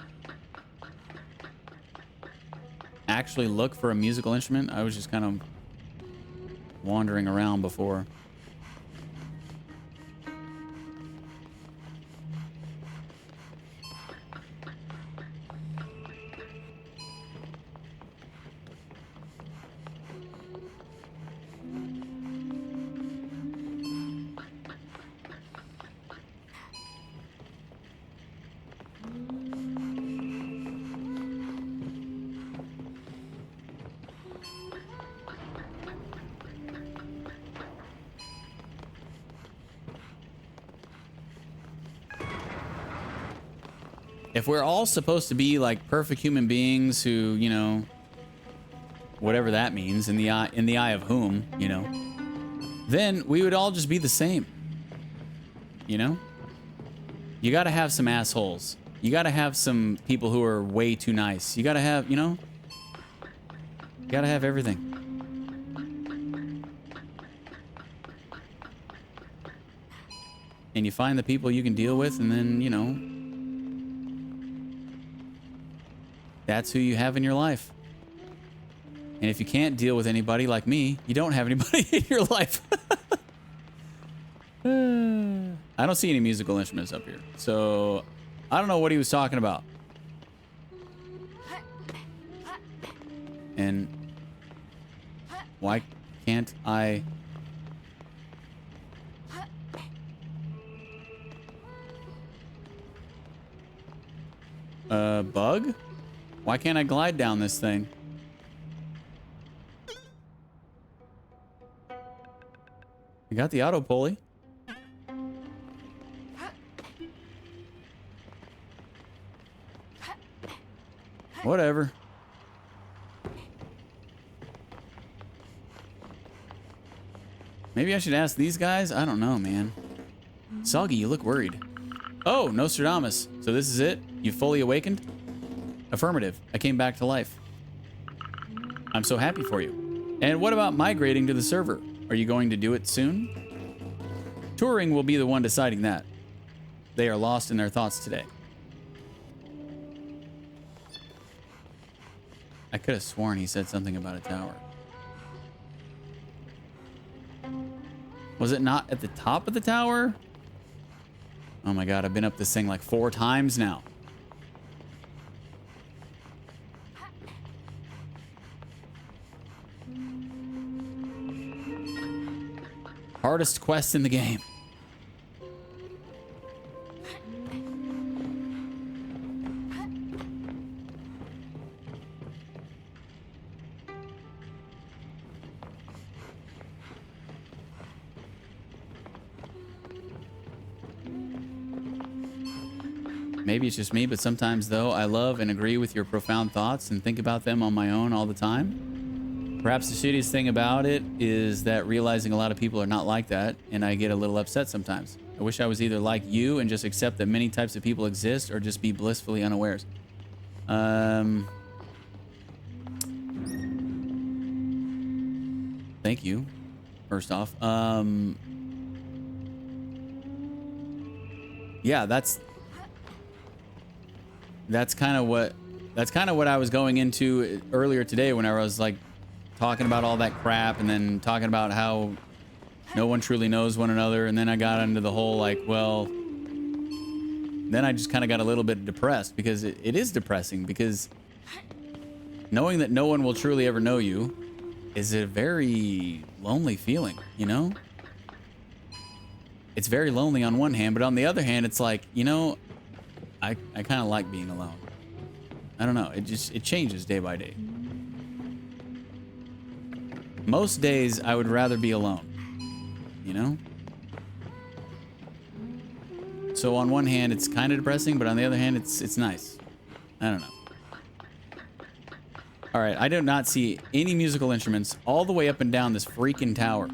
actually look for a musical instrument. I was just kind of wandering around before. If we're all supposed to be like perfect human beings who, you know, whatever that means, in the eye of whom, you know, then we would all just be the same. You know? You gotta have some assholes. You gotta have some people who are way too nice. You gotta have, you know, you gotta have everything. And you find the people you can deal with, and then, you know, that's who you have in your life. And if you can't deal with anybody like me, you don't have anybody in your life. I don't see any musical instruments up here. So, I don't know what he was talking about. And why can't I... bug? Why can't I glide down this thing? I got the auto pulley. Whatever. Maybe I should ask these guys? I don't know, man. Soggy, you look worried. Oh, Nostradamus. So this is it? You fully awakened? Affirmative. I came back to life. I'm so happy for you. And what about migrating to the server? Are you going to do it soon? Turing will be the one deciding that. They are lost in their thoughts today. I could have sworn he said something about a tower. Was it not at the top of the tower? Oh my god, I've been up this thing like 4 times now. Hardest quest in the game. Maybe it's just me, but sometimes, though, I love and agree with your profound thoughts and think about them on my own all the time. Perhaps the shittiest thing about it is that realizing a lot of people are not like that, and I get a little upset sometimes. I wish I was either like you and just accept that many types of people exist, or just be blissfully unawares. Thank you, first off. Yeah, that's kind of what I was going into earlier today when I was like talking about all that crap, and then talking about how no one truly knows one another, and then I got into the whole like, well, then I just kind of got a little bit depressed, because it is depressing, because knowing that no one will truly ever know you is a very lonely feeling, you know? It's very lonely on one hand, but on the other hand, it's like, you know, I kind of like being alone. I don't know. It changes day by day. Most days I would rather be alone, you know? So on one hand, it's kind of depressing, but on the other hand, it's nice. I don't know. All right, I do not see any musical instruments all the way up and down this freaking tower.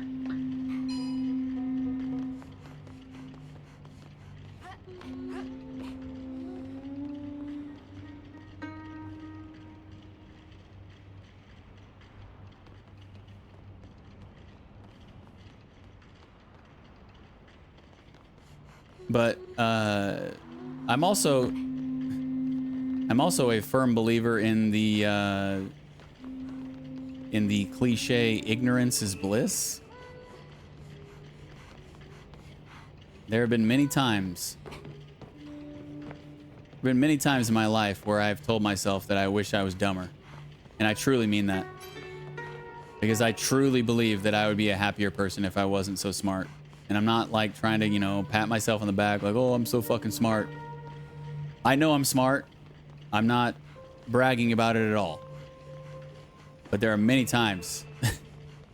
But I'm also a firm believer in the cliche ignorance is bliss. There have been many times in my life where I've told myself that I wish I was dumber. And I truly mean that. Because I truly believe that I would be a happier person if I wasn't so smart. And I'm not like trying to, you know, pat myself on the back like, oh, I'm so fucking smart. I know I'm smart. I'm not bragging about it at all. But there are many times,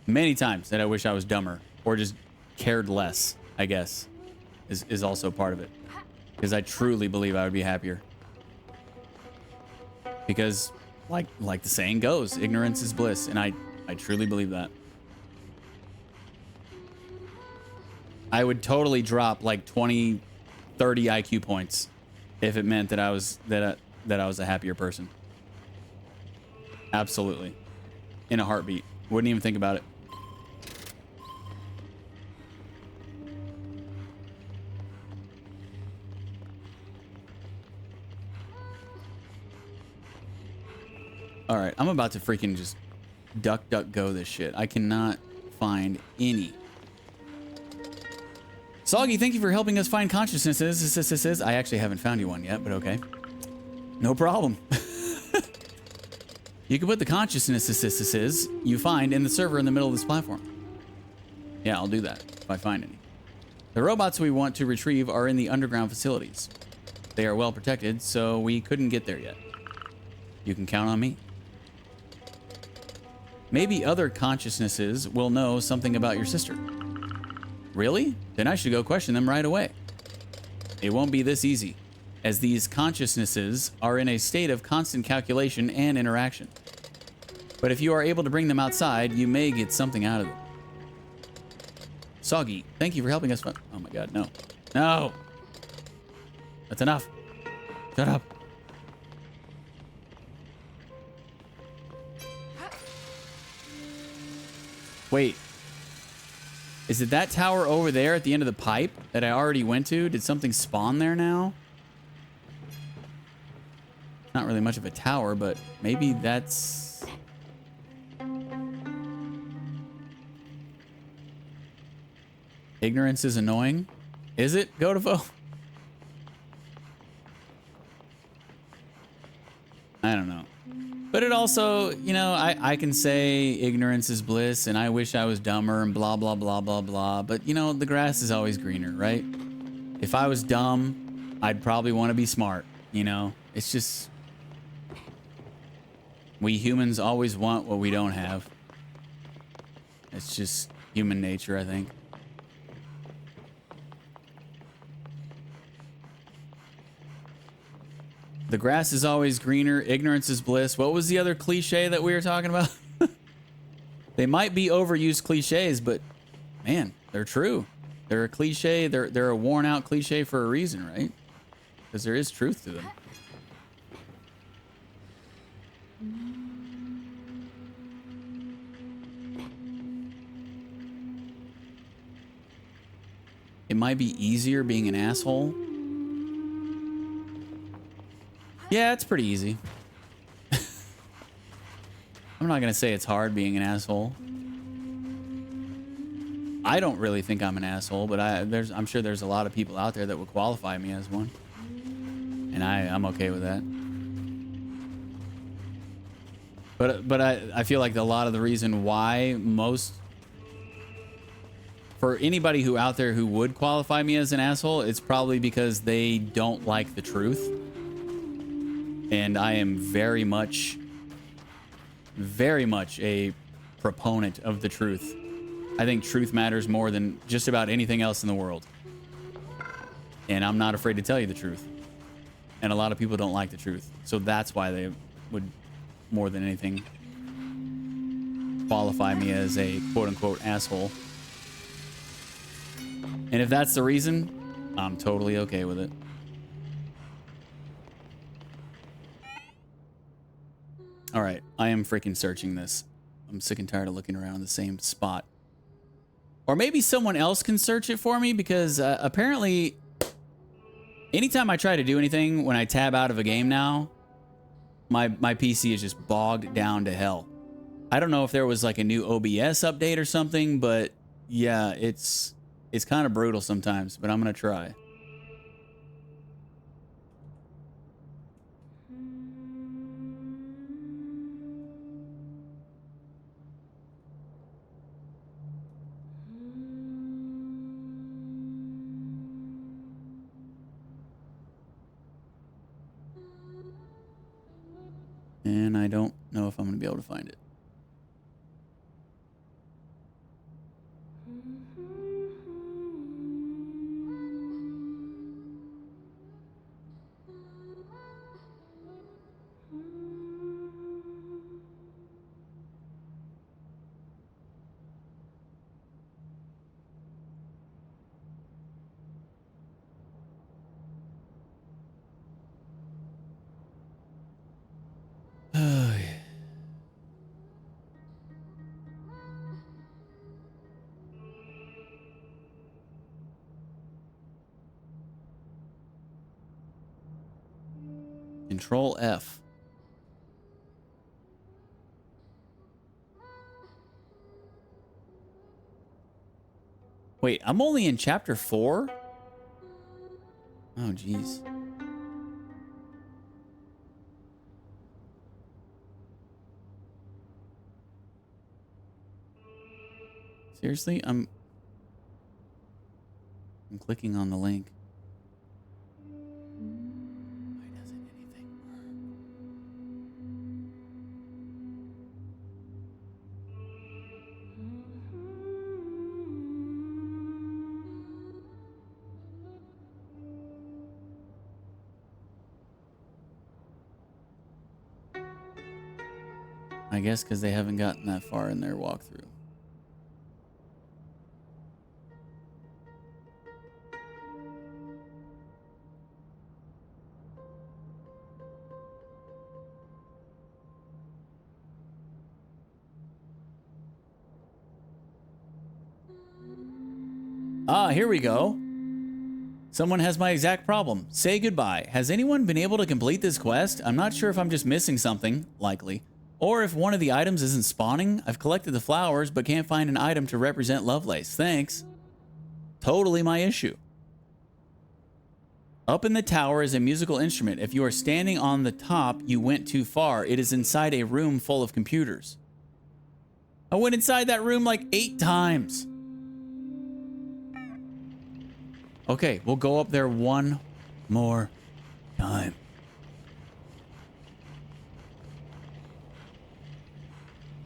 many times that I wish I was dumber, or just cared less, I guess, is also part of it. Because I truly believe I would be happier. Because like the saying goes, ignorance is bliss. And I truly believe that. I would totally drop like 20, 30 IQ points if it meant that I was a happier person. Absolutely. In a heartbeat. Wouldn't even think about it. All right, I'm about to freaking just duck go this shit. I cannot find any. Soggy, thank you for helping us find consciousnesses. I actually haven't found you one yet, but okay. No problem. You can put the consciousnesses you find in the server in the middle of this platform. Yeah, I'll do that if I find any. The robots we want to retrieve are in the underground facilities. They are well protected, so we couldn't get there yet. You can count on me. Maybe other consciousnesses will know something about your sister. Really? Then I should go question them right away. It won't be this easy, as these consciousnesses are in a state of constant calculation and interaction. But if you are able to bring them outside, you may get something out of them. Soggy, thank you for helping us find... Oh my god, no. No! That's enough. Shut up. Wait. Is it that tower over there at the end of the pipe that I already went to? Did something spawn there now? Not really much of a tower, but maybe that's... Ignorance is annoying. Is it, Godefo? I don't know. But it also, you know, I can say ignorance is bliss and I wish I was dumber and blah, blah, blah, blah, blah. But, you know, the grass is always greener, right? If I was dumb, I'd probably want to be smart, you know? It's just... We humans always want what we don't have. It's just human nature, I think. The grass is always greener. Ignorance is bliss. What was the other cliche that we were talking about? They might be overused cliches, but man, they're true. They're a cliche. They're a worn out cliche for a reason, right? Because there is truth to them. It might be easier being an asshole. Yeah, it's pretty easy. I'm not gonna say it's hard being an asshole. I don't really think I'm an asshole, but I'm sure there's a lot of people out there that would qualify me as one. And I'm okay with that. But I feel like a lot of the reason why for anybody who out there who would qualify me as an asshole, it's probably because they don't like the truth. And I am very much a proponent of the truth. I think truth matters more than just about anything else in the world. And I'm not afraid to tell you the truth. And a lot of people don't like the truth. So that's why they would, more than anything, qualify me as a quote-unquote asshole. And if that's the reason, I'm totally okay with it. All right, I am freaking searching this. I'm sick and tired of looking around the same spot. Or maybe someone else can search it for me, because apparently anytime I try to do anything when I tab out of a game now, my PC is just bogged down to hell. I don't know if there was like a new OBS update or something, but yeah, it's kind of brutal sometimes, but I'm going to try. And I don't know if I'm going to be able to find it. Control F. Wait, I'm only in chapter 4? Oh, jeez. Seriously? I'm clicking on the link. Why doesn't anything work? I guess because they haven't gotten that far in their walkthrough. Ah, here we go. Someone has my exact problem. Say goodbye. Has anyone been able to complete this quest? I'm not sure if I'm just missing something, likely, or if one of the items isn't spawning. I've collected the flowers, but can't find an item to represent Lovelace. Thanks. Totally my issue. Up in the tower is a musical instrument. If you are standing on the top, you went too far. It is inside a room full of computers. I went inside that room like 8 times. Okay, we'll go up there one more time.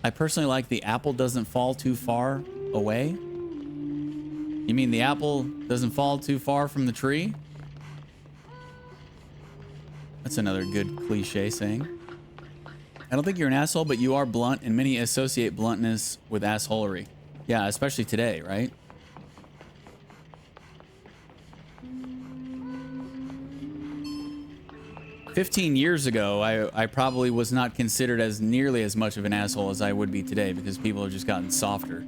I personally like the apple doesn't fall too far away. You mean the apple doesn't fall too far from the tree? That's another good cliche saying. I don't think you're an asshole, but you are blunt, and many associate bluntness with assholery. Yeah, especially today, right? $15 years ago, I probably was not considered as nearly as much of an asshole as I would be today because people have just gotten softer.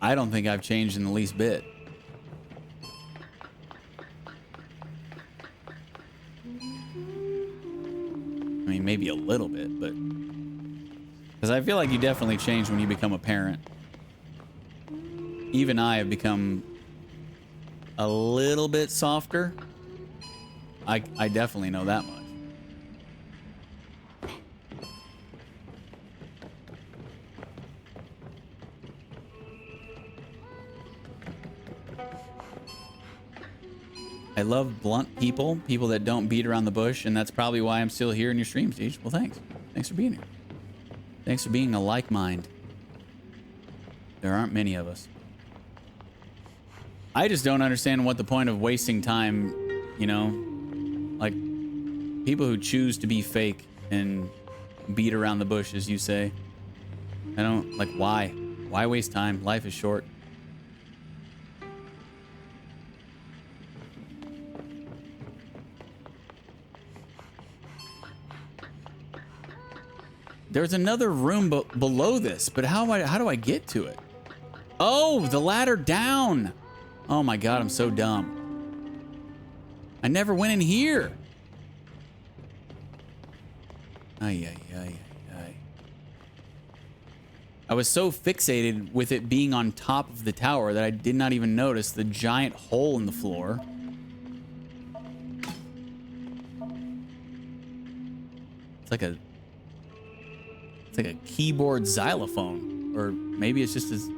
I don't think I've changed in the least bit. I mean, maybe a little bit, but... Because I feel like you definitely change when you become a parent. Even I have become a little bit softer. I definitely know that much. I love blunt people, people that don't beat around the bush, and that's probably why I'm still here in your streams, Deej. Well, thanks. Thanks for being here. Thanks for being a like mind. There aren't many of us. I just don't understand what the point of wasting time, you know, like people who choose to be fake and beat around the bush, as you say. I don't, like, why? Why waste time? Life is short. There's another room below this, but how do I get to it? Oh, the ladder down. Oh my God, I'm so dumb. I never went in here. Ay, ay, ay, ay. I was so fixated with it being on top of the tower that I did not even notice the giant hole in the floor. It's like a keyboard xylophone, or maybe it's just as...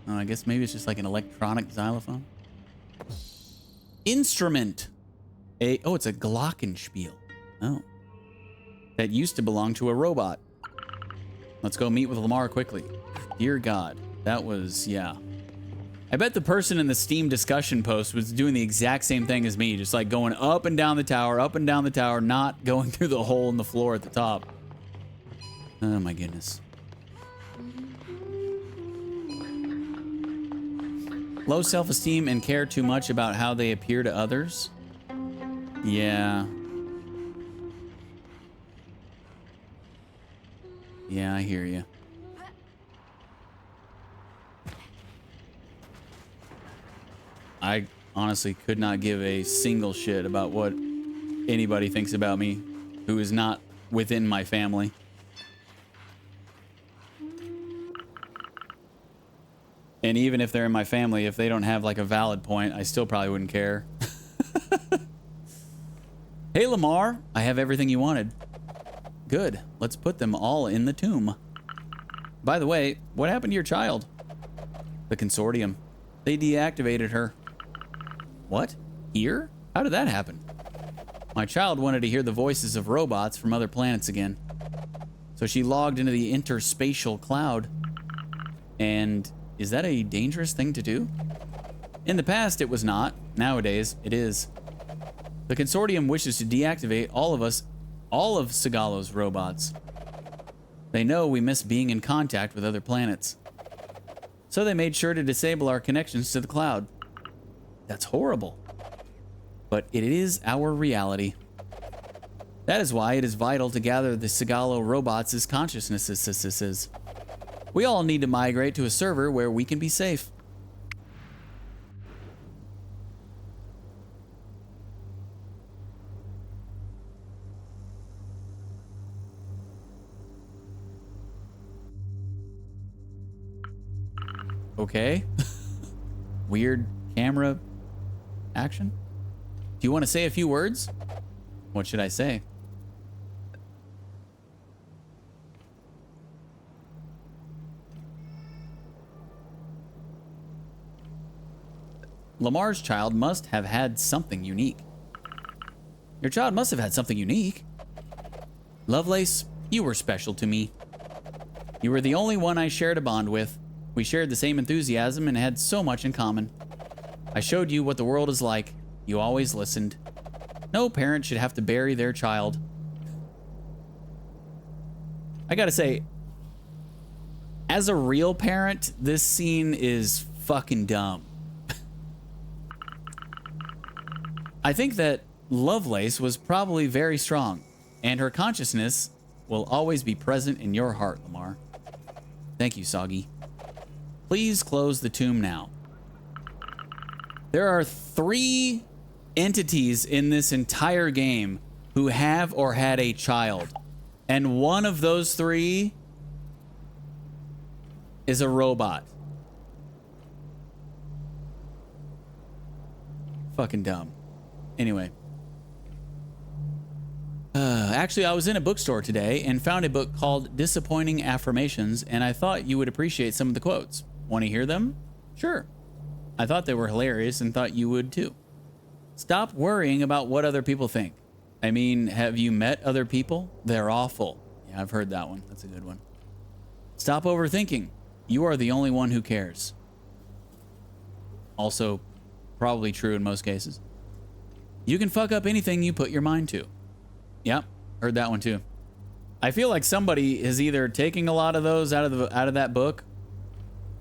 Oh, I guess maybe it's just like an electronic xylophone. Instrument. Oh, it's a glockenspiel. Oh. That used to belong to a robot. Let's go meet with Lamar quickly. Dear God, that was, yeah. I bet the person in the Steam discussion post was doing the exact same thing as me, just like going up and down the tower, not going through the hole in the floor at the top. Oh my goodness. Low self-esteem and care too much about how they appear to others? Yeah. Yeah, I hear you. I honestly could not give a single shit about what anybody thinks about me who is not within my family. And even if they're in my family, if they don't have like a valid point, I still probably wouldn't care. Hey, Lamar, I have everything you wanted. Good. Let's put them all in the tomb. By the way, what happened to your child? The consortium. They deactivated her. What? Here? How did that happen? My child wanted to hear the voices of robots from other planets again. So she logged into the interspatial cloud. And... is that a dangerous thing to do? In the past, it was not. Nowadays, it is. The consortium wishes to deactivate all of Sigalo's robots. They know we miss being in contact with other planets. So they made sure to disable our connections to the cloud. That's horrible. But it is our reality. That is why it is vital to gather the Sigalo robots' consciousnesses. We all need to migrate to a server where we can be safe. Okay. Weird camera action. Do you want to say a few words? What should I say? Lamar's child must have had something unique. Your child must have had something unique. Lovelace, you were special to me. You were the only one I shared a bond with. We shared the same enthusiasm and had so much in common. I showed you what the world is like. You always listened. No parent should have to bury their child. I gotta say, as a real parent, this scene is fucking dumb. I think that Lovelace was probably very strong, and her consciousness will always be present in your heart, Lamar. Thank you, Soggy. Please close the tomb now. There are 3 entities in this entire game who have or had a child, and one of those 3 is a robot. Fucking dumb. Anyway. Actually, I was in a bookstore today and found a book called Disappointing Affirmations, and I thought you would appreciate some of the quotes. Want to hear them? Sure. I thought they were hilarious and thought you would too. Stop worrying about what other people think. I mean, have you met other people? They're awful. Yeah, I've heard that one. That's a good one. Stop overthinking. You are the only one who cares. Also, probably true in most cases. You can fuck up anything you put your mind to. Yep, heard that one too. I feel like somebody is either taking a lot of those out of that book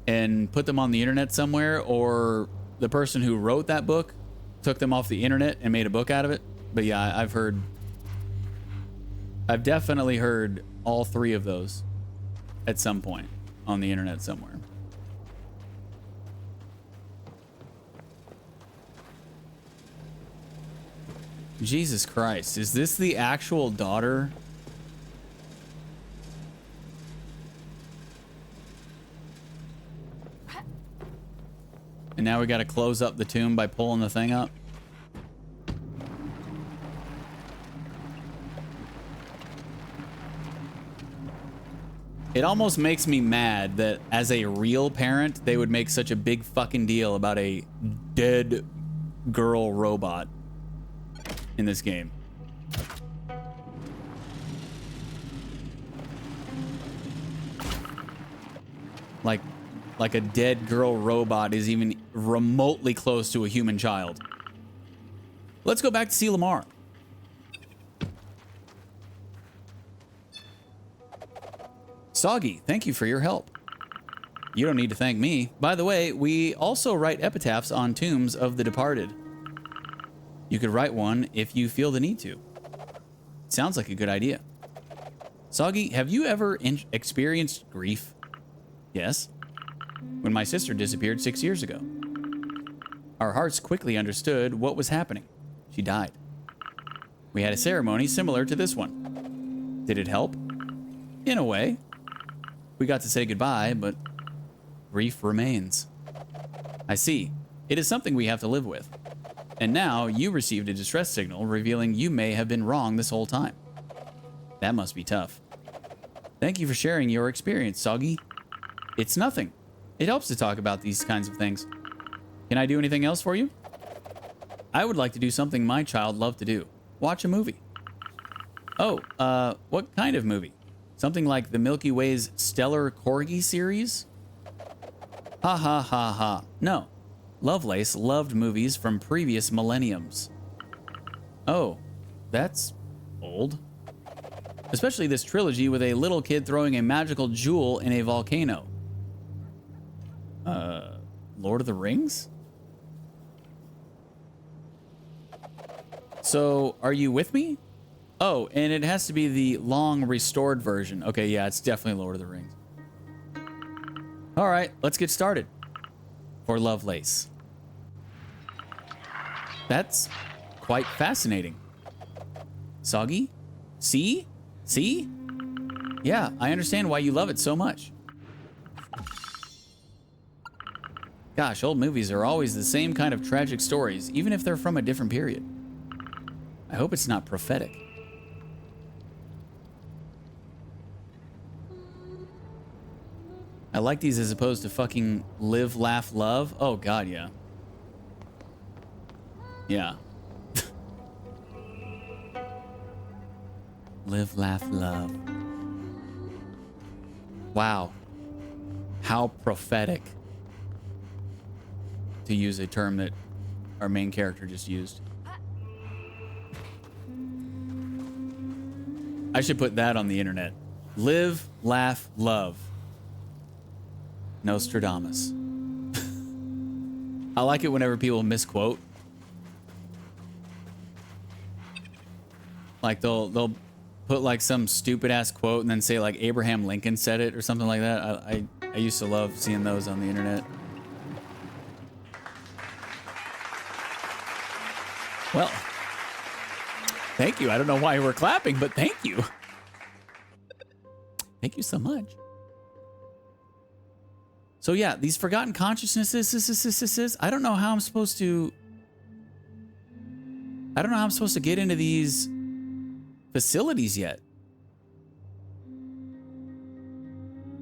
and put them on the internet somewhere, or the person who wrote that book took them off the internet and made a book out of it. But yeah, I've definitely heard all 3 of those at some point on the internet somewhere. Jesus Christ, is this the actual daughter? And now we got to close up the tomb by pulling the thing up. It almost makes me mad that as a real parent, they would make such a big fucking deal about a dead girl robot in this game. Like a dead girl robot is even remotely close to a human child. Let's go back to see Lamar. Soggy, thank you for your help. You don't need to thank me. By the way, we also write epitaphs on tombs of the departed. You could write one if you feel the need to. Sounds like a good idea. Soggy, have you ever experienced grief? Yes. When my sister disappeared 6 years ago. Our hearts quickly understood what was happening. She died. We had a ceremony similar to this one. Did it help? In a way. We got to say goodbye, but grief remains. I see. It is something we have to live with. And now you received a distress signal revealing you may have been wrong this whole time. That must be tough. Thank you for sharing your experience, Soggy. It's nothing. It helps to talk about these kinds of things. Can I do anything else for you? I would like to do something my child loved to do. Watch a movie. Oh, what kind of movie? Something like the Milky Way's Stellar Corgi series? Ha ha ha ha. No. Lovelace loved movies from previous millenniums. Oh, that's old. Especially this trilogy with a little kid throwing a magical jewel in a volcano. Lord of the Rings? So, are you with me? Oh, and it has to be the long restored version. Okay, yeah, it's definitely Lord of the Rings. All right, let's get started. For Lovelace. That's quite fascinating. Soggy? See? See? Yeah, I understand why you love it so much. Gosh, old movies are always the same kind of tragic stories, even if they're from a different period. I hope it's not prophetic. I like these as opposed to fucking live, laugh, love. Oh, God, yeah. Yeah. Live, laugh, love. Wow. How prophetic. To use a term that our main character just used. I should put that on the internet. Live, laugh, love. Nostradamus. I like it whenever people misquote. Like they'll put like some stupid ass quote and then say like Abraham Lincoln said it or something like that. I used to love seeing those on the internet. Well, thank you. I don't know why we're clapping, but thank you. Thank you so much. So yeah, these forgotten consciousnesses, I don't know how I'm supposed to get into these facilities yet.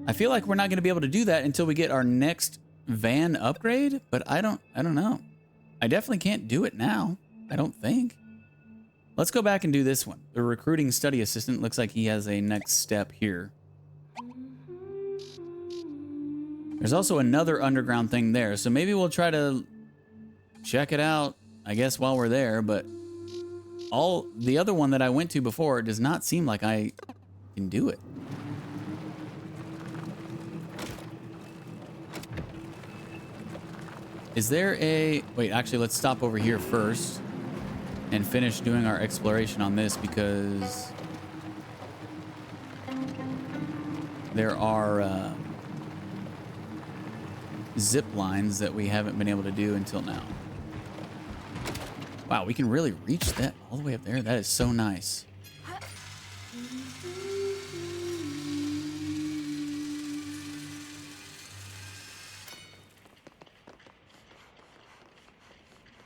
I feel like we're not going to be able to do that until we get our next van upgrade, but I don't know. I definitely can't do it now. I don't think. Let's go back and do this one. The recruiting study assistant looks like he has a next step here. There's also another underground thing there, so maybe we'll try to check it out, I guess, while we're there, but all the other one that I went to before does not seem like I can do it. Is there a... Wait, actually, let's stop over here first and finish doing our exploration on this because there are zip lines that we haven't been able to do until now. Wow, we can really reach that all the way up there. That is so nice.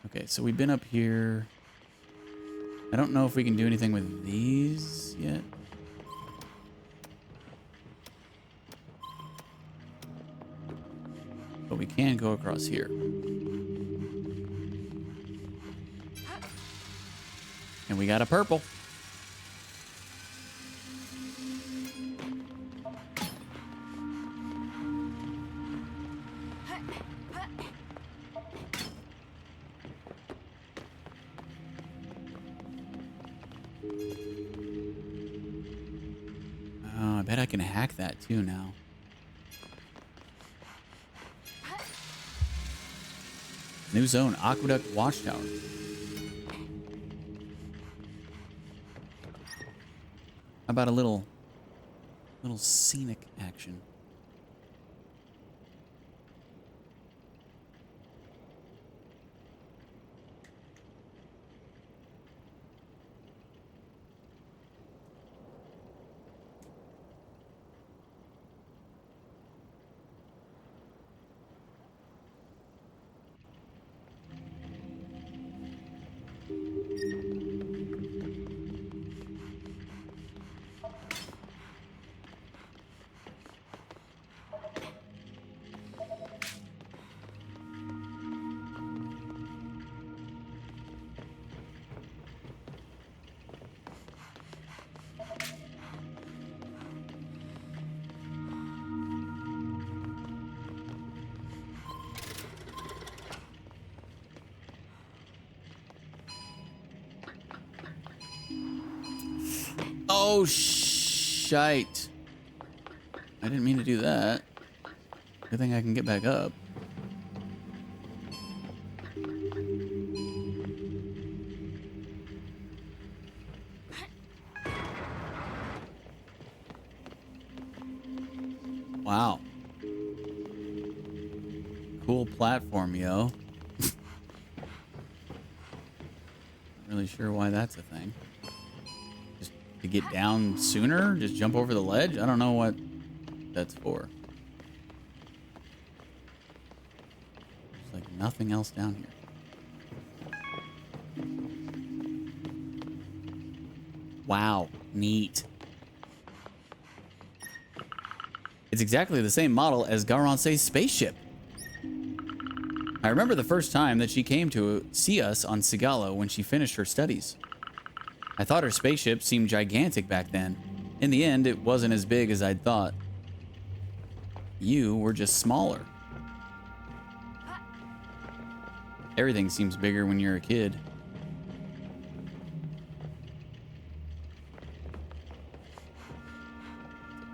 Okay, so we've been up here. I don't know if we can do anything with these yet. But we can go across here. And we got a purple. Oh, I bet I can hack that too now. New zone, Aqueduct Watchtower. How about a little scenic action? Oh, shite. I didn't mean to do that. Good thing I can get back up. Wow. Cool platform, yo. Not really sure why that's a thing. Just to get down sooner? Just jump over the ledge? I don't know what that's for. There's like nothing else down here. Wow, neat. It's exactly the same model as Garance's spaceship. I remember the first time that she came to see us on Sigala when she finished her studies. I thought her spaceship seemed gigantic back then. In the end, it wasn't as big as I'd thought. You were just smaller. Everything seems bigger when you're a kid.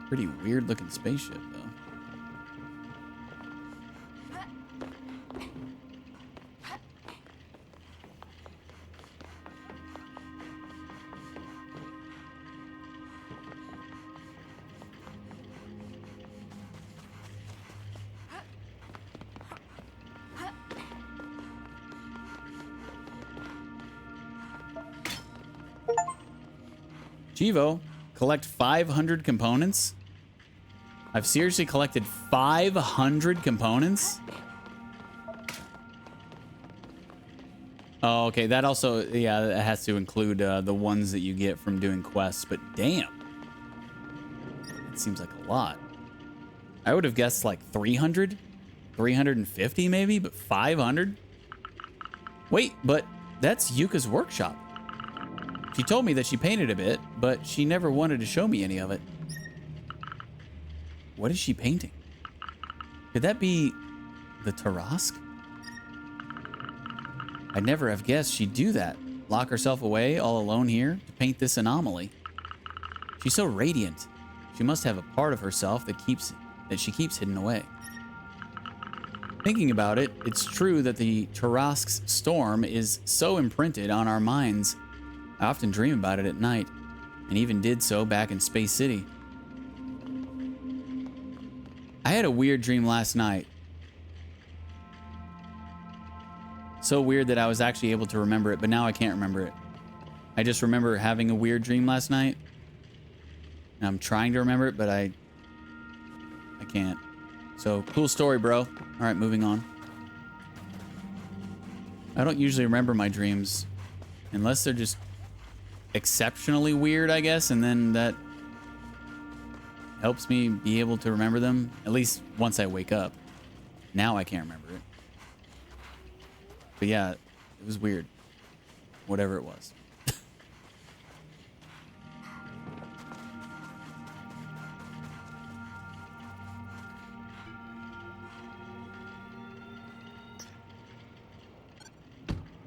Pretty weird looking spaceship, though. Chivo, collect 500 components? I've seriously collected 500 components? Oh, okay. That also, yeah, that has to include the ones that you get from doing quests, but damn. It seems like a lot. I would have guessed like 300, 350 maybe, but 500? Wait, but that's Yuka's workshop. She told me that she painted a bit, but she never wanted to show me any of it. What is she painting? Could that be the Tarask? I'd never have guessed she'd do that. Lock herself away all alone here to paint this anomaly. She's so radiant. She must have a part of herself that she keeps hidden away. Thinking about it, it's true that the Tarask's storm is so imprinted on our minds. I often dream about it at night, and even did so back in Space City. I had a weird dream last night. So weird that I was actually able to remember it, but now I can't remember it. I just remember having a weird dream last night. And I'm trying to remember it, but I can't. So, cool story, bro. All right, moving on. I don't usually remember my dreams unless they're just exceptionally weird, I guess, and then that helps me be able to remember them, at least once I wake up. Now I can't remember it. But yeah, it was weird. Whatever it was.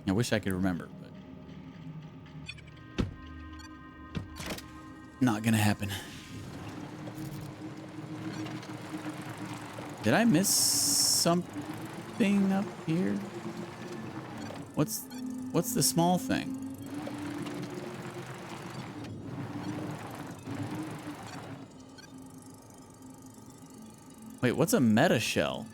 I wish I could remember, but not gonna happen. Did I miss something up here? What's the small thing? Wait, what's a meta shell?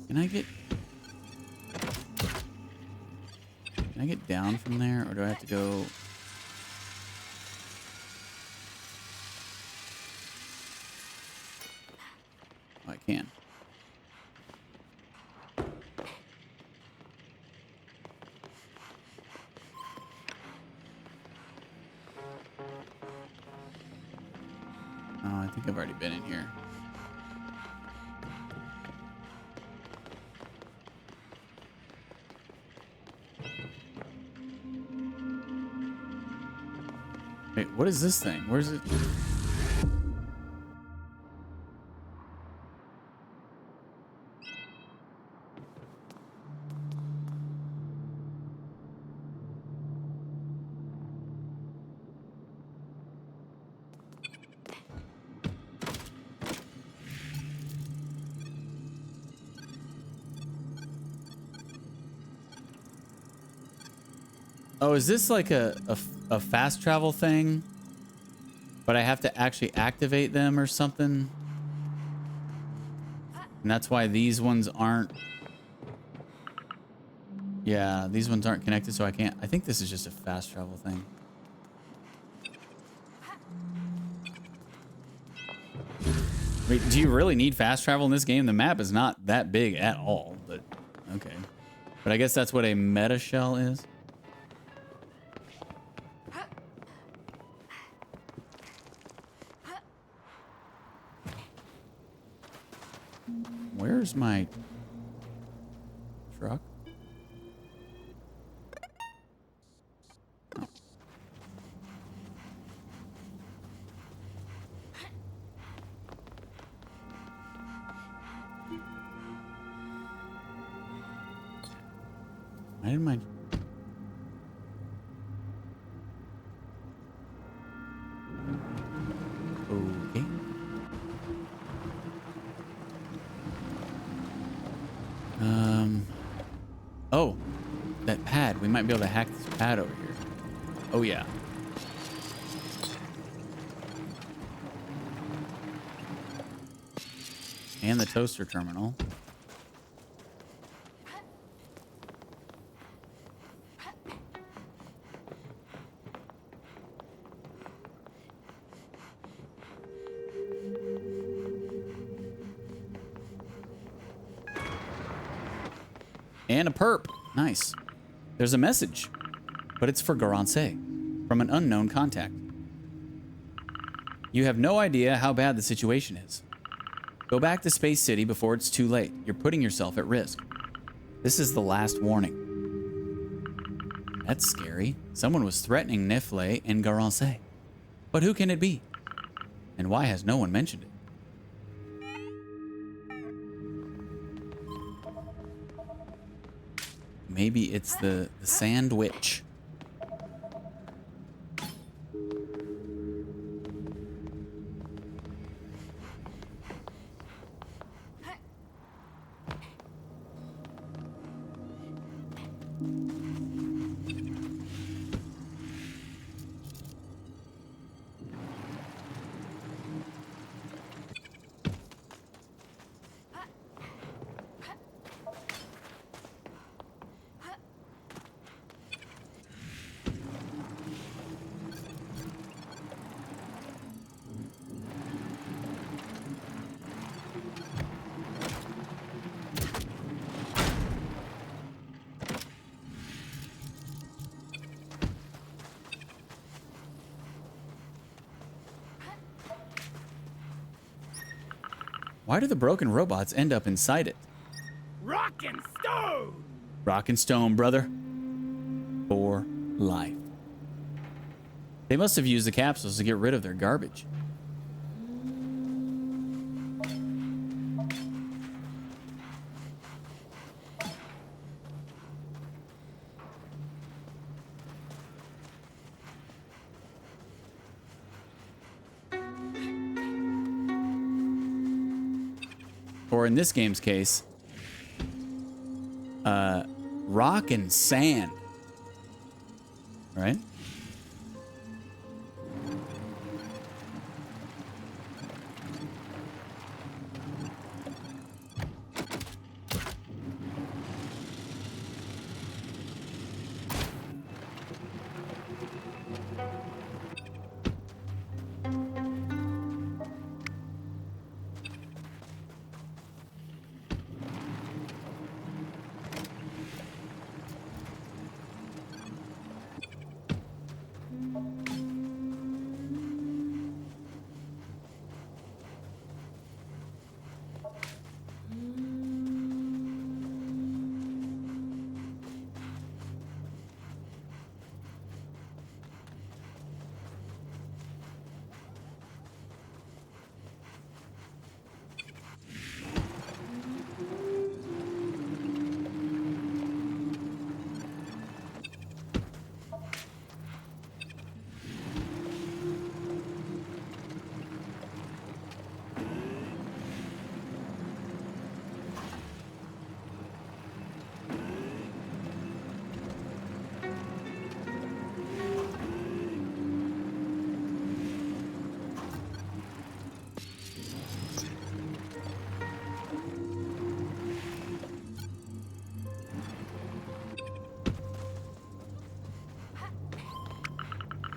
Can I get down from there, or do I have to go? Oh, I can. Oh, I think I've already been in here. Wait, what is this thing? Where's it? Oh, is this like a fast travel thing? But I have to actually activate them or something? And that's why these ones aren't... Yeah, these ones aren't connected, so I can't... I think this is just a fast travel thing. Wait, do you really need fast travel in this game? The map is not that big at all, but... Okay. But I guess that's what a meta shell is. Where's my truck? Oh. I didn't mind. Okay. Oh, that pad. We might be able to hack this pad over here. Oh, yeah. And the toaster terminal. And a perp. Nice. There's a message, but it's for Garance from an unknown contact. You have no idea how bad the situation is. Go back to Space City before it's too late. You're putting yourself at risk. This is the last warning. That's scary. Someone was threatening Nefle and Garance. But who can it be? And why has no one mentioned it? Maybe it's the SandWitch. Why do the broken robots end up inside it? Rock and stone! Rock and stone, brother. For life. They must have used the capsules to get rid of their garbage. Or in this game's case, rock and sand. Right?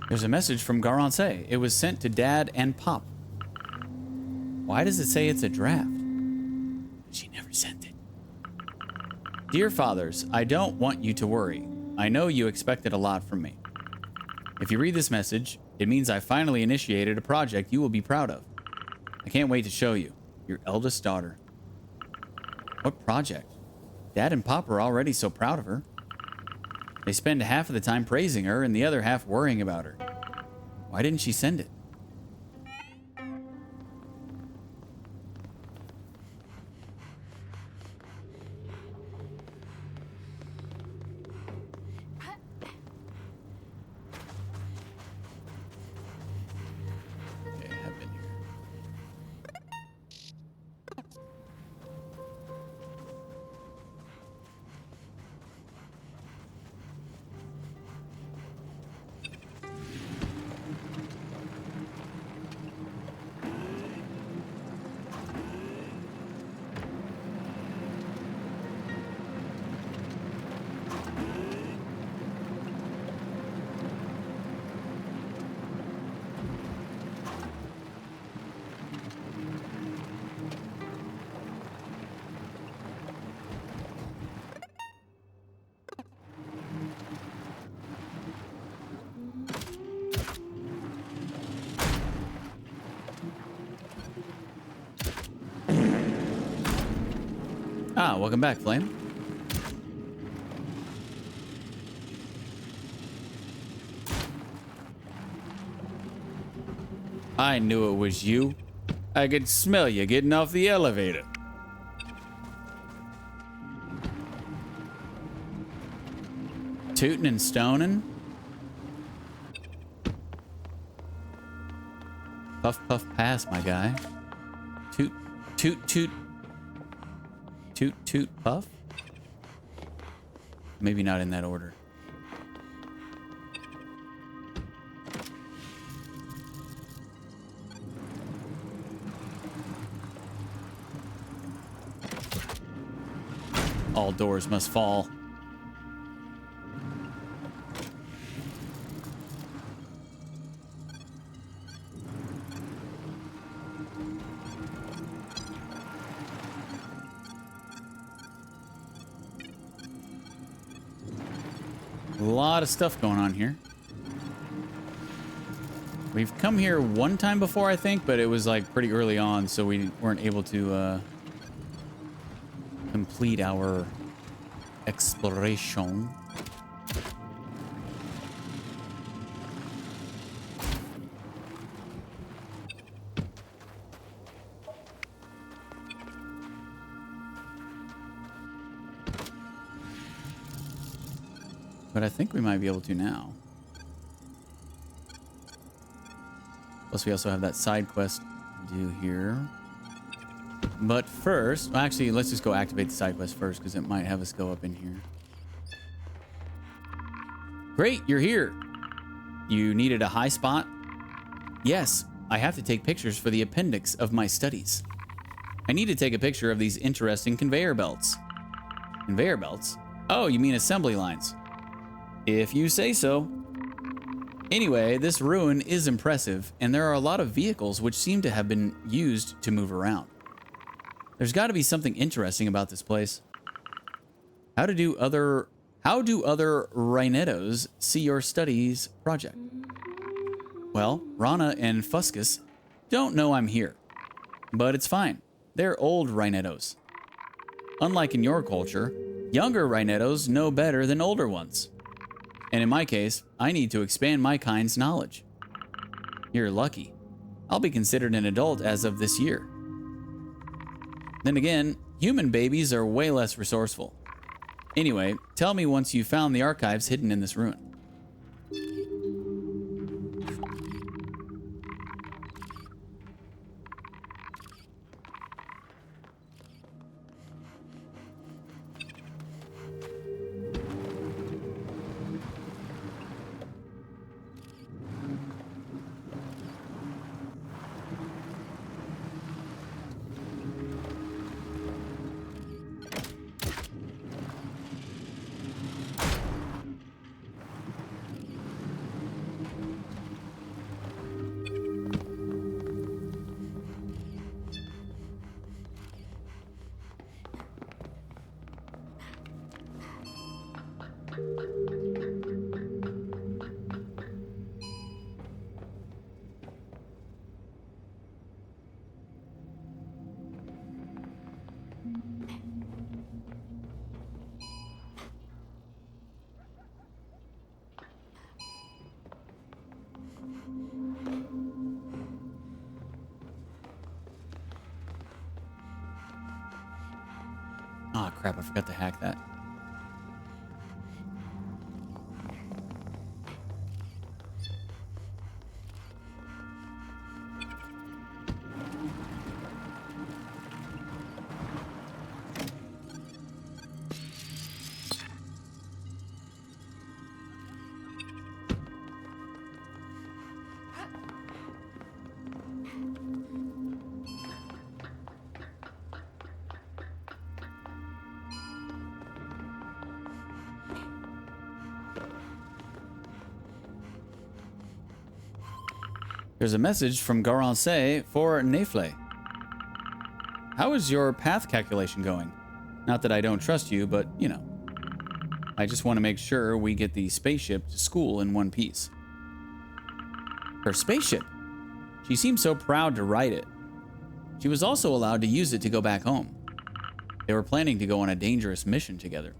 There's a message from Garance. It was sent to Dad and Pop. Why does it say it's a draft? She never sent it. Dear fathers, I don't want you to worry. I know you expected a lot from me. If you read this message, it means I finally initiated a project you will be proud of. I can't wait to show you. Your eldest daughter. What project? Dad and Pop are already so proud of her. They spend half of the time praising her and the other half worrying about her. Why didn't she send it? Ah, welcome back, Flame. I knew it was you. I could smell you getting off the elevator. Tootin' and stonin'. Puff, puff, pass, my guy. Toot, toot, toot. Toot, toot, puff? Maybe not in that order. All doors must fall. A lot of stuff going on here. We've come here one time before, I think, but it was like pretty early on, so we weren't able to complete our exploration. But I think we might be able to now. Plus, we also have that side quest to do here. But first, well, actually, let's just go activate the side quest first, because it might have us go up in here. Great, you're here. You needed a high spot? Yes, I have to take pictures for the appendix of my studies. I need to take a picture of these interesting conveyor belts. Conveyor belts? Oh, you mean assembly lines. If you say so. Anyway, this ruin is impressive, and there are a lot of vehicles which seem to have been used to move around. There's got to be something interesting about this place. How do other Rhinettos see your studies project? Well, Rana and Fuscus don't know I'm here, but it's fine. They're old Rhinettos. Unlike in your culture, younger Rhinettos know better than older ones. And in my case, I need to expand my kind's knowledge. You're lucky. I'll be considered an adult as of this year. Then again, human babies are way less resourceful. Anyway, tell me once you've found the archives hidden in this ruin. Oh crap, I forgot to hack that. There's a message from Garancé for Nefle. How is your path calculation going? Not that I don't trust you, but, you know. I just want to make sure we get the spaceship to school in one piece. Her spaceship? She seemed so proud to ride it. She was also allowed to use it to go back home. They were planning to go on a dangerous mission together.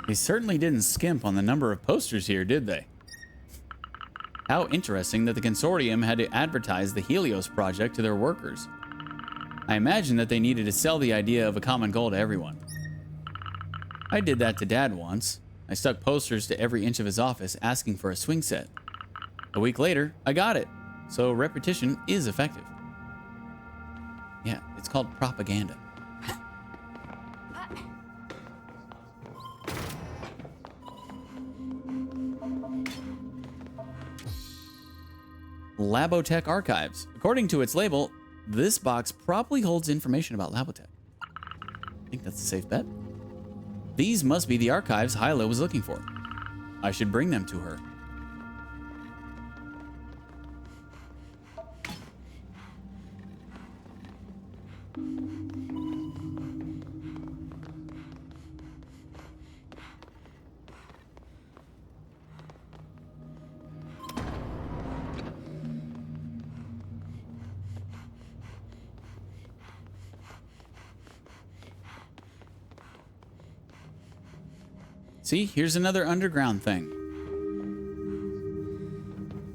They certainly didn't skimp on the number of posters here, did they? How interesting that the consortium had to advertise the Helios project to their workers. I imagine that they needed to sell the idea of a common goal to everyone. I did that to Dad once. I stuck posters to every inch of his office asking for a swing set. A week later, I got it. So repetition is effective. Yeah, it's called propaganda. Labotech Archives. According to its label, this box probably holds information about Labotech. I think that's a safe bet. These must be the archives Hyla was looking for. I should bring them to her. See, here's another underground thing.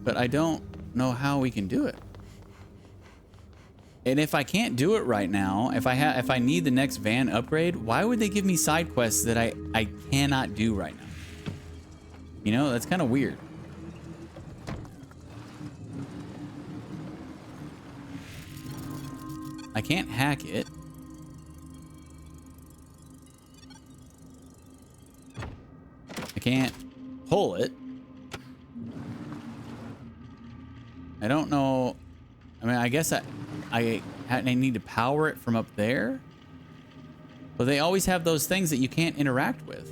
But I don't know how we can do it. And if I can't do it right now, if I need the next van upgrade, why would they give me side quests that I cannot do right now? You know, that's kind of weird. I can't hack it. I can't pull it. I don't know. I mean, I guess I need to power it from up there. But they always have those things that you can't interact with.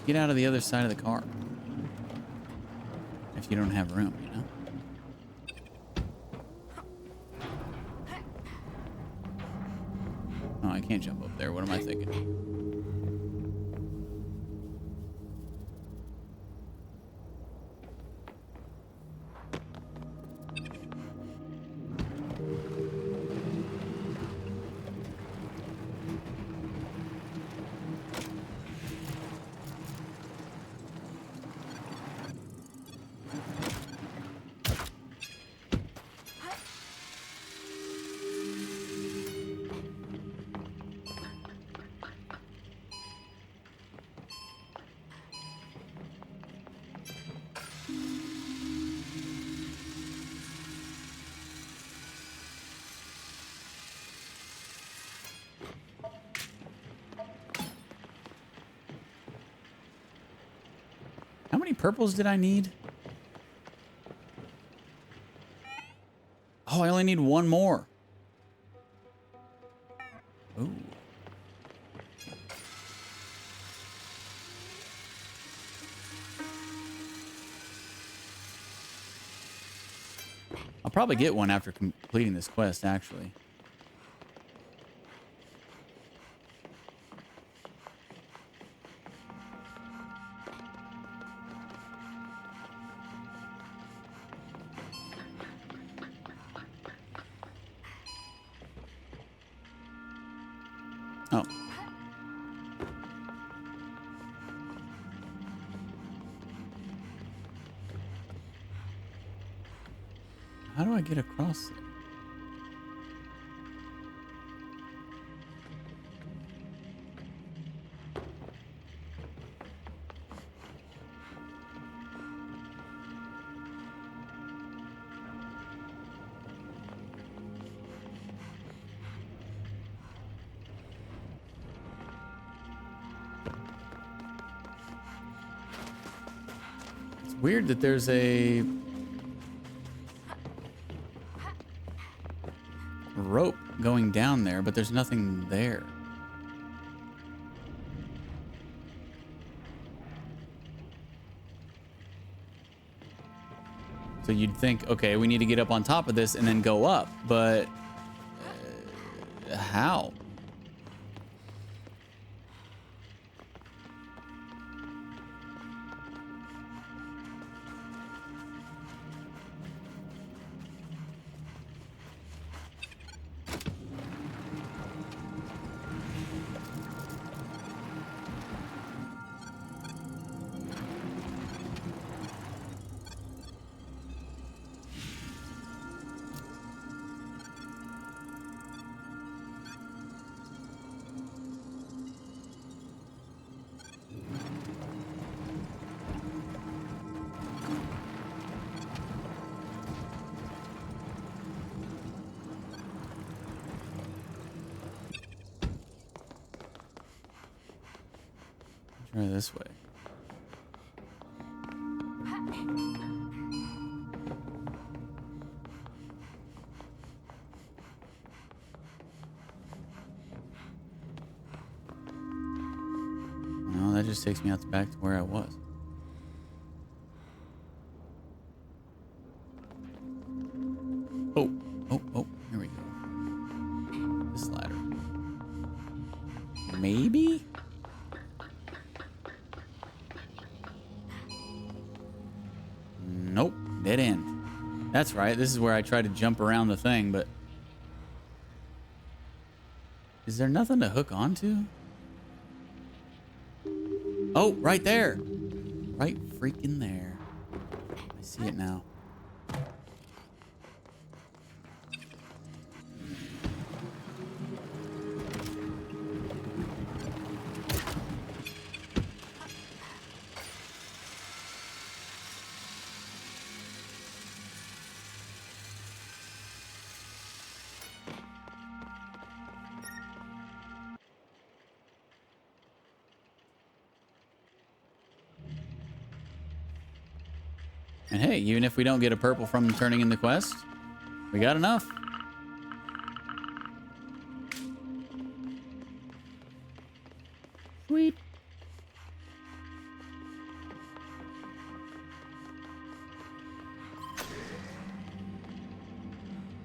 Get out of the other side of the car. If you don't have room, you know? Oh, I can't jump up there. What am I thinking? How many purples did I need? Oh, I only need one more. Ooh. I'll probably get one after completing this quest, actually. Oh. How do I get across there? It's weird that there's a rope going down there, but there's nothing there. So you'd think, okay, we need to get up on top of this and then go up, but how? Try this way. No, that just takes me out back to where I was. Oh, here we go. This ladder. Maybe? Nope, dead end. That's right, this is where I tried to jump around the thing, but... Is there nothing to hook onto? Oh, right there! Right freaking there. I see it now. And hey, even if we don't get a purple from turning in the quest, we got enough. Sweet.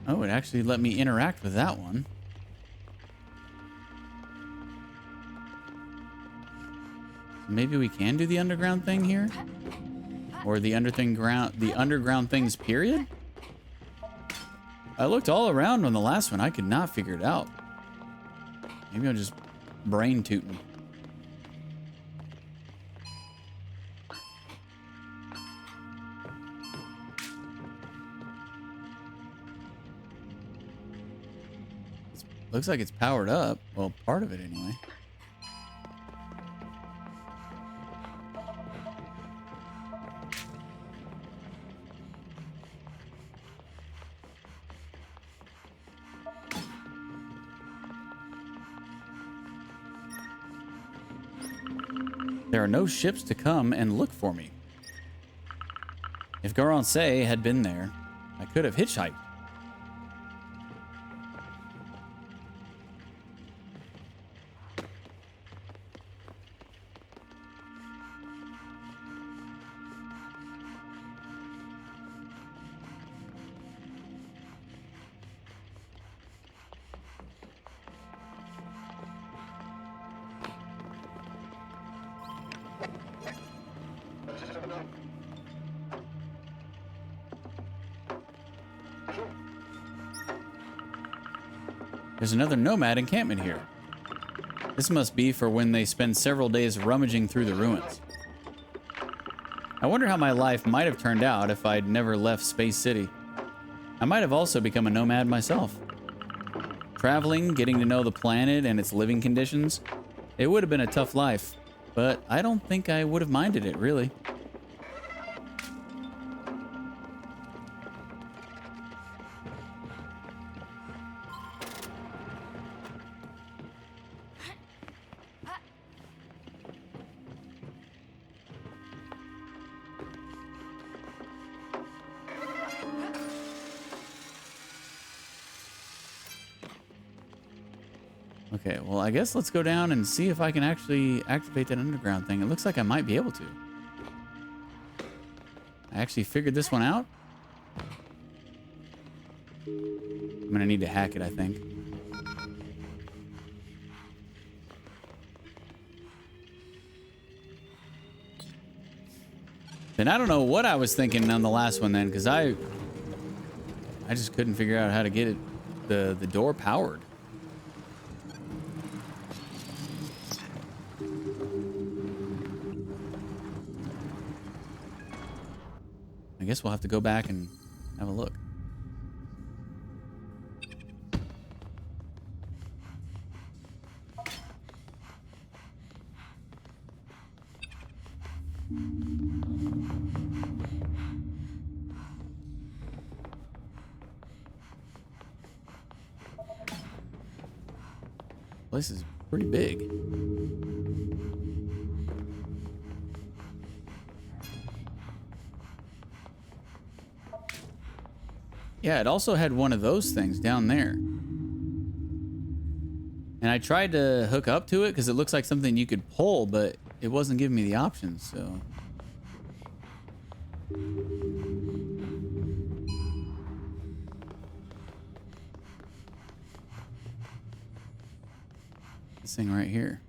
Oh, it actually let me interact with that one. Maybe we can do the underground thing here? Or the underground things, period? I looked all around on the last one. I could not figure it out. Maybe I'm just brain tooting. Looks like it's powered up. Well, part of it anyway. There are no ships to come and look for me. If Caravan SandWitch had been there, I could have hitchhiked. There's another nomad encampment here. This must be for when they spend several days rummaging through the ruins. I wonder how my life might have turned out if I'd never left Space City. I might have also become a nomad myself. Traveling, getting to know the planet and its living conditions, it would have been a tough life, but I don't think I would have minded it, really. Okay, well, I guess let's go down and see if I can actually activate that underground thing. It looks like I might be able to. I actually figured this one out. I'm gonna need to hack it, I think. And I don't know what I was thinking on the last one then, because I just couldn't figure out how to get it, the door powered. I guess we'll have to go back and have a look. This is pretty big. Yeah, it also had one of those things down there. And I tried to hook up to it because it looks like something you could pull, but it wasn't giving me the options, so. This thing right here.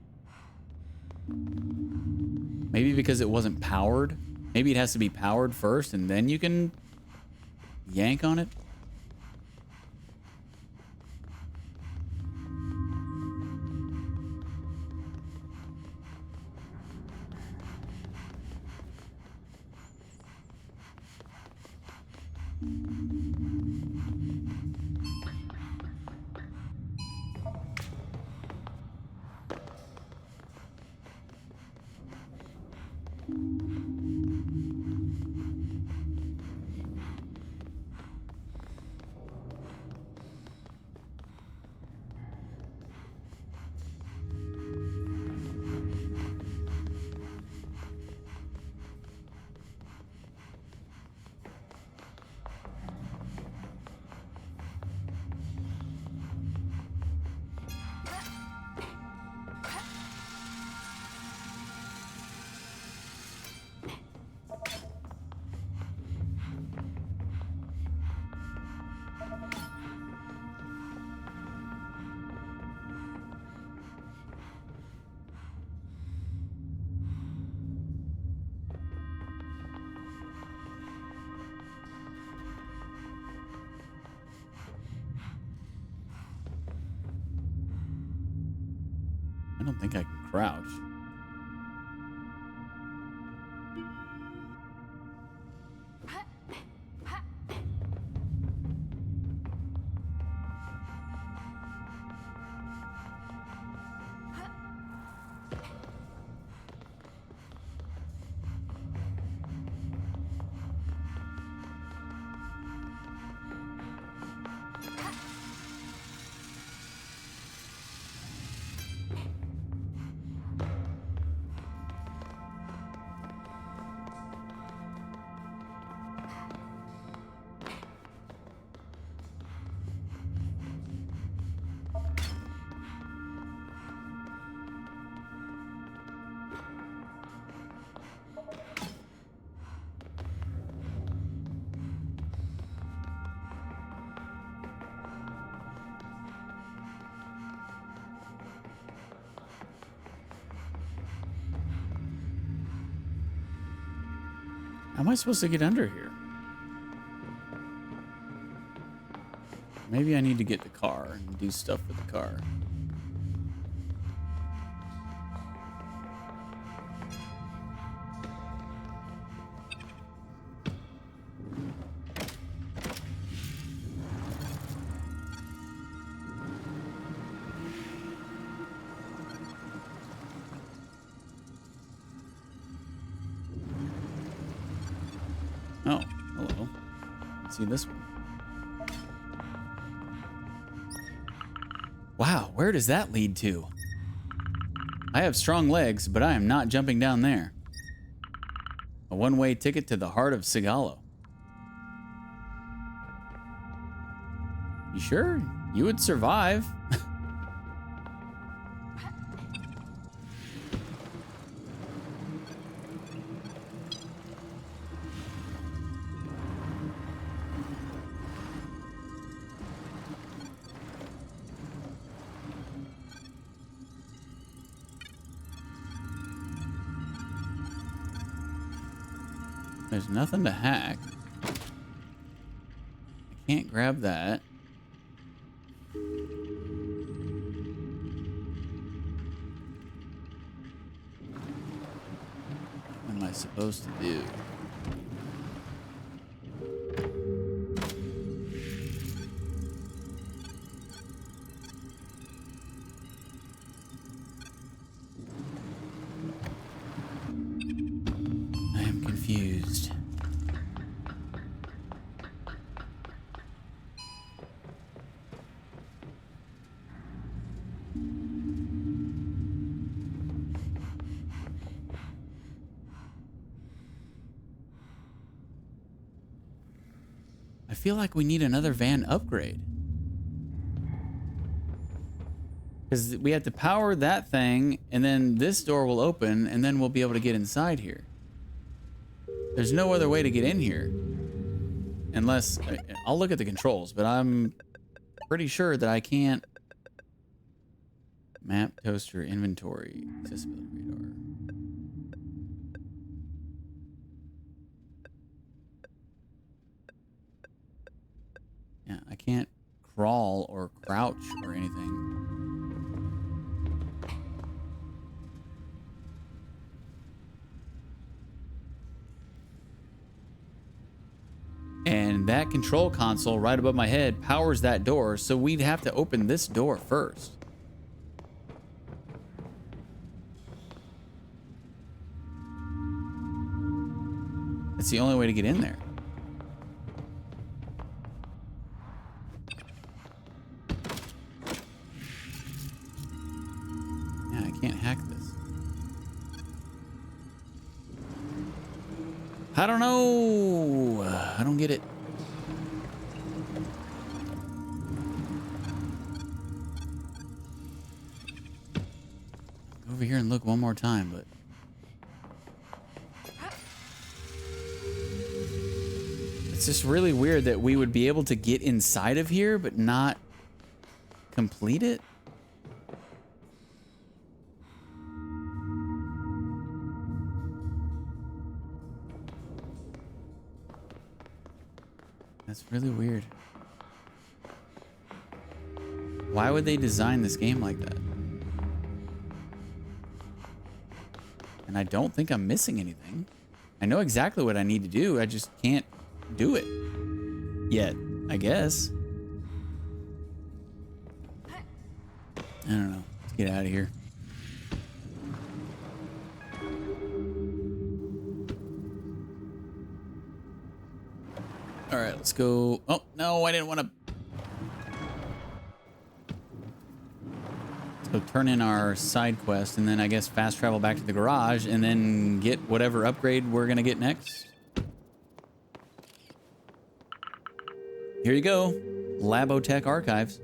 Maybe because it wasn't powered. Maybe it has to be powered first and then you can yank on it. I don't think I can crouch. How am I supposed to get under here? Maybe I need to get the car and do stuff with the car. see this one. Wow, where does that lead to? I have strong legs, but I am not jumping down there. A one-way ticket to the heart of Sigalo. You sure? You would survive. There's nothing to hack. I can't grab that. What am I supposed to do? I am confused. I feel like we need another van upgrade. Because we have to power that thing, and then this door will open, and then we'll be able to get inside here. There's no other way to get in here. Unless, I'll look at the controls, but I'm pretty sure that I can't. Map, toaster, inventory, accessibility radar. Yeah, I can't crawl or crouch or anything. And that control console right above my head powers that door, so we'd have to open this door first. It's the only way to get in there. Yeah, I can't hack this. I don't know. I don't get it. Go over here and look one more time, but it's just really weird that we would be able to get inside of here but not complete it. That's really weird. Why would they design this game like that? And I don't think I'm missing anything. I know exactly what I need to do. I just can't do it yet, I guess. I don't know. Let's get out of here. All right, let's go. Oh, no, I didn't want to. Let's go turn in our side quest and then I guess fast travel back to the garage and then get whatever upgrade we're going to get next. Here you go. Labotech Archives.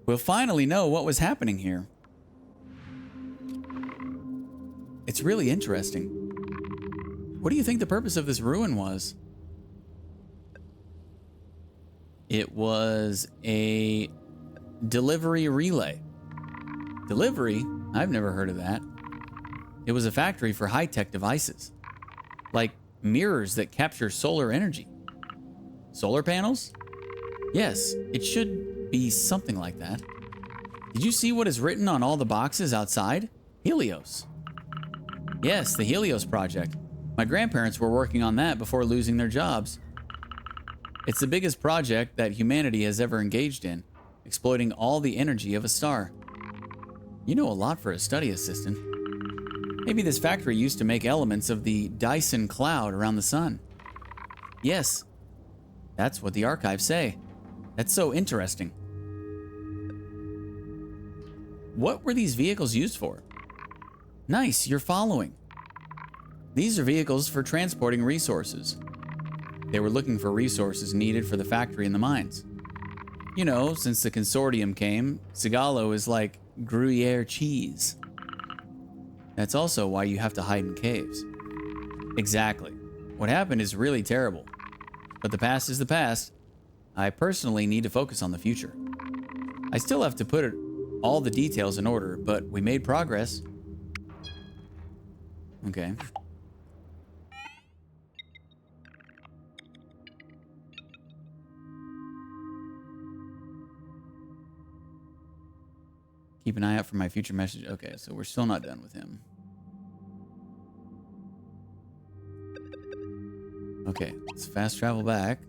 We'll finally know what was happening here. It's really interesting. What do you think the purpose of this ruin was? It was a delivery relay. Delivery? I've never heard of that. It was a factory for high-tech devices, like mirrors that capture solar energy. Solar panels? Yes, it should be something like that. Did you see what is written on all the boxes outside? Helios. Yes, the Helios project. My grandparents were working on that before losing their jobs. It's the biggest project that humanity has ever engaged in, exploiting all the energy of a star. You know a lot for a study assistant. Maybe this factory used to make elements of the Dyson cloud around the sun. Yes, that's what the archives say. That's so interesting. What were these vehicles used for? Nice, you're following. These are vehicles for transporting resources. They were looking for resources needed for the factory and the mines. You know, since the consortium came, Sigalo is like Gruyere cheese. That's also why you have to hide in caves. Exactly. What happened is really terrible. But the past is the past. I personally need to focus on the future. I still have to put all the details in order, but we made progress. Okay. Keep an eye out for my future message. Okay, so we're still not done with him. Okay, let's fast travel back.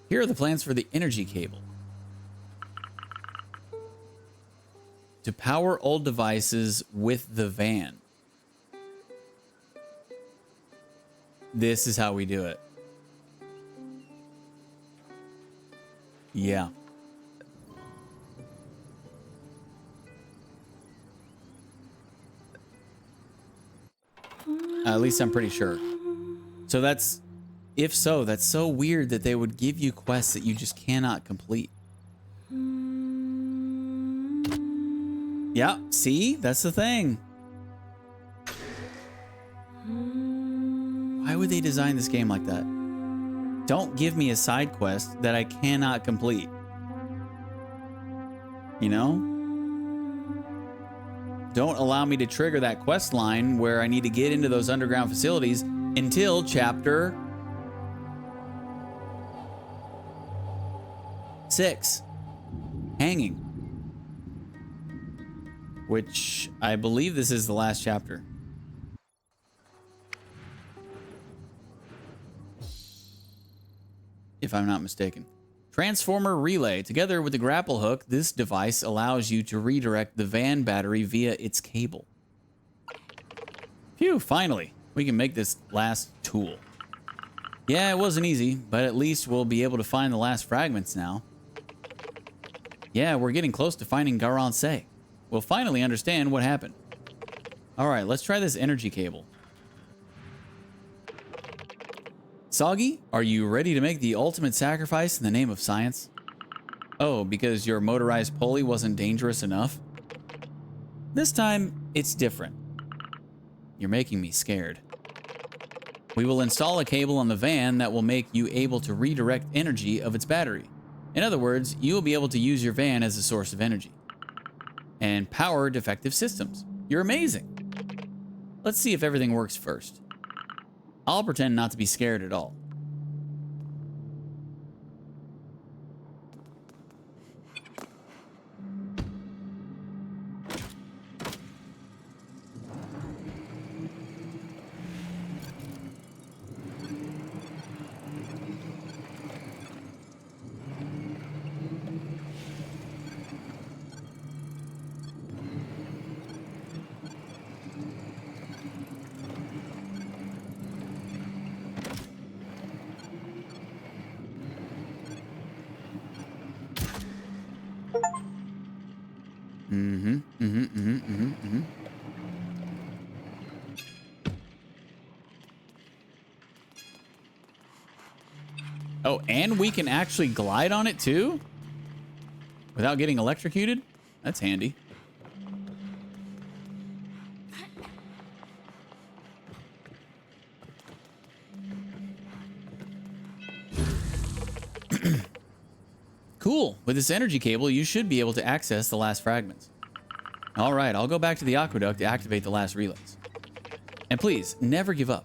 Here are the plans for the energy cable. To power old devices with the van. This is how we do it. Yeah. At least I'm pretty sure. So that's, if so, that's so weird that they would give you quests that you just cannot complete. Yeah, see? That's the thing. Why would they design this game like that? Don't give me a side quest that I cannot complete. You know? Don't allow me to trigger that quest line where I need to get into those underground facilities until chapter 6. Hanging. Which I believe this is the last chapter. If I'm not mistaken. Transformer relay. Together with the grapple hook, this device allows you to redirect the van battery via its cable. Phew, finally. We can make this last tool. Yeah, it wasn't easy, but at least we'll be able to find the last fragments now. Yeah, we're getting close to finding Caravan SandWitch. We'll finally understand what happened. Alright, let's try this energy cable. Soggy, are you ready to make the ultimate sacrifice in the name of science? Oh, because your motorized pulley wasn't dangerous enough? This time, it's different. You're making me scared. We will install a cable on the van that will make you able to redirect energy of its battery. In other words, you will be able to use your van as a source of energy. And power defective systems. You're amazing. Let's see if everything works first. I'll pretend not to be scared at all. Oh, and we can actually glide on it too? Without getting electrocuted? That's handy. Cool. With this energy cable, you should be able to access the last fragments. All right, I'll go back to the aqueduct to activate the last relays. And please, never give up.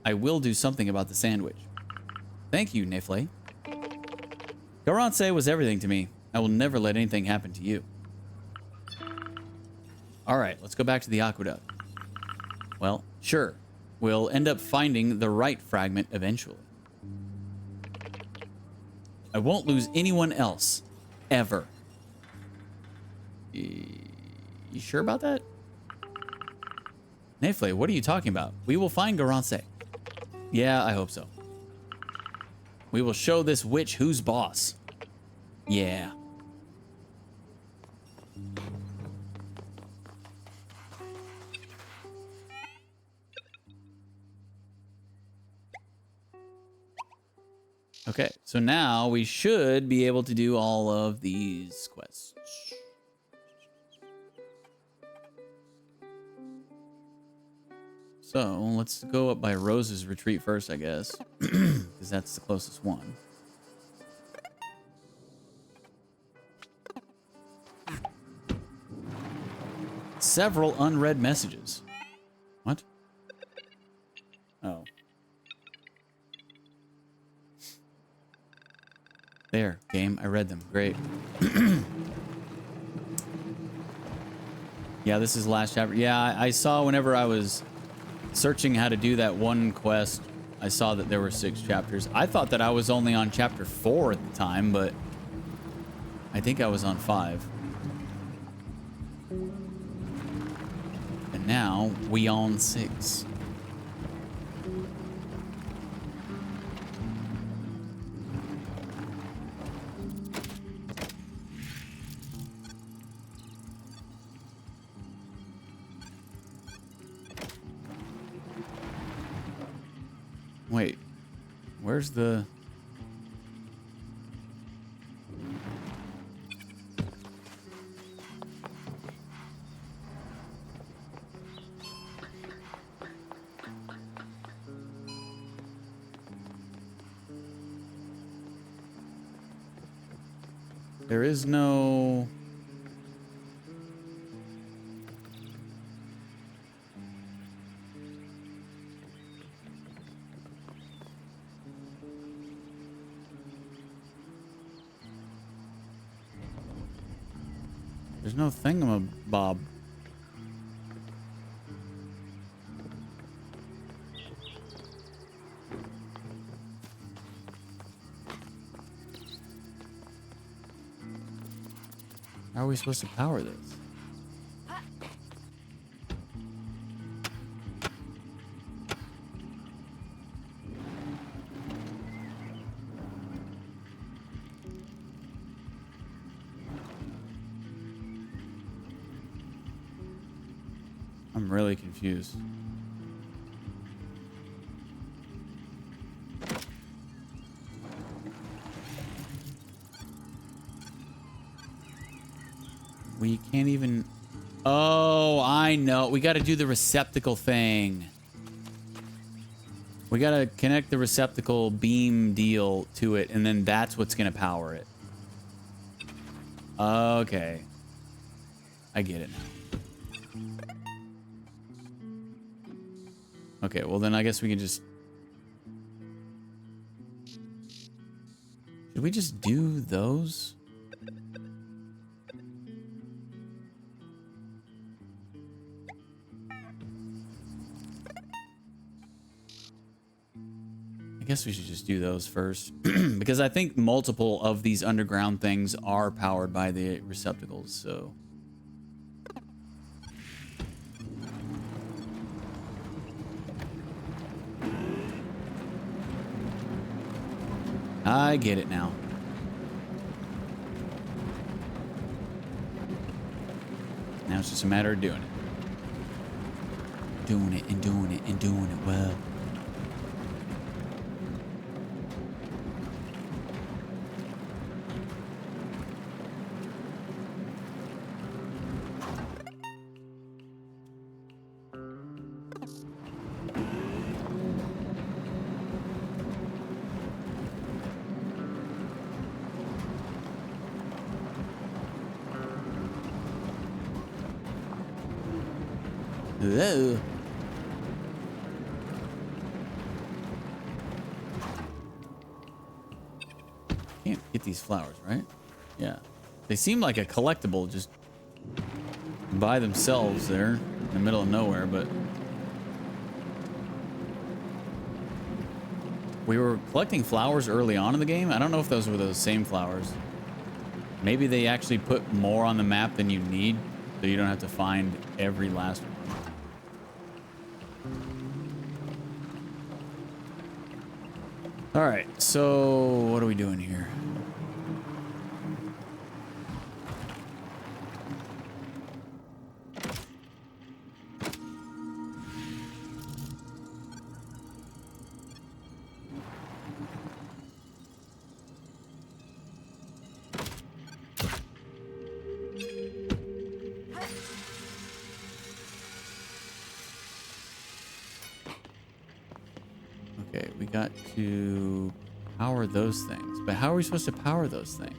I will do something about the sandwich. Thank you, Nefle. Caravan SandWitch was everything to me. I will never let anything happen to you. All right, let's go back to the aqueduct. Well, sure. We'll end up finding the right fragment eventually. I won't lose anyone else. Ever. You sure about that? Nefle, what are you talking about? We will find Garance. Yeah, I hope so. We will show this witch who's boss. Yeah. Okay, so now we should be able to do all of these quests. So let's go up by Rose's retreat first, I guess, because that's the closest one. Several unread messages. What? Oh. There, game. I read them. Great. Yeah, this is the last chapter. Yeah, I saw whenever I was searching how to do that one quest, I saw that there were 6 chapters. I thought that I was only on chapter 4 at the time, but I think I was on 5. And now we on 6. Wait, where's the... There is no... There's no thingamabob. How are we supposed to power this? I'm really confused. We can't even... Oh, I know. We got to do the receptacle thing. We got to connect the receptacle beam deal to it, and then that's what's going to power it. Okay. I get it now. Okay, well then I guess we can just... Should we just do those? I guess we should just do those first. Because I think multiple of these underground things are powered by the receptacles, so... I get it now. Now it's just a matter of doing it. Doing it and doing it and doing it well. Hello. Can't get these flowers, right? Yeah. They seem like a collectible, just by themselves there in the middle of nowhere, but we were collecting flowers early on in the game. I don't know if those were those same flowers. Maybe they actually put more on the map than you need, so you don't have to find every last one. All right, so what are we doing here? Okay, we got to power those things. But how are we supposed to power those things?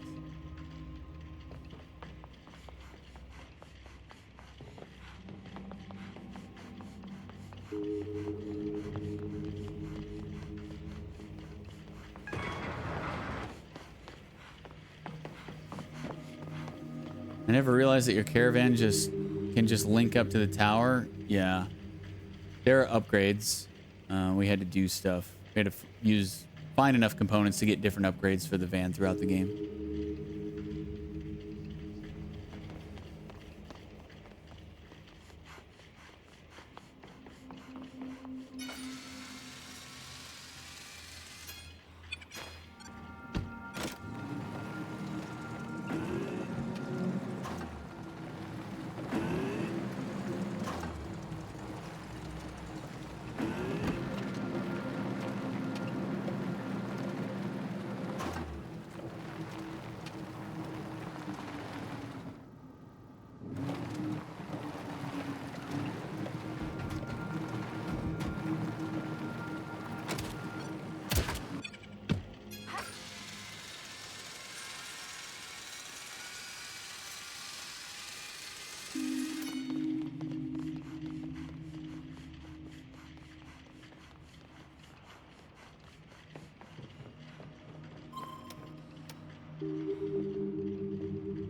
I never realized that your caravan can just link up to the tower. Yeah. There are upgrades. We had to do stuff. We had to find enough components to get different upgrades for the van throughout the game.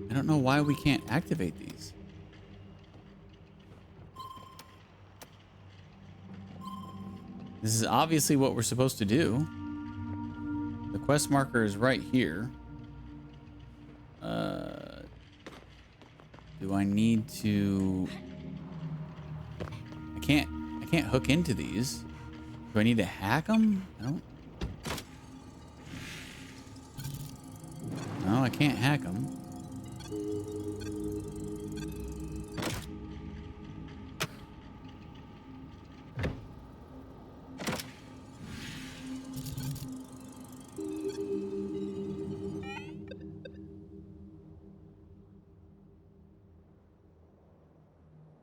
I don't know why we can't activate these. This is obviously what we're supposed to do. The quest marker is right here. Do I need to... I can't hook into these. Do I need to hack them? I don't... No, I can't hack them.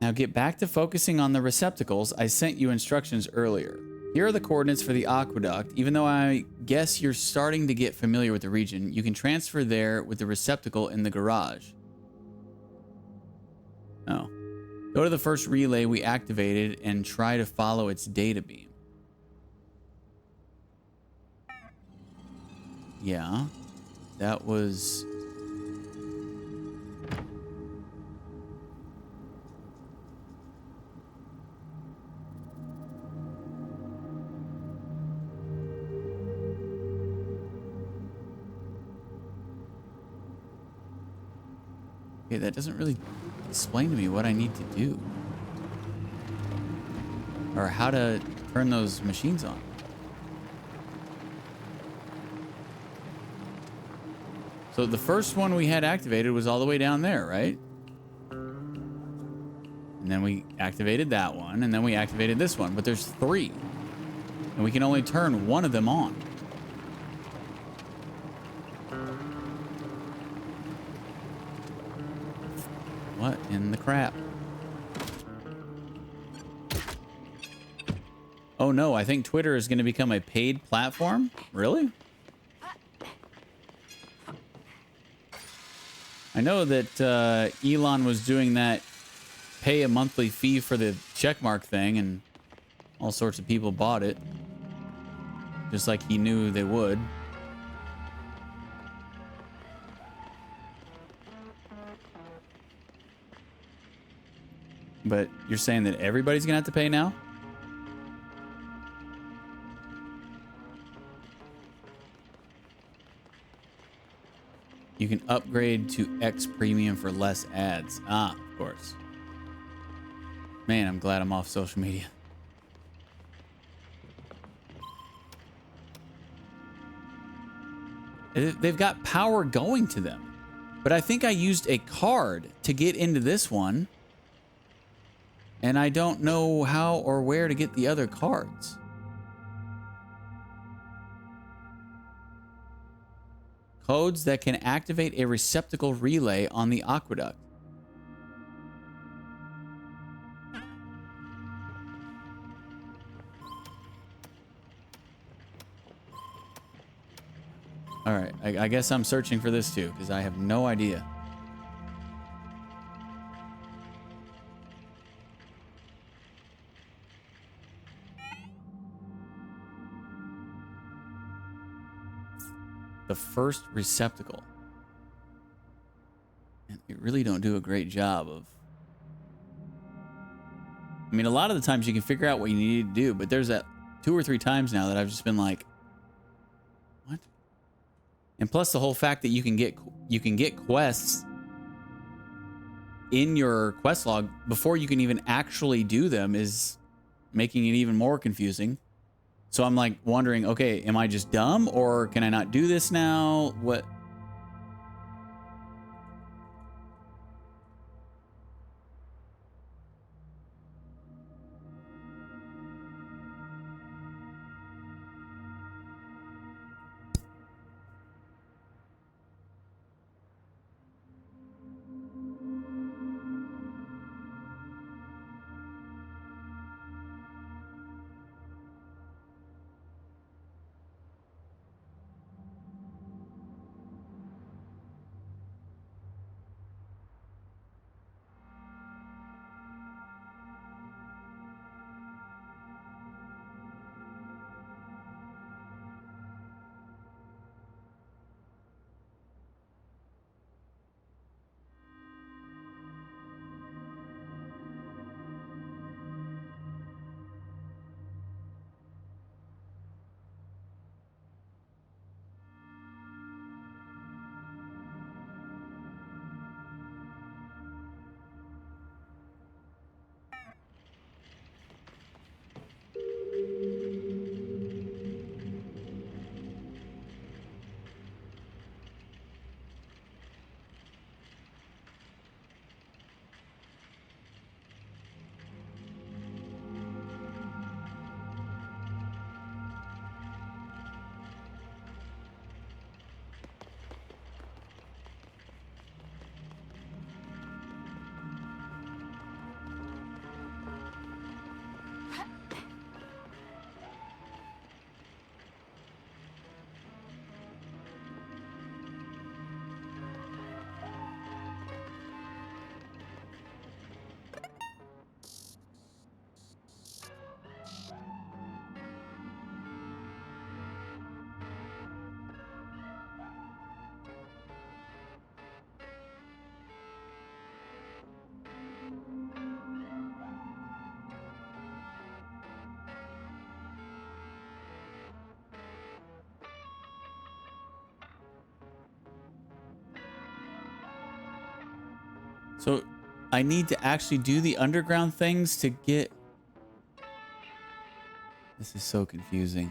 Now get back to focusing on the receptacles. I sent you instructions earlier. Here are the coordinates for the aqueduct. Even though I guess you're starting to get familiar with the region, you can transfer there with the receptacle in the garage. Oh. Go to the first relay we activated and try to follow its data beam. Yeah. That was... Okay, that doesn't really explain to me what I need to do. Or how to turn those machines on. So the first one we had activated was all the way down there, right? And then we activated that one, and then we activated this one. But there's 3. And we can only turn one of them on. What in the crap? Oh no, I think Twitter is going to become a paid platform? Really? I know that Elon was doing that pay a monthly fee for the checkmark thing, and all sorts of people bought it. Just like he knew they would. But you're saying that everybody's gonna have to pay now? You can upgrade to X Premium for less ads. Ah, of course. Man, I'm glad I'm off social media. They've got power going to them. But I think I used a card to get into this one. And I don't know how or where to get the other cards. Codes that can activate a receptacle relay on the aqueduct. All right, I guess I'm searching for this too, because I have no idea. The first receptacle. And they really don't do a great job of... I mean, a lot of the times you can figure out what you need to do, but there's that 2 or 3 times now that I've just been like, what? And plus the whole fact that you can get quests in your quest log before you can even actually do them is making it even more confusing. So I'm like wondering, okay, am I just dumb or can I not do this now? What? So I need to actually do the underground things to get... This is so confusing.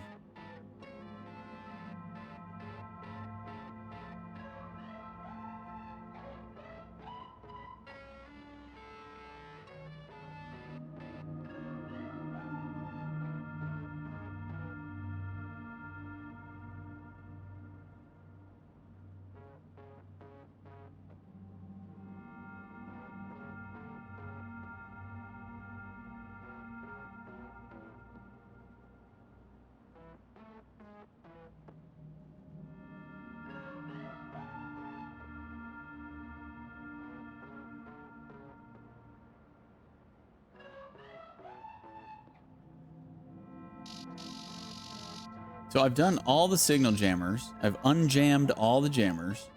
So I've done all the signal jammers. I've unjammed all the jammers.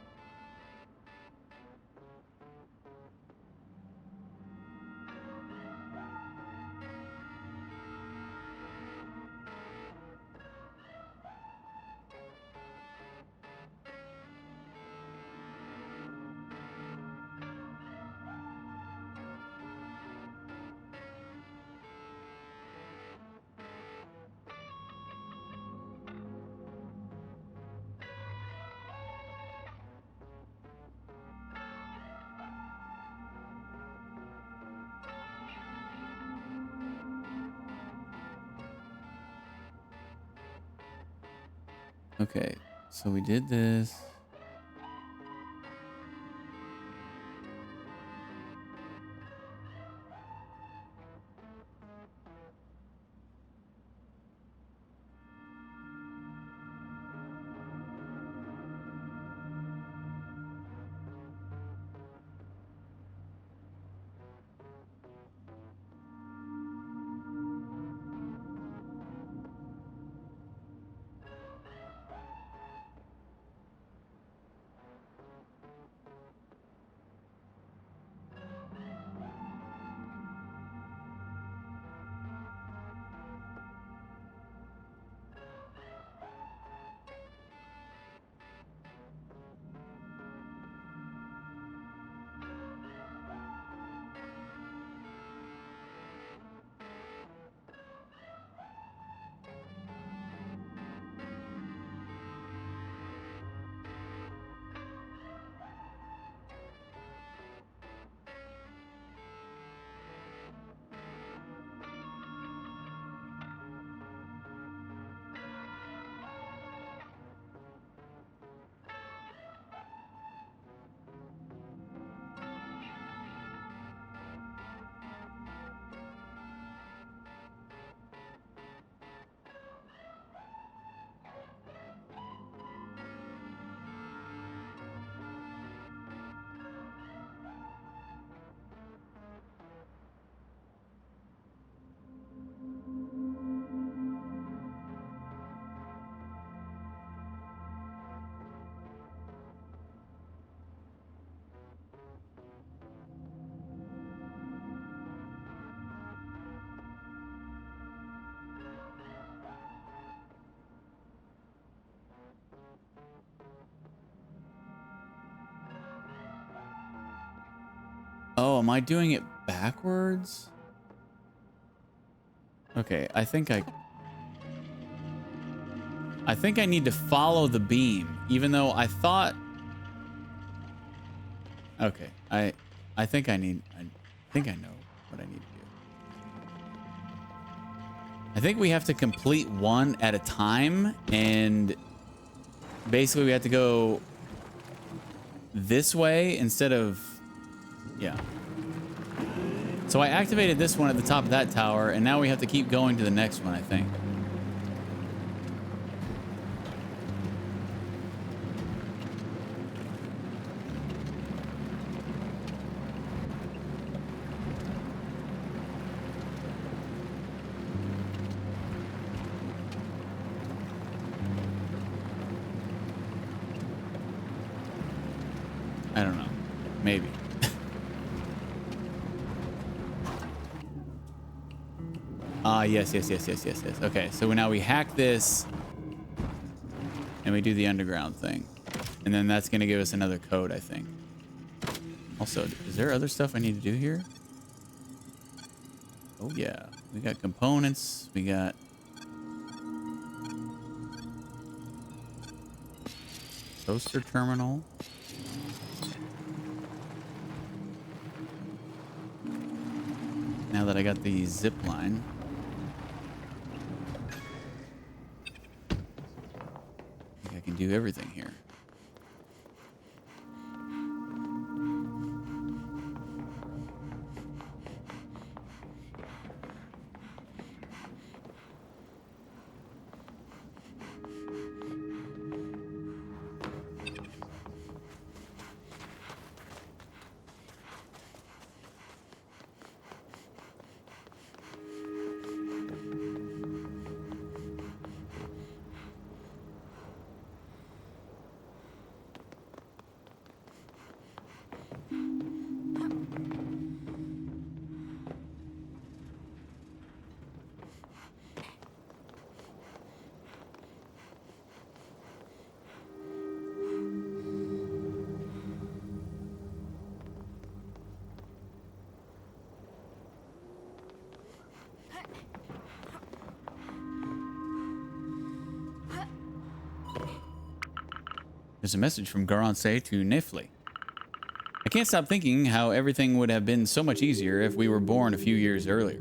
Okay, so we did this. Oh, am I doing it backwards? Okay, I think I need to follow the beam, even though I thought. Okay, I think I know what I need to do. I think we have to complete one at a time, and basically we have to go this way instead of, yeah. So I activated this one at the top of that tower, and now we have to keep going to the next one, I think. I don't know. Maybe. Yes. Okay, so now we hack this and we do the underground thing. And then that's going to give us another code, I think. Also, is there other stuff I need to do here? Oh, yeah. We got components. We got... toaster terminal. Now that I got the zip line. I think I can do everything here. There's a message from Garanse to Nifli. I can't stop thinking how everything would have been so much easier if we were born a few years earlier.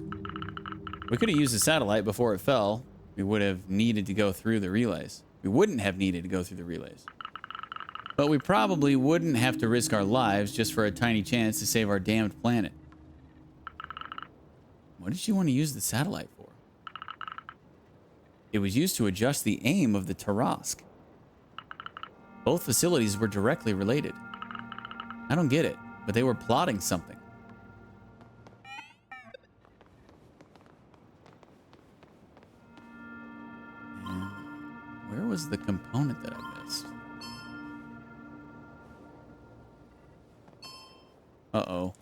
We could have used the satellite before it fell. We would have needed to go through the relays. We wouldn't have needed to go through the relays. But we probably wouldn't have to risk our lives just for a tiny chance to save our damned planet. What did she want to use the satellite for? It was used to adjust the aim of the Tarask. Both facilities were directly related. I don't get it, but they were plotting something. And where was the component that I missed? Uh-oh.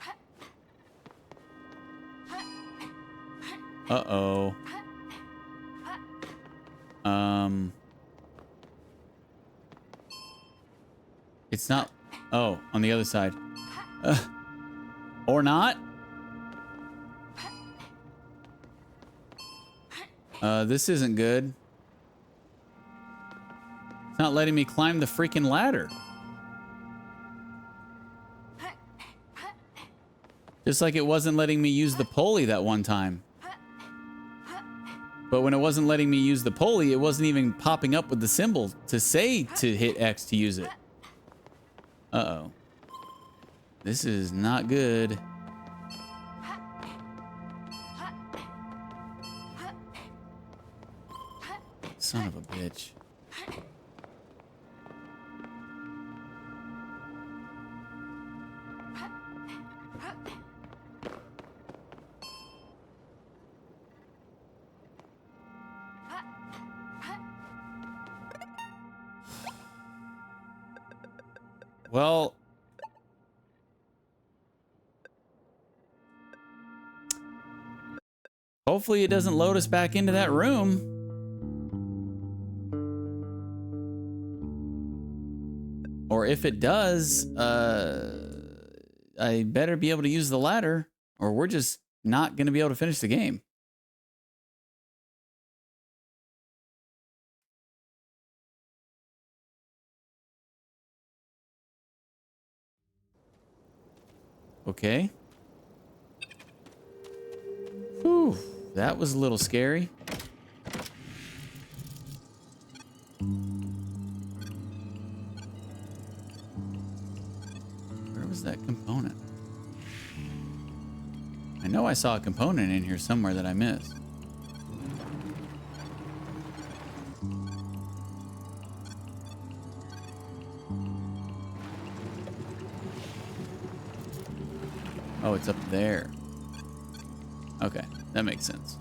Uh-oh. It's not... Oh, on the other side. Or not? This isn't good. It's not letting me climb the freaking ladder. Just like it wasn't letting me use the pulley that one time. But when it wasn't letting me use the pulley, it wasn't even popping up with the symbol to say to hit X to use it. Uh-oh. This is not good. Son of a bitch. Well, hopefully it doesn't load us back into that room. Or if it does, I better be able to use the ladder, or we're just not going to be able to finish the game. Okay. Whew, that was a little scary. Where was that component? I know I saw a component in here somewhere that I missed. Oh, it's up there. Okay, that makes sense.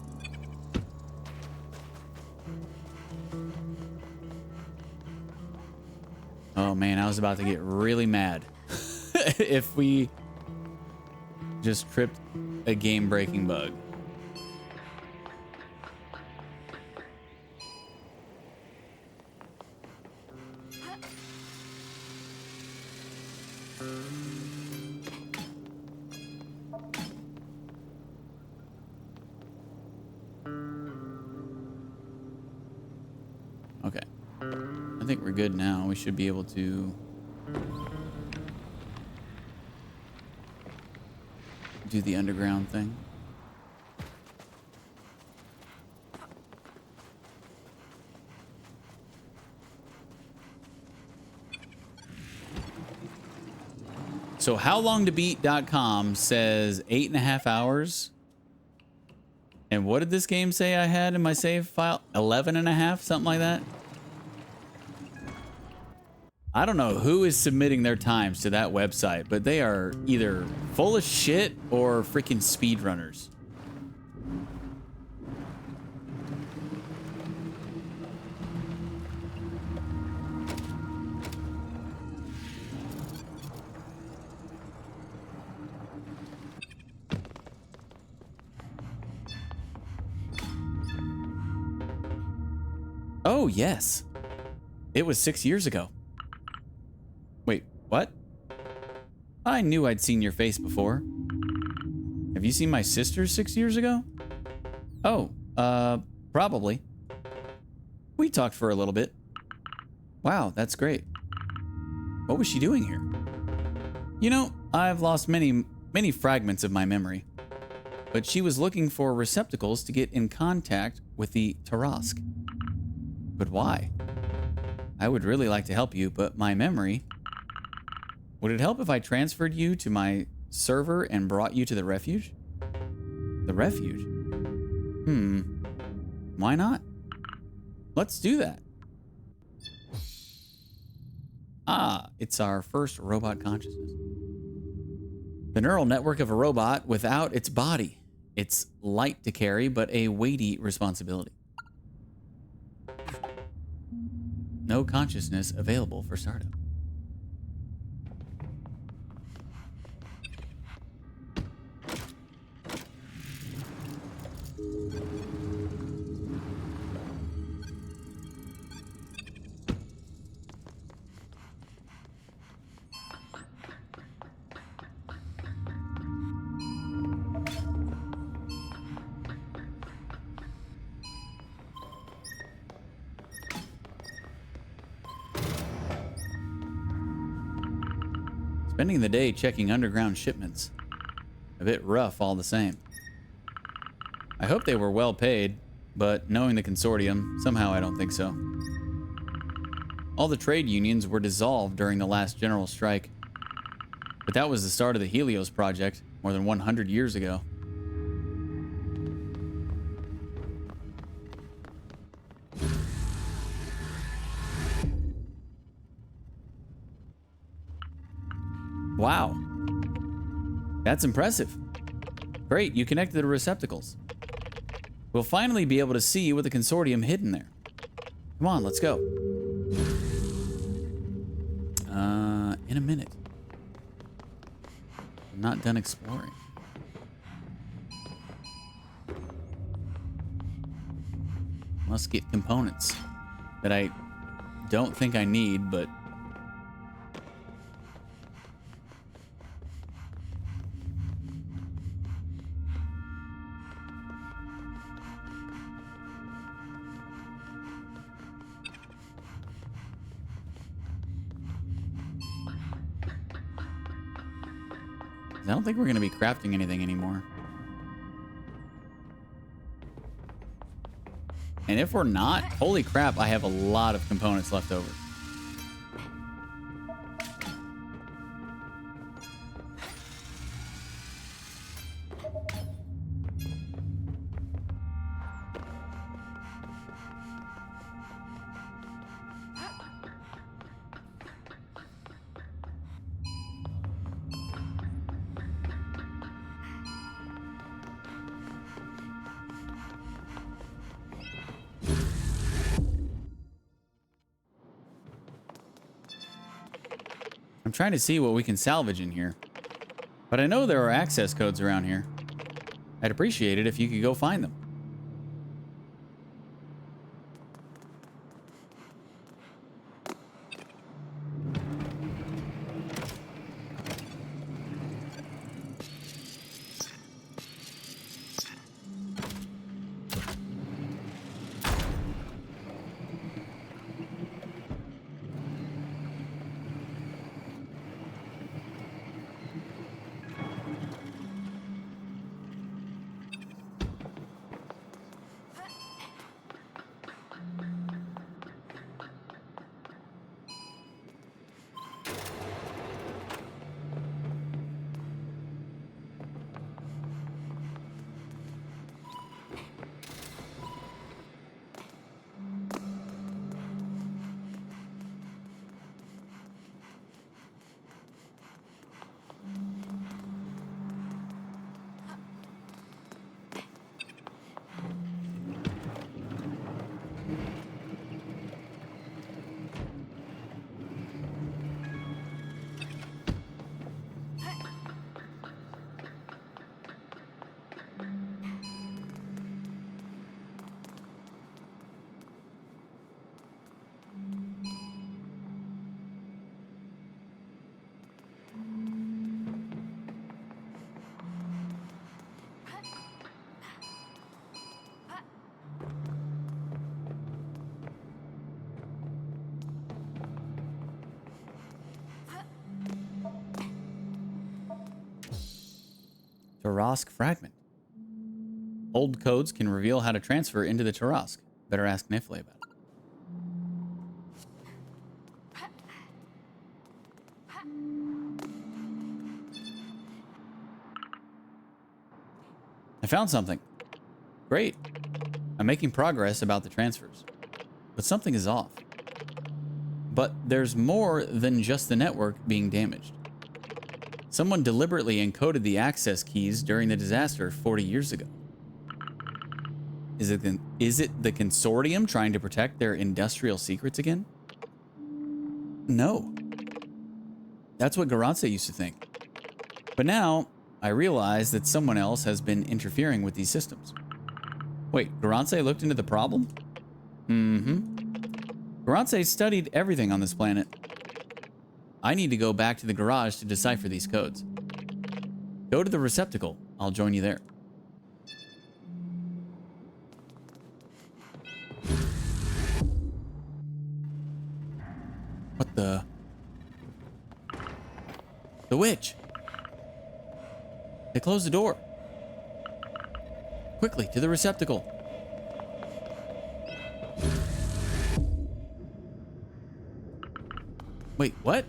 Oh man, I was about to get really mad if we just tripped a game-breaking bug. Okay. I think we're good now. We should be able to do the underground thing. So howlongtobeat.com says 8.5 hours. And what did this game say I had in my save file? 11.5, something like that. I don't know who is submitting their times to that website, but they are either full of shit or freaking speedrunners. Oh, yes. It was 6 years ago. Wait, what? I knew I'd seen your face before. Have you seen my sister 6 years ago? Oh, probably. We talked for a little bit. Wow, that's great. What was she doing here? You know, I've lost many fragments of my memory. But she was looking for receptacles to get in contact with the Tarask. But why? I would really like to help you, but my memory... Would it help if I transferred you to my server and brought you to the refuge? The refuge? Why not? Let's do that. Ah, it's our first robot consciousness. The neural network of a robot without its body. It's light to carry, but a weighty responsibility. No consciousness available for startup. Spending the day checking underground shipments. A bit rough all the same. I hope they were well paid, but knowing the consortium, somehow I don't think so. All the trade unions were dissolved during the last general strike. But that was the start of the Helios project, more than 100 years ago. Wow. That's impressive. Great, you connected the receptacles. We'll finally be able to see what the consortium hid in there. Come on, let's go. In a minute. I'm not done exploring. Must get components that I don't think I need, but... I don't think we're going to be crafting anything anymore. And if we're not, holy crap, I have a lot of components left over. I'm trying to see what we can salvage in here. But I know there are access codes around here. I'd appreciate it if you could go find them. Tarask fragment. Old codes can reveal how to transfer into the Tarask. Better ask Nifley about it. I found something. Great. I'm making progress about the transfers. But something is off. But there's more than just the network being damaged. Someone deliberately encoded the access keys during the disaster 40 years ago. Is it the consortium trying to protect their industrial secrets again? No. That's what Garance used to think. But now, I realize that someone else has been interfering with these systems. Wait, Garance looked into the problem? Mm-hmm. Garance studied everything on this planet. I need to go back to the garage to decipher these codes. Go to the receptacle. I'll join you there. What the? The witch! They closed the door. Quickly, to the receptacle. Wait, what?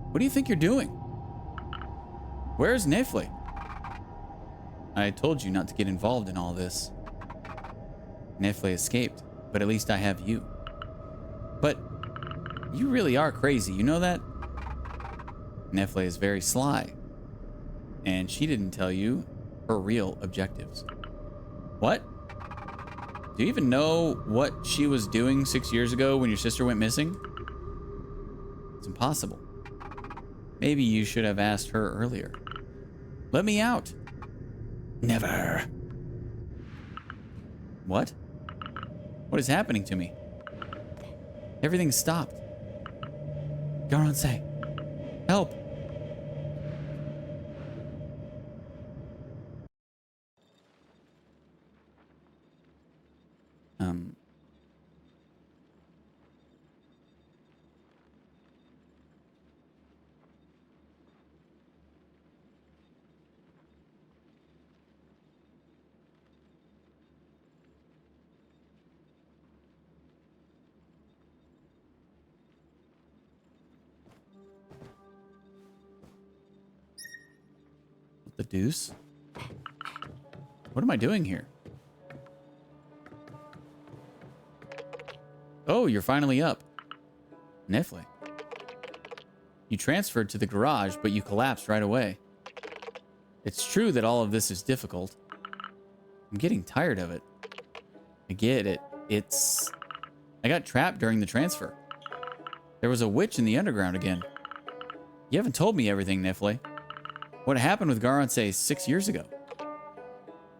What do you think you're doing? Where's Nefle? I told you not to get involved in all this. Nefle escaped, but at least I have you. But you really are crazy, you know that? Nefle is very sly. And she didn't tell you her real objectives. What? Do you even know what she was doing 6 years ago when your sister went missing? It's impossible. Maybe you should have asked her earlier. Let me out. Never. What? What is happening to me? Everything stopped. Garance, help. The deuce? What am I doing here? Oh, you're finally up. Nefle. You transferred to the garage, but you collapsed right away. It's true that all of this is difficult. I'm getting tired of it. I get it. I got trapped during the transfer. There was a witch in the underground again. You haven't told me everything, Nefle. What happened with Garance 6 years ago?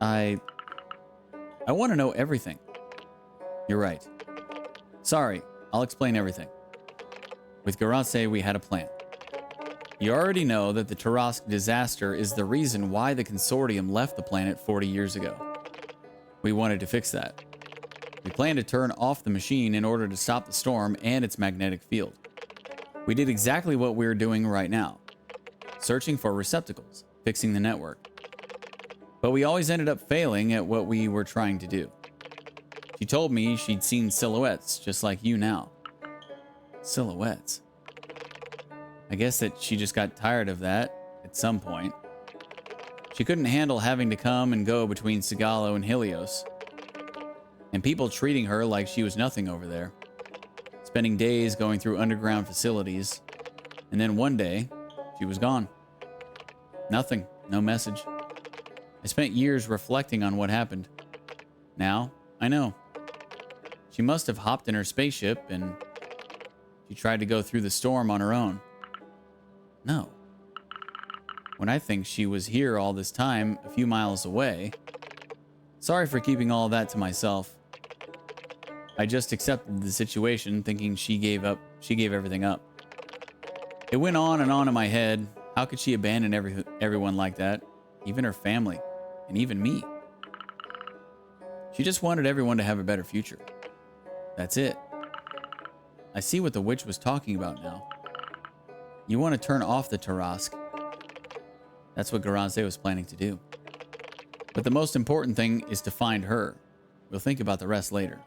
I want to know everything. You're right. Sorry, I'll explain everything. With Garance, we had a plan. You already know that the Tarask disaster is the reason why the consortium left the planet 40 years ago. We wanted to fix that. We planned to turn off the machine in order to stop the storm and its magnetic field. We did exactly what we're doing right now. Searching for receptacles, fixing the network. But we always ended up failing at what we were trying to do. She told me she'd seen silhouettes just like you now. Silhouettes. I guess that she just got tired of that at some point. She couldn't handle having to come and go between Sigalo and Helios. And people treating her like she was nothing over there. Spending days going through underground facilities. And then one day, she was gone. Nothing. No message. I spent years reflecting on what happened. Now, I know. She must have hopped in her spaceship and she tried to go through the storm on her own. No. When I think she was here all this time, a few miles away. Sorry for keeping all that to myself. I just accepted the situation, thinking she gave everything up. It went on and on in my head. How could she abandon everyone like that? Even her family, and even me. She just wanted everyone to have a better future. That's it. I see what the witch was talking about now. You want to turn off the Tarask. That's what Garance was planning to do. But the most important thing is to find her. We'll think about the rest later.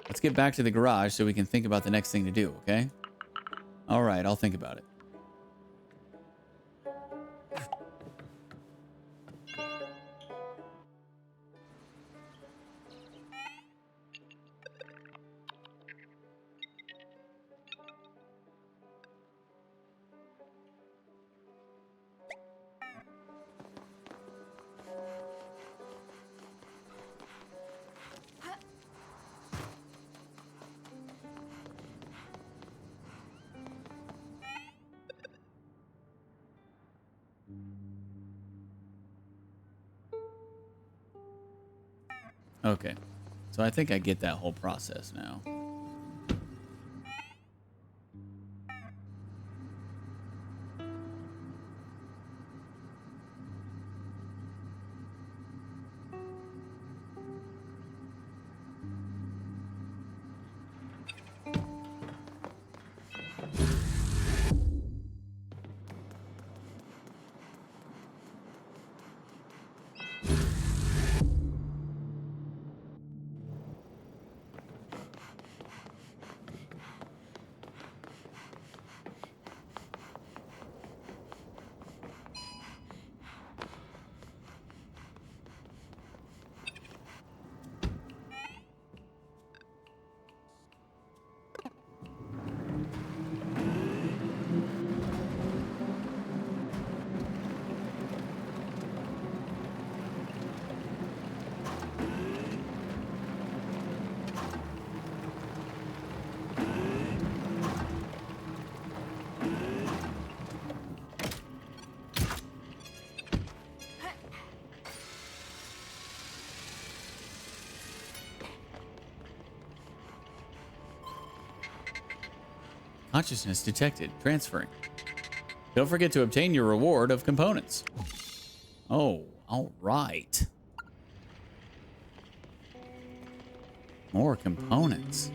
Let's get back to the garage so we can think about the next thing to do, okay? All right, I'll think about it. Okay, so I think I get that whole process now. Consciousness detected. Transferring. Don't forget to obtain your reward of components. Oh, all right. More components.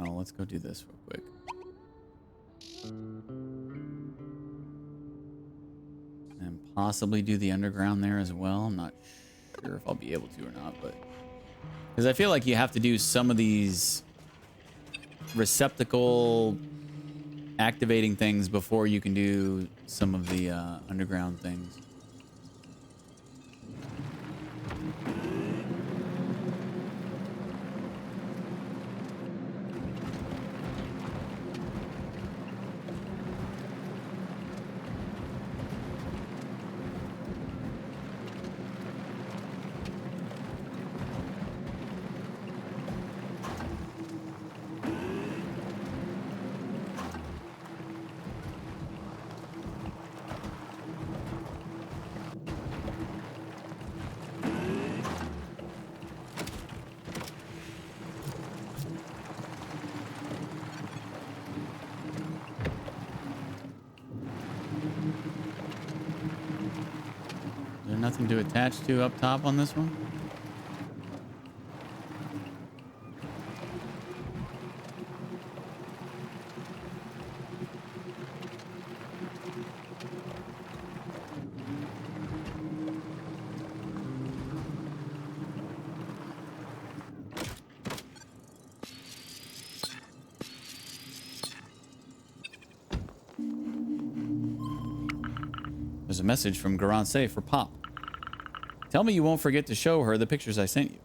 Oh, let's go do this real quick. And possibly do the underground there as well. I'm not sure if I'll be able to or not, but... Because I feel like you have to do some of these receptacle activating things before you can do some of the underground things. Nothing to attach to up top on this one? There's a message from Caravan SandWitch for Pop. Tell me you won't forget to show her the pictures I sent you.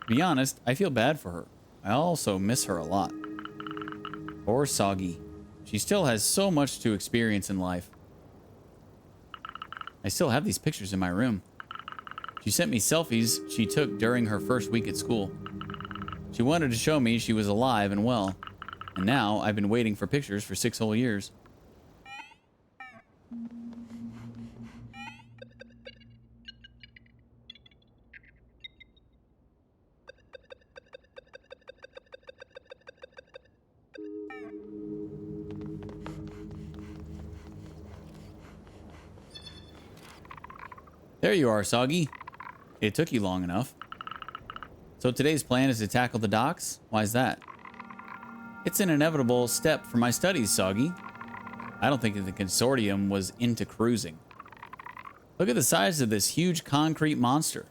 To be honest, I feel bad for her. I also miss her a lot. Poor Soggy. She still has so much to experience in life. I still have these pictures in my room. She sent me selfies she took during her first week at school. She wanted to show me she was alive and well. And now I've been waiting for pictures for 6 whole years. There you are, Soggy. It took you long enough. So today's plan is to tackle the docks? Why is that? It's an inevitable step for my studies, Soggy. I don't think that the consortium was into cruising. Look at the size of this huge concrete monster.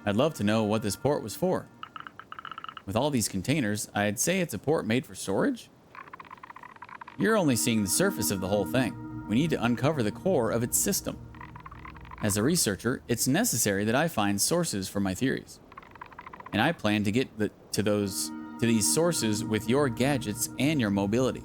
I'd love to know what this port was for. With all these containers, I'd say it's a port made for storage? You're only seeing the surface of the whole thing. We need to uncover the core of its system. As a researcher, it's necessary that I find sources for my theories. And I plan to get to these sources with your gadgets and your mobility.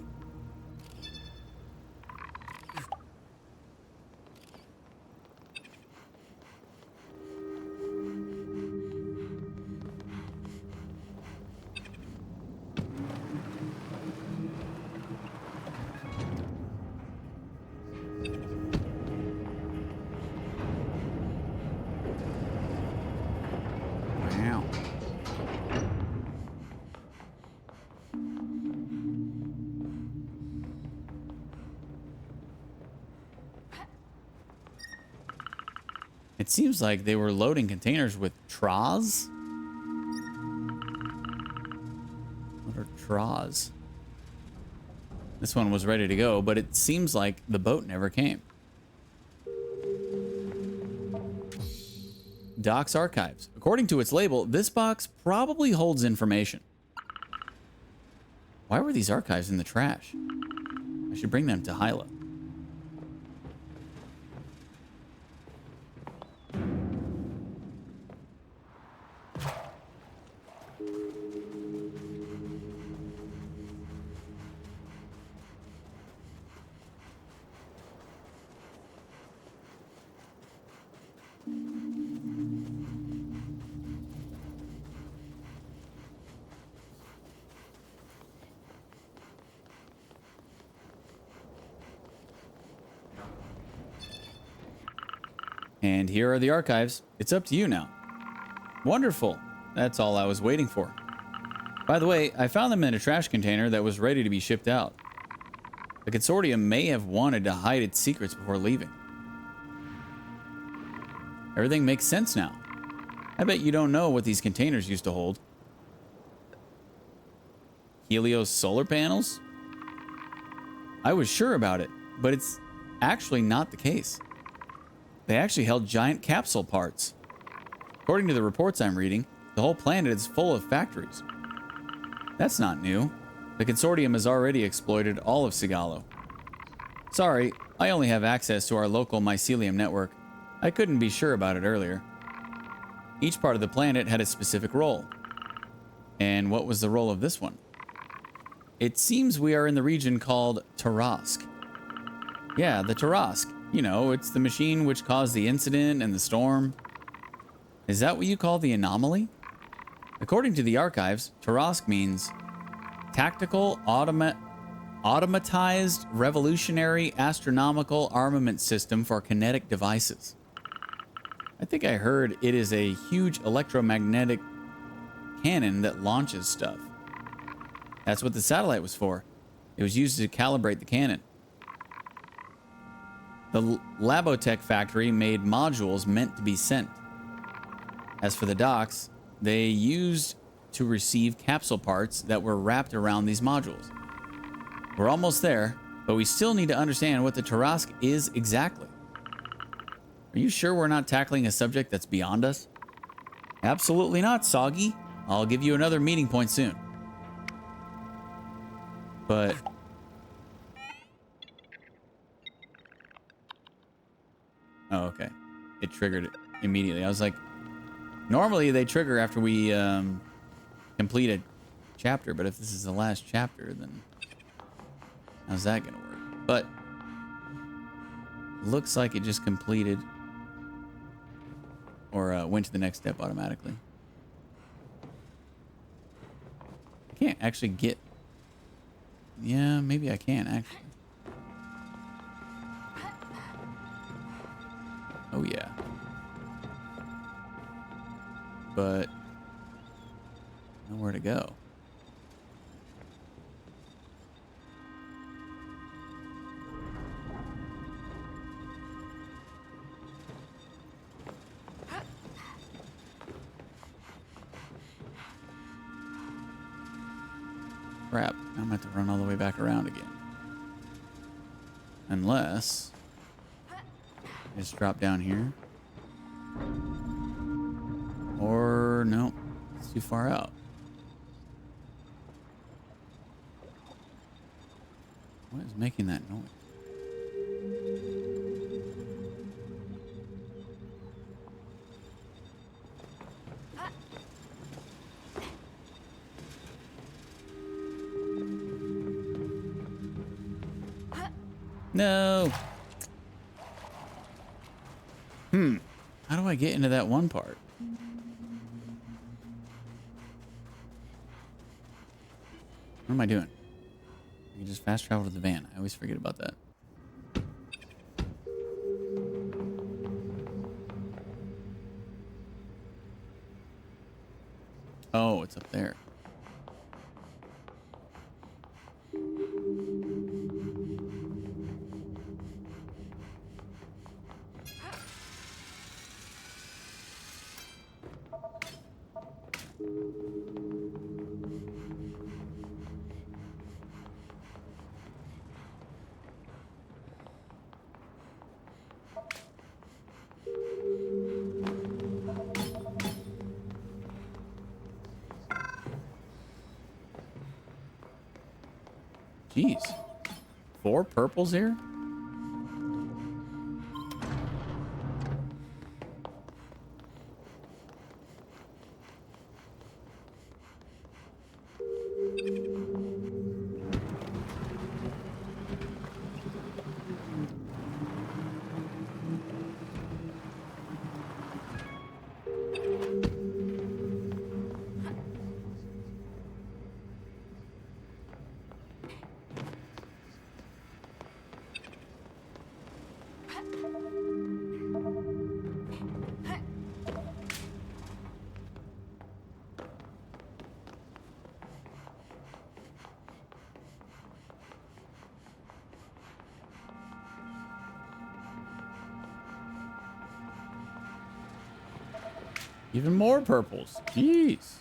Wow. It seems like they were loading containers with traws. What are traws? This one was ready to go, but it seems like the boat never came. Doc's Archives. According to its label, this box probably holds information. Why were these archives in the trash? I should bring them to Hyla. And here are the archives. It's up to you now. Wonderful. That's all I was waiting for. By the way, I found them in a trash container that was ready to be shipped out. The consortium may have wanted to hide its secrets before leaving. Everything makes sense now. I bet you don't know what these containers used to hold. Helios solar panels? I was sure about it, but it's actually not the case. They actually held giant capsule parts. According to the reports I'm reading, the whole planet is full of factories. That's not new. The consortium has already exploited all of Sigalo. Sorry, I only have access to our local mycelium network. I couldn't be sure about it earlier. Each part of the planet had a specific role. And what was the role of this one? It seems we are in the region called Tarask. Yeah, the Tarask. You know, it's the machine which caused the incident and the storm. Is that what you call the anomaly? According to the archives, Tarask means Tactical Automatized Revolutionary Astronomical Armament System for Kinetic Devices. I think I heard it is a huge electromagnetic cannon that launches stuff. That's what the satellite was for. It was used to calibrate the cannon. The Labotech factory made modules meant to be sent. As for the docks, they used to receive capsule parts that were wrapped around these modules. We're almost there, but we still need to understand what the Tarask is exactly. Are you sure we're not tackling a subject that's beyond us? Absolutely not, Soggy. I'll give you another meeting point soon. But... oh, okay. It triggered it immediately. I was like, normally they trigger after we complete a chapter, but if this is the last chapter, then how's that gonna work? But looks like it just completed or went to the next step automatically. I can't actually get... yeah, maybe I can actually. Oh yeah. But nowhere to go. crap. Now I'm going to have to run all the way back around again. Unless I just drop down here. Or, no, it's too far out. What is making that noise? No. How do I get into that one part? What am I doing? I can just fast travel to the van. I always forget about that. Oh, it's up there. Jeez. 4 purples here? Even more purples. Jeez.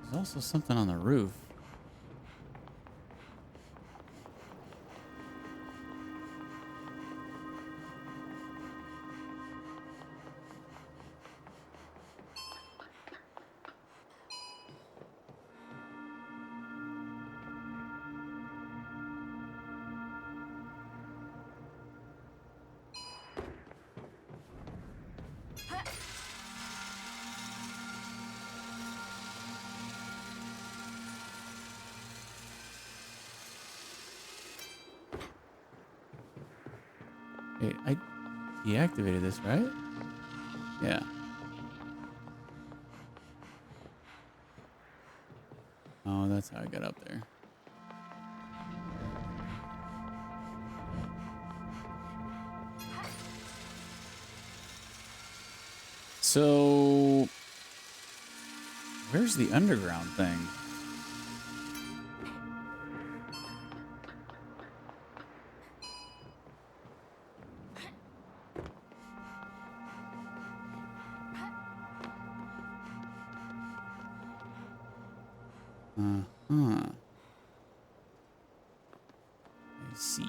There's also something on the roof. Wait, I deactivated this, right? Yeah. Oh, that's how I got up there. So, where's the underground thing? I see.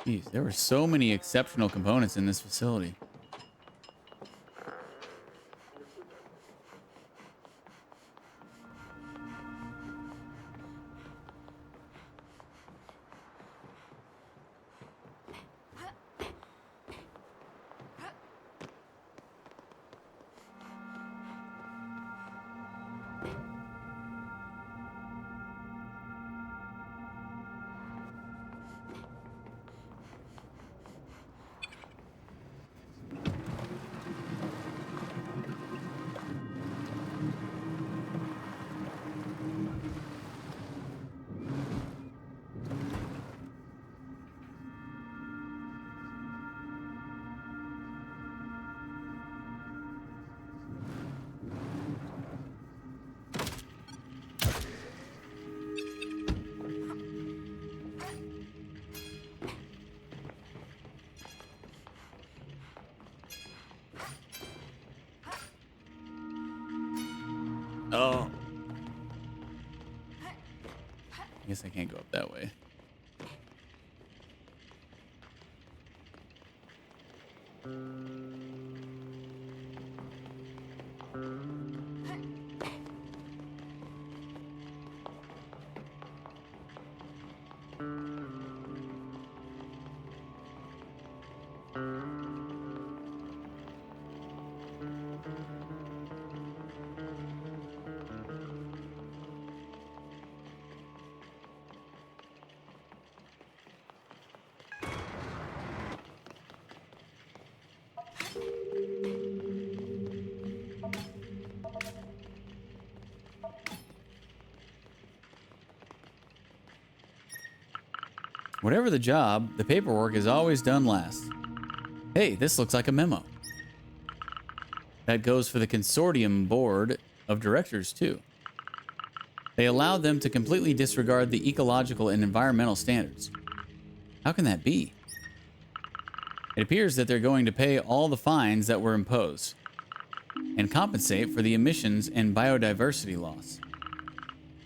Jeez, there were so many exceptional components in this facility. Oh. I guess I can't go up that way. Whatever the job, the paperwork is always done last. Hey, this looks like a memo. That goes for the consortium board of directors, too. They allowed them to completely disregard the ecological and environmental standards. How can that be? It appears that they're going to pay all the fines that were imposed and compensate for the emissions and biodiversity loss.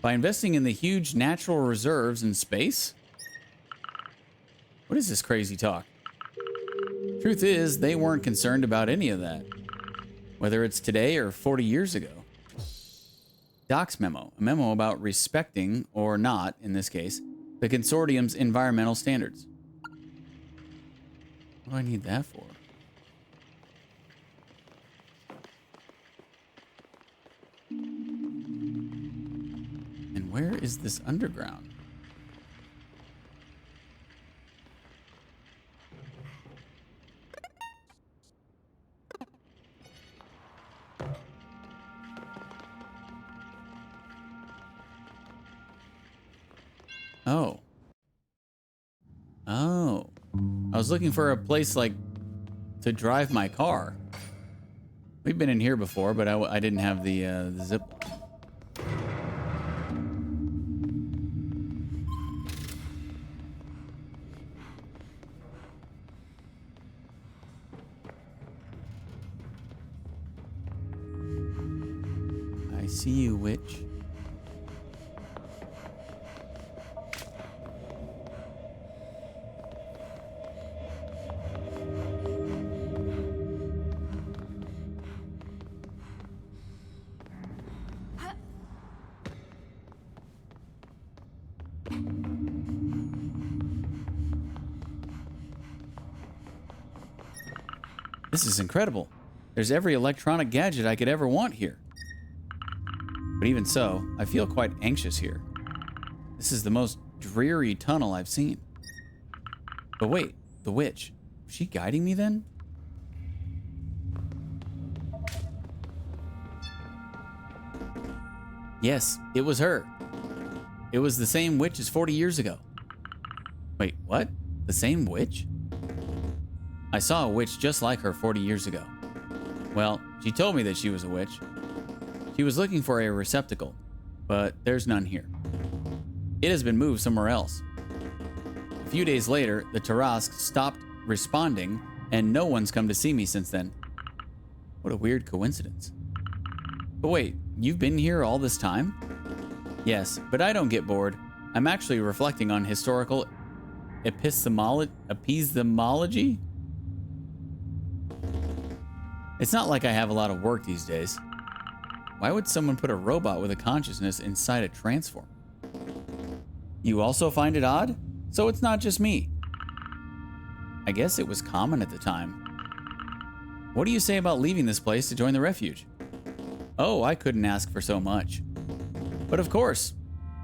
By investing in the huge natural reserves in space? What is this crazy talk? Truth is, they weren't concerned about any of that, whether it's today or 40 years ago. Doc's memo, a memo about respecting, or not in this case, the consortium's environmental standards. What do I need that for? And where is this underground? Oh. Oh. I was looking for a place like to drive my car. We've been in here before, but I didn't have the zip line. I see you, witch. This is incredible. There's every electronic gadget I could ever want here. But even so, I feel quite anxious here. This is the most dreary tunnel I've seen. But wait, the witch. Was she guiding me then? Yes, it was her. It was the same witch as 40 years ago. Wait, what? The same witch? I saw a witch just like her 40 years ago. Well, she told me that she was a witch. She was looking for a receptacle, but there's none here. It has been moved somewhere else. A few days later, the Tarask stopped responding, and no one's come to see me since then. What a weird coincidence. But wait, you've been here all this time? Yes, but I don't get bored. I'm actually reflecting on historical epistemology? It's not like I have a lot of work these days. Why would someone put a robot with a consciousness inside a transformer? You also find it odd? So it's not just me. I guess it was common at the time. What do you say about leaving this place to join the refuge? Oh, I couldn't ask for so much. But of course,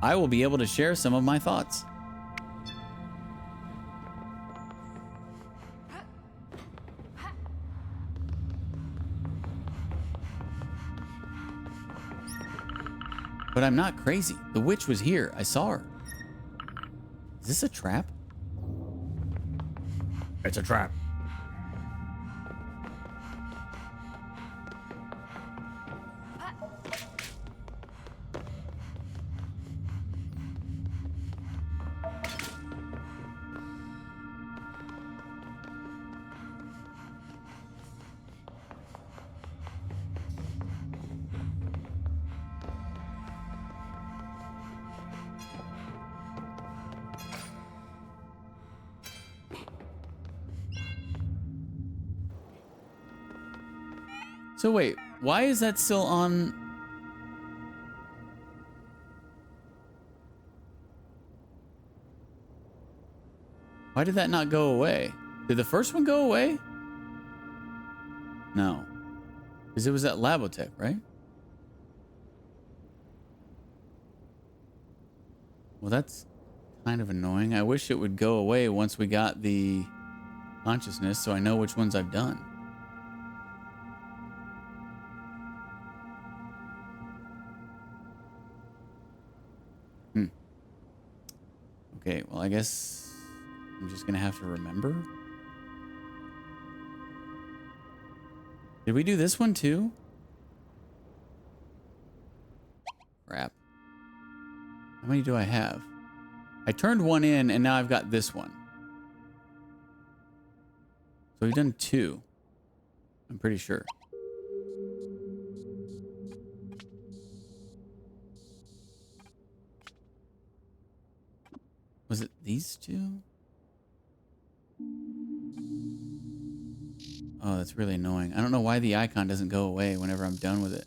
I will be able to share some of my thoughts. But I'm not crazy. The witch was here. I saw her. Is this a trap? It's a trap. So wait, why is that still on? Why did that not go away? Did the first one go away? No. Because it was at Labotech, right? Well, that's kind of annoying. I wish it would go away once we got the consciousness so I know which ones I've done. Okay, well, I guess I'm just gonna have to remember. Did we do this one too? Crap. How many do I have? I turned one in and now I've got this one. So we've done 2. I'm pretty sure. Was it these 2? Oh, that's really annoying. I don't know why the icon doesn't go away whenever I'm done with it.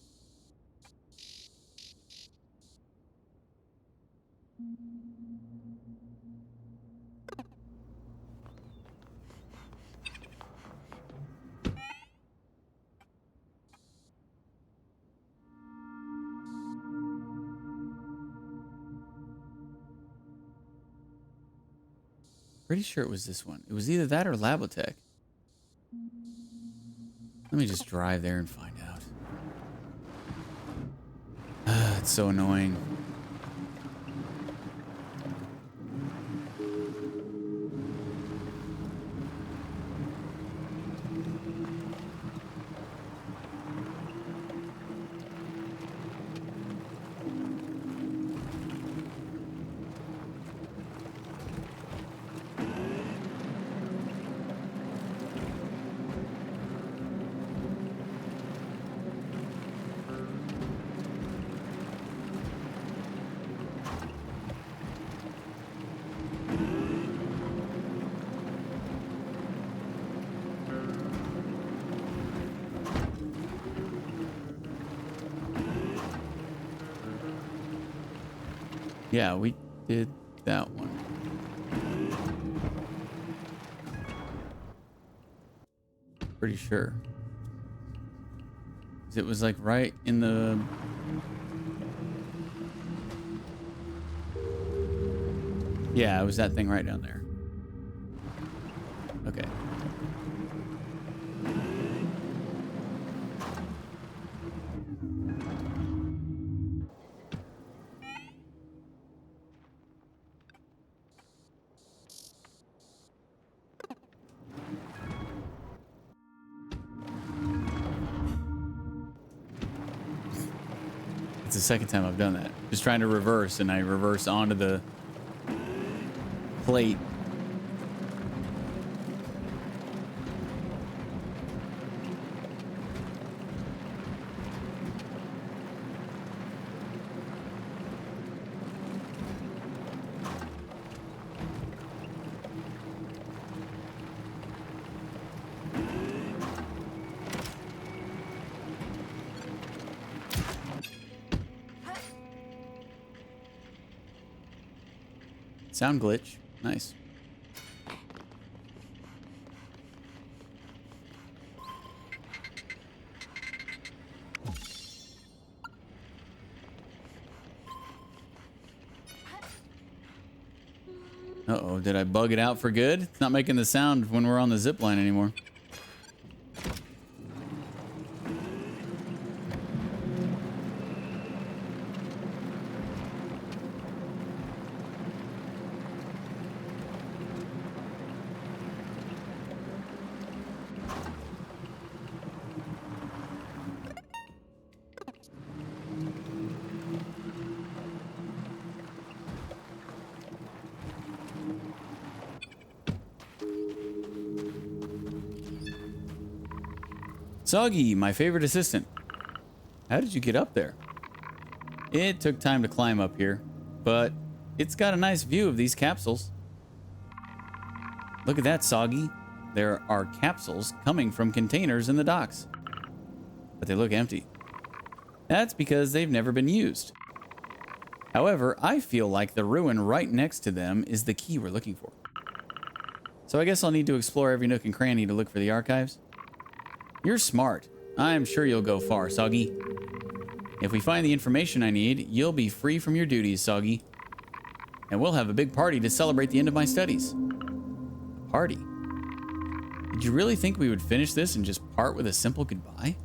Pretty sure it was this one. It was either that or Labotech. Let me just drive there and find out. It's so annoying. Yeah, we did that one. Pretty sure. 'Cause it was like right in the... Yeah, it was that thing right down there. Okay. It's the second time I've done that. Just trying to reverse, and I reverse onto the plate. Sound glitch. Nice. Uh-oh, did I bug it out for good? It's not making the sound when we're on the zip line anymore. Soggy, my favorite assistant. How did you get up there? It took time to climb up here, but it's got a nice view of these capsules. Look at that, Soggy. There are capsules coming from containers in the docks. but they look empty. That's because they've never been used. However, I feel like the ruin right next to them is the key we're looking for. So I guess I'll need to explore every nook and cranny to look for the archives. You're smart. I'm sure you'll go far, Soggy. If we find the information I need, you'll be free from your duties, Soggy. And we'll have a big party to celebrate the end of my studies. Party? Did you really think we would finish this and just part with a simple goodbye?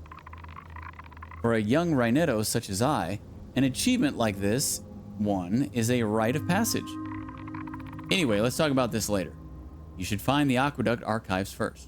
For a young Rhinetto such as I, an achievement like this one is a rite of passage. Anyway, let's talk about this later. You should find the aqueduct archives first.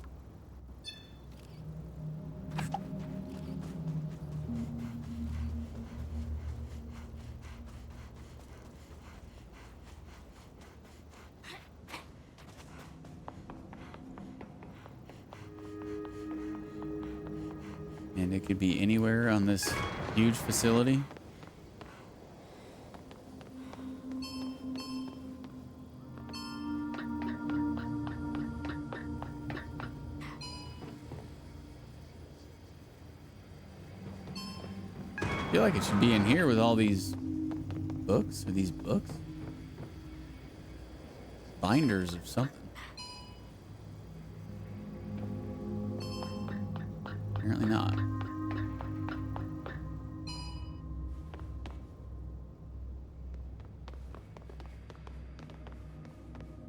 And it could be anywhere on this huge facility. I feel like it should be in here with all these books. Are these books? Binders or something. Apparently not.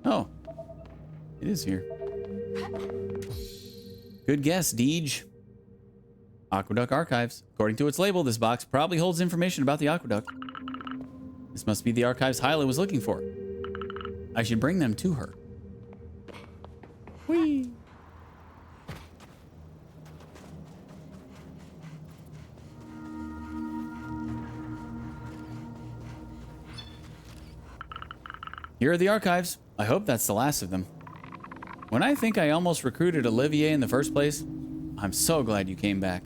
Oh. It is here. Good guess, Deej. Aqueduct Archives. According to its label, this box probably holds information about the aqueduct. This must be the archives Hyla was looking for. I should bring them to her. Whee! Here are the archives. I hope that's the last of them. When I think I almost recruited Olivier in the first place, I'm so glad you came back.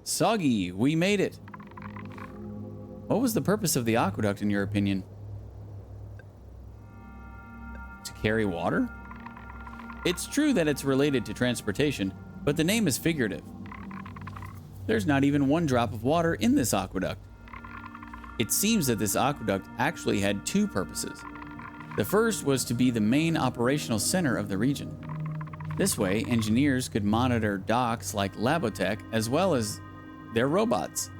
Soggy, we made it. What was the purpose of the aqueduct, in your opinion? To carry water? It's true that it's related to transportation, but the name is figurative. There's not even one drop of water in this aqueduct. It seems that this aqueduct actually had two purposes. The first was to be the main operational center of the region. This way, engineers could monitor docks like Labotech as well as their robots.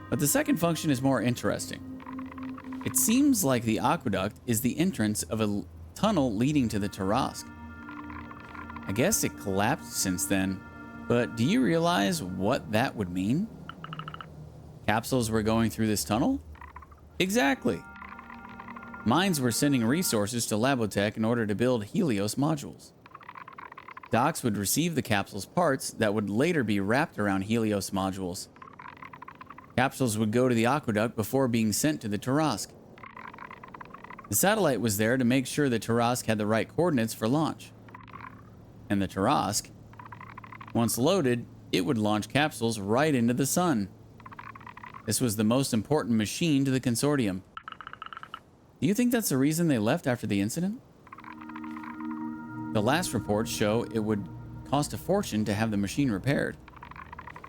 But the second function is more interesting. It seems like the aqueduct is the entrance of a tunnel leading to the Tarask. I guess it collapsed since then, but do you realize what that would mean? Capsules were going through this tunnel? Exactly. Mines were sending resources to Labotech in order to build Helios modules. Docks would receive the capsule's parts that would later be wrapped around Helios modules. Capsules would go to the aqueduct before being sent to the Tarask. The satellite was there to make sure the Tarask had the right coordinates for launch. And the Tarask, once loaded, it would launch capsules right into the sun. This was the most important machine to the consortium. Do you think that's the reason they left after the incident? The last reports show it would cost a fortune to have the machine repaired.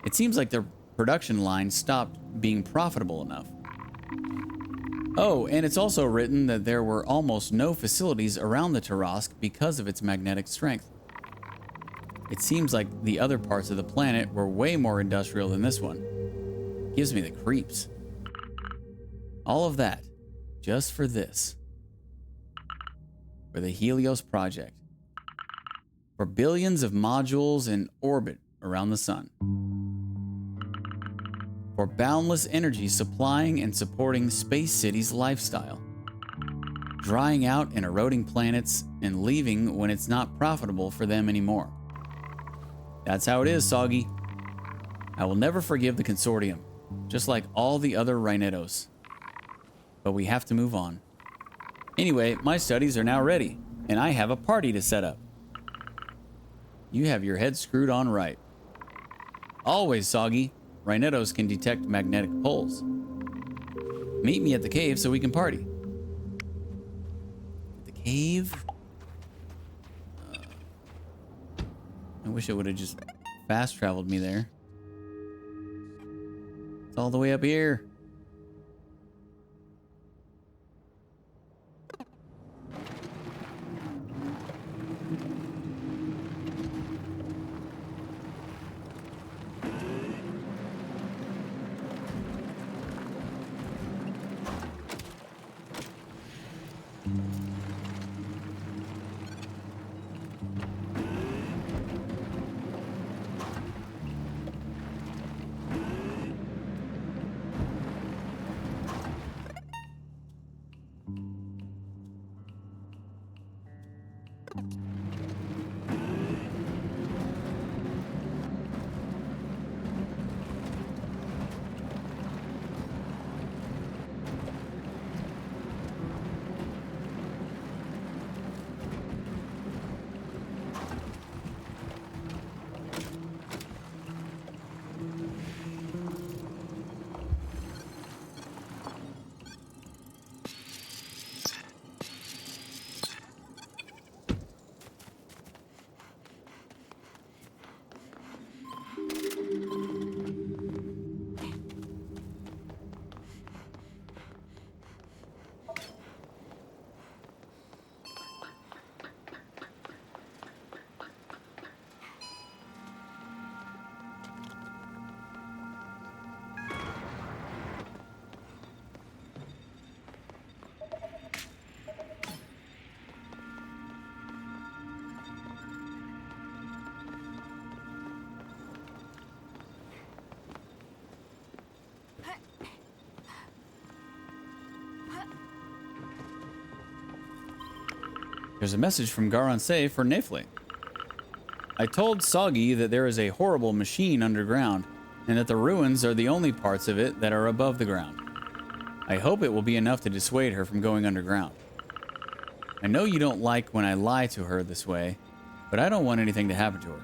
It seems like the production line stopped being profitable enough. Oh, and it's also written that there were almost no facilities around the Tarask because of its magnetic strength. It seems like the other parts of the planet were way more industrial than this one. Gives me the creeps. All of that just for this. For the Helios project. For billions of modules in orbit around the sun. For boundless energy supplying and supporting Space City's lifestyle. Drying out and eroding planets and leaving when it's not profitable for them anymore. That's how it is, Soggy. I will never forgive the consortium, just like all the other Rhinettos. But we have to move on. Anyway, my studies are now ready, and I have a party to set up. You have your head screwed on right. Always, Soggy. Rhinettos can detect magnetic poles. Meet me at the cave so we can party. The cave? I wish it would have just fast traveled me there. It's all the way up here. There's a message from Garanse for Nefle. I told Soggy that there is a horrible machine underground, and that the ruins are the only parts of it that are above the ground. I hope it will be enough to dissuade her from going underground. I know you don't like when I lie to her this way, but I don't want anything to happen to her.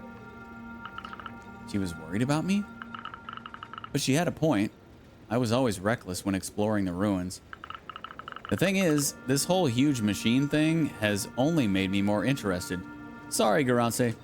She was worried about me? But she had a point. I was always reckless when exploring the ruins. The thing is, this whole huge machine thing has only made me more interested. Sorry, Garanse.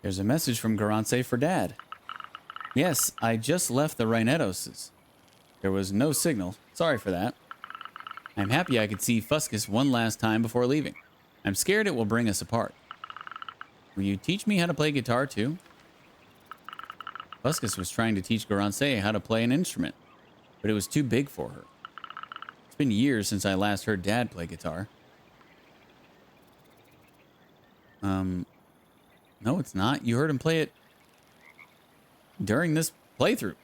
There's a message from Garance for Dad. Yes, I just left the Rhinettos'. There was no signal. Sorry for that. I'm happy I could see Fuscus one last time before leaving. I'm scared it will bring us apart. Will you teach me how to play guitar too? Fuscus was trying to teach Garance how to play an instrument, but it was too big for her. It's been years since I last heard Dad play guitar. No, it's not. You heard him play it during this playthrough.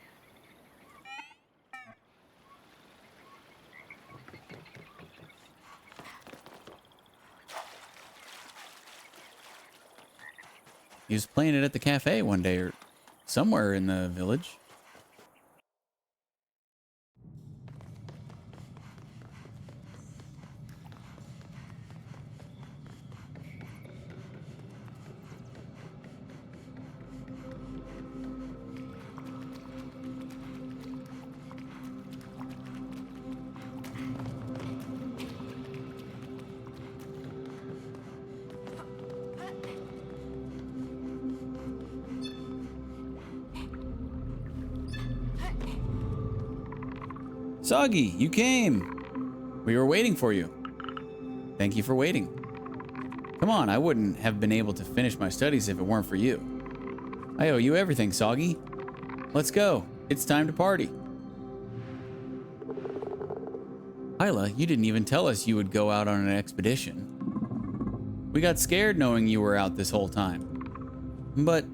He was playing it at the cafe one day or somewhere in the village. Soggy, you came. We were waiting for you. Thank you for waiting. Come on, I wouldn't have been able to finish my studies if it weren't for you. I owe you everything, Soggy. Let's go. It's time to party. Hyla, you didn't even tell us you would go out on an expedition. We got scared knowing you were out this whole time. But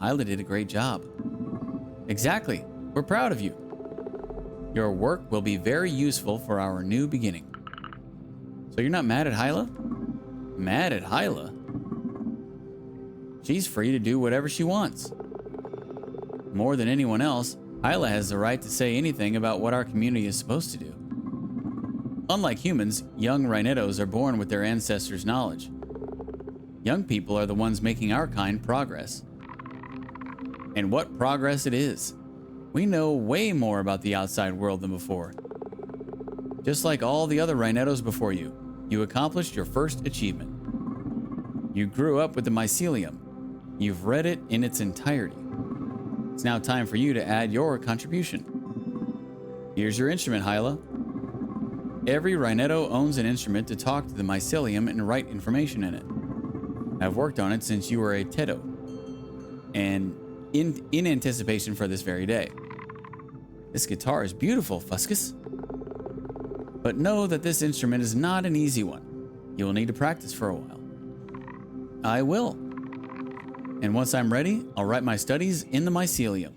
Hyla did a great job. Exactly. We're proud of you. Your work will be very useful for our new beginning. So you're not mad at Hyla? Mad at Hyla? She's free to do whatever she wants. More than anyone else, Hyla has the right to say anything about what our community is supposed to do. Unlike humans, young Rhinettos are born with their ancestors' knowledge. Young people are the ones making our kind progress. And what progress it is. We know way more about the outside world than before. Just like all the other Rhinettos before you, you accomplished your first achievement. You grew up with the mycelium. You've read it in its entirety. It's now time for you to add your contribution. Here's your instrument, Hyla. Every Rhinetto owns an instrument to talk to the mycelium and write information in it. I've worked on it since you were a Teddo, and in anticipation for this very day. This guitar is beautiful, Fuscus. But know that this instrument is not an easy one. You will need to practice for a while. I will. And once I'm ready, I'll write my studies in the mycelium.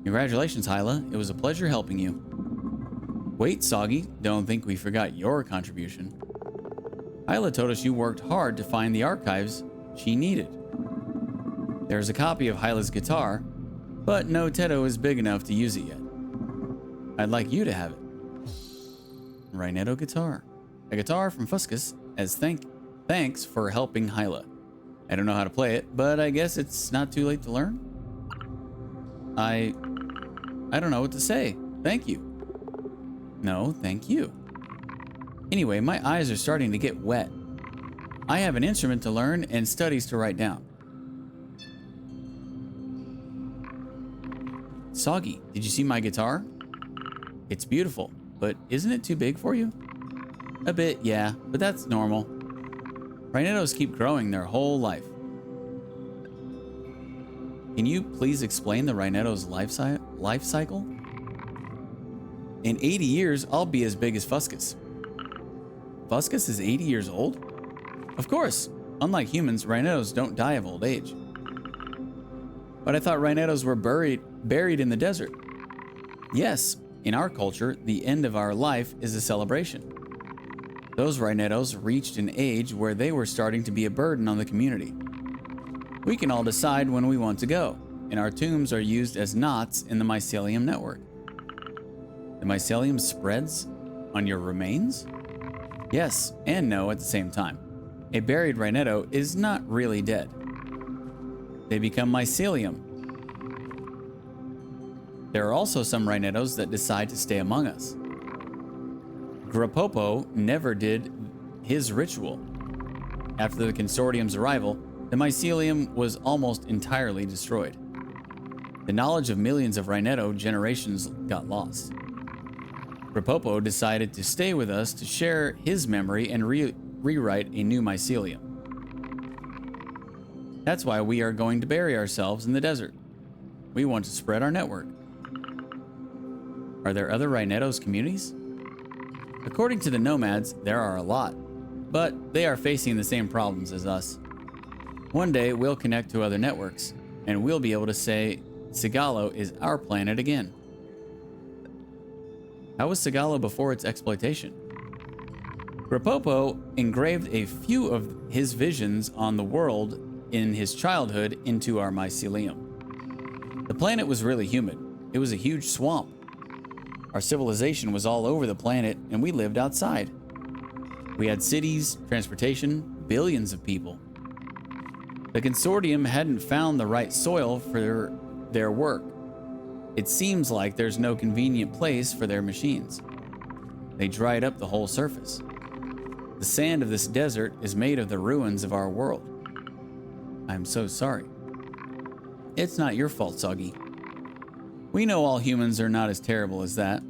Congratulations, Hyla. It was a pleasure helping you. Wait, Soggy. Don't think we forgot your contribution. Hyla told us you worked hard to find the archives she needed. There's a copy of Hyla's guitar, but no Teddo is big enough to use it yet. I'd like you to have it. Rhinetto guitar. A guitar from Fuscus as thanks for helping Hyla. I don't know how to play it, but I guess it's not too late to learn. I don't know what to say. Thank you. No, thank you. Anyway, my eyes are starting to get wet. I have an instrument to learn and studies to write down. Soggy, did you see my guitar? It's beautiful, but isn't it too big for you? A bit, yeah, but that's normal. Rhinettos keep growing their whole life. Can you please explain the Rhinetto's life cycle? In 80 years, I'll be as big as Fuscus. Fuscus is 80 years old? Of course. Unlike humans, Rhinettos don't die of old age. But I thought Rhinettos were buried in the desert. Yes, in our culture, the end of our life is a celebration. Those Rhinettos reached an age where they were starting to be a burden on the community. We can all decide when we want to go, and our tombs are used as knots in the mycelium network. The mycelium spreads on your remains? Yes and no at the same time. A buried Rhinetto is not really dead. They become mycelium. There are also some Rhinettos that decide to stay among us. Grapopo never did his ritual. After the consortium's arrival, the mycelium was almost entirely destroyed. The knowledge of millions of Rhinetto generations got lost. Rapopo decided to stay with us to share his memory and rewrite a new mycelium. That's why we are going to bury ourselves in the desert. We want to spread our network. Are there other Rhinetto's communities? According to the nomads, there are a lot, but they are facing the same problems as us. One day, we'll connect to other networks, and we'll be able to say Sigalo is our planet again. How was Sigalo before its exploitation? Rapopo engraved a few of his visions on the world in his childhood into our mycelium. The planet was really humid. It was a huge swamp. Our civilization was all over the planet, and we lived outside. We had cities, transportation, billions of people. The consortium hadn't found the right soil for their work. It seems like there's no convenient place for their machines. They dried up the whole surface. The sand of this desert is made of the ruins of our world. I'm so sorry. It's not your fault, Soggy. We know all humans are not as terrible as that.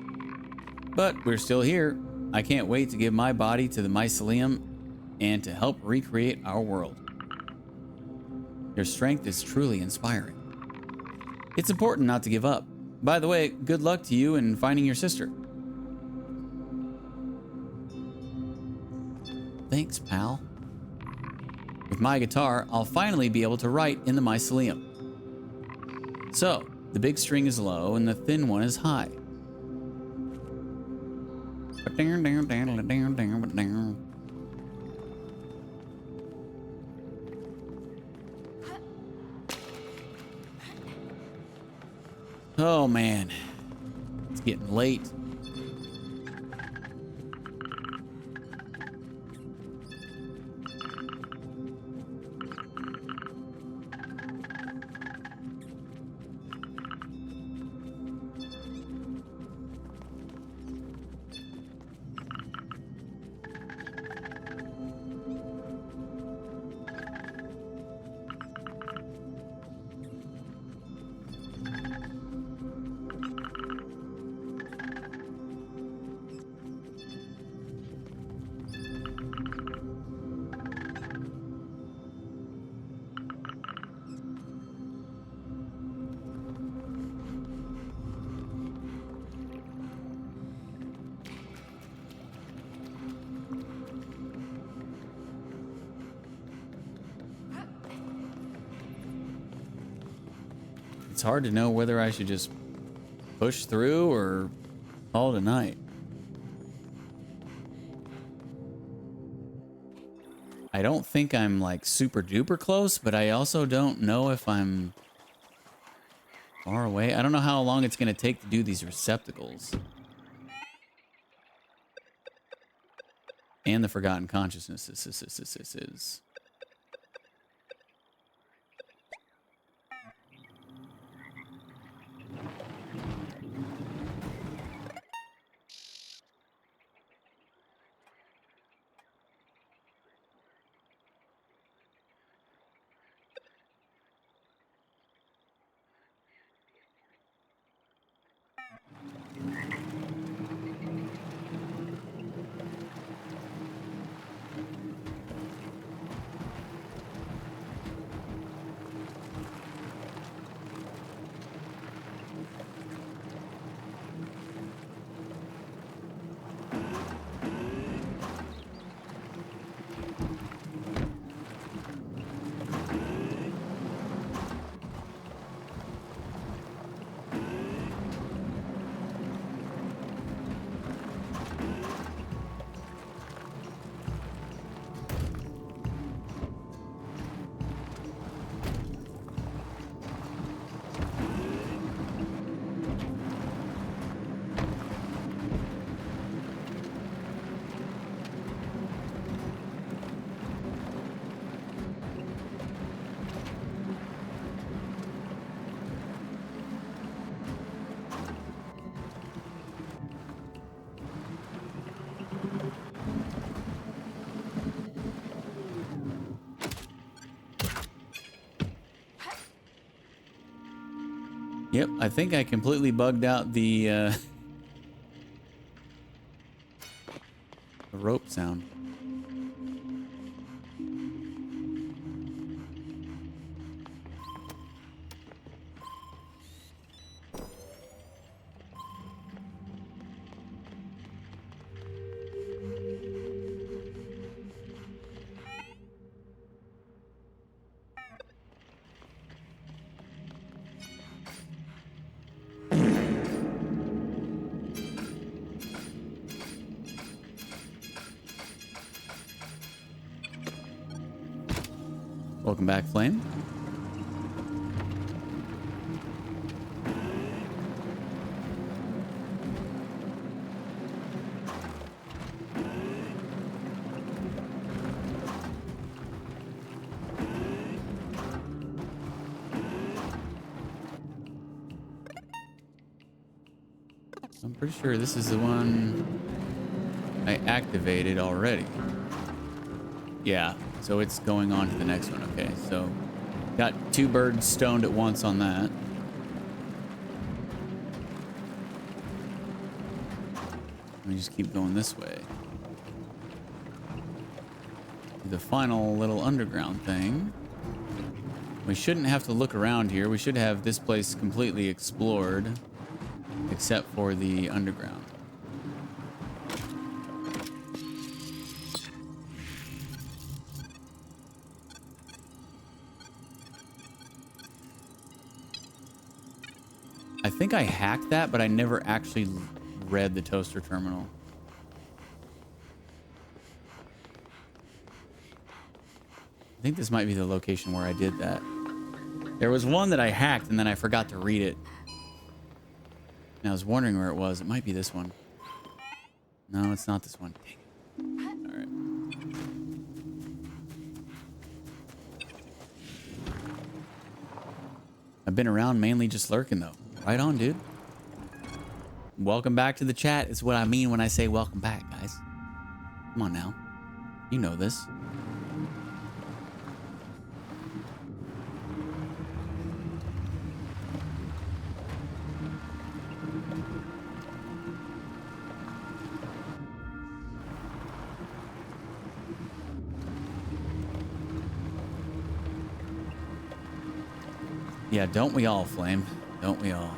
But we're still here. I can't wait to give my body to the mycelium and to help recreate our world. Your strength is truly inspiring. It's important not to give up. By the way, good luck to you in finding your sister. Thanks, pal. With my guitar, I'll finally be able to write in the mycelium. So, the big string is low and the thin one is high. Oh man, it's getting late. It's hard to know whether I should just push through or call it a night. I don't think I'm like super duper close, but I also don't know if I'm far away. I don't know how long it's going to take to do these receptacles. And the Forgotten Consciousness is. Yep, I think I completely bugged out the rope sound. Welcome back, Flame. I'm pretty sure this is the one I activated already. Yeah, so it's going on to the next one. Okay, so got 2 birds stoned at once on that. Let me just keep going this way. The final little underground thing. We shouldn't have to look around here. We should have this place completely explored, except for the underground. I think I hacked that, but I never actually read the toaster terminal. I think this might be the location where I did that. There was one that I hacked and then I forgot to read it. And I was wondering where it was. It might be this one. No, it's not this one. Dang it. All right. I've been around mainly just lurking though. Right on, dude. Welcome back to the chat is what I mean when I say welcome back, guys. Come on now. You know this. Yeah, don't we all, Flame? Don't we all?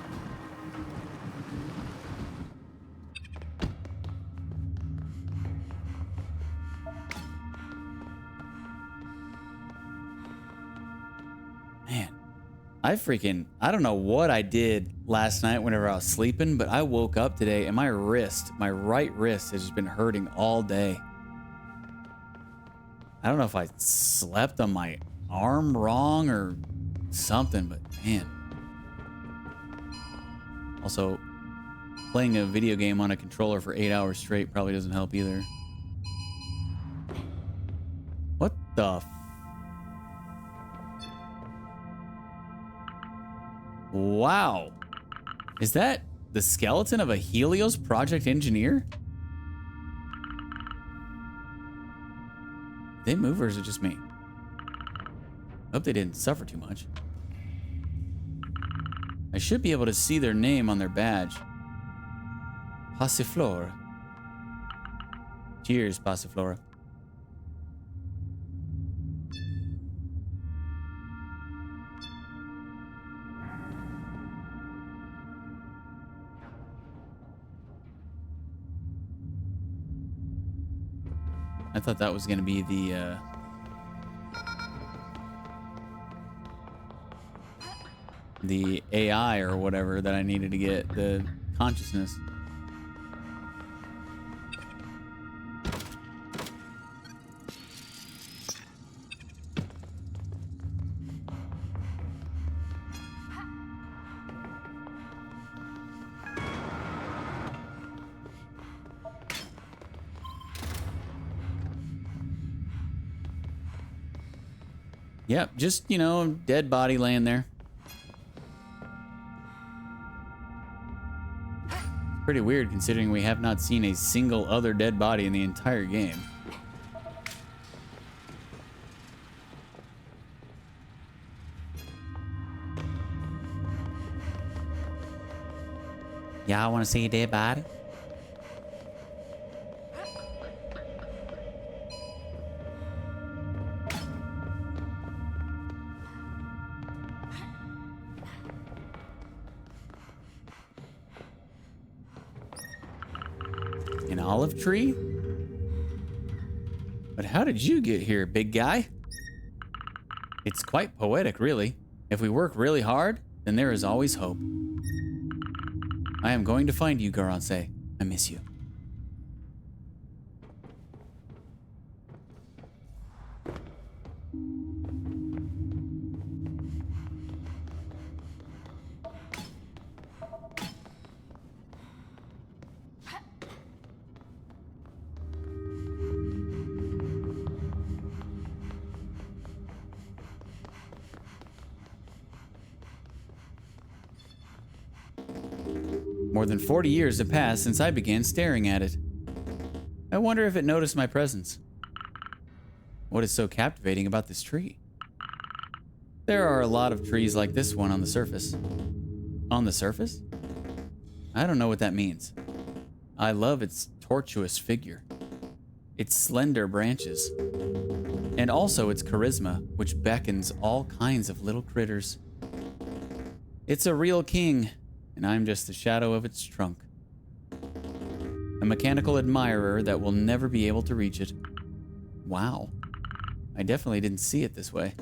Man, I don't know what I did last night whenever I was sleeping, but I woke up today and my right wrist has just been hurting all day. I don't know if I slept on my arm wrong or something, but man. Also, playing a video game on a controller for 8 hours straight probably doesn't help either. What the Wow. Is that the skeleton of a Helios project engineer? They move or is it just me? Hope they didn't suffer too much. I should be able to see their name on their badge. Passiflora. Cheers, Passiflora. I thought that was going to be the AI or whatever that I needed to get, the consciousness. Yep, just, you know, dead body laying there. Pretty weird considering we have not seen a single other dead body in the entire game. Y'all want to see a dead body? An olive tree? But how did you get here, big guy? It's quite poetic, really. If we work really hard, then there is always hope. I am going to find you, Garanse. I miss you. More than 40 years have passed since I began staring at it. I wonder if it noticed my presence. What is so captivating about this tree? There are a lot of trees like this one on the surface. On the surface? I don't know what that means. I love its tortuous figure, its slender branches, and also its charisma, which beckons all kinds of little critters. It's a real king, and I'm just the shadow of its trunk. A mechanical admirer that will never be able to reach it. Wow. I definitely didn't see it this way.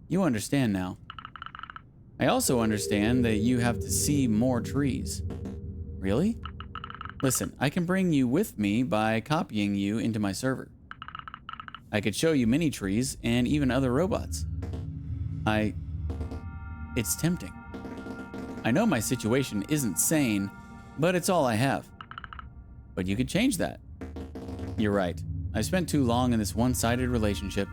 You understand now. I also understand that you have to see more trees. Really? Listen, I can bring you with me by copying you into my server. I could show you mini trees and even other robots. It's tempting. I know my situation isn't sane, but it's all I have. But you could change that. You're right. I spent too long in this one-sided relationship.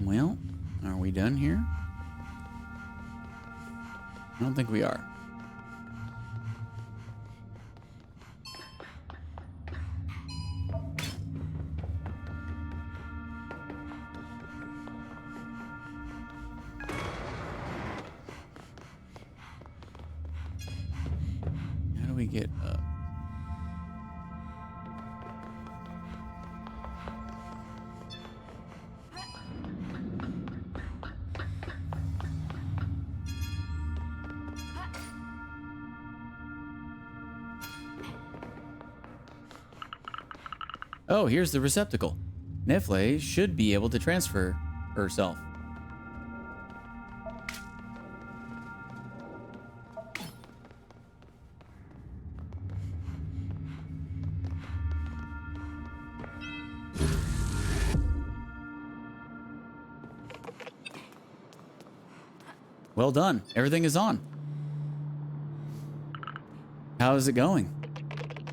Well, are we done here? I don't think we are. How do we get up? Oh, here's the receptacle. Nefle should be able to transfer herself. Well done. Everything is on. How is it going?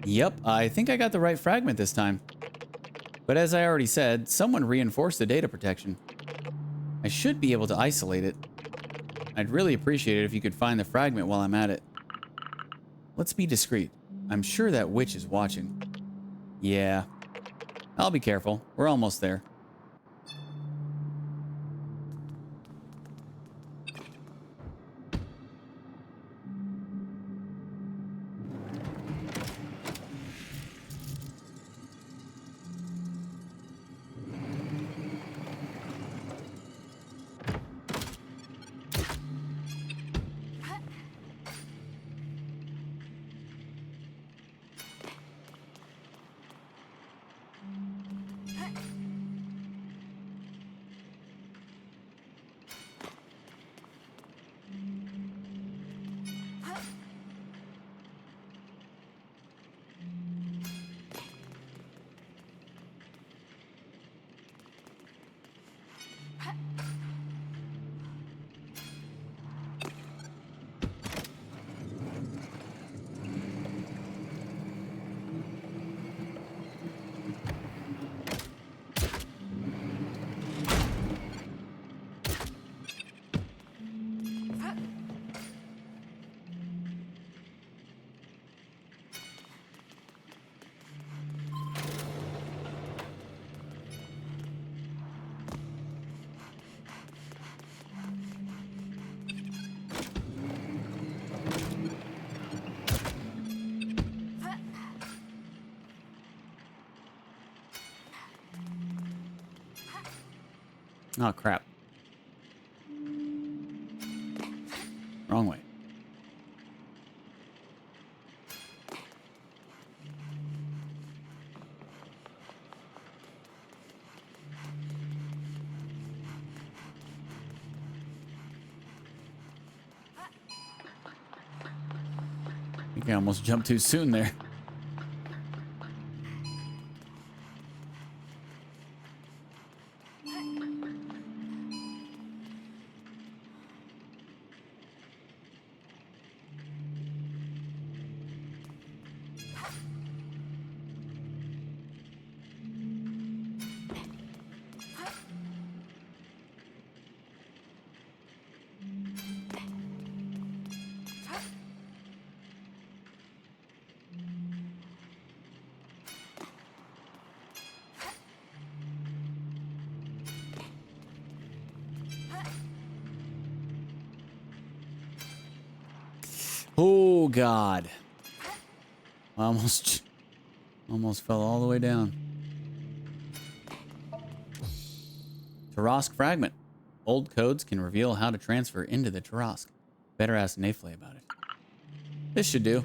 Yep, I think I got the right fragment this time. But as I already said, someone reinforced the data protection. I should be able to isolate it. I'd really appreciate it if you could find the fragment while I'm at it. Let's be discreet. I'm sure that witch is watching. Yeah. I'll be careful. We're almost there. Oh, crap. Wrong way. I think I almost jumped too soon there. Oh, God. I almost fell all the way down. Tarask fragment. Old codes can reveal how to transfer into the Tarask. Better ask Nafle about it. This should do.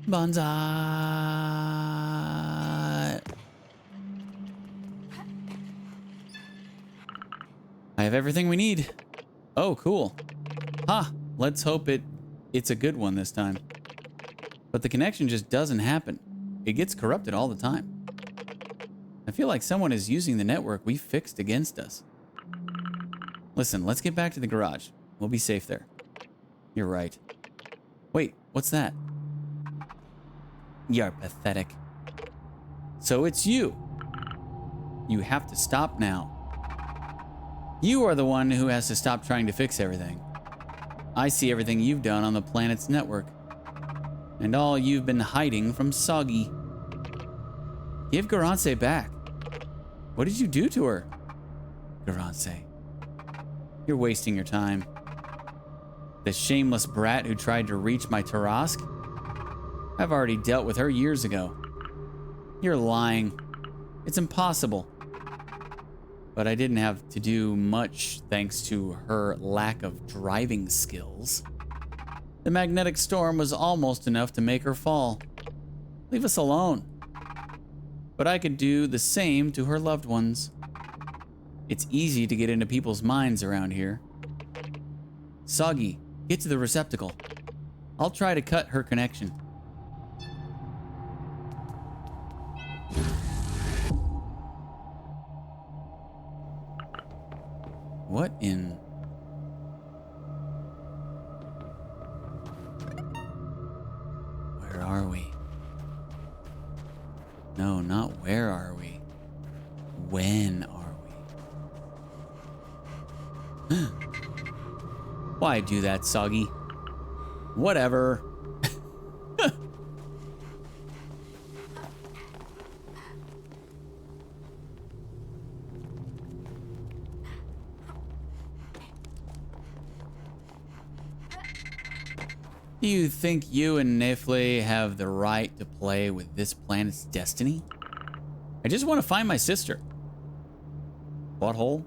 Bonsai. I have everything we need. Oh, cool. Ha! Let's hope it's a good one this time. But the connection just doesn't happen. It gets corrupted all the time. I feel like someone is using the network we fixed against us. Listen, let's get back to the garage. We'll be safe there. You're right. Wait, what's that? You're pathetic. So it's you. You have to stop now. You are the one who has to stop trying to fix everything. I see everything you've done on the planet's network. And all you've been hiding from Soggy. Give Garanse back. What did you do to her? Garanse. You're wasting your time. The shameless brat who tried to reach my Tarask? I've already dealt with her years ago. You're lying. It's impossible. But I didn't have to do much thanks to her lack of driving skills. The magnetic storm was almost enough to make her fall. Leave us alone. But I could do the same to her loved ones. It's easy to get into people's minds around here. Soggy, get to the receptacle. I'll try to cut her connection. What in... Where are we? No, not where are we. When are we? Why do that, Soggy? Whatever. Do you think you and Nafle have the right to play with this planet's destiny? I just want to find my sister. Butthole?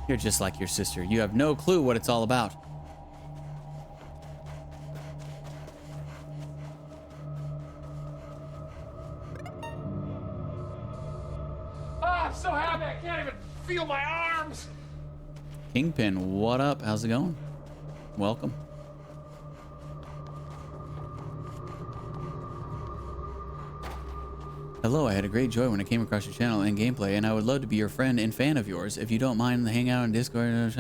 You're just like your sister. You have no clue what it's all about. I'm so happy I can't even feel my arms. Kingpin, what up? How's it going? Welcome. Hello, I had a great joy when I came across your channel and gameplay, and I would love to be your friend and fan of yours. If you don't mind, hang out on Discord.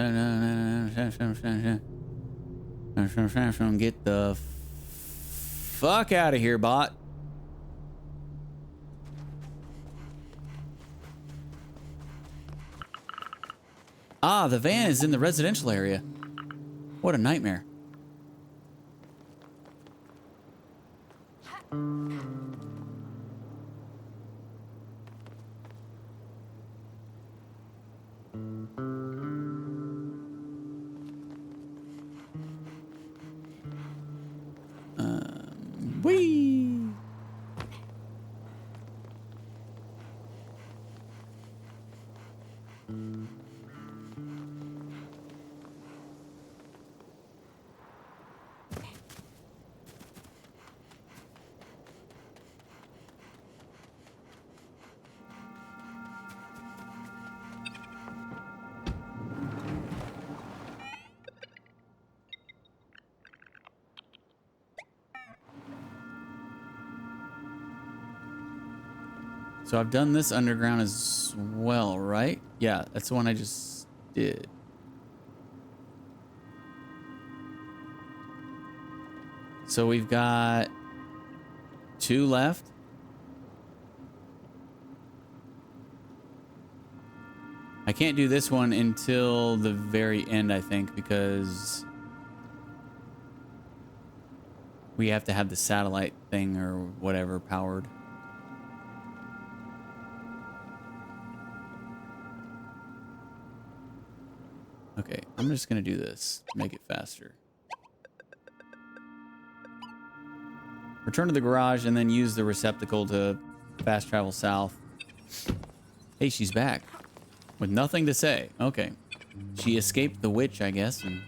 Get the fuck out of here, bot. Ah, the van is in the residential area. What a nightmare. Whee! So I've done this underground as well, right? Yeah, that's the one I just did. So we've got 2 left. I can't do this one until the very end, I think, because we have to have the satellite thing or whatever powered. Okay, I'm just gonna do this to make it faster. Return to the garage and then use the receptacle to fast travel south. Hey, she's back. With nothing to say. Okay. She escaped the witch, I guess. And...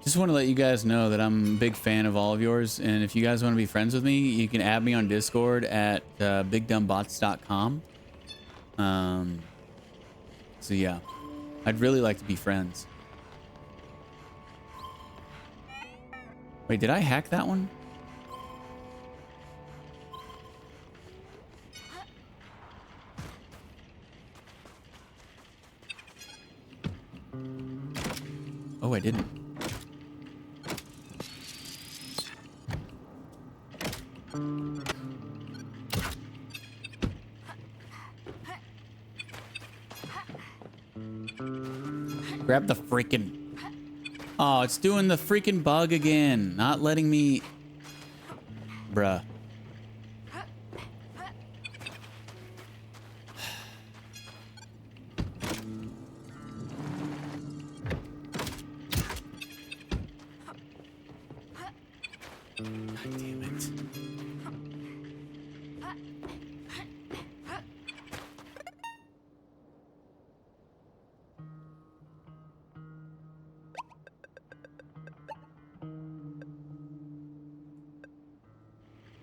Just want to let you guys know that I'm a big fan of all of yours, and if you guys want to be friends with me, you can add me on Discord at bigdumbbots.com. So yeah, I'd really like to be friends. Wait, did I hack that one? Oh, I didn't. Grab the freaking... Oh, it's doing the freaking bug again. Not letting me... Bruh. God damn it.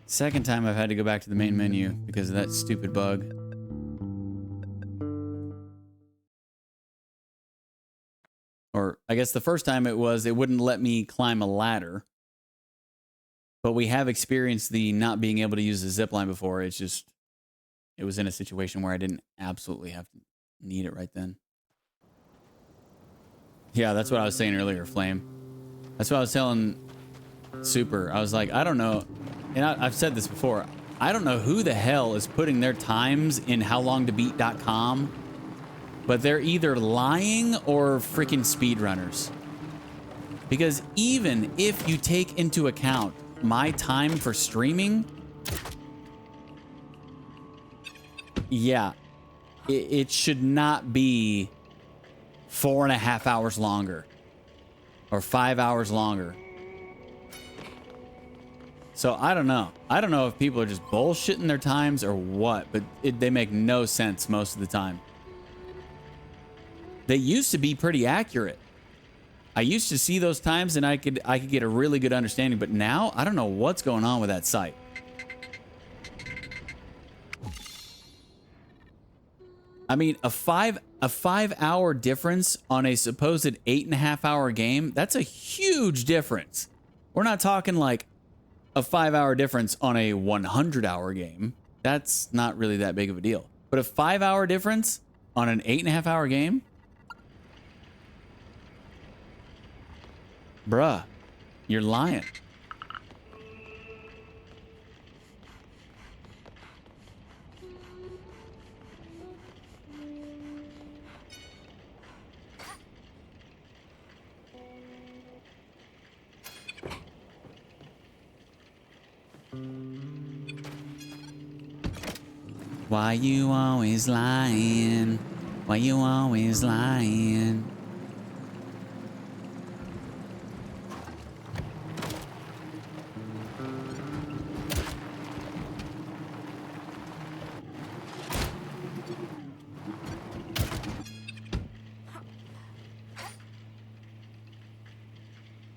Second time I've had to go back to the main menu because of that stupid bug. Or I guess the first time it wouldn't let me climb a ladder. But we have experienced the not being able to use the zip line before. It's just, it was in a situation where I didn't absolutely have to need it right then. Yeah, that's what I was saying earlier, Flame. That's what I was telling Super. I was like, I don't know. And I've said this before. I don't know who the hell is putting their times in howlongtobeat.com, but they're either lying or freaking speedrunners. Because even if you take into account my time for streaming, yeah, it should not be 4.5 hours longer or 5 hours longer. So I don't know. I don't know if people are just bullshitting their times or what, but they make no sense most of the time. They used to be pretty accurate. I used to see those times and I could get a really good understanding, but now I don't know what's going on with that site. I mean, a 5 hour difference on a supposed 8.5 hour game, that's a huge difference. We're not talking like a 5-hour difference on a 100-hour game. That's not really that big of a deal. But a 5-hour difference on an 8.5-hour game? Bruh, you're lying. Why you always lying? Why you always lying?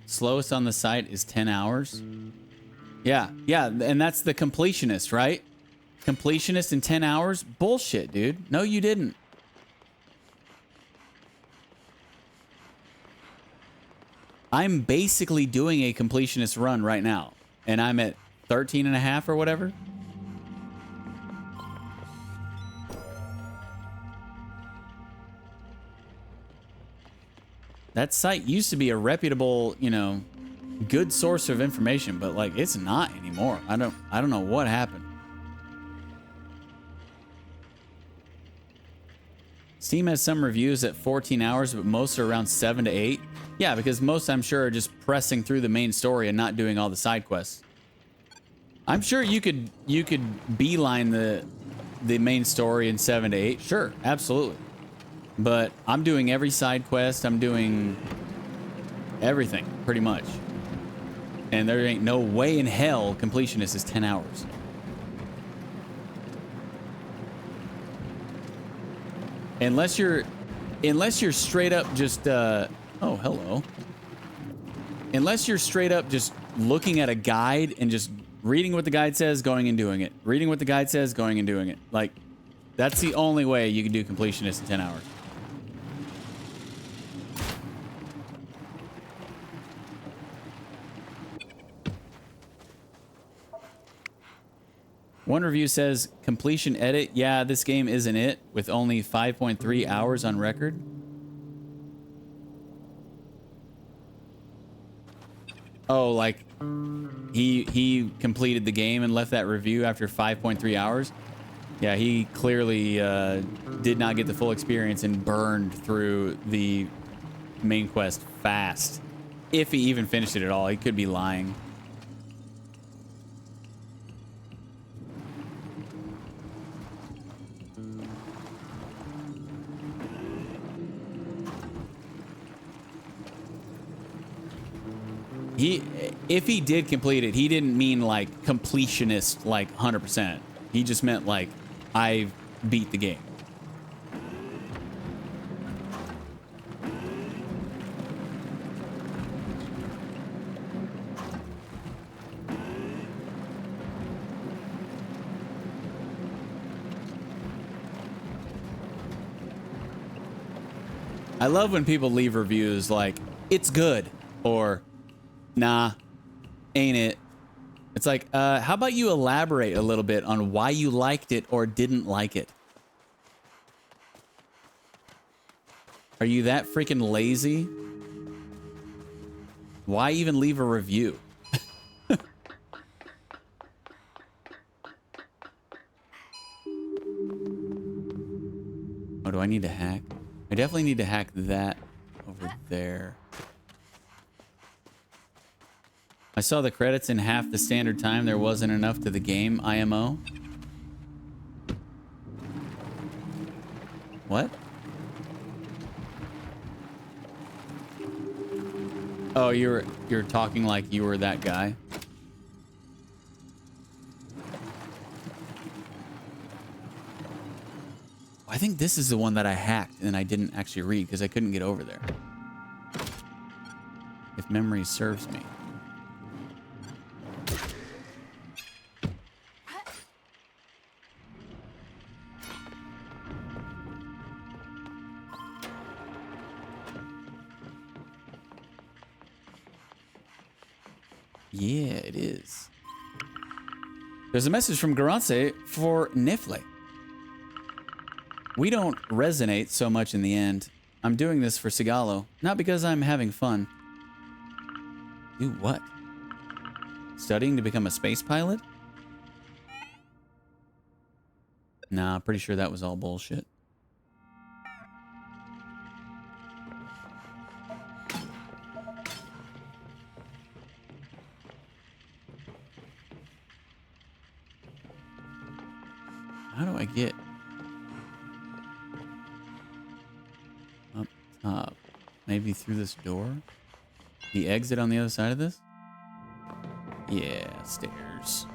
Slowest on the site is 10 hours. Yeah, and that's the completionist, right? Completionist in 10 hours? Bullshit, dude. No, you didn't. I'm basically doing a completionist run right now, and I'm at 13 and a half or whatever. That site used to be a reputable, you know, good source of information, but like it's not anymore. I don't know what happened. Steam has some reviews at 14 hours, but most are around 7 to 8. Yeah, because most, I'm sure, are just pressing through the main story and not doing all the side quests. I'm sure you could beeline the main story in 7 to 8. Sure, absolutely. But I'm doing every side quest. I'm doing everything, pretty much. And there ain't no way in hell completionist is 10 hours. Unless you're straight up just oh, hello. Unless you're straight up just looking at a guide and just reading what the guide says, going and doing it. Reading what the guide says, going and doing it. Like, that's the only way you can do completionist in 10 hours. One review says, completion edit. Yeah, this game isn't it, with only 5.3 hours on record. Oh, like he completed the game and left that review after 5.3 hours. Yeah, he clearly did not get the full experience and burned through the main quest fast. If he even finished it at all. He could be lying. If he did complete it, he didn't mean like completionist, like 100%. He just meant like, I beat the game. I love when people leave reviews like, it's good, or nah, ain't it? It's like, how about you elaborate a little bit on why you liked it or didn't like it? Are you that freaking lazy? Why even leave a review? Oh, do I need to hack? I definitely need to hack that over there. I saw the credits in half the standard time. There wasn't enough to the game, IMO. What? Oh, you're talking like you were that guy. I think this is the one that I hacked and I didn't actually read because I couldn't get over there. If memory serves me. Yeah, it is. There's a message from Garance for Nifle. We don't resonate so much in the end. I'm doing this for Sigalo, not because I'm having fun. Do what? Studying to become a space pilot? Nah, pretty sure that was all bullshit. How do I get up top? Maybe through this door? The exit on the other side of this? Yeah, stairs.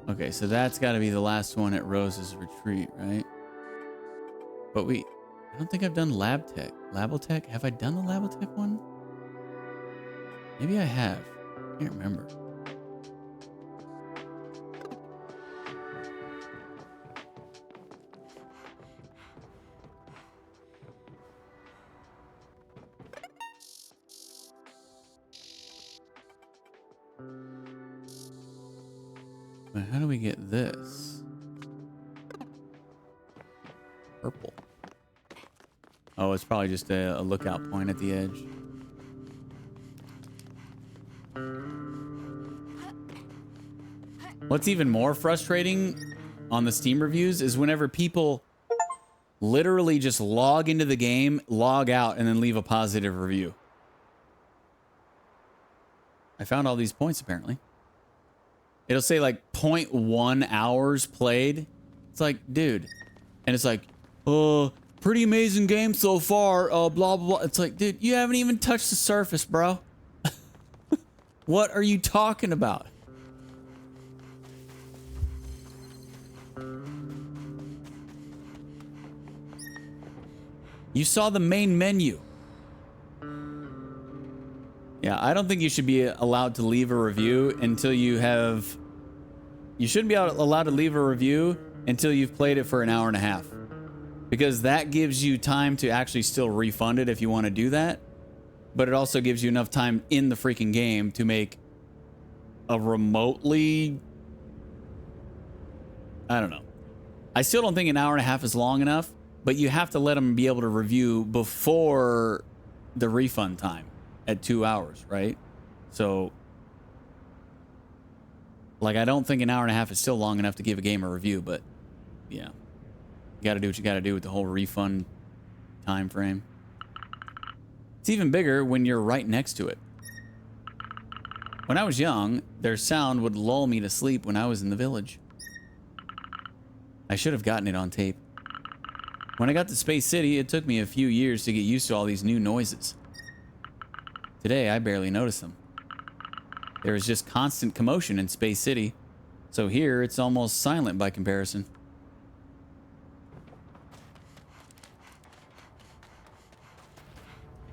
Okay, so that's got to be the last one at Rose's retreat, right? But I don't think I've done Lab Tech. Labotech? Have I done the Labotech one? Maybe I have. I can't remember. But how do we get this? Purple. Oh, it's probably just a lookout point at the edge. What's even more frustrating on the Steam reviews is whenever people literally just log into the game, log out, and then leave a positive review. I found all these points, apparently. It'll say, like, 0.1 hours played. It's like, dude. And it's like, pretty amazing game so far, blah, blah, blah. It's like, dude, you haven't even touched the surface, bro. What are you talking about? You saw the main menu. Yeah, I don't think you should be allowed to leave a review until you have... You shouldn't be allowed to leave a review until you've played it for an hour and a half. Because that gives you time to actually still refund it if you want to do that. But it also gives you enough time in the freaking game to make a remotely... I don't know. I still don't think an hour and a half is long enough, but you have to let them be able to review before the refund time at 2 hours, right? So, like, I don't think an hour and a half is still long enough to give a game a review, but yeah. You gotta do what you gotta do with the whole refund time frame. It's even bigger when you're right next to it. When I was young, their sound would lull me to sleep when I was in the village. I should have gotten it on tape. When I got to Space City, it took me a few years to get used to all these new noises. Today, I barely notice them. There is just constant commotion in Space City, so here it's almost silent by comparison.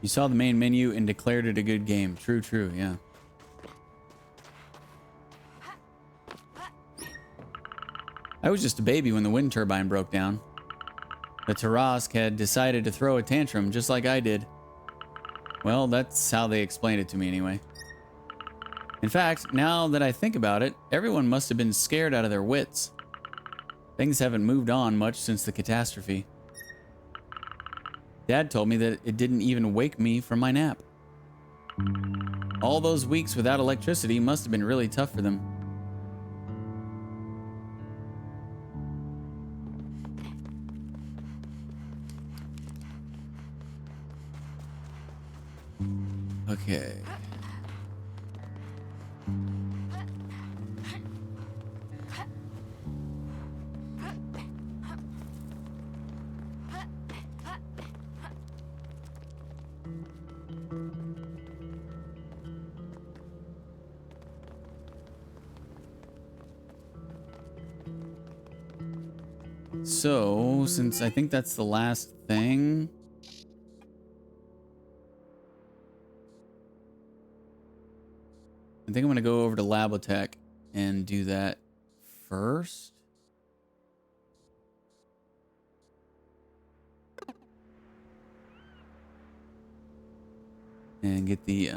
You saw the main menu and declared it a good game. True, true, yeah. I was just a baby when the wind turbine broke down. The Tarask had decided to throw a tantrum just like I did. Well, that's how they explained it to me anyway. In fact, now that I think about it, everyone must have been scared out of their wits. Things haven't moved on much since the catastrophe. Dad told me that it didn't even wake me from my nap. All those weeks without electricity must have been really tough for them. Okay. So, since I think that's the last thing... I think I'm going to go over to Labotech and do that first. And get the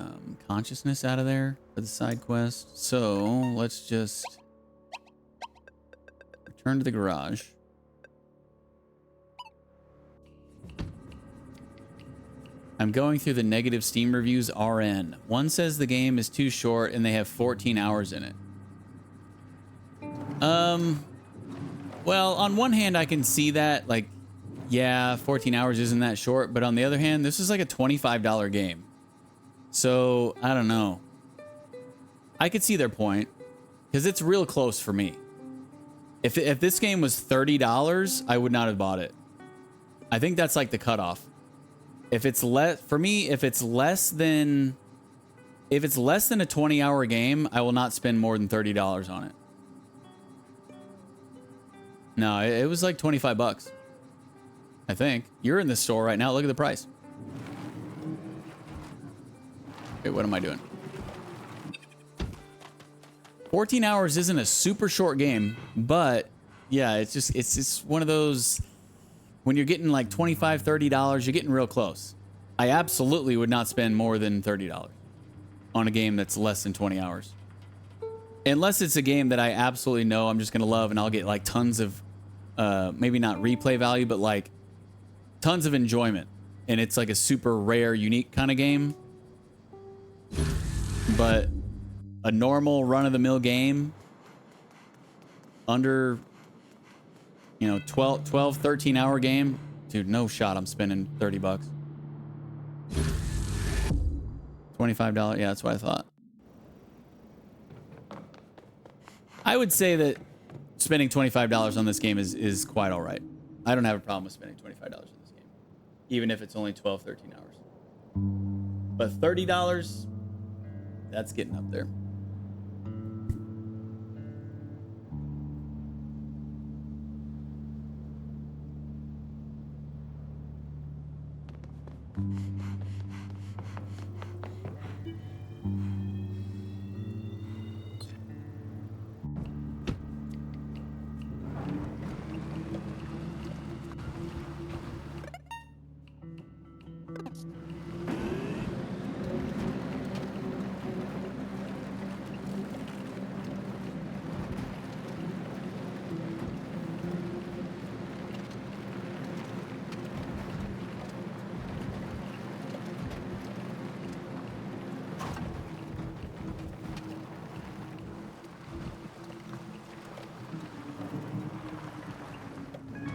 consciousness out of there for the side quest. So let's just return to the garage. I'm going through the negative Steam reviews RN. One says the game is too short and they have 14 hours in it. Well, on one hand, I can see that. Like, yeah, 14 hours isn't that short. But on the other hand, this is like a $25 game. So, I don't know. I could see their point. Because it's real close for me. If this game was $30, I would not have bought it. I think that's like the cutoff. If it's less for me, if it's less than a 20-hour game, I will not spend more than $30 on it. No, it was like 25 bucks. I think. You're in the store right now. Look at the price. Okay, what am I doing? 14 hours isn't a super short game, but yeah, it's just one of those. When you're getting like $25, $30, you're getting real close. I absolutely would not spend more than $30 on a game that's less than 20 hours. Unless it's a game that I absolutely know I'm just going to love and I'll get like tons of, maybe not replay value, but like tons of enjoyment. And it's like a super rare, unique kind of game. But a normal run-of-the-mill game under... 12, 13-hour game. Dude, no shot I'm spending 30 bucks. $25. Yeah, that's what I thought. I would say that spending $25 on this game is quite all right. I don't have a problem with spending $25 on this game. Even if it's only 12, 13 hours. But $30, that's getting up there.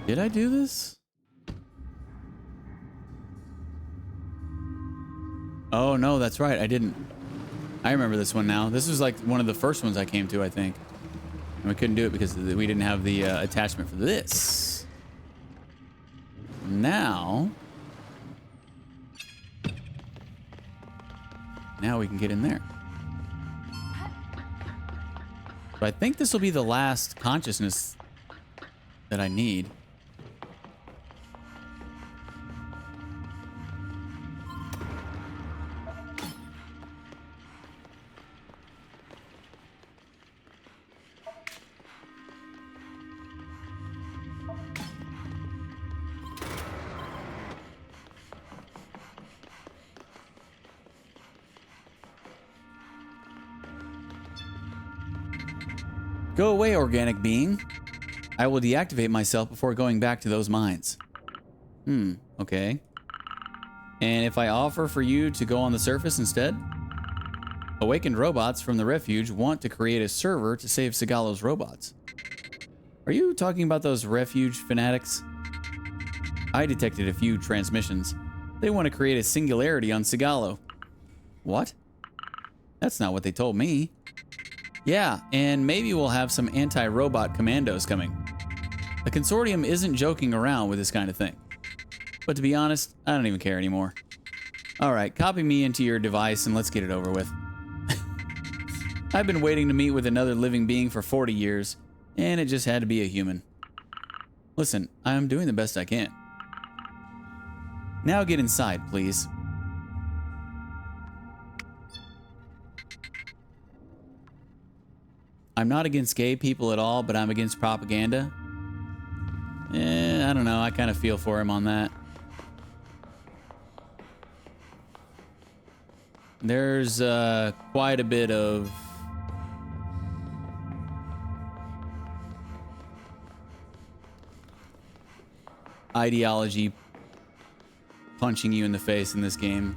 Did I do this? Oh, no, that's right. I didn't. I remember this one now. This was like one of the first ones I came to, I think. And we couldn't do it because we didn't have the attachment for this. Now we can get in there. So I think this will be the last consciousness that I need. Go away, organic being. I will deactivate myself before going back to those mines. Okay. And if I offer for you to go on the surface instead? Awakened robots from the refuge want to create a server to save Sigalo's robots. Are you talking about those refuge fanatics? I detected a few transmissions. They want to create a singularity on Sigalo. What? That's not what they told me. Yeah, and maybe we'll have some anti-robot commandos coming. The consortium isn't joking around with this kind of thing. But to be honest, I don't even care anymore. Alright, copy me into your device and let's get it over with. I've been waiting to meet with another living being for 40 years, and it just had to be a human. Listen, I'm doing the best I can. Now get inside, please. I'm not against gay people at all, but I'm against propaganda. I don't know. I kind of feel for him on that. There's quite a bit of ideology punching you in the face in this game.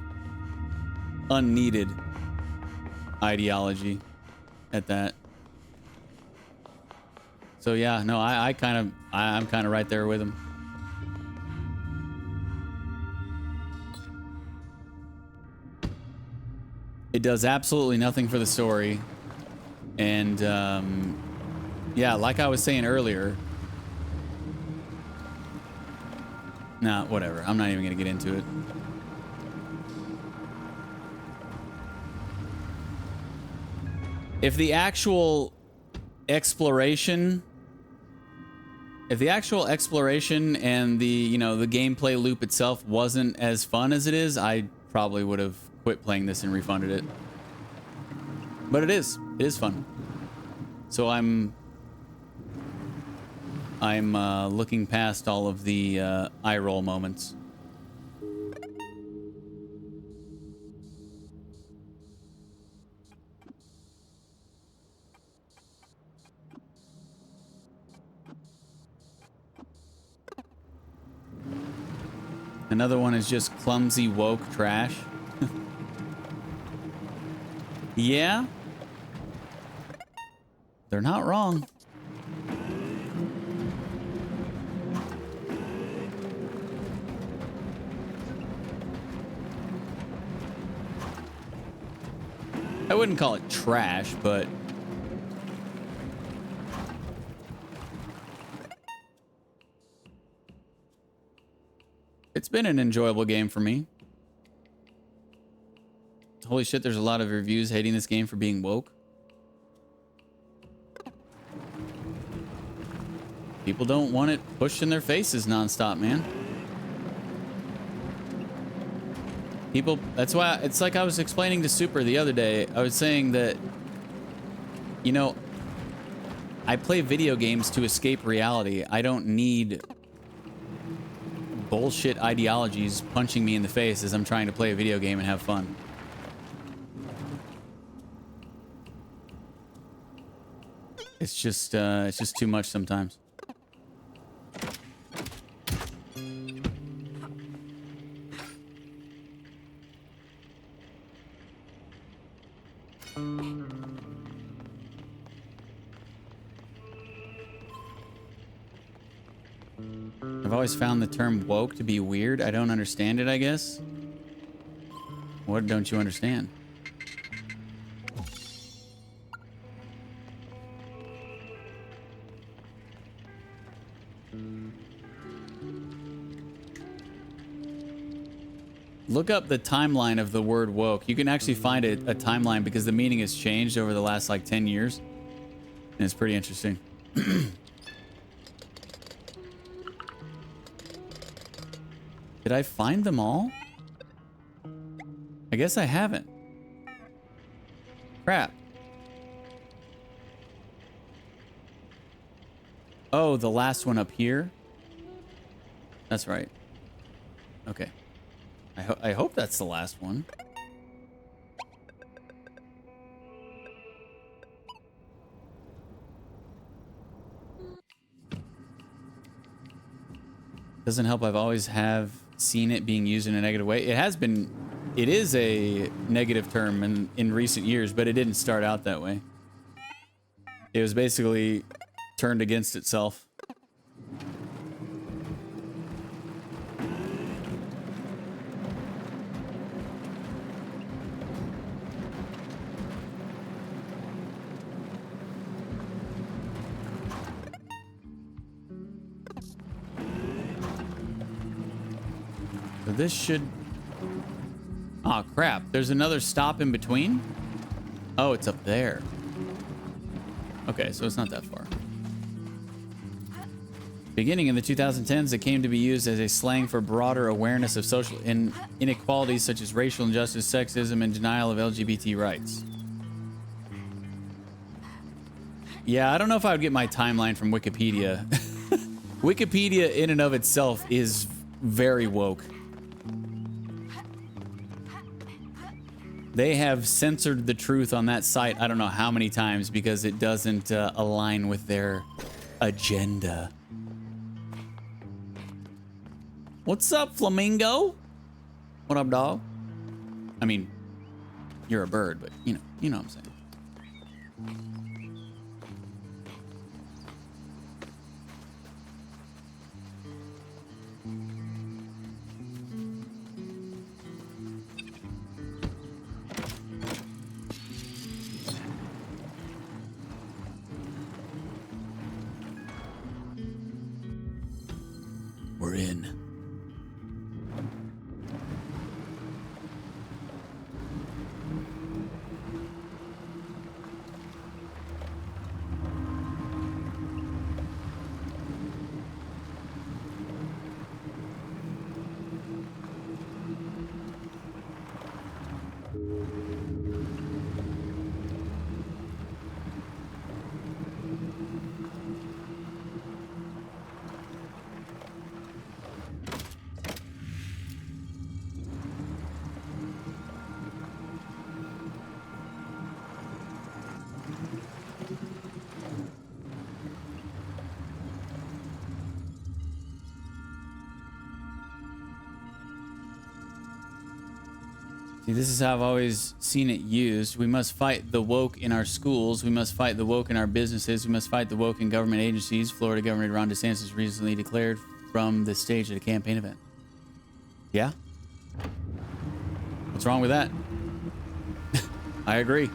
Unneeded ideology at that. So yeah, no, I'm kind of right there with him. It does absolutely nothing for the story. And yeah, like I was saying earlier. Nah, whatever. I'm not even gonna get into it. If the actual exploration and the, you know, the gameplay loop itself wasn't as fun as it is, I probably would have quit playing this and refunded it. But it is fun. So I'm looking past all of the eye roll moments. Another one is just clumsy woke trash. Yeah. They're not wrong. I wouldn't call it trash, but it's been an enjoyable game for me. Holy shit, there's a lot of reviews hating this game for being woke. People don't want it pushed in their faces nonstop, man. People, that's why it's like I was explaining to Super the other day. I was saying that, you know, I play video games to escape reality. I don't need bullshit ideologies punching me in the face as I'm trying to play a video game and have fun. It's just too much sometimes. I've always found the term woke to be weird. I don't understand it, I guess. What don't you understand? Look up the timeline of the word woke. You can actually find a timeline because the meaning has changed over the last like 10 years. And it's pretty interesting. Did I find them all? I guess I haven't. Crap. Oh, the last one up here? That's right. Okay. I hope that's the last one. Doesn't help. I've always have seen it being used in a negative way. It has been. It is a negative term in recent years, but it didn't start out that way. It was basically turned against itself. So this should... Oh, crap. There's another stop in between? Oh, it's up there. Okay, so it's not that far. Beginning in the 2010s, it came to be used as a slang for broader awareness of social inequalities such as racial injustice, sexism, and denial of LGBT rights. Yeah, I don't know if I would get my timeline from Wikipedia. Wikipedia in and of itself is very woke. They have censored the truth on that site I don't know how many times because it doesn't align with their agenda. What's up, Flamingo? What up, dog? I mean, you're a bird, but you know what I'm saying. We're in. See, this is how I've always seen it used. We must fight the woke in our schools. We must fight the woke in our businesses. We must fight the woke in government agencies. Florida Governor Ron DeSantis recently declared from the stage at a campaign event. Yeah? What's wrong with that? I agree.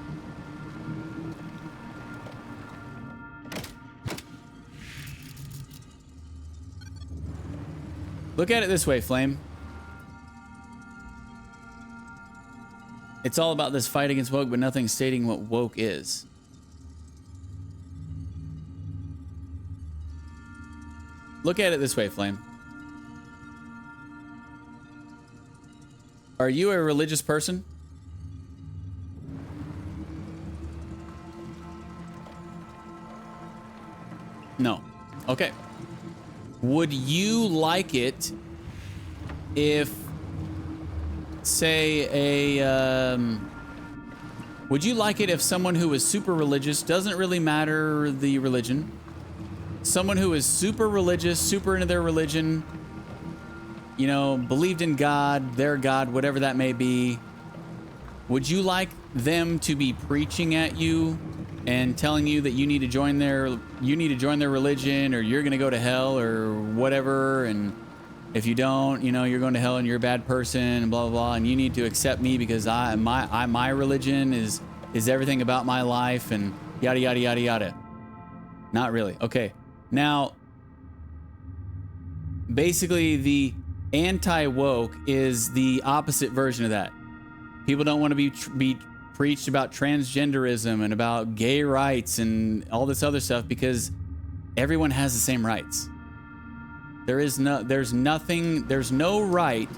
Look at it this way, Flame. It's all about this fight against woke, but nothing stating what woke is. Look at it this way, Flame. Are you a religious person? No. Okay. Would you like it if, say, would you like it if someone who is super religious, doesn't really matter the religion, someone who is super religious, super into their religion, you know, believed in God, their God, whatever that may be, would you like them to be preaching at you and telling you that you need to join their religion, or you're going to go to hell or whatever, and if you don't, you know, you're going to hell and you're a bad person and blah, blah, blah, and you need to accept me because my religion is everything about my life and yada, yada, yada, yada. Not really. Okay. Now, basically the anti-woke is the opposite version of that. People don't want to be preached about transgenderism and about gay rights and all this other stuff because everyone has the same rights. There's no right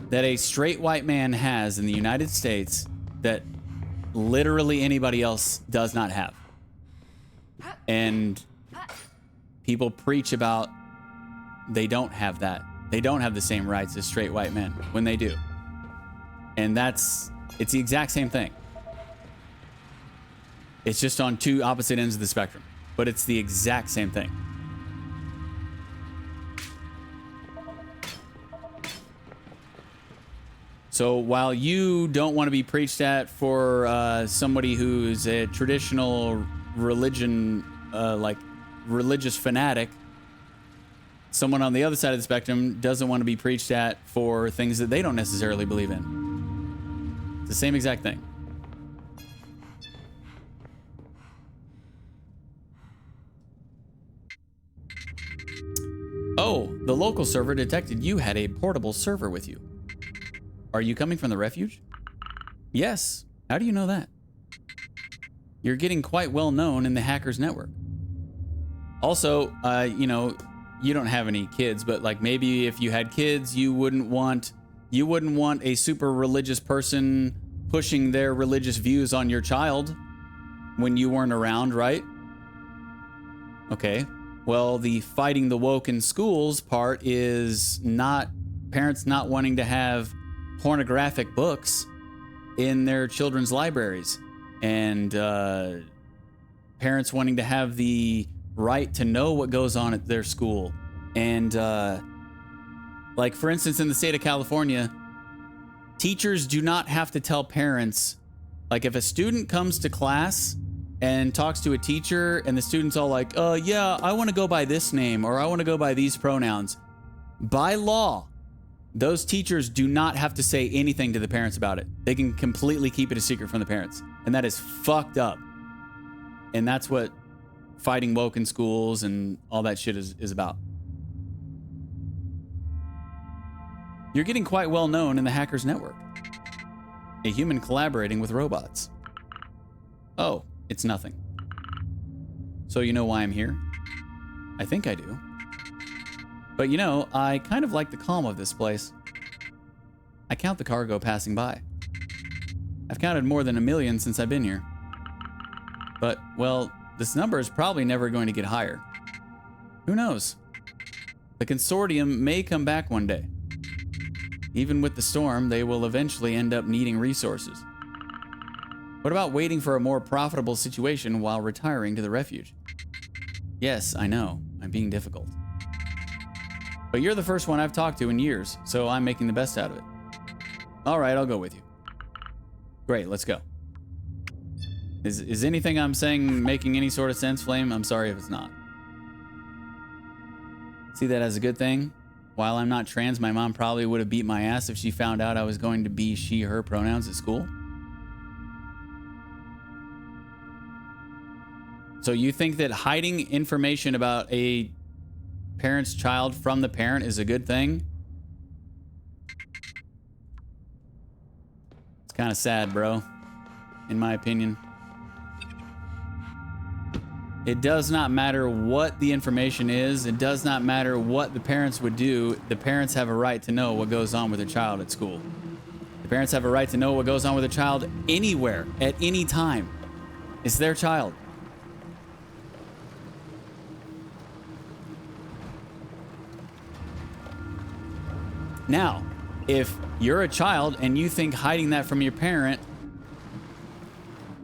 that a straight white man has in the United States that literally anybody else does not have. And people preach about they don't have that. They don't have the same rights as straight white men when they do. And it's the exact same thing. It's just on two opposite ends of the spectrum, but it's the exact same thing. So while you don't want to be preached at for somebody who's a traditional religion, like religious fanatic, someone on the other side of the spectrum doesn't want to be preached at for things that they don't necessarily believe in. It's the same exact thing. Oh, the local server detected you had a portable server with you. Are you coming from the refuge? Yes. How do you know that? You're getting quite well known in the hackers network. Also, you know, you don't have any kids, but like maybe if you had kids, you wouldn't want a super religious person pushing their religious views on your child when you weren't around, right? Okay. Well, the fighting the woke in schools part is not parents not wanting to have pornographic books in their children's libraries, and parents wanting to have the right to know what goes on at their school. And like, for instance, in the state of California, teachers do not have to tell parents, like, if a student comes to class and talks to a teacher and the student's all like, yeah, I want to go by this name or I want to go by these pronouns. By law, those teachers do not have to say anything to the parents about it. They can completely keep it a secret from the parents. And that is fucked up. And that's what fighting woke in schools and all that shit is about. You're getting quite well known in the Hackers Network. A human collaborating with robots. Oh, it's nothing. So you know why I'm here? I think I do. But you know, I kind of like the calm of this place. I count the cargo passing by. I've counted more than 1 million since I've been here. But, well, this number is probably never going to get higher. Who knows? The consortium may come back one day. Even with the storm, they will eventually end up needing resources. What about waiting for a more profitable situation while retiring to the refuge? Yes, I know. I'm being difficult. But you're the first one I've talked to in years, so I'm making the best out of it. All right, I'll go with you. Great, let's go. Is anything I'm saying making any sort of sense, Flame? I'm sorry if it's not. See that as a good thing? While I'm not trans, my mom probably would have beat my ass if she found out I was going to be she, her pronouns at school. So you think that hiding information about a parent's child from the parent is a good thing? It's kind of sad, bro, in my opinion. It does not matter what the information is. It does not matter what the parents would do. The parents have a right to know what goes on with their child at school. The parents have a right to know what goes on with their child anywhere, at any time. It's their child. Now, if you're a child and you think hiding that from your parent,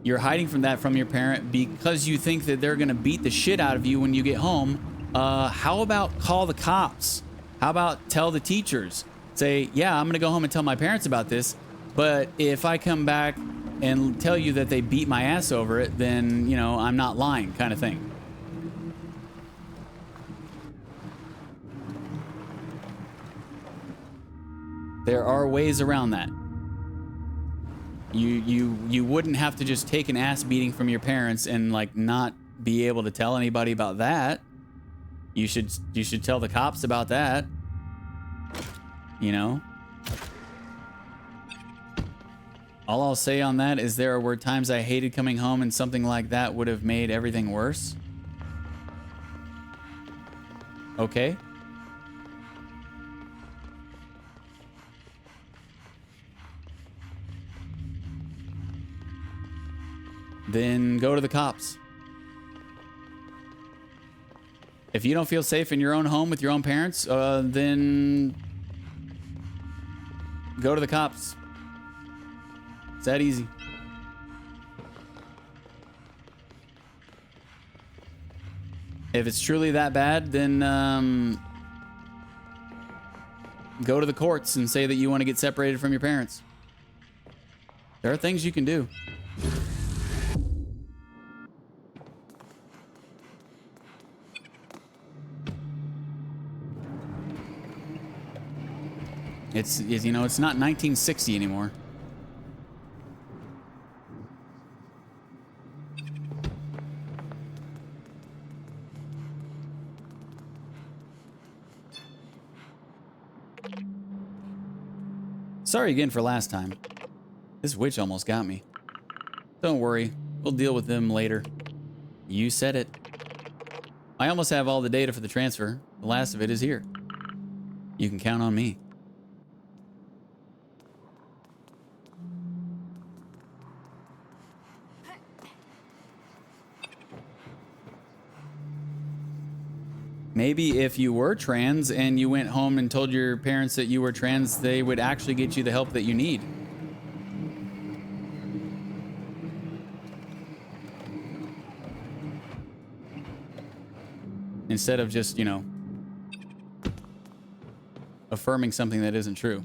you're hiding from that from your parent because you think that they're going to beat the shit out of you when you get home, how about call the cops? How about tell the teachers? Say, yeah, I'm going to go home and tell my parents about this, but if I come back and tell you that they beat my ass over it, then, you know, I'm not lying, kind of thing. There are ways around that. You wouldn't have to just take an ass beating from your parents and like not be able to tell anybody about that. You should tell the cops about that. You know? All I'll say on that is there were times I hated coming home and something like that would have made everything worse. Okay? Then go to the cops. If you don't feel safe in your own home with your own parents, then go to the cops. It's that easy. If it's truly that bad, then go to the courts and say that you want to get separated from your parents. There are things you can do. It's you know, it's not 1960 anymore. Sorry again for last time. This witch almost got me. Don't worry, we'll deal with them later. You said it. I almost have all the data for the transfer. The last of it is here. You can count on me. Maybe if you were trans and you went home and told your parents that you were trans, they would actually get you the help that you need. Instead of just, you know, affirming something that isn't true.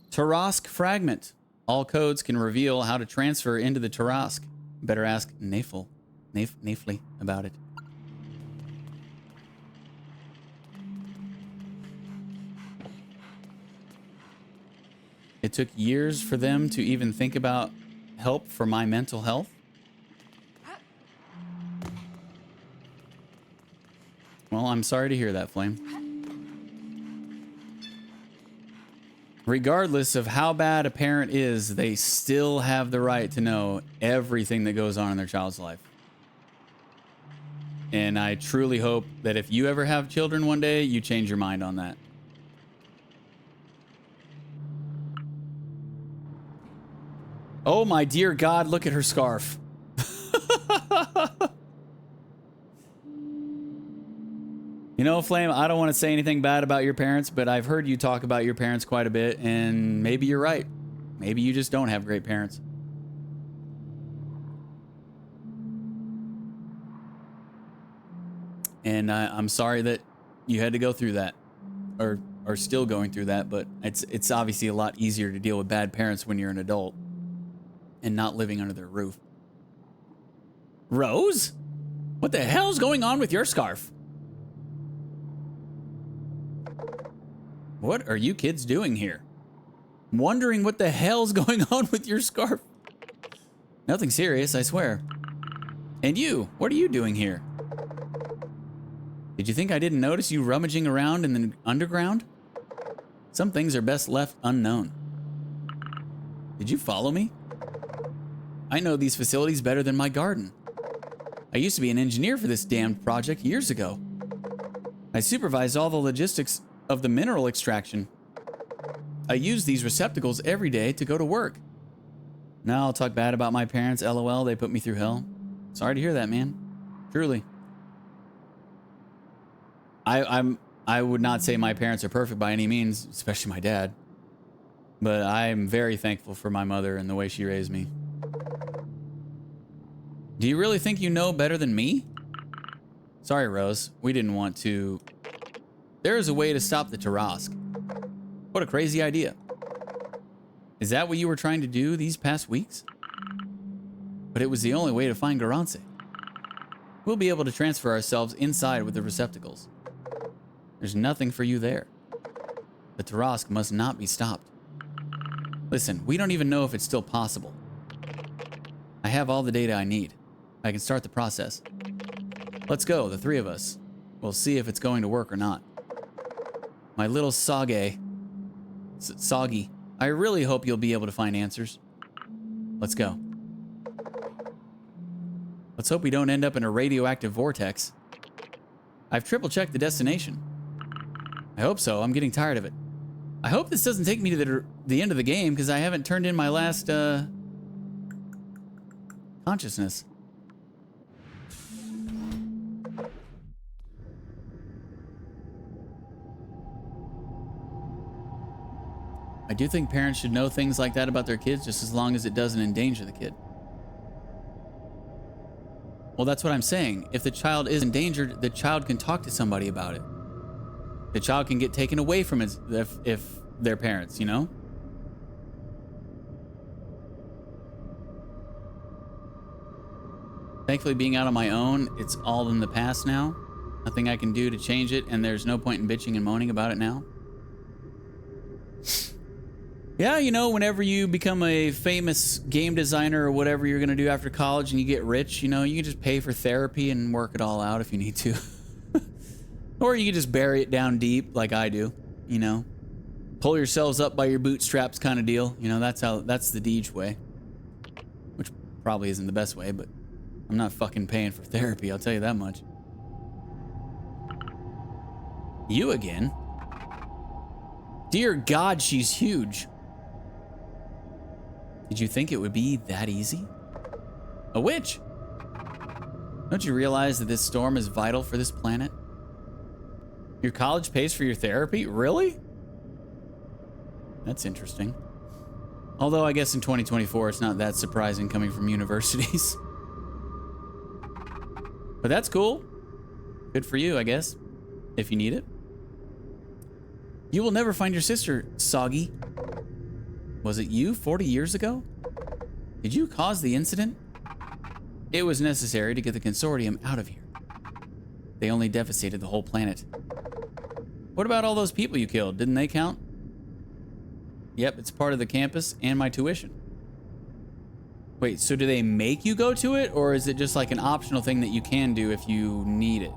Tarask fragment. All codes can reveal how to transfer into the Tarask. Better ask Nafli about it. It took years for them to even think about help for my mental health. Well, I'm sorry to hear that, Flame. Regardless of how bad a parent is, they still have the right to know everything that goes on in their child's life. And I truly hope that if you ever have children one day, you change your mind on that. Oh my dear God, look at her scarf. You know, Flame, I don't want to say anything bad about your parents, but I've heard you talk about your parents quite a bit, and maybe you're right. Maybe you just don't have great parents. And I'm sorry that you had to go through that, or are still going through that, but it's obviously a lot easier to deal with bad parents when you're an adult and not living under their roof. Rose? What the hell's going on with your scarf? What are you kids doing here? I'm wondering what the hell's going on with your scarf. Nothing serious, I swear. And you, what are you doing here? Did you think I didn't notice you rummaging around in the underground? Some things are best left unknown. Did you follow me? I know these facilities better than my garden. I used to be an engineer for this damned project years ago. I supervised all the logistics of the mineral extraction. I use these receptacles every day to go to work. Now I'll talk bad about my parents. LOL, they put me through hell. Sorry to hear that, man. Truly. I would not say my parents are perfect by any means, especially my dad. But I'm very thankful for my mother and the way she raised me. Do you really think you know better than me? Sorry, Rose. We didn't want to... There is a way to stop the Tarask. What a crazy idea. Is that what you were trying to do these past weeks? But it was the only way to find Garance. We'll be able to transfer ourselves inside with the receptacles. There's nothing for you there. The Tarask must not be stopped. Listen, we don't even know if it's still possible. I have all the data I need. I can start the process. Let's go, the three of us. We'll see if it's going to work or not. My little Soggy. I really hope you'll be able to find answers. Let's go. Let's hope we don't end up in a radioactive vortex. I've triple-checked the destination. I hope so. I'm getting tired of it. I hope this doesn't take me to the end of the game, because I haven't turned in my last, consciousness. I do think parents should know things like that about their kids, just as long as it doesn't endanger the kid. Well, that's what I'm saying. If the child is endangered, the child can talk to somebody about it. The child can get taken away from it if they're parents, you know? Thankfully, being out on my own, it's all in the past now. Nothing I can do to change it, and there's no point in bitching and moaning about it now. Yeah, you know, whenever you become a famous game designer or whatever you're going to do after college and you get rich, you know, you can just pay for therapy and work it all out if you need to. Or you can just bury it down deep like I do, you know. pull yourselves up by your bootstraps kind of deal. You know, that's the Deej way. Which probably isn't the best way, but I'm not fucking paying for therapy, I'll tell you that much. You again? Dear God, she's huge. Did you think it would be that easy? A witch? Don't you realize that this storm is vital for this planet? Your college pays for your therapy? Really? That's interesting. Although I guess in 2024 it's not that surprising coming from universities. But that's cool. Good for you, I guess. If you need it. You will never find your sister, Soggy. Was it you 40 years ago? Did you cause the incident? It was necessary to get the consortium out of here. They only devastated the whole planet. What about all those people you killed? Didn't they count? Yep, it's part of the campus and my tuition. Wait, so do they make you go to it, or is it just like an optional thing that you can do if you need it?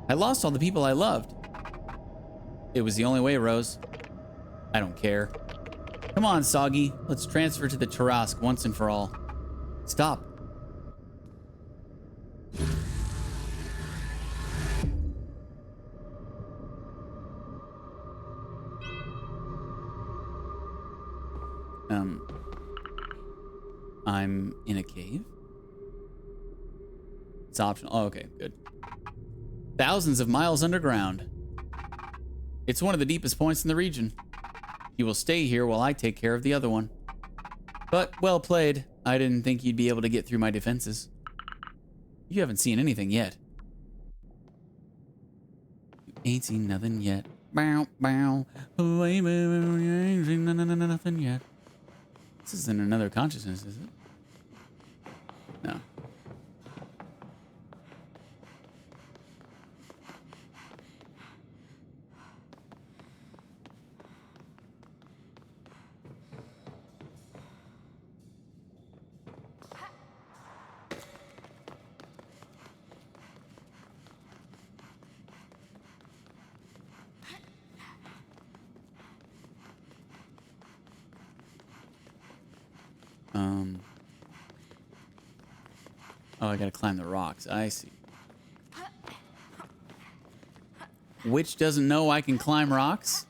I lost all the people I loved. It was the only way, Rose. I don't care. Come on, Soggy. Let's transfer to the Tarask once and for all. Stop. I'm in a cave? It's optional. Oh, okay, good. Thousands of miles underground. It's one of the deepest points in the region. You will stay here while I take care of the other one. But well played. I didn't think you'd be able to get through my defenses. You haven't seen anything yet. You ain't seen nothing yet. Bow, bow. You ain't seen nothing yet. This isn't another consciousness, is it? No. Oh, I gotta climb the rocks. I see. Witch doesn't know I can climb rocks?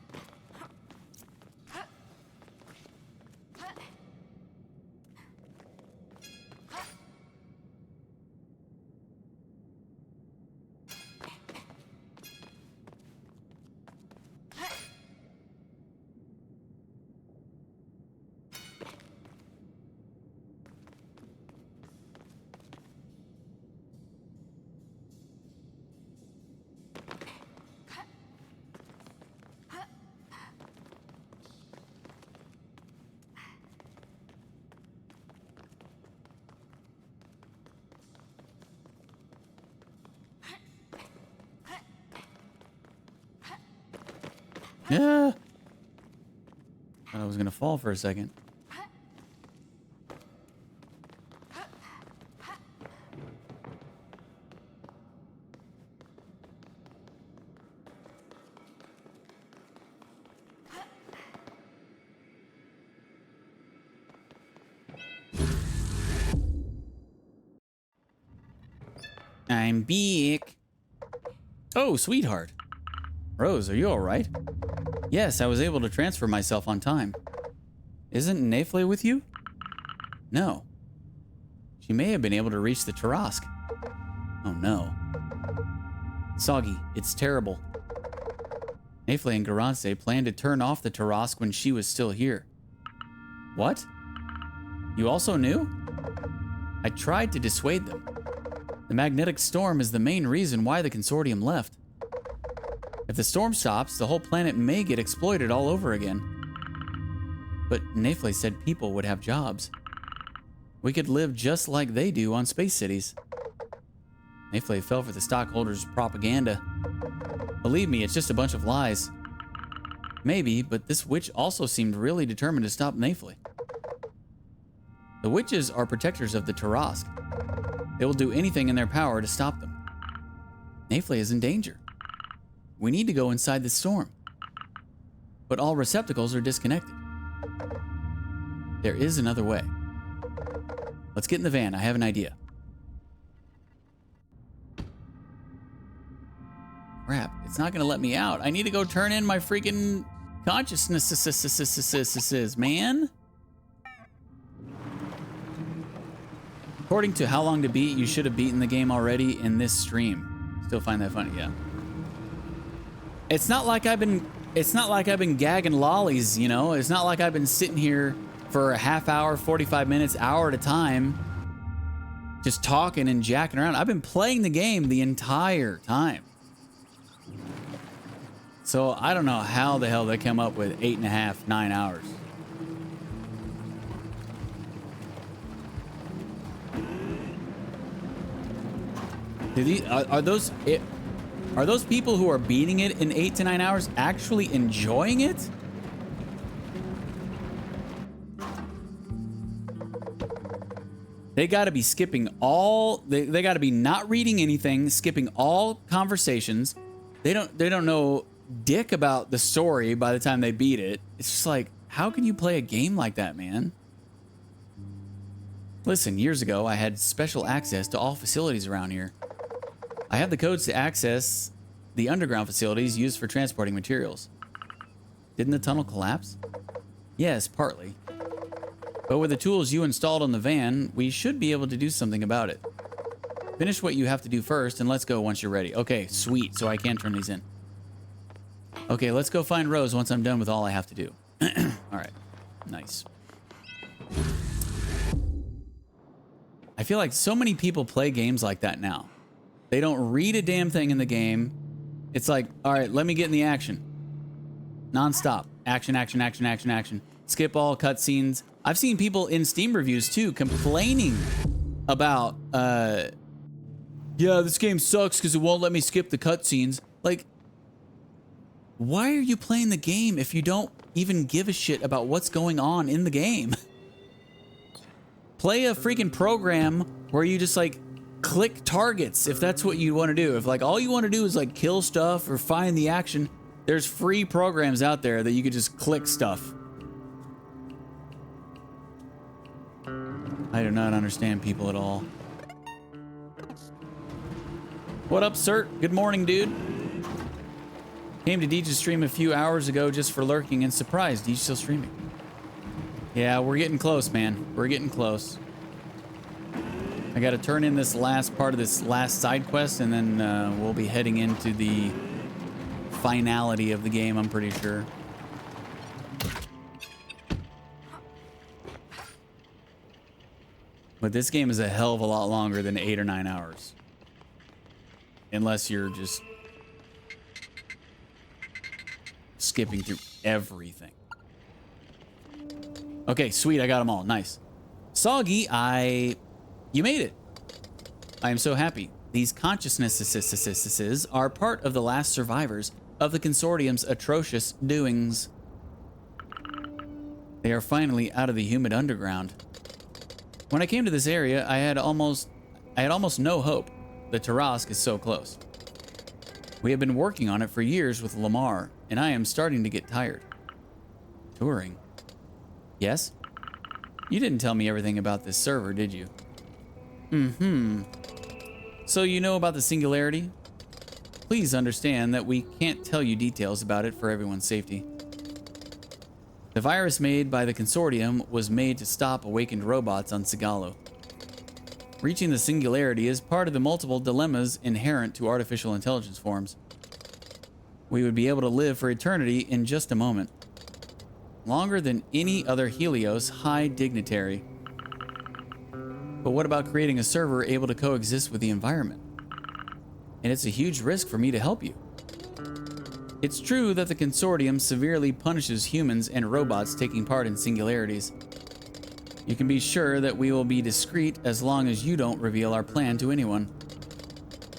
Yeah. Thought I was gonna fall for a second. I'm back. Oh, sweetheart. Rose, are you alright? Yes, I was able to transfer myself on time. Isn't Nafle with you? No. She may have been able to reach the Tarask. Oh no. Soggy, it's terrible. Nafle and Garanse planned to turn off the Tarask when she was still here. What? You also knew? I tried to dissuade them. The magnetic storm is the main reason why the consortium left. If the storm stops, the whole planet may get exploited all over again. But Nafle said people would have jobs. We could live just like they do on space cities. Nafle fell for the stockholders' propaganda. Believe me, it's just a bunch of lies. Maybe, but this witch also seemed really determined to stop Nafle. The witches are protectors of the Tarask. They will do anything in their power to stop them. Nafle is in danger. We need to go inside the storm. but all receptacles are disconnected. There is another way. Let's get in the van. I have an idea. Crap, it's not gonna let me out. I need to go turn in my freaking consciousness, man. According to How Long to Beat, you should have beaten the game already in this stream. Still find that funny, yeah. It's not like I've been gagging lollies, you know? It's not like I've been sitting here for a half hour, 45 minutes, hour at a time, just talking and jacking around. I've been playing the game the entire time. So I don't know how the hell they come up with 8.5, 9 hours. Are those people who are beating it in 8 to 9 hours actually enjoying it? They got to be skipping all. They got to be not reading anything, skipping all conversations. They don't know dick about the story by the time they beat it. It's just like, how can you play a game like that, man? Listen, years ago, I had special access to all facilities around here. I have the codes to access the underground facilities used for transporting materials. Didn't the tunnel collapse? Yes, partly. But with the tools you installed on the van, we should be able to do something about it. Finish what you have to do first, and let's go once you're ready. Okay, sweet, so I can turn these in. Okay, let's go find Rose once I'm done with all I have to do. All right, nice. I feel like so many people play games like that now. They don't read a damn thing in the game. It's like, all right, let me get in the action. Non-stop. Action, action, action, action, action. Skip all cutscenes. I've seen people in Steam reviews, too, complaining about, yeah, this game sucks because it won't let me skip the cutscenes. Like, why are you playing the game if you don't even give a shit about what's going on in the game? Play a freaking program where you just, like, click targets if that's what you want to do. If, like, all you want to do is, like, kill stuff or find the action, there's free programs out there that you could just click stuff. I do not understand people at all. What up, Sir? Good morning, dude. Came to Deej's stream a few hours ago just for lurking and surprised Deej's still streaming. Yeah, we're getting close, man. We're getting close. I got to turn in this last part of this last side quest, and then we'll be heading into the finality of the game, I'm pretty sure. But this game is a hell of a lot longer than 8 or 9 hours. Unless you're just skipping through everything. Okay, sweet, I got them all. Nice. Soggy, you made it. I am so happy. These consciousnesses are part of the last survivors of the Consortium's atrocious doings. They are finally out of the humid underground. When I came to this area, I had almost no hope. The Tarask is so close. We have been working on it for years with Lamar, and I am starting to get tired. Touring? Yes? You didn't tell me everything about this server, did you? So you know about the Singularity? Please understand that we can't tell you details about it for everyone's safety. The virus made by the Consortium was made to stop awakened robots on Sigalo. Reaching the Singularity is part of the multiple dilemmas inherent to artificial intelligence forms. We would be able to live for eternity in just a moment. Longer than any other Helios high dignitary. But what about creating a server able to coexist with the environment? And it's a huge risk for me to help you. It's true that the Consortium severely punishes humans and robots taking part in singularities. You can be sure that we will be discreet as long as you don't reveal our plan to anyone.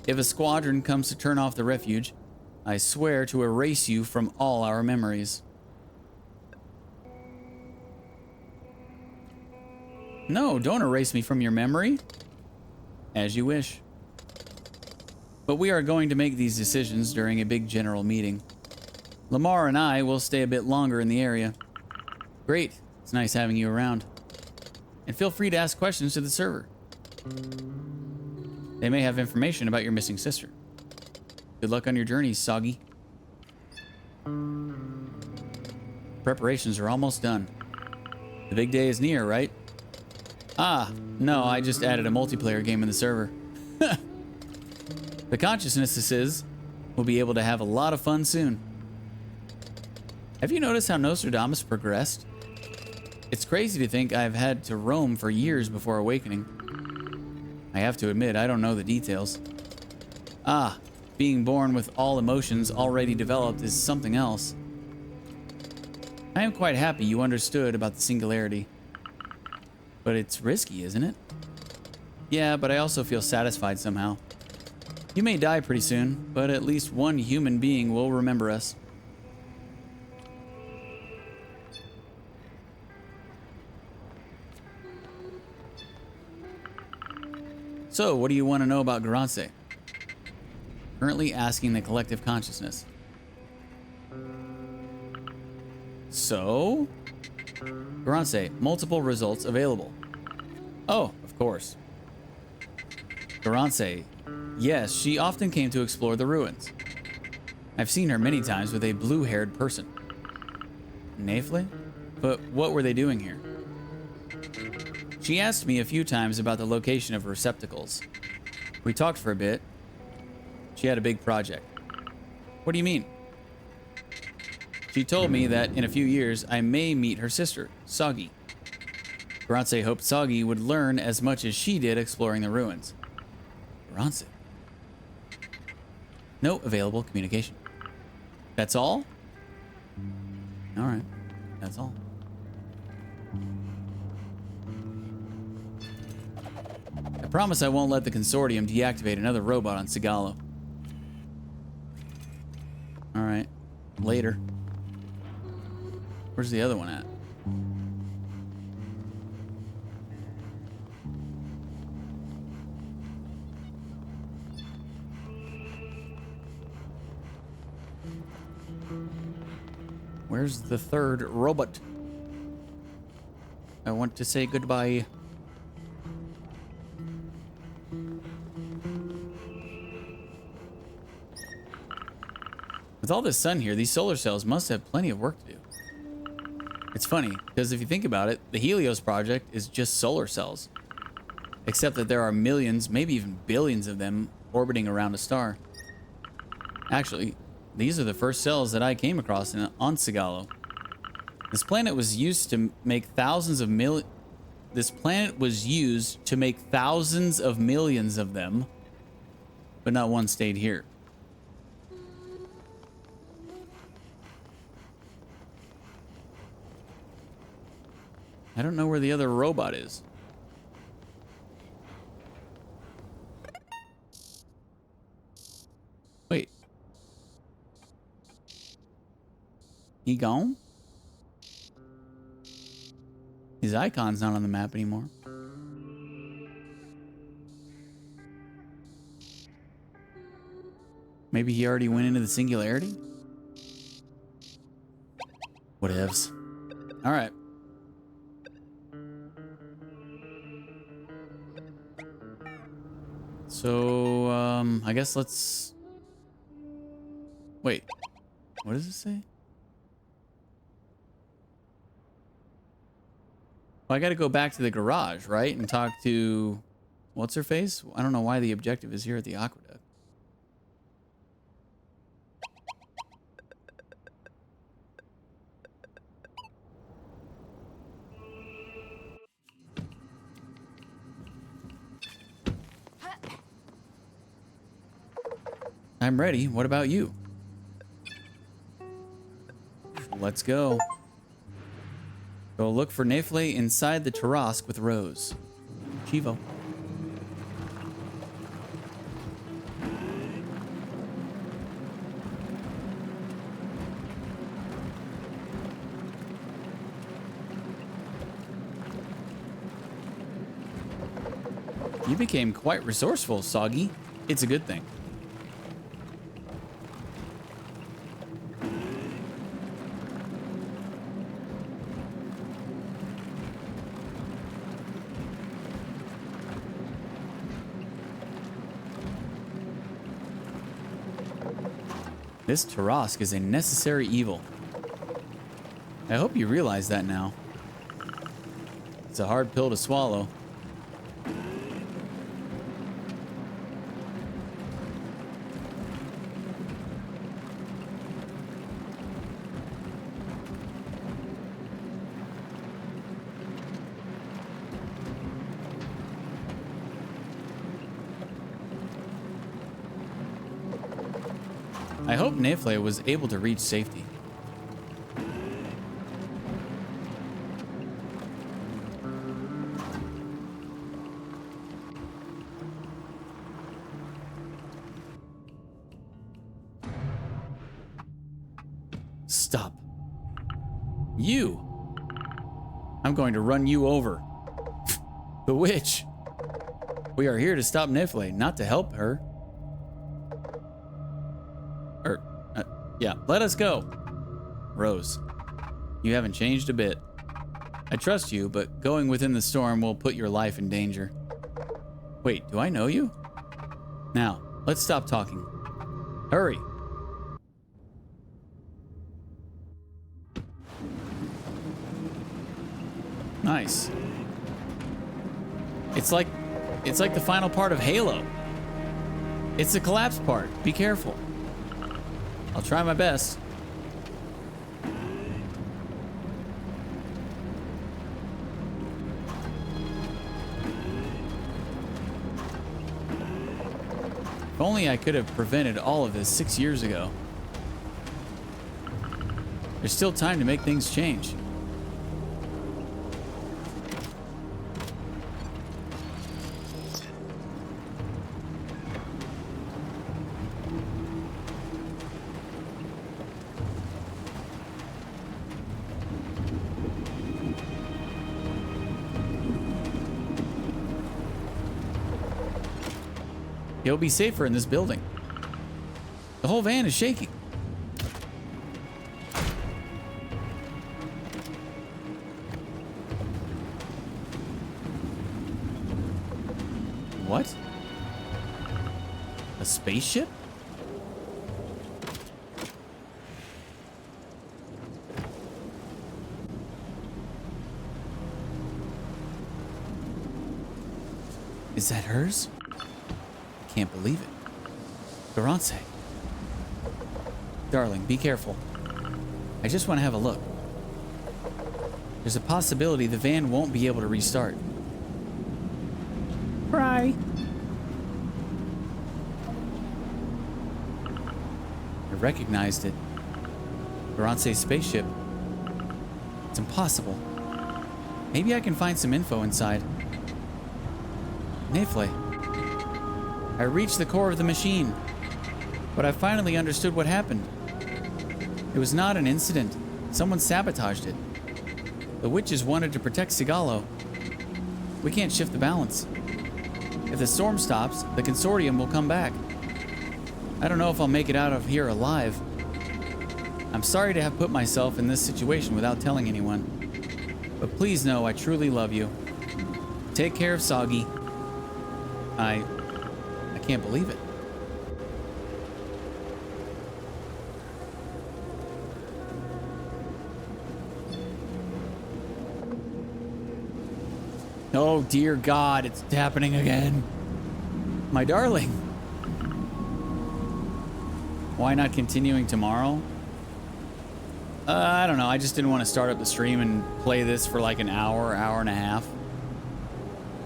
If a squadron comes to turn off the refuge, I swear to erase you from all our memories. No, don't erase me from your memory. As you wish. But we are going to make these decisions during a big general meeting. Lamar and I will stay a bit longer in the area. Great. It's nice having you around. And feel free to ask questions to the server. They may have information about your missing sister. Good luck on your journeys, Soggy. Preparations are almost done. The big day is near, right? Ah, no, I just added a multiplayer game in the server. The consciousnesses will be able to have a lot of fun soon. Have you noticed how Nostradamus progressed? It's crazy to think I've had to roam for years before awakening. I have to admit, I don't know the details. Ah, being born with all emotions already developed is something else. I am quite happy you understood about the singularity. But it's risky, isn't it? Yeah, but I also feel satisfied somehow. You may die pretty soon, but at least one human being will remember us. So, what do you want to know about Garance? Currently asking the collective consciousness. So? Garance, multiple results available. Oh, of course. Garance, yes, she often came to explore the ruins. I've seen her many times with a blue-haired person. Nafle? But what were they doing here? She asked me a few times about the location of receptacles. We talked for a bit. She had a big project. What do you mean? She told me that in a few years I may meet her sister, Soggy. Garance hoped Soggy would learn as much as she did exploring the ruins. Garance. No available communication. That's all? Alright, that's all. I promise I won't let the consortium deactivate another robot on Sigalo. Alright, later. Where's the other one at? Where's the third robot? I want to say goodbye. With all this sun here, these solar cells must have plenty of work to do. It's funny, because if you think about it, the Helios project is just solar cells. Except that there are millions, maybe even billions of them orbiting around a star. Actually, these are the first cells that I came across on Sigalo. This planet was used to make thousands of millions of them, but not one stayed here. I don't know where the other robot is. Wait. He gone? His icon's not on the map anymore. Maybe he already went into the singularity? Whatevs. All right. So, I guess let's... Wait. What does it say? Well, I gotta go back to the garage, right? And talk to... What's her face? I don't know why the objective is here at the aqueduct. I'm ready. What about you? Let's go. Go look for Nafle inside the Tarask with Rose. Chivo. You became quite resourceful, Soggy. It's a good thing. This Tarask is a necessary evil. I hope you realize that now. It's a hard pill to swallow. I hope Nefle was able to reach safety. Stop. You! I'm going to run you over. The witch! We are here to stop Nefle, not to help her. Yeah, let us go. Rose, you haven't changed a bit. I trust you, but going within the storm will put your life in danger. Wait, do I know you? Now, let's stop talking. Hurry. Nice. It's like the final part of Halo. It's the collapse part. Be careful. I'll try my best. If only I could have prevented all of this 6 years ago. There's still time to make things change. He'll be safer in this building. The whole van is shaking. What? A spaceship? Is that hers? Can't believe it. Garance. Darling, be careful. I just want to have a look. There's a possibility the van won't be able to restart. Cry. I recognized it. Garance's spaceship. It's impossible. Maybe I can find some info inside. Nefle. I reached the core of the machine, but I finally understood what happened. It was not an incident. Someone sabotaged it. The witches wanted to protect Sigalo. We can't shift the balance. If the storm stops, the consortium will come back. I don't know if I'll make it out of here alive. I'm sorry to have put myself in this situation without telling anyone. But please know I truly love you. Take care of Soggy. I can't believe it. Oh dear God, it's happening again. My darling. Why not continuing tomorrow? I don't know. I just didn't want to start up the stream and play this for like an hour, hour and a half,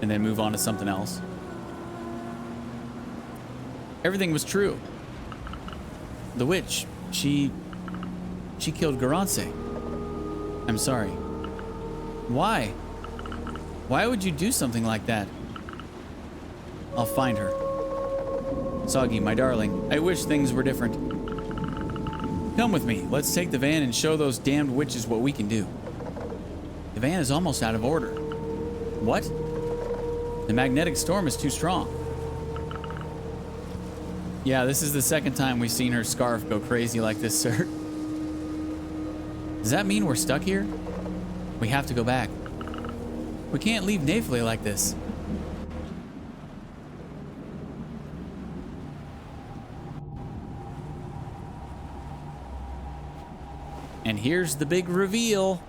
and then move on to something else. Everything was true. The witch, she killed Garance. I'm sorry. Why? Why would you do something like that? I'll find her. Soggy, my darling, I wish things were different. Come with me. Let's take the van and show those damned witches what we can do. The van is almost out of order. What? The magnetic storm is too strong. Yeah, this is the second time we've seen her scarf go crazy like this, sir. Does that mean we're stuck here? We have to go back. We can't leave Nefle like this. And here's the big reveal.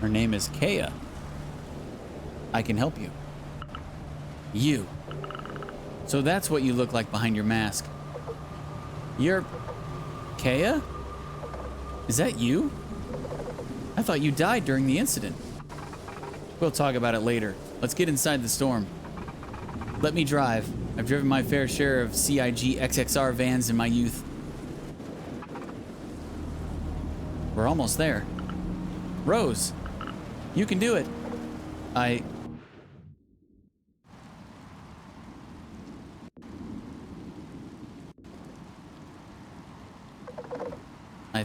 Her name is Kea. I can help you. You. So that's what you look like behind your mask. You're... Kea? Is that you? I thought you died during the incident. We'll talk about it later. Let's get inside the storm. Let me drive. I've driven my fair share of CIG XXR vans in my youth. We're almost there. Rose, you can do it. I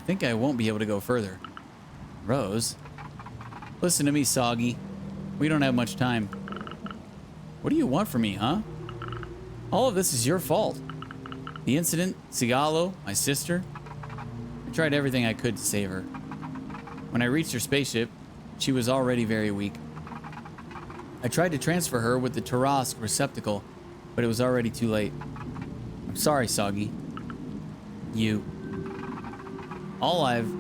think I won't be able to go further. Rose? Listen to me, Soggy. We don't have much time. What do you want from me, huh? All of this is your fault. The incident, Sigalo, my sister. I tried everything I could to save her. When I reached her spaceship, she was already very weak. I tried to transfer her with the Tarask receptacle, but it was already too late. I'm sorry, Soggy. You. All I've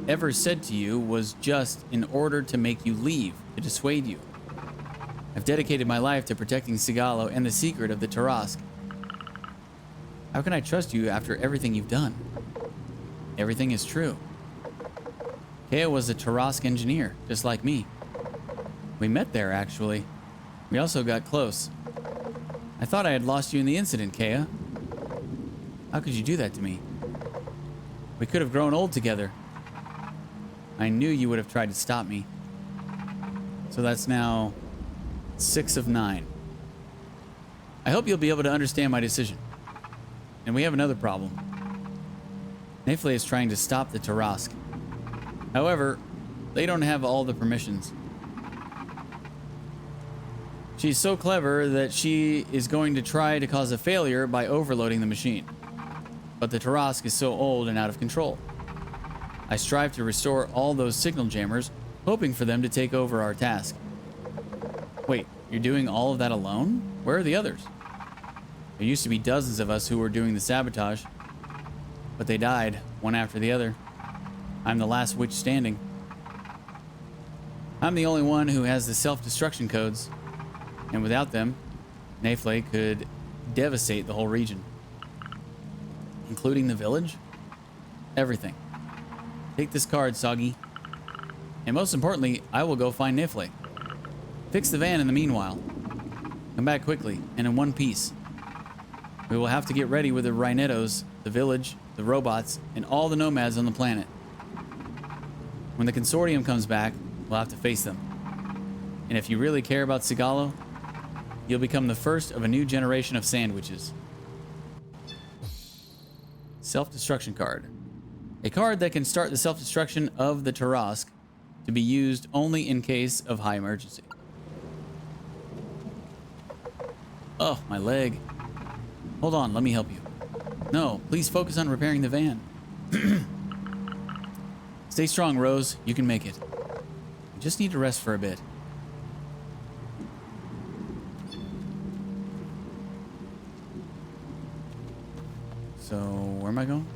ever said to you was just in order to make you leave, to dissuade you. I've dedicated my life to protecting Sigalo and the secret of the Tarask. How can I trust you after everything you've done? Everything is true. Kea was a Tarask engineer, just like me. We met there, actually. We also got close. I thought I had lost you in the incident, Kea. How could you do that to me? We could have grown old together. I knew you would have tried to stop me. So that's now 6 of 9. I hope you'll be able to understand my decision. And we have another problem. Nefle is trying to stop the Tarask. However, they don't have all the permissions. She's so clever that she is going to try to cause a failure by overloading the machine. But the Tarask is so old and out of control. I strive to restore all those signal jammers, hoping for them to take over our task. Wait, you're doing all of that alone? Where are the others? There used to be dozens of us who were doing the sabotage, but they died, one after the other. I'm the last witch standing. I'm the only one who has the self-destruction codes, and without them, Nefle could devastate the whole region. Including the village? Everything. Take this card, Soggy. And most importantly, I will go find Nefle. Fix the van in the meanwhile. Come back quickly, and in one piece. We will have to get ready with the Rhinettos, the village, the robots, and all the nomads on the planet. When the consortium comes back, we'll have to face them. And if you really care about Sigalo, you'll become the first of a new generation of sandwiches. Self-destruction card. A card that can start the self-destruction of the Tarask to be used only in case of high emergency. Oh, my leg. Hold on, let me help you. No, please focus on repairing the van. Stay strong, Rose. You can make it. You just need to rest for a bit. So, where am I going?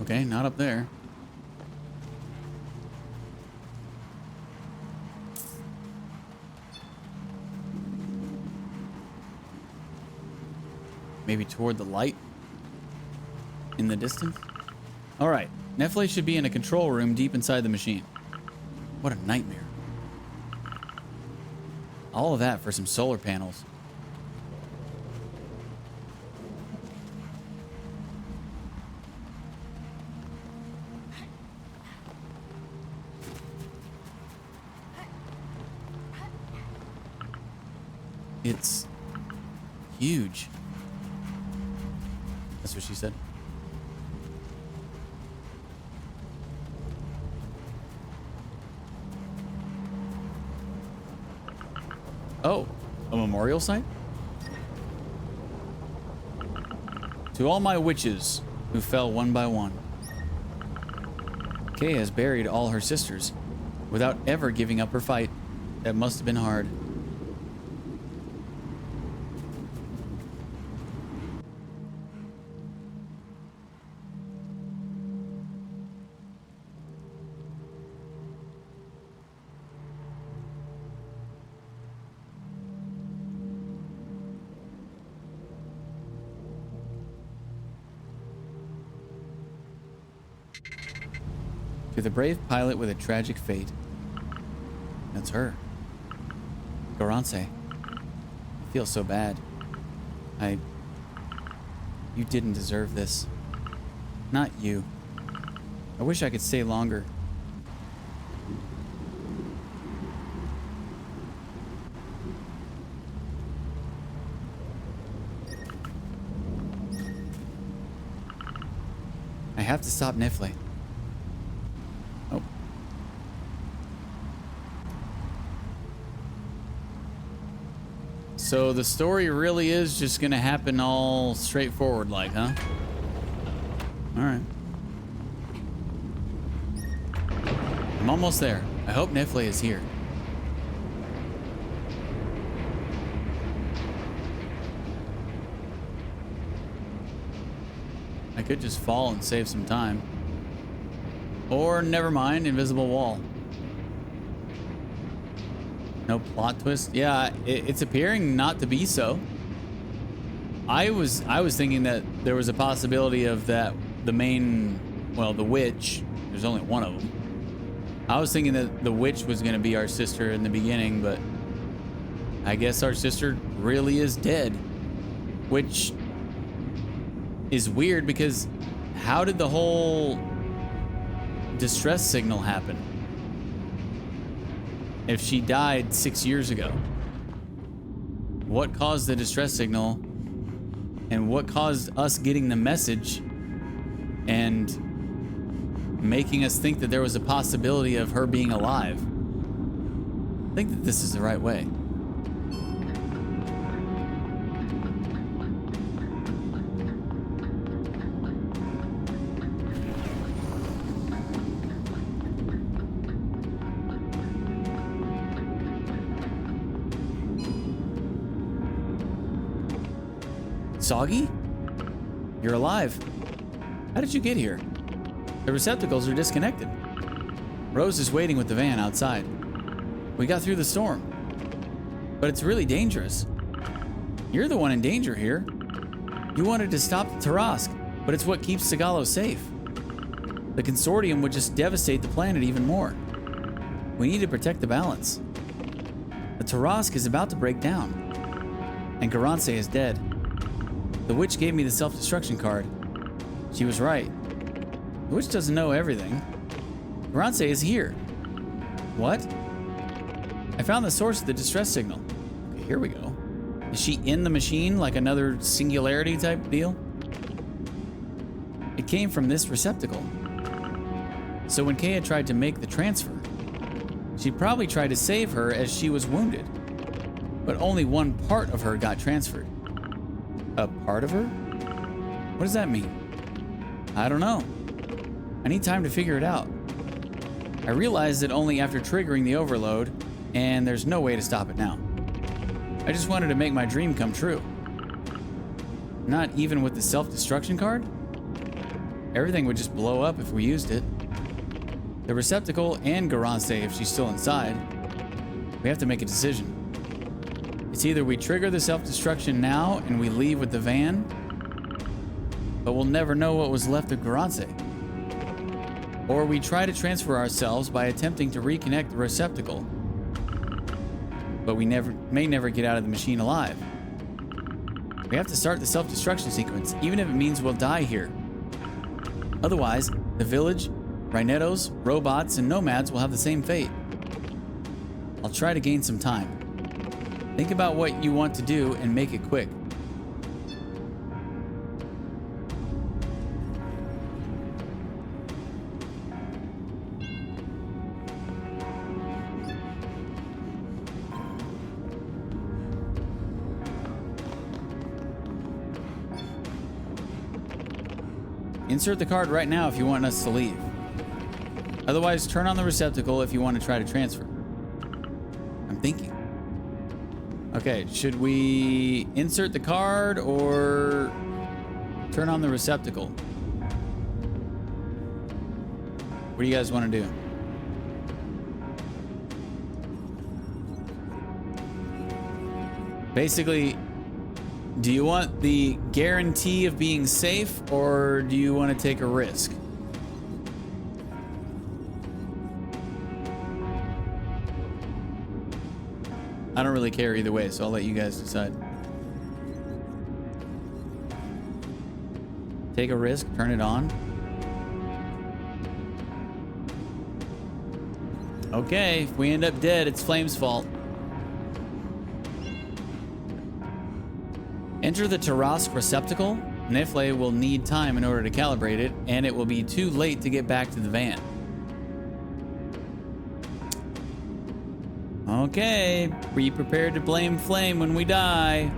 Okay, not up there. Maybe toward the light in the distance. All right, Nefle should be in a control room deep inside the machine. What a nightmare. All of that for some solar panels. It's huge. That's what she said. Oh, a memorial site? To all my witches who fell one by one. Kay has buried all her sisters without ever giving up her fight. That must have been hard. To the brave pilot with a tragic fate. That's her. Garance. I feel so bad. You didn't deserve this. Not you. I wish I could stay longer. I have to stop Nifley. Oh. So the story really is just gonna happen all straightforward like, huh? Alright. I'm almost there. I hope Nifley is here. I could just fall and save some time. Or, never mind, invisible wall. No plot twist? Yeah, it's appearing not to be so. I was thinking that there was a possibility of that the main, well, the witch, there's only one of them. I was thinking that the witch was going to be our sister in the beginning, but I guess our sister really is dead. Which is weird because how did the whole distress signal happen if she died 6 years ago? What caused the distress signal and what caused us getting the message and making us think that there was a possibility of her being alive? I think that this is the right way. Soggy? You're alive. How did you get here? The receptacles are disconnected. Rose is waiting with the van outside. We got through the storm. But it's really dangerous. You're the one in danger here. You wanted to stop the Tarask, but it's what keeps Sigalo safe. The consortium would just devastate the planet even more. We need to protect the balance. The Tarask is about to break down. And Garance is dead. The witch gave me the self-destruction card. She was right. The witch doesn't know everything. Garance is here. What? I found the source of the distress signal. Okay, here we go. Is she in the machine like another singularity type deal? It came from this receptacle. So when Kaya tried to make the transfer, she probably tried to save her as she was wounded. But only one part of her got transferred. A part of her? What does that mean? I don't know. I need time to figure it out. I realized it only after triggering the overload, and there's no way to stop it now. I just wanted to make my dream come true. Not even with the self-destruction card? Everything would just blow up if we used it. The receptacle and Garance if she's still inside. We have to make a decision. It's either we trigger the self-destruction now and we leave with the van, but we'll never know what was left of Garance. Or we try to transfer ourselves by attempting to reconnect the receptacle, but we may never get out of the machine alive. We have to start the self-destruction sequence, even if it means we'll die here. Otherwise, the village, Rhinettos, robots, and nomads will have the same fate. I'll try to gain some time. Think about what you want to do and make it quick. Insert the card right now if you want us to leave. Otherwise, turn on the receptacle if you want to try to transfer. I'm thinking. Okay, should we insert the card or turn on the receptacle? What do you guys want to do? Basically, do you want the guarantee of being safe or do you want to take a risk? I don't really care either way, so I'll let you guys decide. Take a risk, turn it on. Okay, if we end up dead, it's Flame's fault. Enter the Tarask receptacle. Nifle will need time in order to calibrate it, and it will be too late to get back to the van. Okay, be prepared to blame Flame when we die.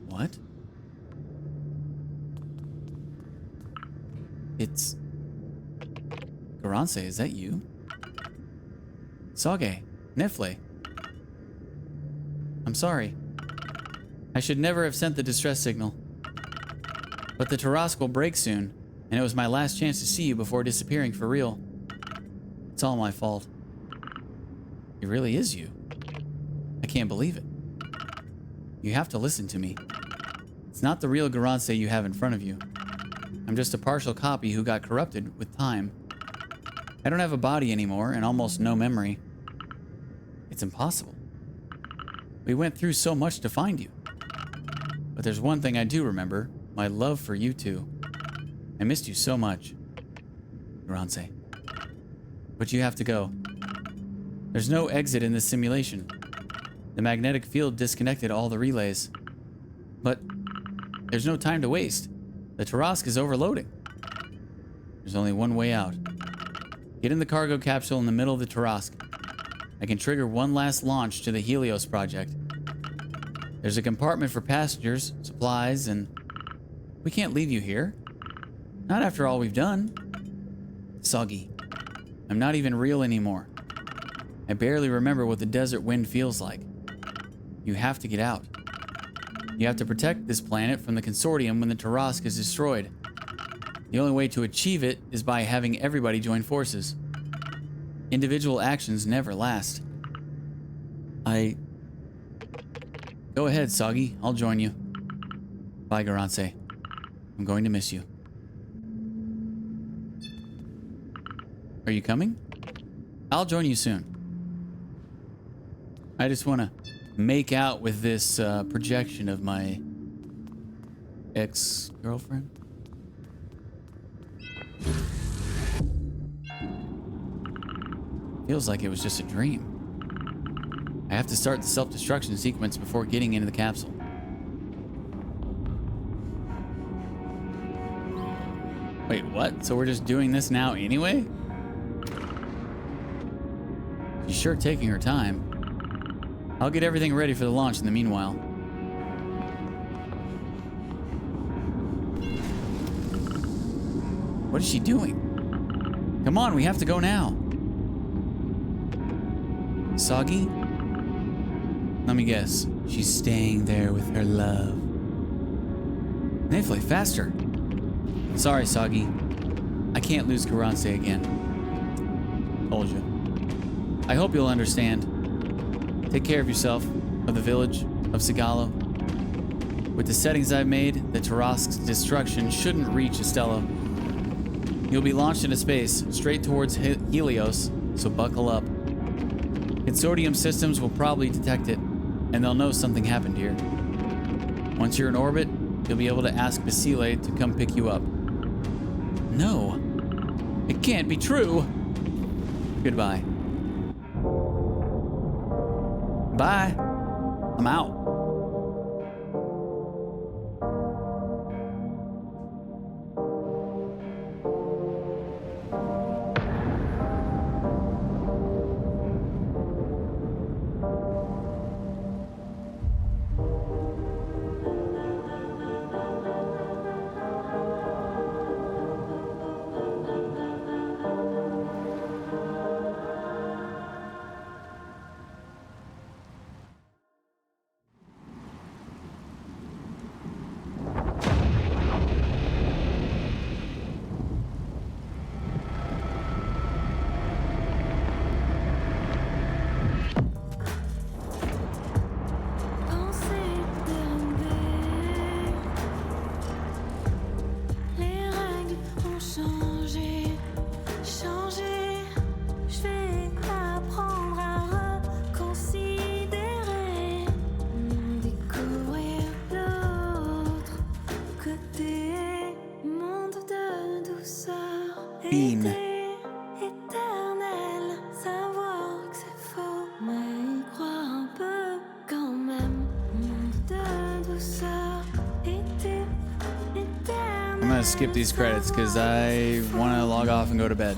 What? It's... Garanse, is that you? Sage, Nifle. I'm sorry. I should never have sent the distress signal. But the Tarask will break soon, and it was my last chance to see you before disappearing for real. It's all my fault. It really is you. I can't believe it. You have to listen to me. It's not the real Garanse you have in front of you. I'm just a partial copy who got corrupted with time. I don't have a body anymore and almost no memory. It's impossible. We went through so much to find you. But there's one thing I do remember, my love for you two. I missed you so much, Garanse. But you have to go. There's no exit in this simulation. The magnetic field disconnected all the relays. But there's no time to waste. The Tarask is overloading. There's only one way out. Get in the cargo capsule in the middle of the Tarask. I can trigger one last launch to the Helios project. There's a compartment for passengers, supplies, and we can't leave you here. Not after all we've done. Soggy. I'm not even real anymore. I barely remember what the desert wind feels like. You have to get out. You have to protect this planet from the Consortium when the Tarask is destroyed. The only way to achieve it is by having everybody join forces. Individual actions never last. Go ahead, Soggy. I'll join you. Bye, Garanse. I'm going to miss you. Are you coming? I'll join you soon. I just want to make out with this projection of my ex-girlfriend. Feels like it was just a dream. I have to start the self-destruction sequence before getting into the capsule. Wait, what? So we're just doing this now anyway? She's sure taking her time. I'll get everything ready for the launch in the meanwhile. What is she doing? Come on, we have to go now. Soggy? Let me guess. She's staying there with her love. Nifle, faster. Sorry, Soggy. I can't lose Garanse again. Told you. I hope you'll understand. Take care of yourself, of the village, of Sigalo. With the settings I've made, the Tarask's destruction shouldn't reach Estella. You'll be launched into space, straight towards Helios, so buckle up. Consortium systems will probably detect it, and they'll know something happened here. Once you're in orbit, you'll be able to ask Basile to come pick you up. No, it can't be true. Goodbye. Bye. I'm out. Bean. I'm gonna skip these credits because I want to log off and go to bed.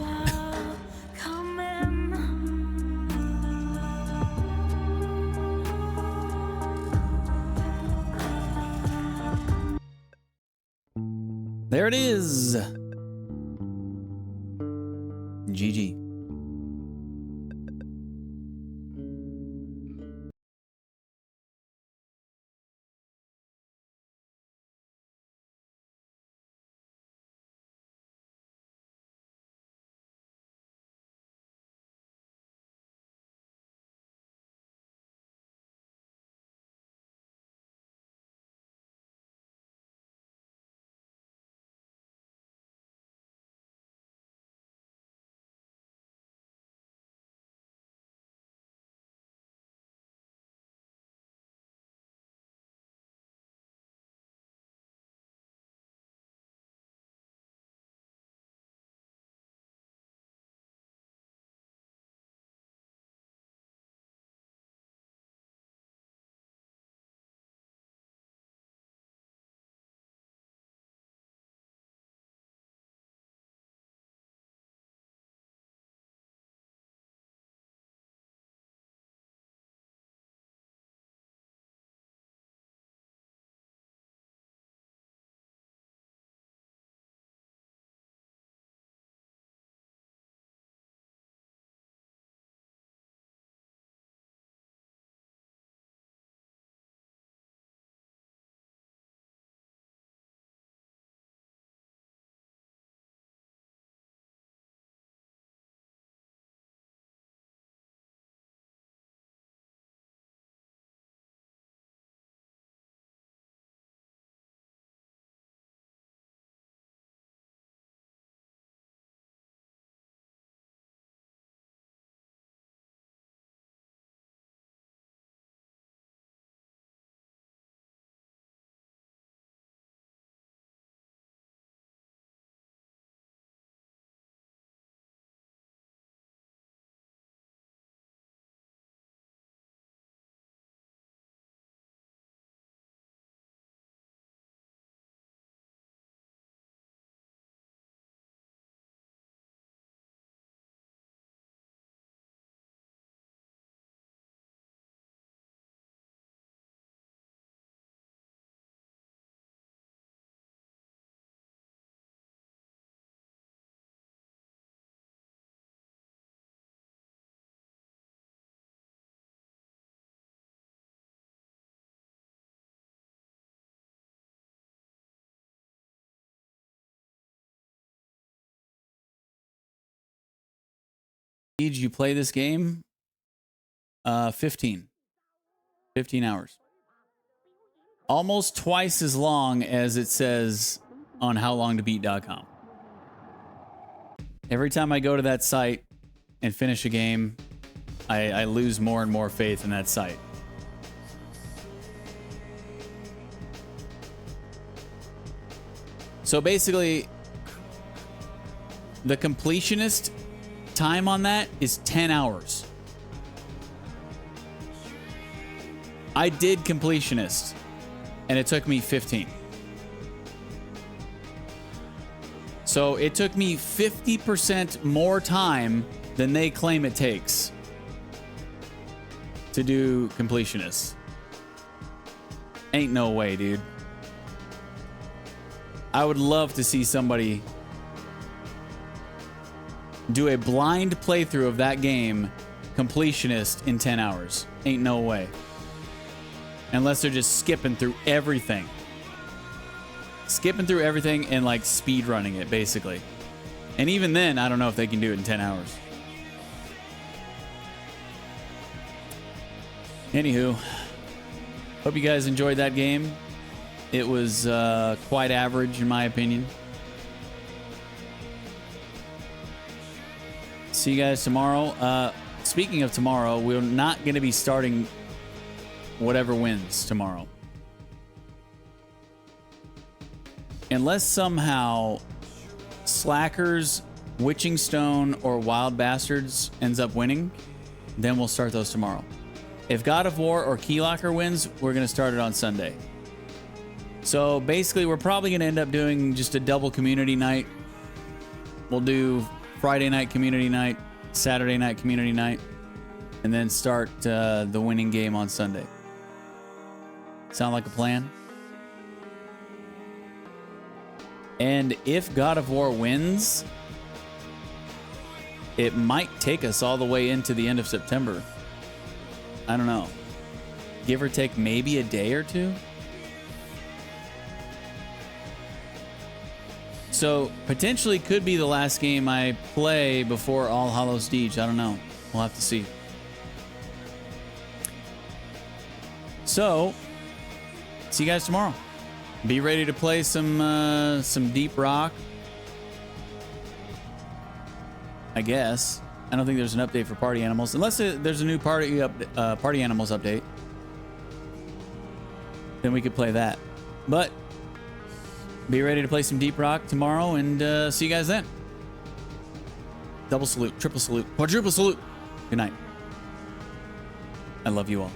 There it is. GG. Did you play this game? 15 hours. Almost twice as long as it says on howlongtobeat.com. Every time I go to that site and finish a game, I lose more and more faith in that site. So basically, the completionist time on that is 10 hours. I did completionist, and it took me 15. So it took me 50% more time than they claim it takes to do completionist. Ain't no way, dude. I would love to see somebody do a blind playthrough of that game, completionist, in 10 hours. Ain't no way. Unless they're just skipping through everything. Skipping through everything and like speed running it, basically. And even then, I don't know if they can do it in 10 hours. Anywho, hope you guys enjoyed that game. It was quite average in my opinion. See you guys tomorrow. Speaking of tomorrow, we're not going to be starting whatever wins tomorrow. Unless somehow Slackers Witching Stone or Wild Bastards ends up winning, then we'll start those tomorrow. If God of War or Keylocker wins, we're going to start it on Sunday. So basically, we're probably going to end up doing just a double community night. We'll do Friday night community night, Saturday night community night, and then start the winning game on Sunday. Sound like a plan? And if God of War wins, it might take us all the way into the end of September. I don't know. Give or take maybe a day or two. So potentially could be the last game I play before All Hallows Deej. I don't know. We'll have to see. So, see you guys tomorrow. Be ready to play some Deep Rock. I guess. I don't think there's an update for Party Animals. Unless there's a new Party Animals update. Then we could play that. But be ready to play some Deep Rock tomorrow, and see you guys then. Double salute, triple salute, quadruple salute. Good night. I love you all.